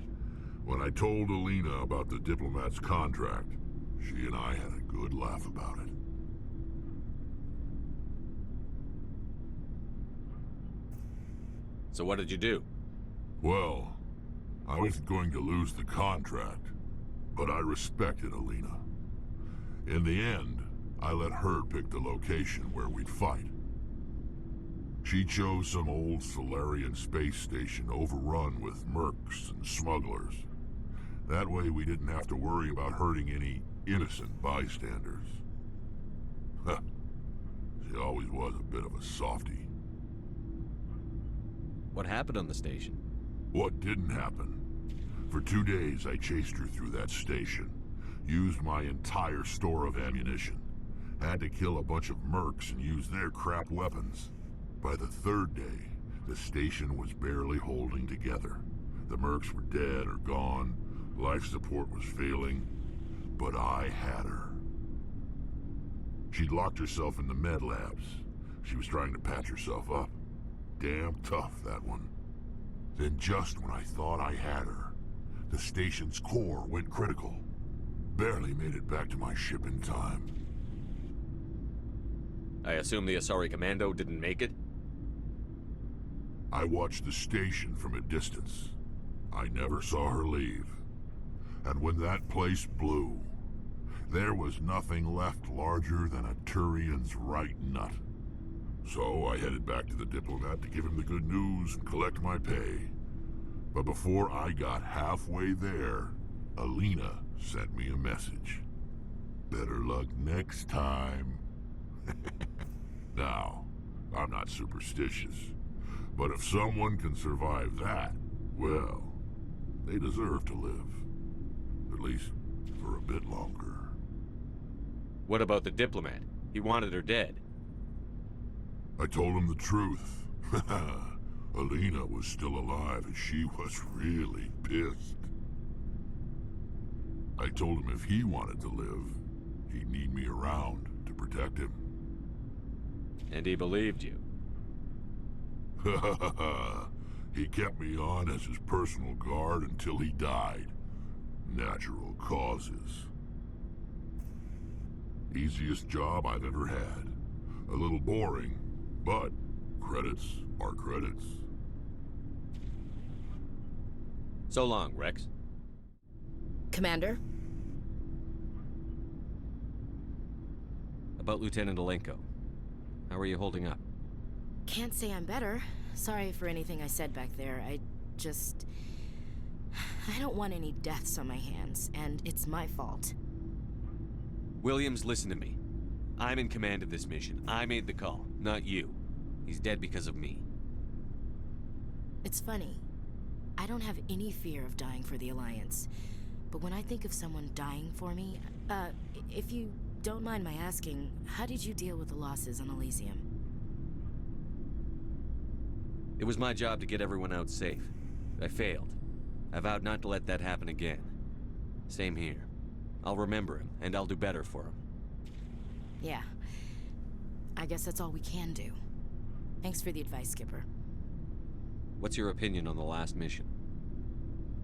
when I told Alina about the diplomat's contract, she and I had a good laugh about it. So what did you do? Well, I wasn't going to lose the contract, but I respected Alina. In the end, I let her pick the location where we'd fight. She chose some old Solarian space station overrun with mercs and smugglers. That way we didn't have to worry about hurting any innocent bystanders. Huh. She always was a bit of a softie. What happened on the station? What didn't happen? For 2 days I chased her through that station. Used my entire store of ammunition. Had to kill a bunch of mercs and use their crap weapons. By the 3rd day, the station was barely holding together. The mercs were dead or gone. Life support was failing. But I had her. She'd locked herself in the med labs. She was trying to patch herself up. Damn tough, that one. Then just when I thought I had her, the station's core went critical. Barely made it back to my ship in time. I assume the Asari commando didn't make it? I watched the station from a distance. I never saw her leave. And when that place blew, there was nothing left larger than a Turian's right nut. So I headed back to the diplomat to give him the good news and collect my pay. But before I got halfway there, Alina sent me a message. Better luck next time. Now, I'm not superstitious, but if someone can survive that, well, they deserve to live. At least for a bit longer. What about the diplomat? He wanted her dead. I told him the truth. Alina was still alive and she was really pissed. I told him if he wanted to live, he'd need me around to protect him. And he believed you. He kept me on as his personal guard until he died. Natural causes. Easiest job I've ever had. A little boring, but credits are credits. So long, Rex. Commander? About Lieutenant Alenko. How are you holding up? Can't say I'm better. Sorry for anything I said back there. I don't want any deaths on my hands, and it's my fault. Williams, listen to me. I'm in command of this mission. I made the call, not you. He's dead because of me. It's funny. I don't have any fear of dying for the Alliance. But when I think of someone dying for me, if you don't mind my asking, how did you deal with the losses on Elysium? It was my job to get everyone out safe. I failed. I vowed not to let that happen again. Same here. I'll remember him, and I'll do better for him. Yeah. I guess that's all we can do. Thanks for the advice, Skipper. What's your opinion on the last mission?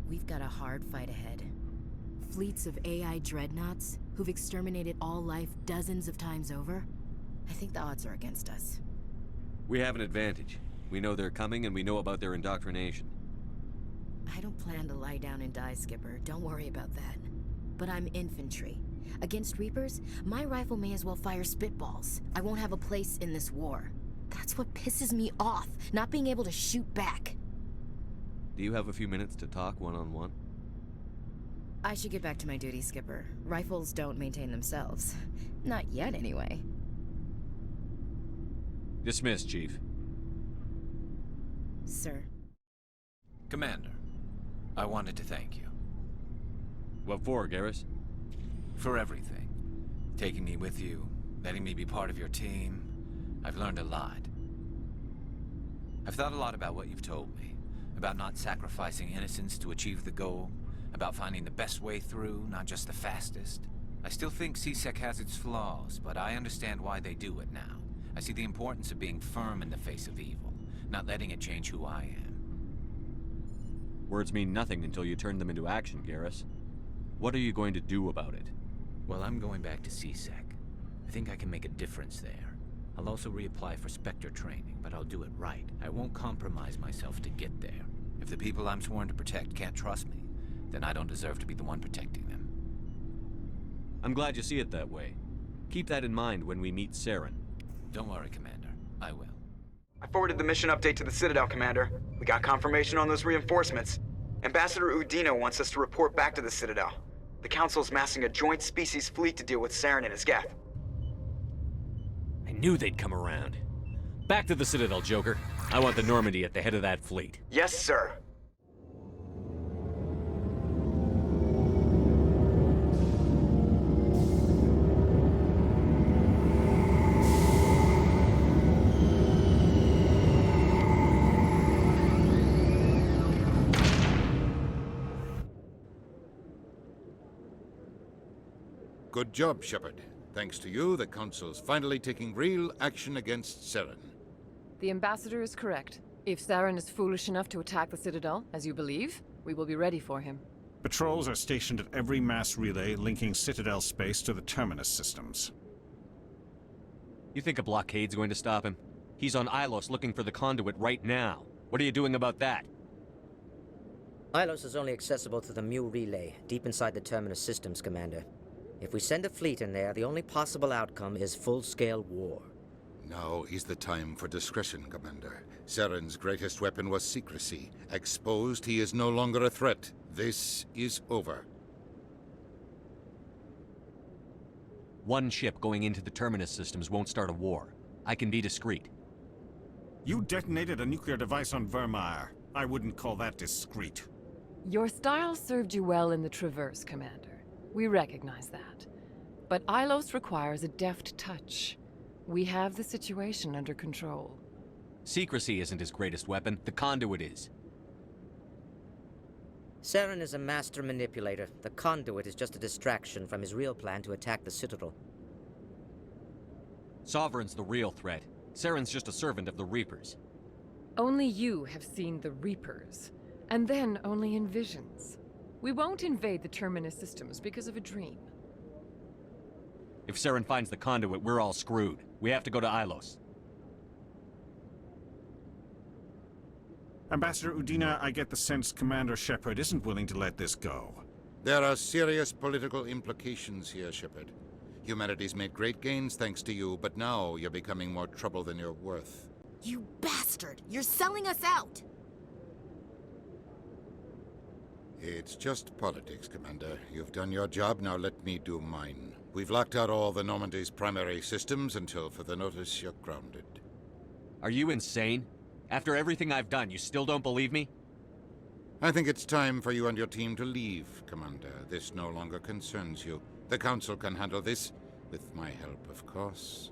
We've got a hard fight ahead. Fleets of AI dreadnoughts who've exterminated all life dozens of times over. I think the odds are against us. We have an advantage. We know they're coming, and we know about their indoctrination. I don't plan to lie down and die, Skipper. Don't worry about that. But I'm infantry. Against Reapers, my rifle may as well fire spitballs. I won't have a place in this war. That's what pisses me off, not being able to shoot back. Do you have a few minutes to talk one-on-one? I should get back to my duty, Skipper. Rifles don't maintain themselves. Not yet, anyway. Dismissed, Chief. Sir. Commander, I wanted to thank you. What for, Garrus? For everything. Taking me with you, letting me be part of your team. I've learned a lot. I've thought a lot about what you've told me. About not sacrificing innocence to achieve the goal. About finding the best way through, not just the fastest. I still think CSEC has its flaws, but I understand why they do it now. I see the importance of being firm in the face of evil, not letting it change who I am. Words mean nothing until you turn them into action, Garrus. What are you going to do about it? Well, I'm going back to CSEC. I think I can make a difference there. I'll also reapply for Spectre training, but I'll do it right. I won't compromise myself to get there. If the people I'm sworn to protect can't trust me, then I don't deserve to be the one protecting them. I'm glad you see it that way. Keep that in mind when we meet Saren. Don't worry, Commander. I will. I forwarded the mission update to the Citadel, Commander. We got confirmation on those reinforcements. Ambassador Udino wants us to report back to the Citadel. The Council's massing a joint species fleet to deal with Saren and his Geth. I knew they'd come around. Back to the Citadel, Joker. I want the Normandy at the head of that fleet. Yes, sir. Good job, Shepard. Thanks to you, the Council's finally taking real action against Saren. The Ambassador is correct. If Saren is foolish enough to attack the Citadel, as you believe, we will be ready for him. Patrols are stationed at every mass relay linking Citadel space to the Terminus systems. You think a blockade's going to stop him? He's on Ilos looking for the conduit right now. What are you doing about that? Ilos is only accessible to the Mu relay, deep inside the Terminus systems, Commander. If we send a fleet in there, the only possible outcome is full-scale war. Now is the time for discretion, Commander. Saren's greatest weapon was secrecy. Exposed, he is no longer a threat. This is over. One ship going into the terminus systems won't start a war. I can be discreet. You detonated a nuclear device on Vermeer. I wouldn't call that discreet. Your style served you well in the Traverse, Commander. We recognize that. But Ilos requires a deft touch. We have the situation under control. Secrecy isn't his greatest weapon. The conduit is. Saren is a master manipulator. The conduit is just a distraction from his real plan to attack the Citadel. Sovereign's the real threat. Saren's just a servant of the Reapers. Only you have seen the Reapers, and then only in visions. We won't invade the Terminus systems because of a dream. If Saren finds the conduit, we're all screwed. We have to go to Ilos. Ambassador Udina, I get the sense Commander Shepard isn't willing to let this go. There are serious political implications here, Shepard. Humanity's made great gains thanks to you, but now you're becoming more trouble than you're worth. You bastard! You're selling us out! It's just politics, Commander. You've done your job, now let me do mine. We've locked out all the Normandy's primary systems until further notice you're grounded. Are you insane? After everything I've done, you still don't believe me? I think it's time for you and your team to leave, Commander. This no longer concerns you. The Council can handle this, with my help, of course.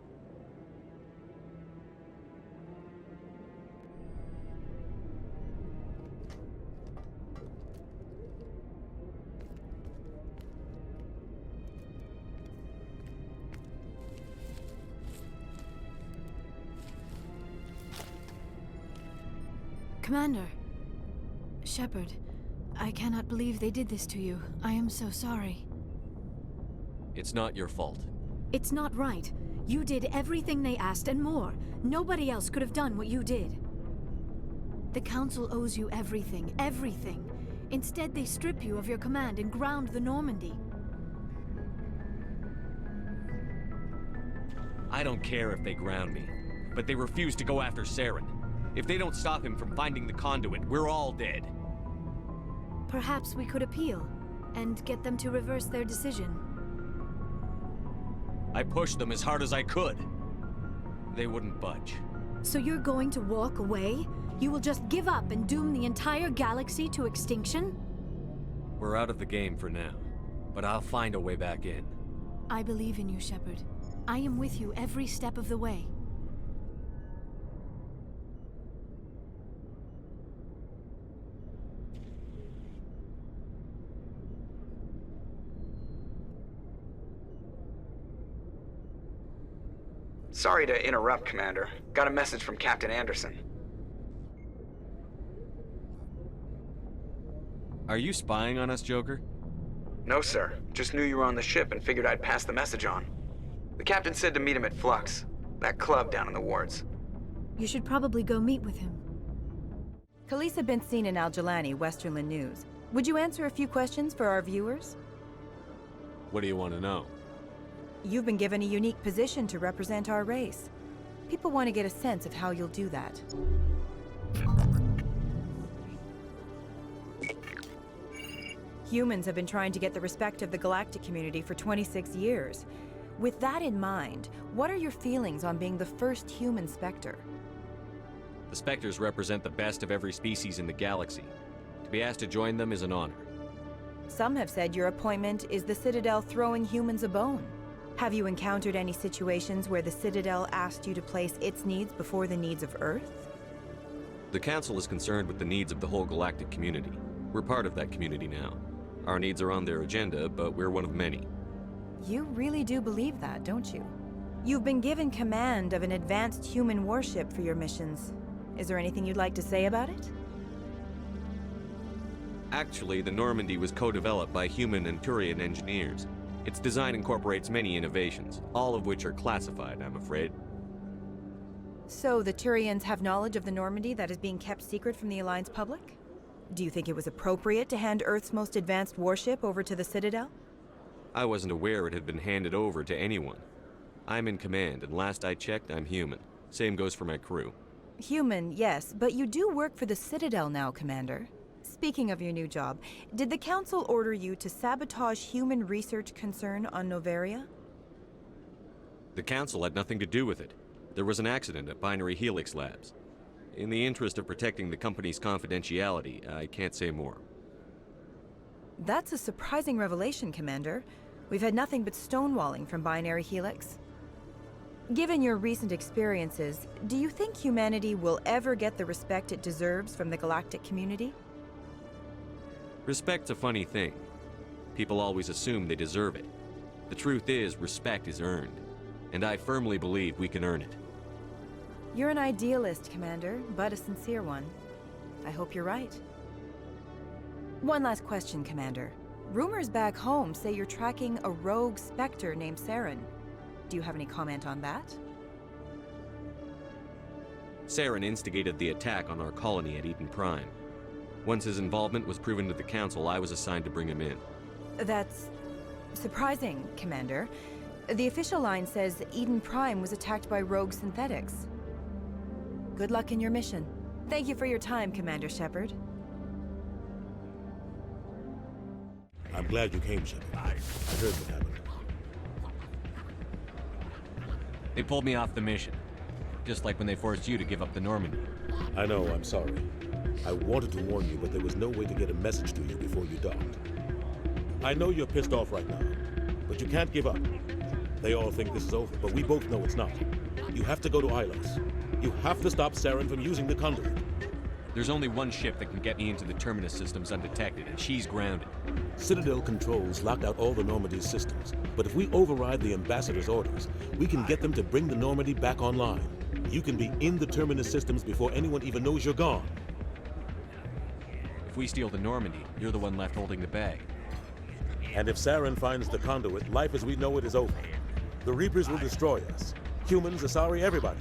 Commander. Shepard, I cannot believe they did this to you. I am so sorry. It's not your fault. It's not right. You did everything they asked and more. Nobody else could have done what you did. The Council owes you everything, everything. Instead, they strip you of your command and ground the Normandy. I don't care if they ground me, but they refuse to go after Saren. If they don't stop him from finding the conduit, we're all dead. Perhaps we could appeal, and get them to reverse their decision. I pushed them as hard as I could. They wouldn't budge. So you're going to walk away? You will just give up and doom the entire galaxy to extinction? We're out of the game for now, but I'll find a way back in. I believe in you, Shepard. I am with you every step of the way. Sorry to interrupt, Commander. Got a message from Captain Anderson. Are you spying on us, Joker? No, sir. Just knew you were on the ship and figured I'd pass the message on. The captain said to meet him at Flux, that club down in the wards. You should probably go meet with him. Khaleesa Bint-Seen in Al-Jalani, Westerland News. Would you answer a few questions for our viewers? What do you want to know? You've been given a unique position to represent our race. People want to get a sense of how you'll do that. Humans have been trying to get the respect of the galactic community for 26 years. With that in mind, what are your feelings on being the first human Spectre? The Spectres represent the best of every species in the galaxy. To be asked to join them is an honor. Some have said your appointment is the Citadel throwing humans a bone. Have you encountered any situations where the Citadel asked you to place its needs before the needs of Earth? The Council is concerned with the needs of the whole galactic community. We're part of that community now. Our needs are on their agenda, but we're one of many. You really do believe that, don't you? You've been given command of an advanced human warship for your missions. Is there anything you'd like to say about it? Actually, the Normandy was co-developed by human and Turian engineers. Its design incorporates many innovations, all of which are classified, I'm afraid. So the Turians have knowledge of the Normandy that is being kept secret from the Alliance public? Do you think it was appropriate to hand Earth's most advanced warship over to the Citadel? I wasn't aware it had been handed over to anyone. I'm in command, and last I checked, I'm human. Same goes for my crew. Human, yes, but you do work for the Citadel now, Commander. Speaking of your new job, did the Council order you to sabotage human research concern on Noveria? The Council had nothing to do with it. There was an accident at Binary Helix Labs. In the interest of protecting the company's confidentiality, I can't say more. That's a surprising revelation, Commander. We've had nothing but stonewalling from Binary Helix. Given your recent experiences, do you think humanity will ever get the respect it deserves from the galactic community? Respect's a funny thing. People always assume they deserve it. The truth is, respect is earned. And I firmly believe we can earn it. You're an idealist, Commander, but a sincere one. I hope you're right. One last question, Commander. Rumors back home say you're tracking a rogue Spectre named Saren. Do you have any comment on that? Saren instigated the attack on our colony at Eden Prime. Once his involvement was proven to the Council, I was assigned to bring him in. That's surprising, Commander. The official line says Eden Prime was attacked by rogue synthetics. Good luck in your mission. Thank you for your time, Commander Shepard. I'm glad you came, Shepard. I heard what happened. They pulled me off the mission. Just like when they forced you to give up the Normandy. I know, I'm sorry. I wanted to warn you, but there was no way to get a message to you before you docked. I know you're pissed off right now, but you can't give up. They all think this is over, but we both know it's not. You have to go to Rylus. You have to stop Saren from using the conduit. There's only one ship that can get me into the terminus systems undetected, and she's grounded. Citadel controls locked out all the Normandy's systems, but if we override the Ambassador's orders, we can get them to bring the Normandy back online. You can be in the terminus systems before anyone even knows you're gone. If we steal the Normandy, you're the one left holding the bag. And if Saren finds the conduit, life as we know it is over. The Reapers will destroy us. Humans, Asari, everybody.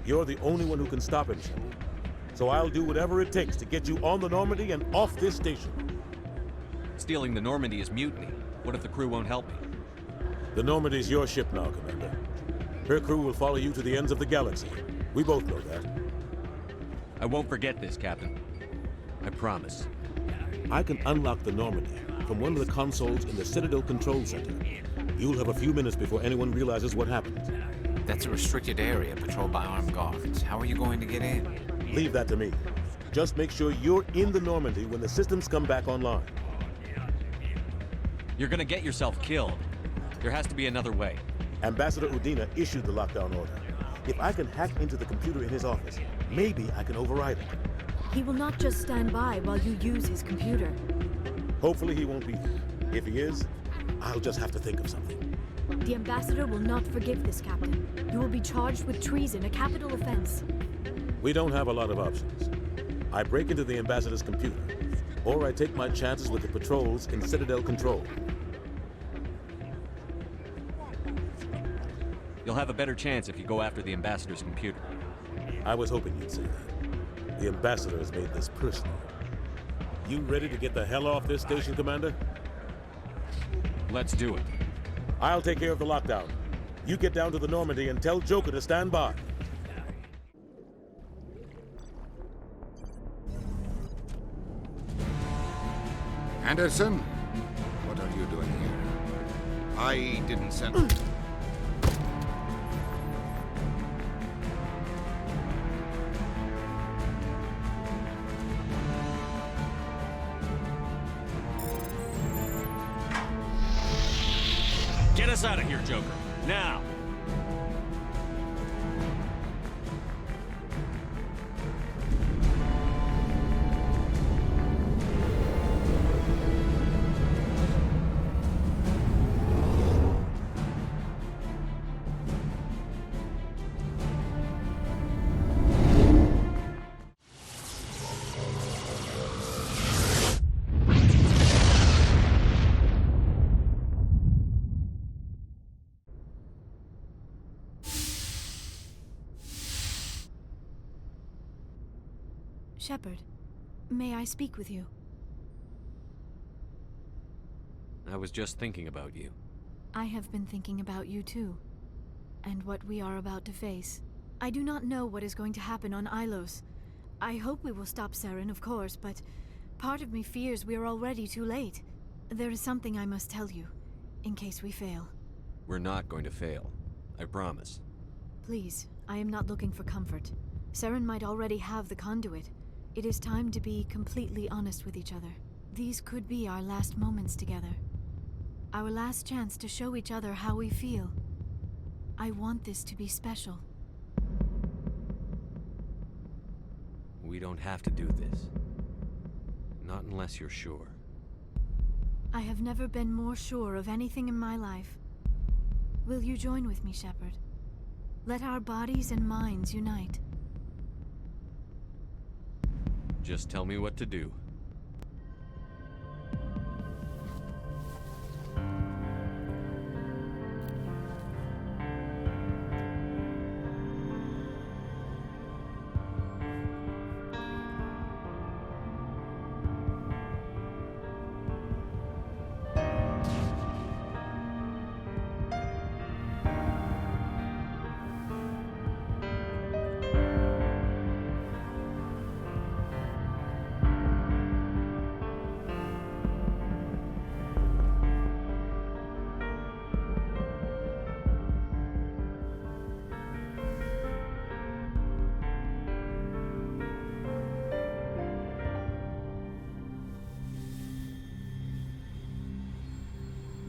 You're the only one who can stop him, Shepard. So I'll do whatever it takes to get you on the Normandy and off this station. Stealing the Normandy is mutiny. What if the crew won't help me? The Normandy's your ship now, Commander. Her crew will follow you to the ends of the galaxy. We both know that. I won't forget this, Captain. I promise. I can unlock the Normandy from one of the consoles in the Citadel Control Center. You'll have a few minutes before anyone realizes what happened. That's a restricted area patrolled by armed guards. How are you going to get in? Leave that to me. Just make sure you're in the Normandy when the systems come back online. You're gonna get yourself killed. There has to be another way. Ambassador Udina issued the lockdown order. If I can hack into the computer in his office, maybe I can override it. He will not just stand by while you use his computer. Hopefully he won't be there. If he is, I'll just have to think of something. The Ambassador will not forgive this, Captain. You will be charged with treason, a capital offense. We don't have a lot of options. I break into the Ambassador's computer, or I take my chances with the patrols in Citadel Control. You'll have a better chance if you go after the Ambassador's computer. I was hoping you'd say that. The Ambassador has made this personal. You ready to get the hell off this station, Commander? Let's do it. I'll take care of the lockdown. You get down to the Normandy and tell Joker to stand by. Anderson? What are you doing here? I didn't send... Get us out of here, Joker. Now! Shepard, may I speak with you? I was just thinking about you. I have been thinking about you too, and what we are about to face. I do not know what is going to happen on Rylus. I hope we will stop Saren, of course, but part of me fears we are already too late. There is something I must tell you, in case we fail. We're not going to fail. I promise. Please, I am not looking for comfort. Saren might already have the conduit. It is time to be completely honest with each other. These could be our last moments together. Our last chance to show each other how we feel. I want this to be special. We don't have to do this. Not unless you're sure. I have never been more sure of anything in my life. Will you join with me, Shepard? Let our bodies and minds unite. Just tell me what to do.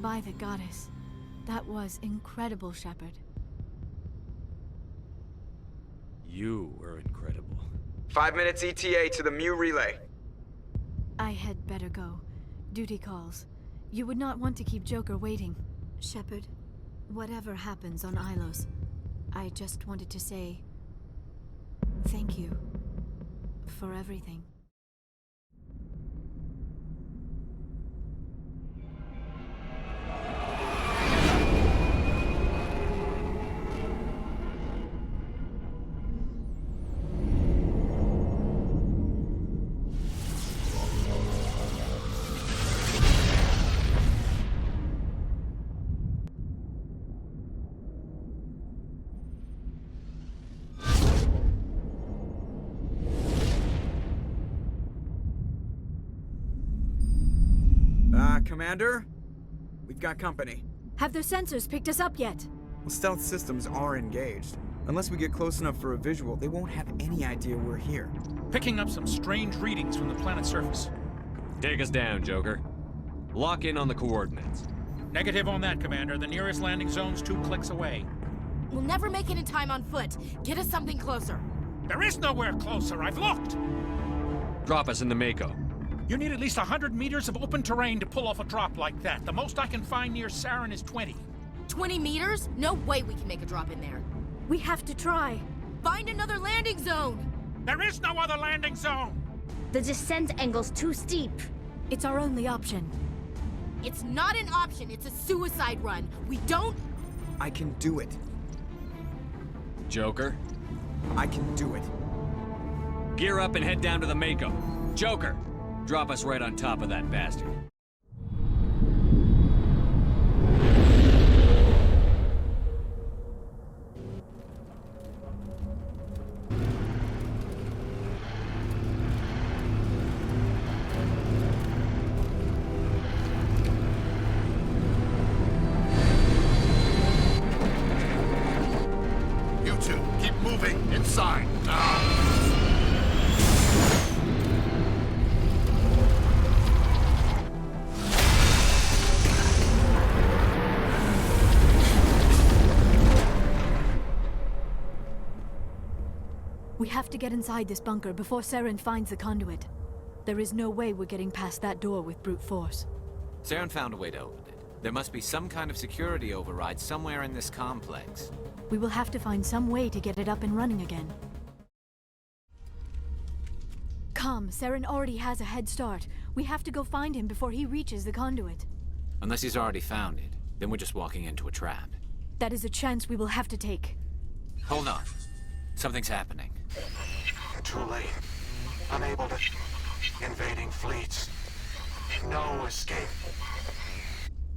By the goddess. That was incredible, Shepard. You were incredible. 5 minutes ETA to the Mu relay. I had better go. Duty calls. You would not want to keep Joker waiting. Shepard, whatever happens on Ilos, I just wanted to say thank you for everything. Commander? We've got company. Have their sensors picked us up yet? Well, stealth systems are engaged. Unless we get close enough for a visual, they won't have any idea we're here. Picking up some strange readings from the planet's surface. Take us down, Joker. Lock in on the coordinates. Negative on that, Commander. The nearest landing zone's 2 clicks away. We'll never make it in time on foot. Get us something closer. There is nowhere closer. I've looked. Drop us in the Mako. You need at least 100 meters of open terrain to pull off a drop like that. The most I can find near Saren is 20. 20 meters? No way we can make a drop in there. We have to try. Find another landing zone! There is no other landing zone! The descent angle's too steep. It's our only option. It's not an option, it's a suicide run. We don't... I can do it. Joker? I can do it. Gear up and head down to the Mako. Joker! Drop us right on top of that bastard. You two, keep moving inside now. We have to get inside this bunker before Saren finds the conduit. There is no way we're getting past that door with brute force. Saren found a way to open it. There must be some kind of security override somewhere in this complex. We will have to find some way to get it up and running again. Come, Saren already has a head start. We have to go find him before he reaches the conduit. Unless he's already found it, then we're just walking into a trap. That is a chance we will have to take. Hold on. Something's happening. Too late. Unable to... Invading fleets. No escape.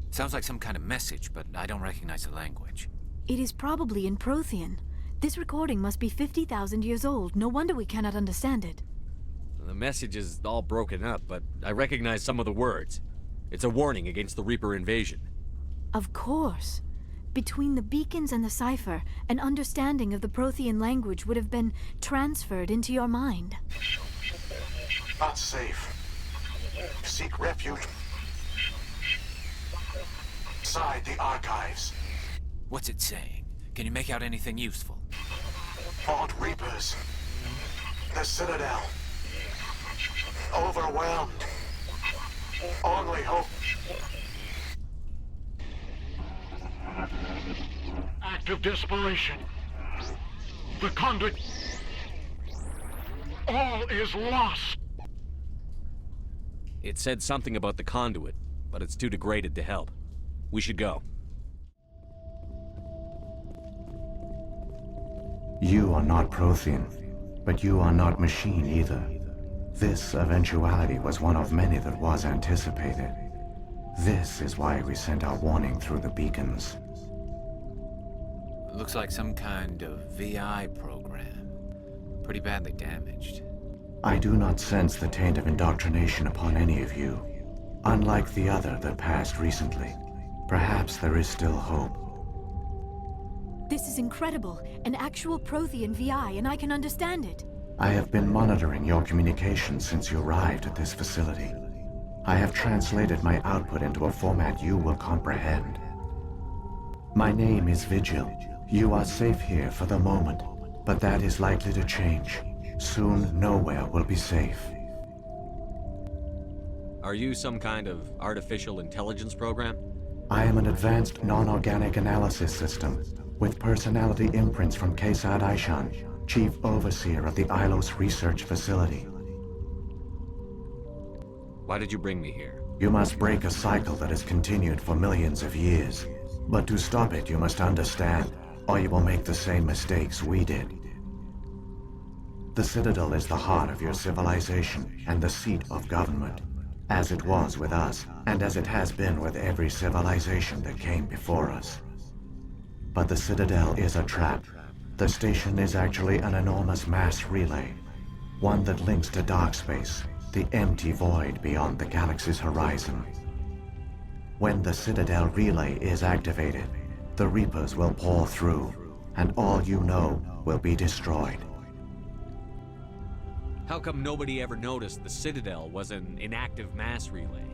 Sounds like some kind of message, but I don't recognize the language. It is probably in Prothean. This recording must be 50,000 years old. No wonder we cannot understand it. The message is all broken up, but I recognize some of the words. It's a warning against the Reaper invasion. Of course. Between the beacons and the cipher, an understanding of the Prothean language would have been transferred into your mind. Not safe. Seek refuge inside the archives. What's it saying? Can you make out anything useful? Fought Reapers. The Citadel. Overwhelmed. Only hope. Act of desperation. The conduit. All is lost. It said something about the conduit, but it's too degraded to help. We should go. You are not Prothean, but you are not machine either. This eventuality was one of many that was anticipated. This is why we sent our warning through the beacons. Looks like some kind of VI program. Pretty badly damaged. I do not sense the taint of indoctrination upon any of you. Unlike the other that passed recently, perhaps there is still hope. This is incredible. An actual Prothean VI, and I can understand it. I have been monitoring your communications since you arrived at this facility. I have translated my output into a format you will comprehend. My name is Vigil. You are safe here for the moment, but that is likely to change. Soon, nowhere will be safe. Are you some kind of artificial intelligence program? I am an advanced non-organic analysis system, with personality imprints from Kesad Aishan, Chief Overseer of the Rylus Research Facility. Why did you bring me here? You must break a cycle that has continued for millions of years. But to stop it, you must understand, or you will make the same mistakes we did. The Citadel is the heart of your civilization and the seat of government, as it was with us, and as it has been with every civilization that came before us. But the Citadel is a trap. The station is actually an enormous mass relay, one that links to dark space, the empty void beyond the galaxy's horizon. When the Citadel relay is activated, the Reapers will pour through, and all you know will be destroyed. How come nobody ever noticed the Citadel was an inactive mass relay?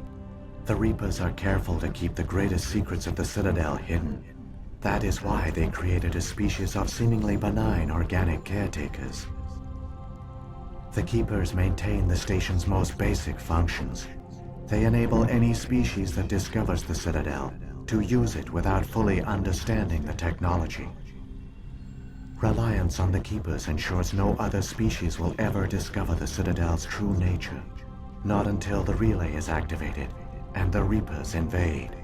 The Reapers are careful to keep the greatest secrets of the Citadel hidden. That is why they created a species of seemingly benign organic caretakers. The Keepers maintain the station's most basic functions. They enable any species that discovers the Citadel to use it without fully understanding the technology. Reliance on the Keepers ensures no other species will ever discover the Citadel's true nature, not until the relay is activated and the Reapers invade.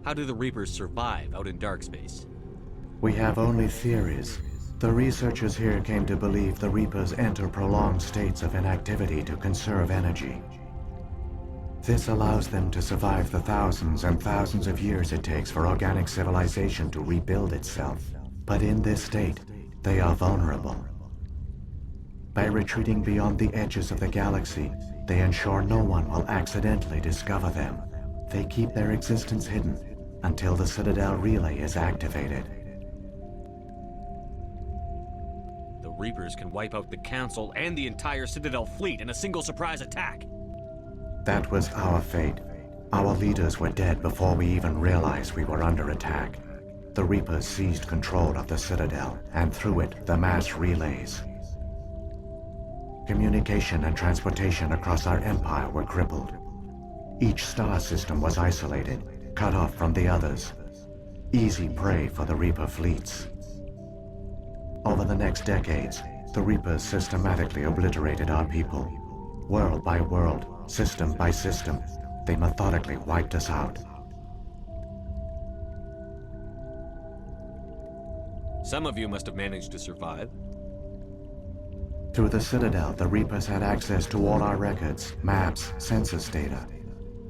How do the Reapers survive out in dark space? We have only theories. The researchers here came to believe the Reapers enter prolonged states of inactivity to conserve energy. This allows them to survive the thousands and thousands of years it takes for organic civilization to rebuild itself. But in this state, they are vulnerable. By retreating beyond the edges of the galaxy, they ensure no one will accidentally discover them. They keep their existence hidden until the Citadel relay is activated. The Reapers can wipe out the Council and the entire Citadel fleet in a single surprise attack. That was our fate. Our leaders were dead before we even realized we were under attack. The Reapers seized control of the Citadel, and through it, the mass relays. Communication and transportation across our empire were crippled. Each star system was isolated, cut off from the others. Easy prey for the Reaper fleets. Over the next decades, the Reapers systematically obliterated our people. World by world, system by system, they methodically wiped us out. Some of you must have managed to survive. Through the Citadel, the Reapers had access to all our records, maps, census data.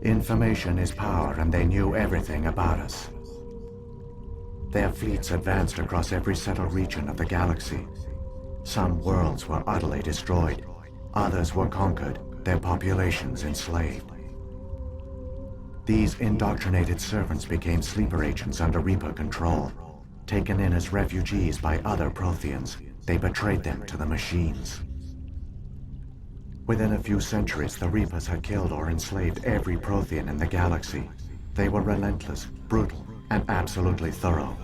Information is power, and they knew everything about us. Their fleets advanced across every settled region of the galaxy. Some worlds were utterly destroyed. Others were conquered, their populations enslaved. These indoctrinated servants became sleeper agents under Reaper control. Taken in as refugees by other Protheans, they betrayed them to the machines. Within a few centuries, the Reapers had killed or enslaved every Prothean in the galaxy. They were relentless, brutal, and absolutely thorough.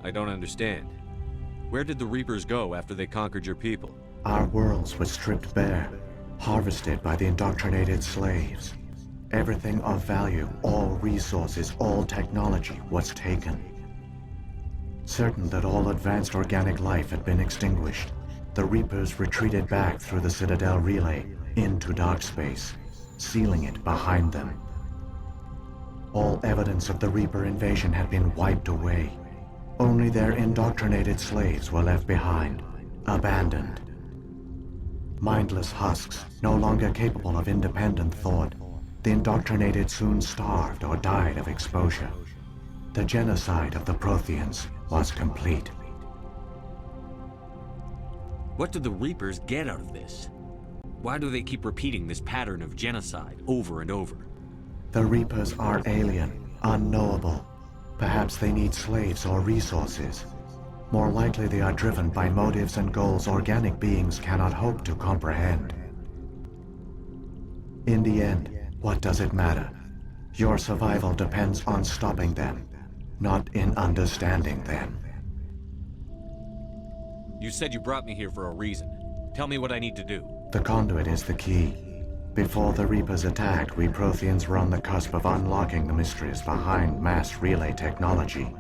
I don't understand. Where did the Reapers go after they conquered your people? Our worlds were stripped bare, harvested by the indoctrinated slaves. Everything of value, all resources, all technology was taken. Certain that all advanced organic life had been extinguished, the Reapers retreated back through the Citadel relay into dark space, sealing it behind them. All evidence of the Reaper invasion had been wiped away. Only their indoctrinated slaves were left behind, abandoned. Mindless husks, no longer capable of independent thought, the indoctrinated soon starved or died of exposure. The genocide of the Protheans was complete. What do the Reapers get out of this? Why do they keep repeating this pattern of genocide over and over? The Reapers are alien, unknowable. Perhaps they need slaves or resources. More likely they are driven by motives and goals organic beings cannot hope to comprehend. In the end, what does it matter? Your survival depends on stopping them, not in understanding them. You said you brought me here for a reason. Tell me what I need to do. The conduit is the key. Before the Reapers attacked, we Protheans were on the cusp of unlocking the mysteries behind mass relay technology.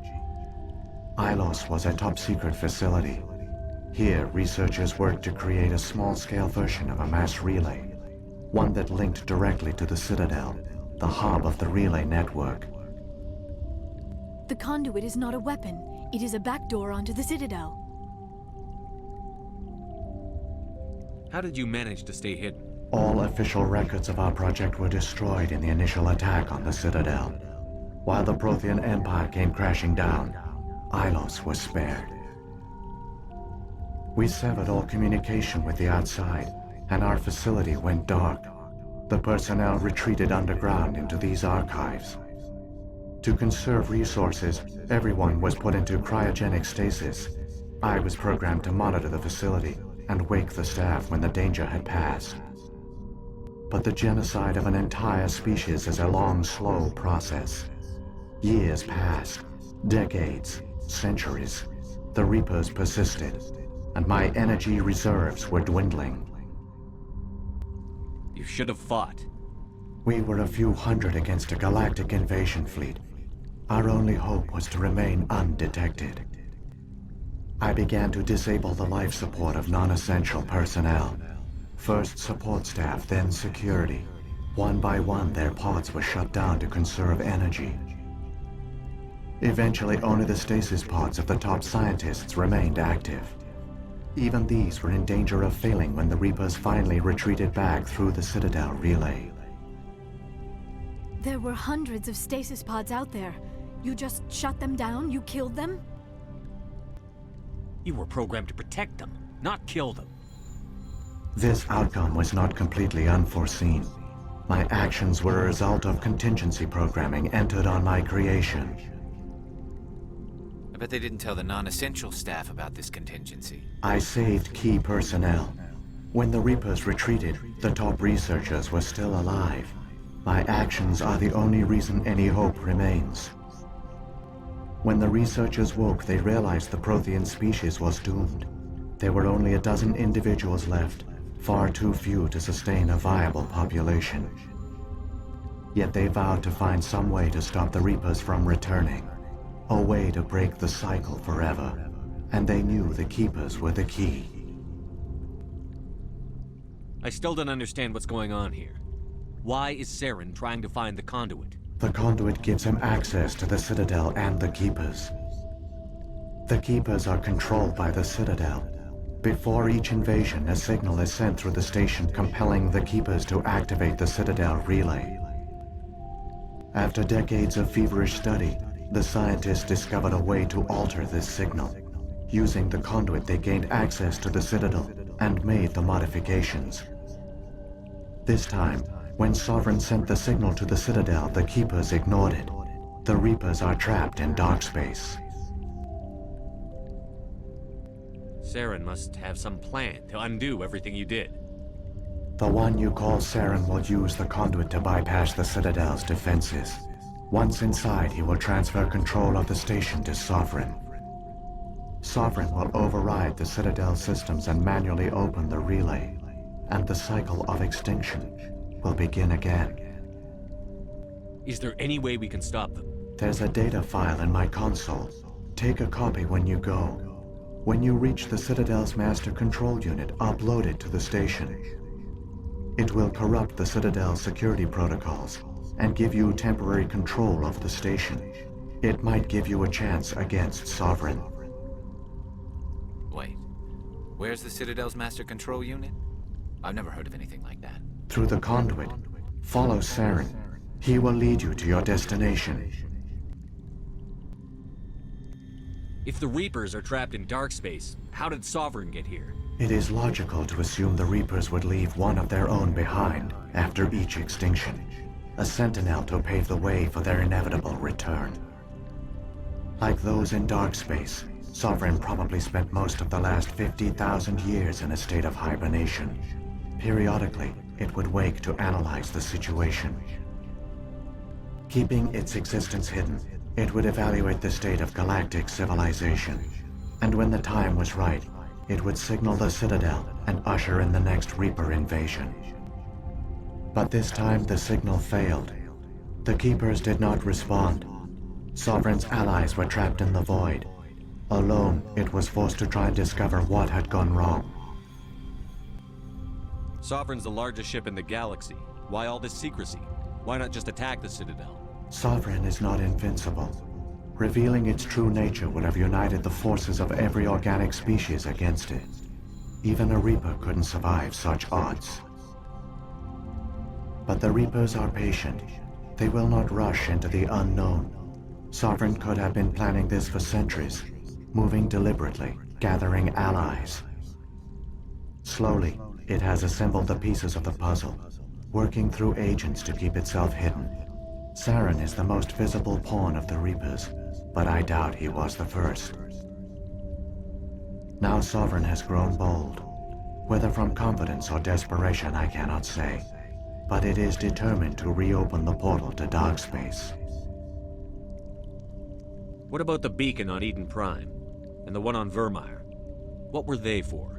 Rylus was a top-secret facility. Here, researchers worked to create a small-scale version of a mass relay, one that linked directly to the Citadel, the hub of the relay network. The conduit is not a weapon. It is a backdoor onto the Citadel. How did you manage to stay hidden? All official records of our project were destroyed in the initial attack on the Citadel. While the Prothean Empire came crashing down, Rylus was spared. We severed all communication with the outside, and our facility went dark. The personnel retreated underground into these archives. To conserve resources, everyone was put into cryogenic stasis. I was programmed to monitor the facility and wake the staff when the danger had passed. But the genocide of an entire species is a long, slow process. Years passed, decades, centuries. The Reapers persisted, and my energy reserves were dwindling. You should have fought. We were a few hundred against a galactic invasion fleet. Our only hope was to remain undetected. I began to disable the life support of non-essential personnel. First support staff, then security. One by one, their pods were shut down to conserve energy. Eventually, only the stasis pods of the top scientists remained active. Even these were in danger of failing when the Reapers finally retreated back through the Citadel relay. There were hundreds of stasis pods out there. You just shut them down? You killed them? You were programmed to protect them, not kill them. This outcome was not completely unforeseen. My actions were a result of contingency programming entered on my creation. I bet they didn't tell the non-essential staff about this contingency. I saved key personnel. When the Reapers retreated, the top researchers were still alive. My actions are the only reason any hope remains. When the researchers woke, they realized the Prothean species was doomed. There were only a dozen individuals left, far too few to sustain a viable population. Yet they vowed to find some way to stop the Reapers from returning, a way to break the cycle forever, and they knew the Keepers were the key. I still don't understand what's going on here. Why is Saren trying to find the conduit? The conduit gives him access to the Citadel and the Keepers. The Keepers are controlled by the Citadel. Before each invasion, a signal is sent through the station compelling the Keepers to activate the Citadel relay. After decades of feverish study, the scientists discovered a way to alter this signal. Using the conduit, they gained access to the Citadel and made the modifications. This time, When Sovereign sent the signal to the Citadel, the Keepers ignored it. The Reapers are trapped in dark space. Saren must have some plan to undo everything you did. The one you call Saren will use the conduit to bypass the Citadel's defenses. Once inside, he will transfer control of the station to Sovereign. Sovereign will override the Citadel systems and manually open the relay, and the cycle of extinction will begin again. Is there any way we can stop them? There's a data file in my console. Take a copy when you go. When you reach the Citadel's master control unit, upload it to the station. It will corrupt the Citadel's security protocols and give you temporary control of the station. It might give you a chance against Sovereign. Wait, where's the Citadel's master control unit? I've never heard of anything like that. Through the conduit, follow Saren. He will lead you to your destination. If the Reapers are trapped in dark space, how did Sovereign get here? It is logical to assume the Reapers would leave one of their own behind after each extinction. A sentinel to pave the way for their inevitable return. Like those in dark space, Sovereign probably spent most of the last 50,000 years in a state of hibernation. Periodically, it would wake to analyze the situation. Keeping its existence hidden, it would evaluate the state of galactic civilization. And when the time was right, it would signal the Citadel and usher in the next Reaper invasion. But this time the signal failed. The Keepers did not respond. Sovereign's allies were trapped in the void. Alone, it was forced to try and discover what had gone wrong. Sovereign's the largest ship in the galaxy. Why all this secrecy? Why not just attack the Citadel? Sovereign is not invincible. Revealing its true nature would have united the forces of every organic species against it. Even a Reaper couldn't survive such odds. But the Reapers are patient. They will not rush into the unknown. Sovereign could have been planning this for centuries, moving deliberately, gathering allies. Slowly, it has assembled the pieces of the puzzle, working through agents to keep itself hidden. Saren is the most visible pawn of the Reapers, but I doubt he was the first. Now Sovereign has grown bold. Whether from confidence or desperation, I cannot say. But it is determined to reopen the portal to dark space. What about the beacon on Eden Prime? And the one on Vermeer? What were they for?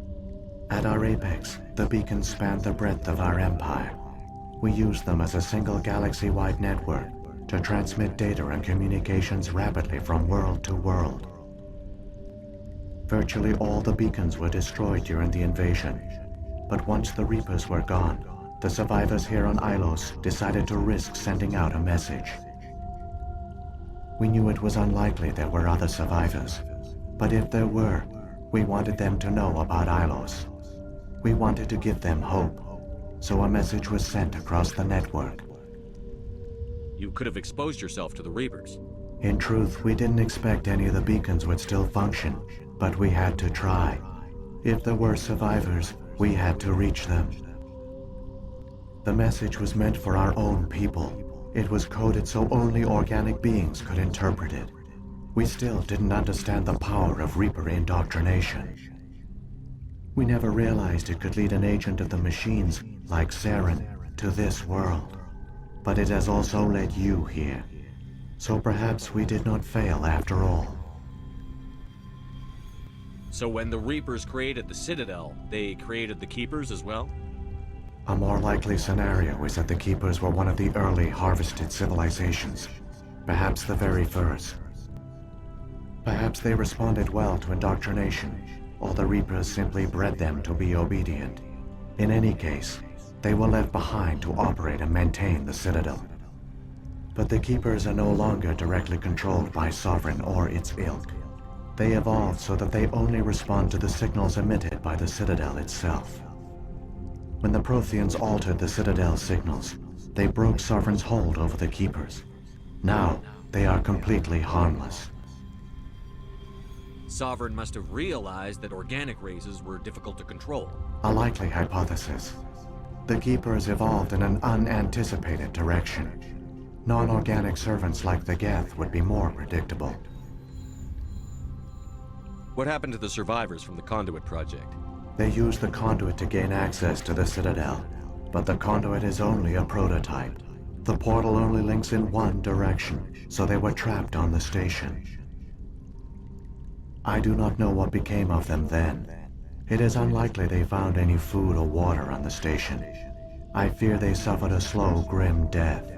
At our apex, the beacons spanned the breadth of our empire. We used them as a single galaxy-wide network to transmit data and communications rapidly from world to world. Virtually all the beacons were destroyed during the invasion, but once the Reapers were gone, the survivors here on Rylus decided to risk sending out a message. We knew it was unlikely there were other survivors, but if there were, we wanted them to know about Rylus. We wanted to give them hope, so a message was sent across the network. You could have exposed yourself to the Reapers. In truth, we didn't expect any of the beacons would still function, but we had to try. If there were survivors, we had to reach them. The message was meant for our own people. It was coded so only organic beings could interpret it. We still didn't understand the power of Reaper indoctrination. We never realized it could lead an agent of the machines, like Saren, to this world. But it has also led you here. So perhaps we did not fail after all. So when the Reapers created the Citadel, they created the Keepers as well? A more likely scenario is that the Keepers were one of the early harvested civilizations, perhaps the very first. Perhaps they responded well to indoctrination, or the Reapers simply bred them to be obedient. In any case, they were left behind to operate and maintain the Citadel. But the Keepers are no longer directly controlled by Sovereign or its ilk. They evolved so that they only respond to the signals emitted by the Citadel itself. When the Protheans altered the Citadel's signals, they broke Sovereign's hold over the Keepers. Now, they are completely harmless. Sovereign must have realized that organic races were difficult to control. A likely hypothesis. The Keepers evolved in an unanticipated direction. Non-organic servants like the Geth would be more predictable. What happened to the survivors from the Conduit project? They used the conduit to gain access to the Citadel, but the conduit is only a prototype. The portal only links in one direction, so they were trapped on the station. I do not know what became of them then. It is unlikely they found any food or water on the station. I fear they suffered a slow, grim death.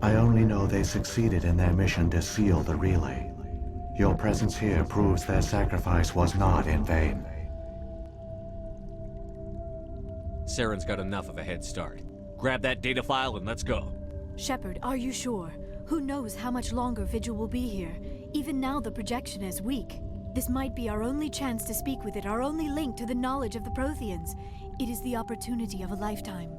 I only know they succeeded in their mission to seal the relay. Your presence here proves their sacrifice was not in vain. Saren's got enough of a head start. Grab that data file and let's go. Shepard, are you sure? Who knows how much longer Vigil will be here? Even now the projection is weak. This might be our only chance to speak with it, our only link to the knowledge of the Protheans. It is the opportunity of a lifetime.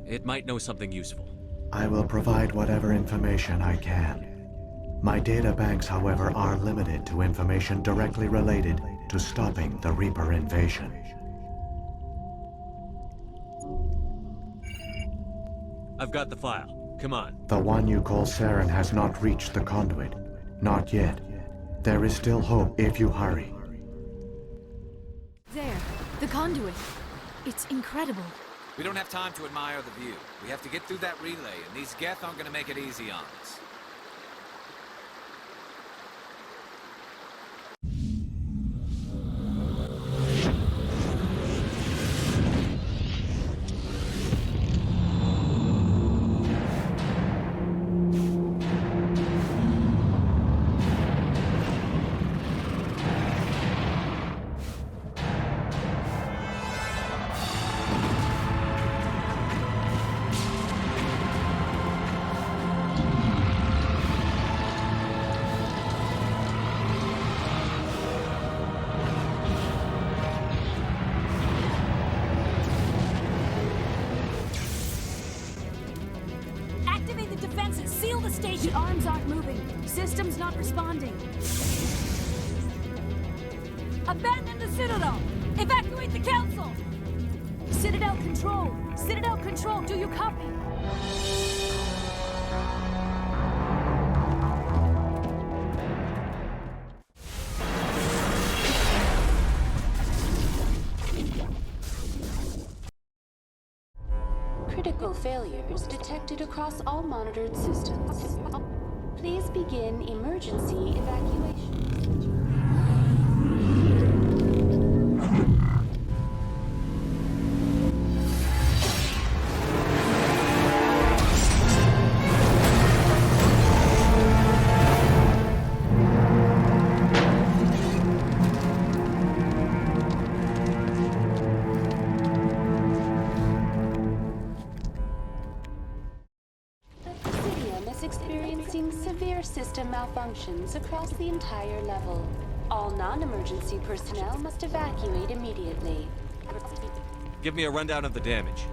It might know something useful. I will provide whatever information I can. My data banks, however, are limited to information directly related to stopping the Reaper invasion. I've got the file. Come on. The one you call Saren has not reached the conduit. Not yet. There is still hope if you hurry. There, the conduit. It's incredible. We don't have time to admire the view. We have to get through that relay, and these Geth aren't gonna make it easy on us. Seal the station! The arms aren't moving. System's not responding. Abandon the Citadel! Evacuate the Council! Citadel Control! Citadel Control, do you copy? Critical failures detected across all monitored systems. Please begin emergency evacuation. System malfunctions across the entire level. All non-emergency personnel must evacuate immediately. Give me a rundown of the damage.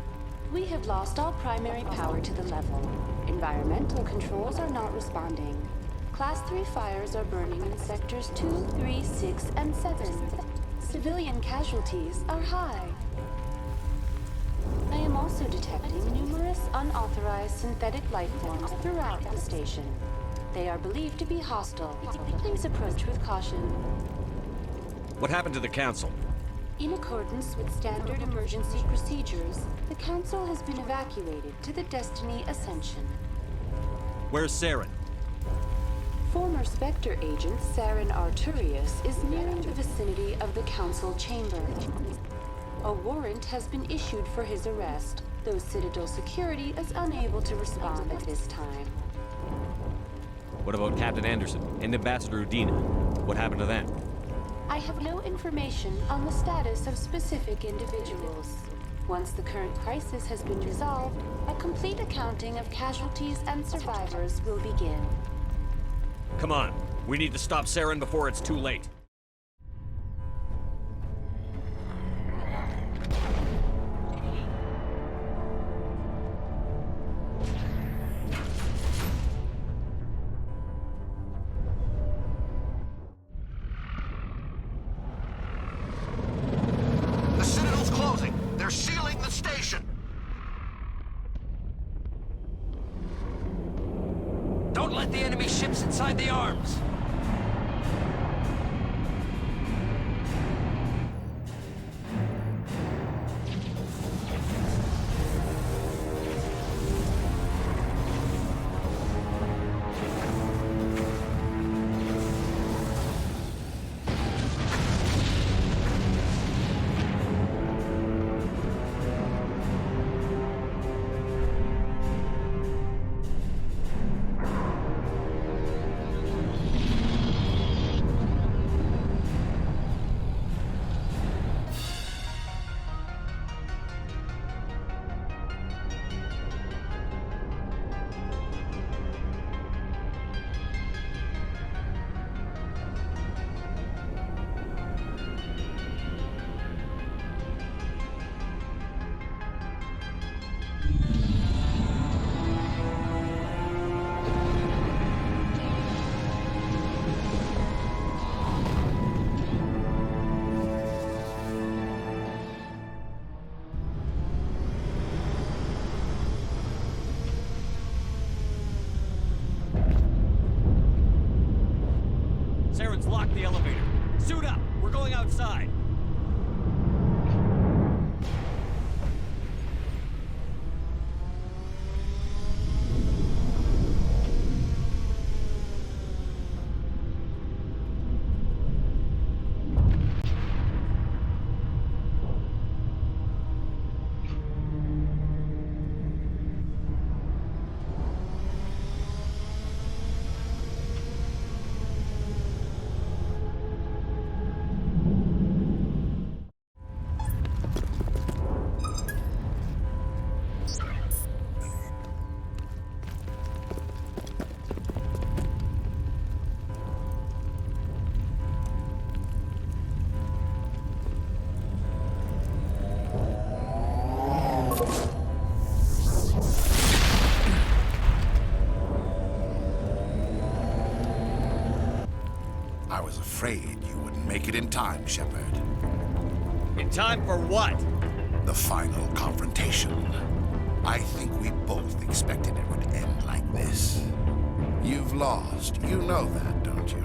We have lost all primary power to the level. Environmental controls are not responding. Class 3 fires are burning in sectors 2, 3, 6, and 7. Civilian casualties are high. I am also detecting numerous unauthorized synthetic life forms throughout the station. They are believed to be hostile. Please approach with caution. What happened to the Council? In accordance with standard emergency procedures, the Council has been evacuated to the Destiny Ascension. Where's Saren? Former Spectre agent Saren Arturius is nearing the vicinity of the Council chamber. A warrant has been issued for his arrest, though Citadel security is unable to respond at this time. What about Captain Anderson and Ambassador Udina? What happened to them? I have no information on the status of specific individuals. Once the current crisis has been resolved, a complete accounting of casualties and survivors will begin. Come on, we need to stop Saren before it's too late. The Citadel Find the arms! Saren's locked the elevator. Suit up! We're going outside! I was afraid you wouldn't make it in time, Shepard. In time for what? The final confrontation. I think we both expected it would end like this. You've lost. You know that, don't you?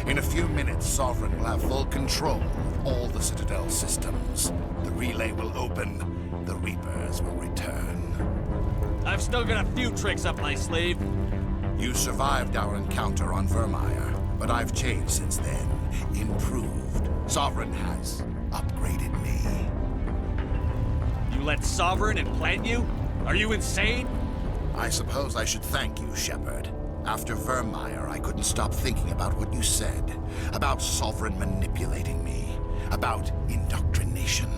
In a few minutes, Sovereign will have full control of all the Citadel systems. The relay will open. The Reapers will return. I've still got a few tricks up my sleeve. You survived our encounter on Vermeer, but I've changed since then. Improved. Sovereign has upgraded me. You let Sovereign implant you? Are you insane? I suppose I should thank you, Shepard. After Vermeer, I couldn't stop thinking about what you said. About Sovereign manipulating me. About indoctrination.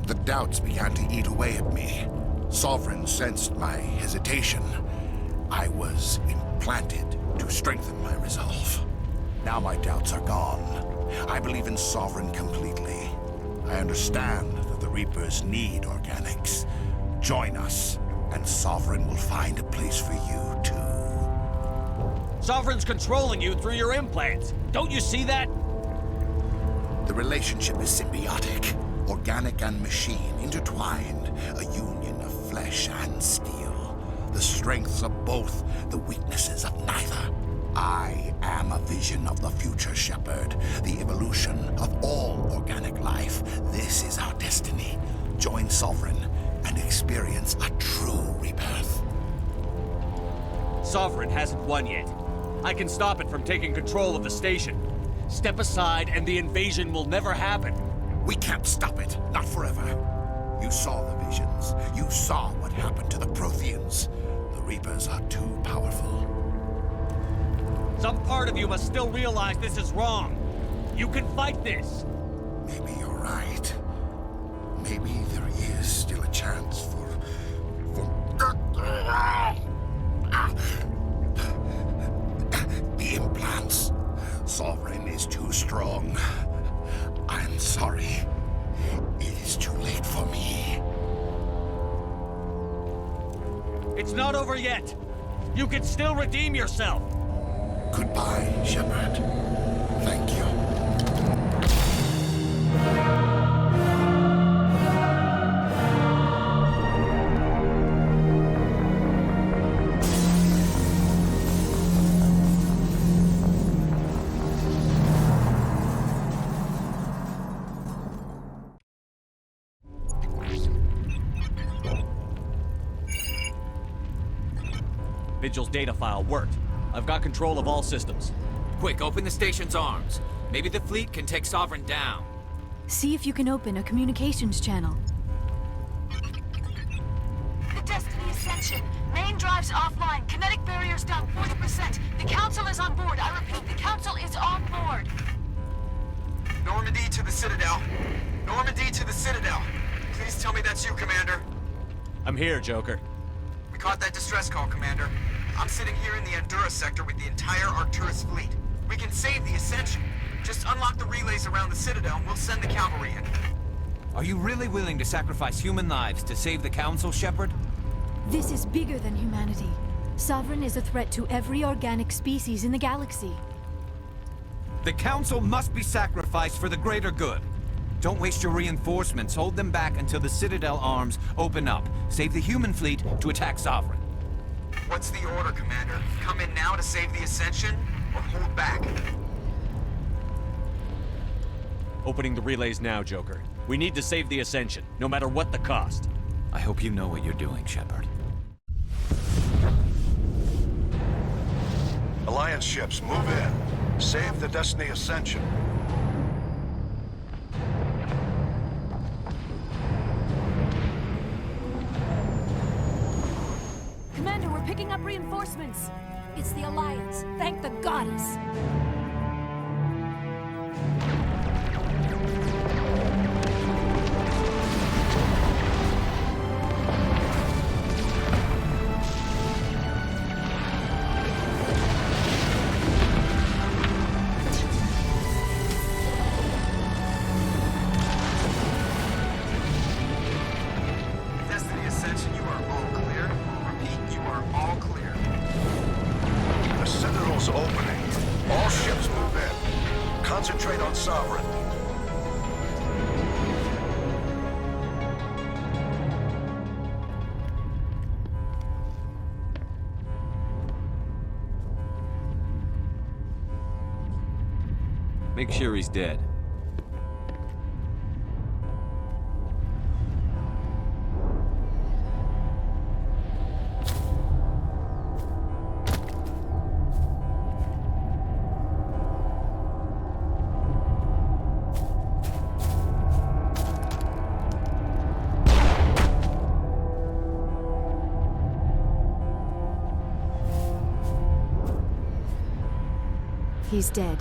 The doubts began to eat away at me. Sovereign sensed my hesitation. I was implanted to strengthen my resolve. Now my doubts are gone. I believe in Sovereign completely. I understand that the Reapers need organics. Join us, and Sovereign will find a place for you, too. Sovereign's controlling you through your implants. Don't you see that? The relationship is symbiotic. Organic and machine intertwined. A union of flesh and steel. The strengths of both, the weaknesses of neither. I am a vision of the future, Shepard. The evolution of all organic life. This is our destiny. Join Sovereign and experience a true rebirth. Sovereign hasn't won yet. I can stop it from taking control of the station. Step aside and the invasion will never happen. We can't stop it. Not forever. You saw the visions. You saw what happened to the Protheans. The Reapers are too powerful. Some part of you must still realize this is wrong. You can fight this. Maybe you're right. Maybe there is still a chance for... The implants. Sovereign is too strong. I'm sorry. It is too late for me. It's not over yet. You can still redeem yourself. Goodbye, Shepard. Thank you. Vigil's data file worked. I've got control of all systems. Quick, open the station's arms. Maybe the fleet can take Sovereign down. See if you can open a communications channel. The Destiny Ascension. Main drives offline. Kinetic barriers down 40%. The Council is on board. I repeat, the Council is on board. Normandy to the Citadel. Normandy to the Citadel. Please tell me that's you, Commander. I'm here, Joker. We caught that distress call, Commander. I'm sitting here in the Endura sector with the entire Arcturus fleet. We can save the Ascension. Just unlock the relays around the Citadel and we'll send the cavalry in. Are you really willing to sacrifice human lives to save the Council, Shepard? This is bigger than humanity. Sovereign is a threat to every organic species in the galaxy. The Council must be sacrificed for the greater good. Don't waste your reinforcements. Hold them back until the Citadel arms open up. Save the human fleet to attack Sovereign. What's the order, Commander? Come in now to save the Ascension, or hold back? Opening the relays now, Joker. We need to save the Ascension, no matter what the cost. I hope you know what you're doing, Shepard. Alliance ships, move in. Save the Destiny Ascension. Commander, we're picking up reinforcements. It's the Alliance. Thank the goddess. Destiny Ascension, you are all clear. Repeat, you are all clear. The Citadel's opening. All ships move in. Concentrate on Sovereign. Make sure he's dead. He's dead.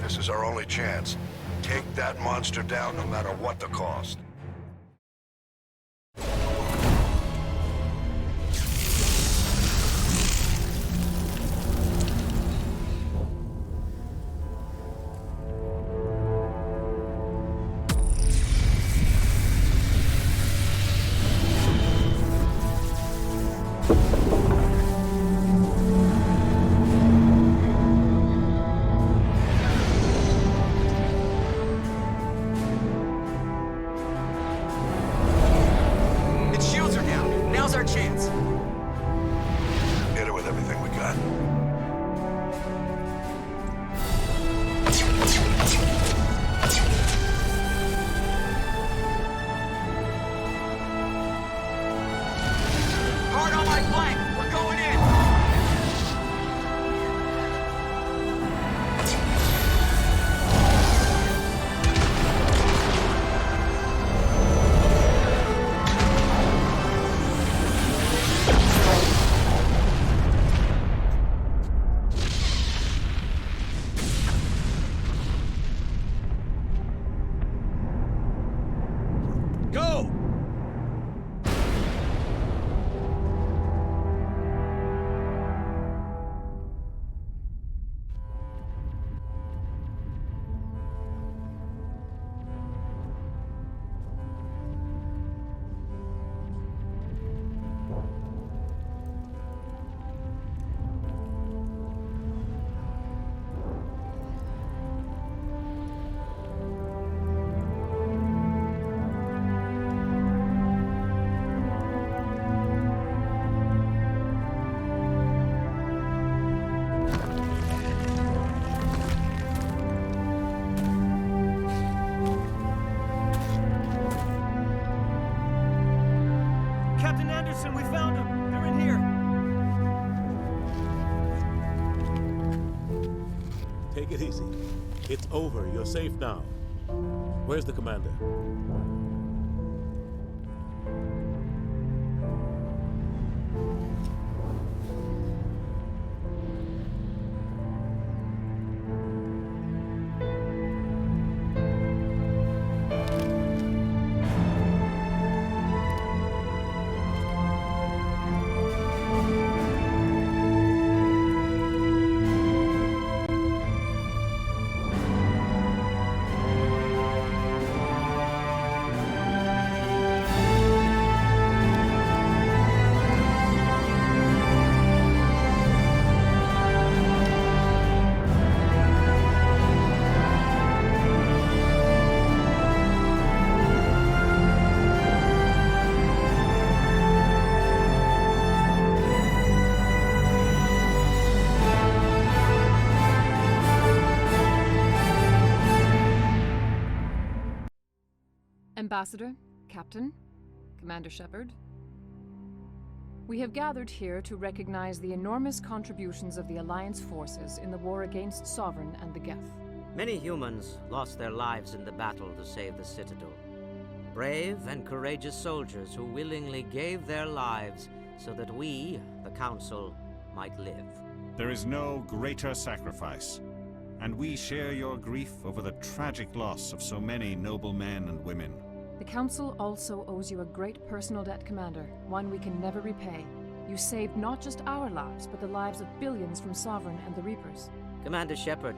This is our only chance. Take that monster down no matter what the cost. Hard on my flank! We're going in! We found them. They're in here. Take it easy. It's over. You're safe now. Where's the commander? Ambassador, Captain, Commander Shepard, we have gathered here to recognize the enormous contributions of the Alliance forces in the war against Sovereign and the Geth. Many humans lost their lives in the battle to save the Citadel. Brave and courageous soldiers who willingly gave their lives so that we, the Council, might live. There is no greater sacrifice, and we share your grief over the tragic loss of so many noble men and women. The Council also owes you a great personal debt, Commander, one we can never repay. You saved not just our lives, but the lives of billions from Sovereign and the Reapers. Commander Shepard,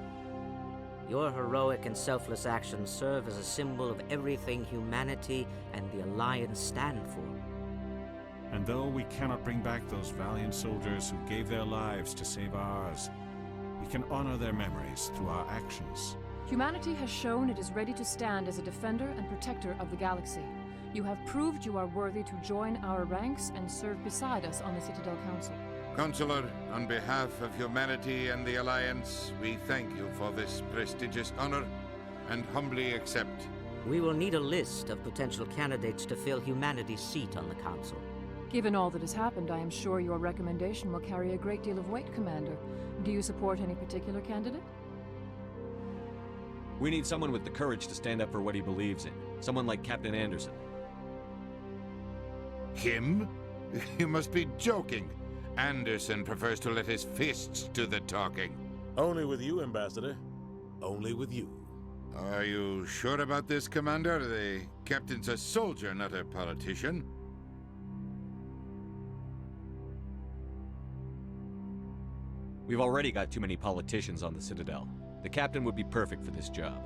your heroic and selfless actions serve as a symbol of everything humanity and the Alliance stand for. And though we cannot bring back those valiant soldiers who gave their lives to save ours, we can honor their memories through our actions. Humanity has shown it is ready to stand as a defender and protector of the galaxy. You have proved you are worthy to join our ranks and serve beside us on the Citadel Council. Consular, on behalf of humanity and the Alliance, we thank you for this prestigious honor and humbly accept. We will need a list of potential candidates to fill humanity's seat on the Council. Given all that has happened, I am sure your recommendation will carry a great deal of weight, Commander. Do you support any particular candidate? We need someone with the courage to stand up for what he believes in. Someone like Captain Anderson. Him? You must be joking. Anderson prefers to let his fists do the talking. Only with you, Ambassador. Only with you. Are you sure about this, Commander? The captain's a soldier, not a politician. We've already got too many politicians on the Citadel. The captain would be perfect for this job.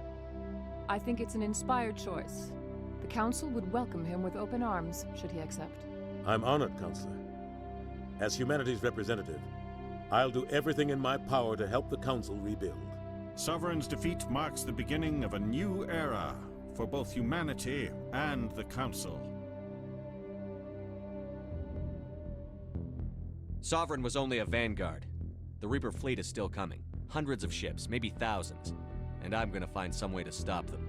I think it's an inspired choice. The Council would welcome him with open arms, should he accept. I'm honored, Counselor. As humanity's representative, I'll do everything in my power to help the Council rebuild. Sovereign's defeat marks the beginning of a new era for both humanity and the Council. Sovereign was only a vanguard. The Reaper fleet is still coming. Hundreds of ships, maybe thousands. And I'm gonna find some way to stop them.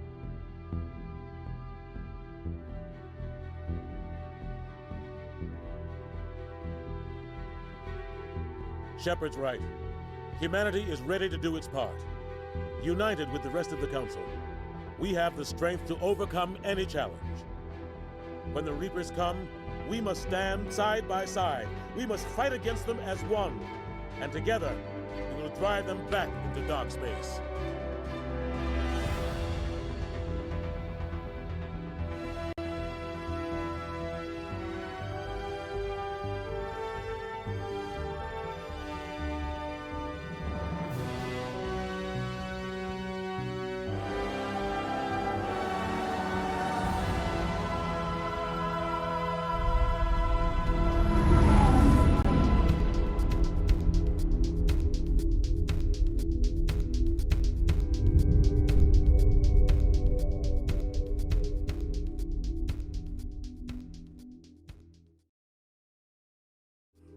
Shepard's right. Humanity is ready to do its part. United with the rest of the Council, we have the strength to overcome any challenge. When the Reapers come, we must stand side by side. We must fight against them as one. And together, we will drive them back into dark space.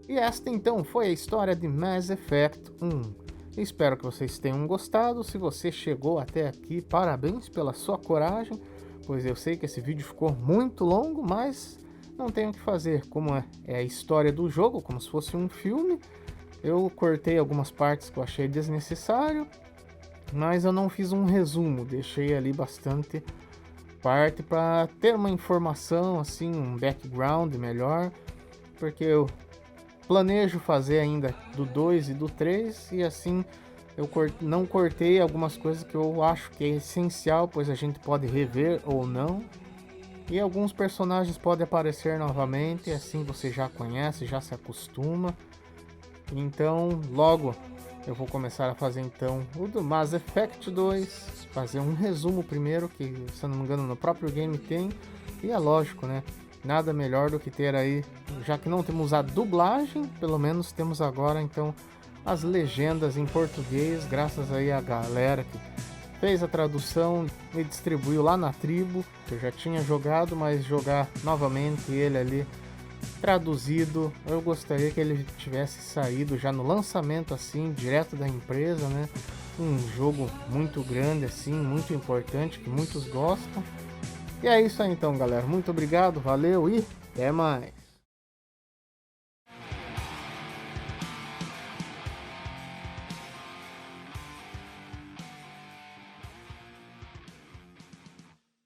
E esta então foi a história de Mass Effect 1. Espero que vocês tenham gostado. Se você chegou até aqui, parabéns pela sua coragem, pois eu sei que esse vídeo ficou muito longo, mas não tenho o que fazer. Como é a história do jogo, como se fosse um filme, eu cortei algumas partes que eu achei desnecessário, mas eu não fiz um resumo, deixei ali bastante parte para ter uma informação, assim, um background melhor, porque eu planejo fazer ainda do 2 e do 3, e assim eu não cortei algumas coisas que eu acho que é essencial, pois a gente pode rever ou não. E alguns personagens podem aparecer novamente, assim você já conhece, já se acostuma. Então logo eu vou começar a fazer então o do Mass Effect 2, fazer um resumo primeiro, que se eu não me engano no próprio game tem, e é lógico, né? Nada melhor do que ter aí, já que não temos a dublagem, pelo menos temos agora então as legendas em português, graças aí à galera que fez a tradução e distribuiu lá na tribo. Eu já tinha jogado, mas jogar novamente ele ali traduzido, eu gostaria que ele tivesse saído já no lançamento assim, direto da empresa, né? Um jogo muito grande assim, muito importante, que muitos gostam. E é isso aí então, galera. Muito obrigado, valeu e até mais.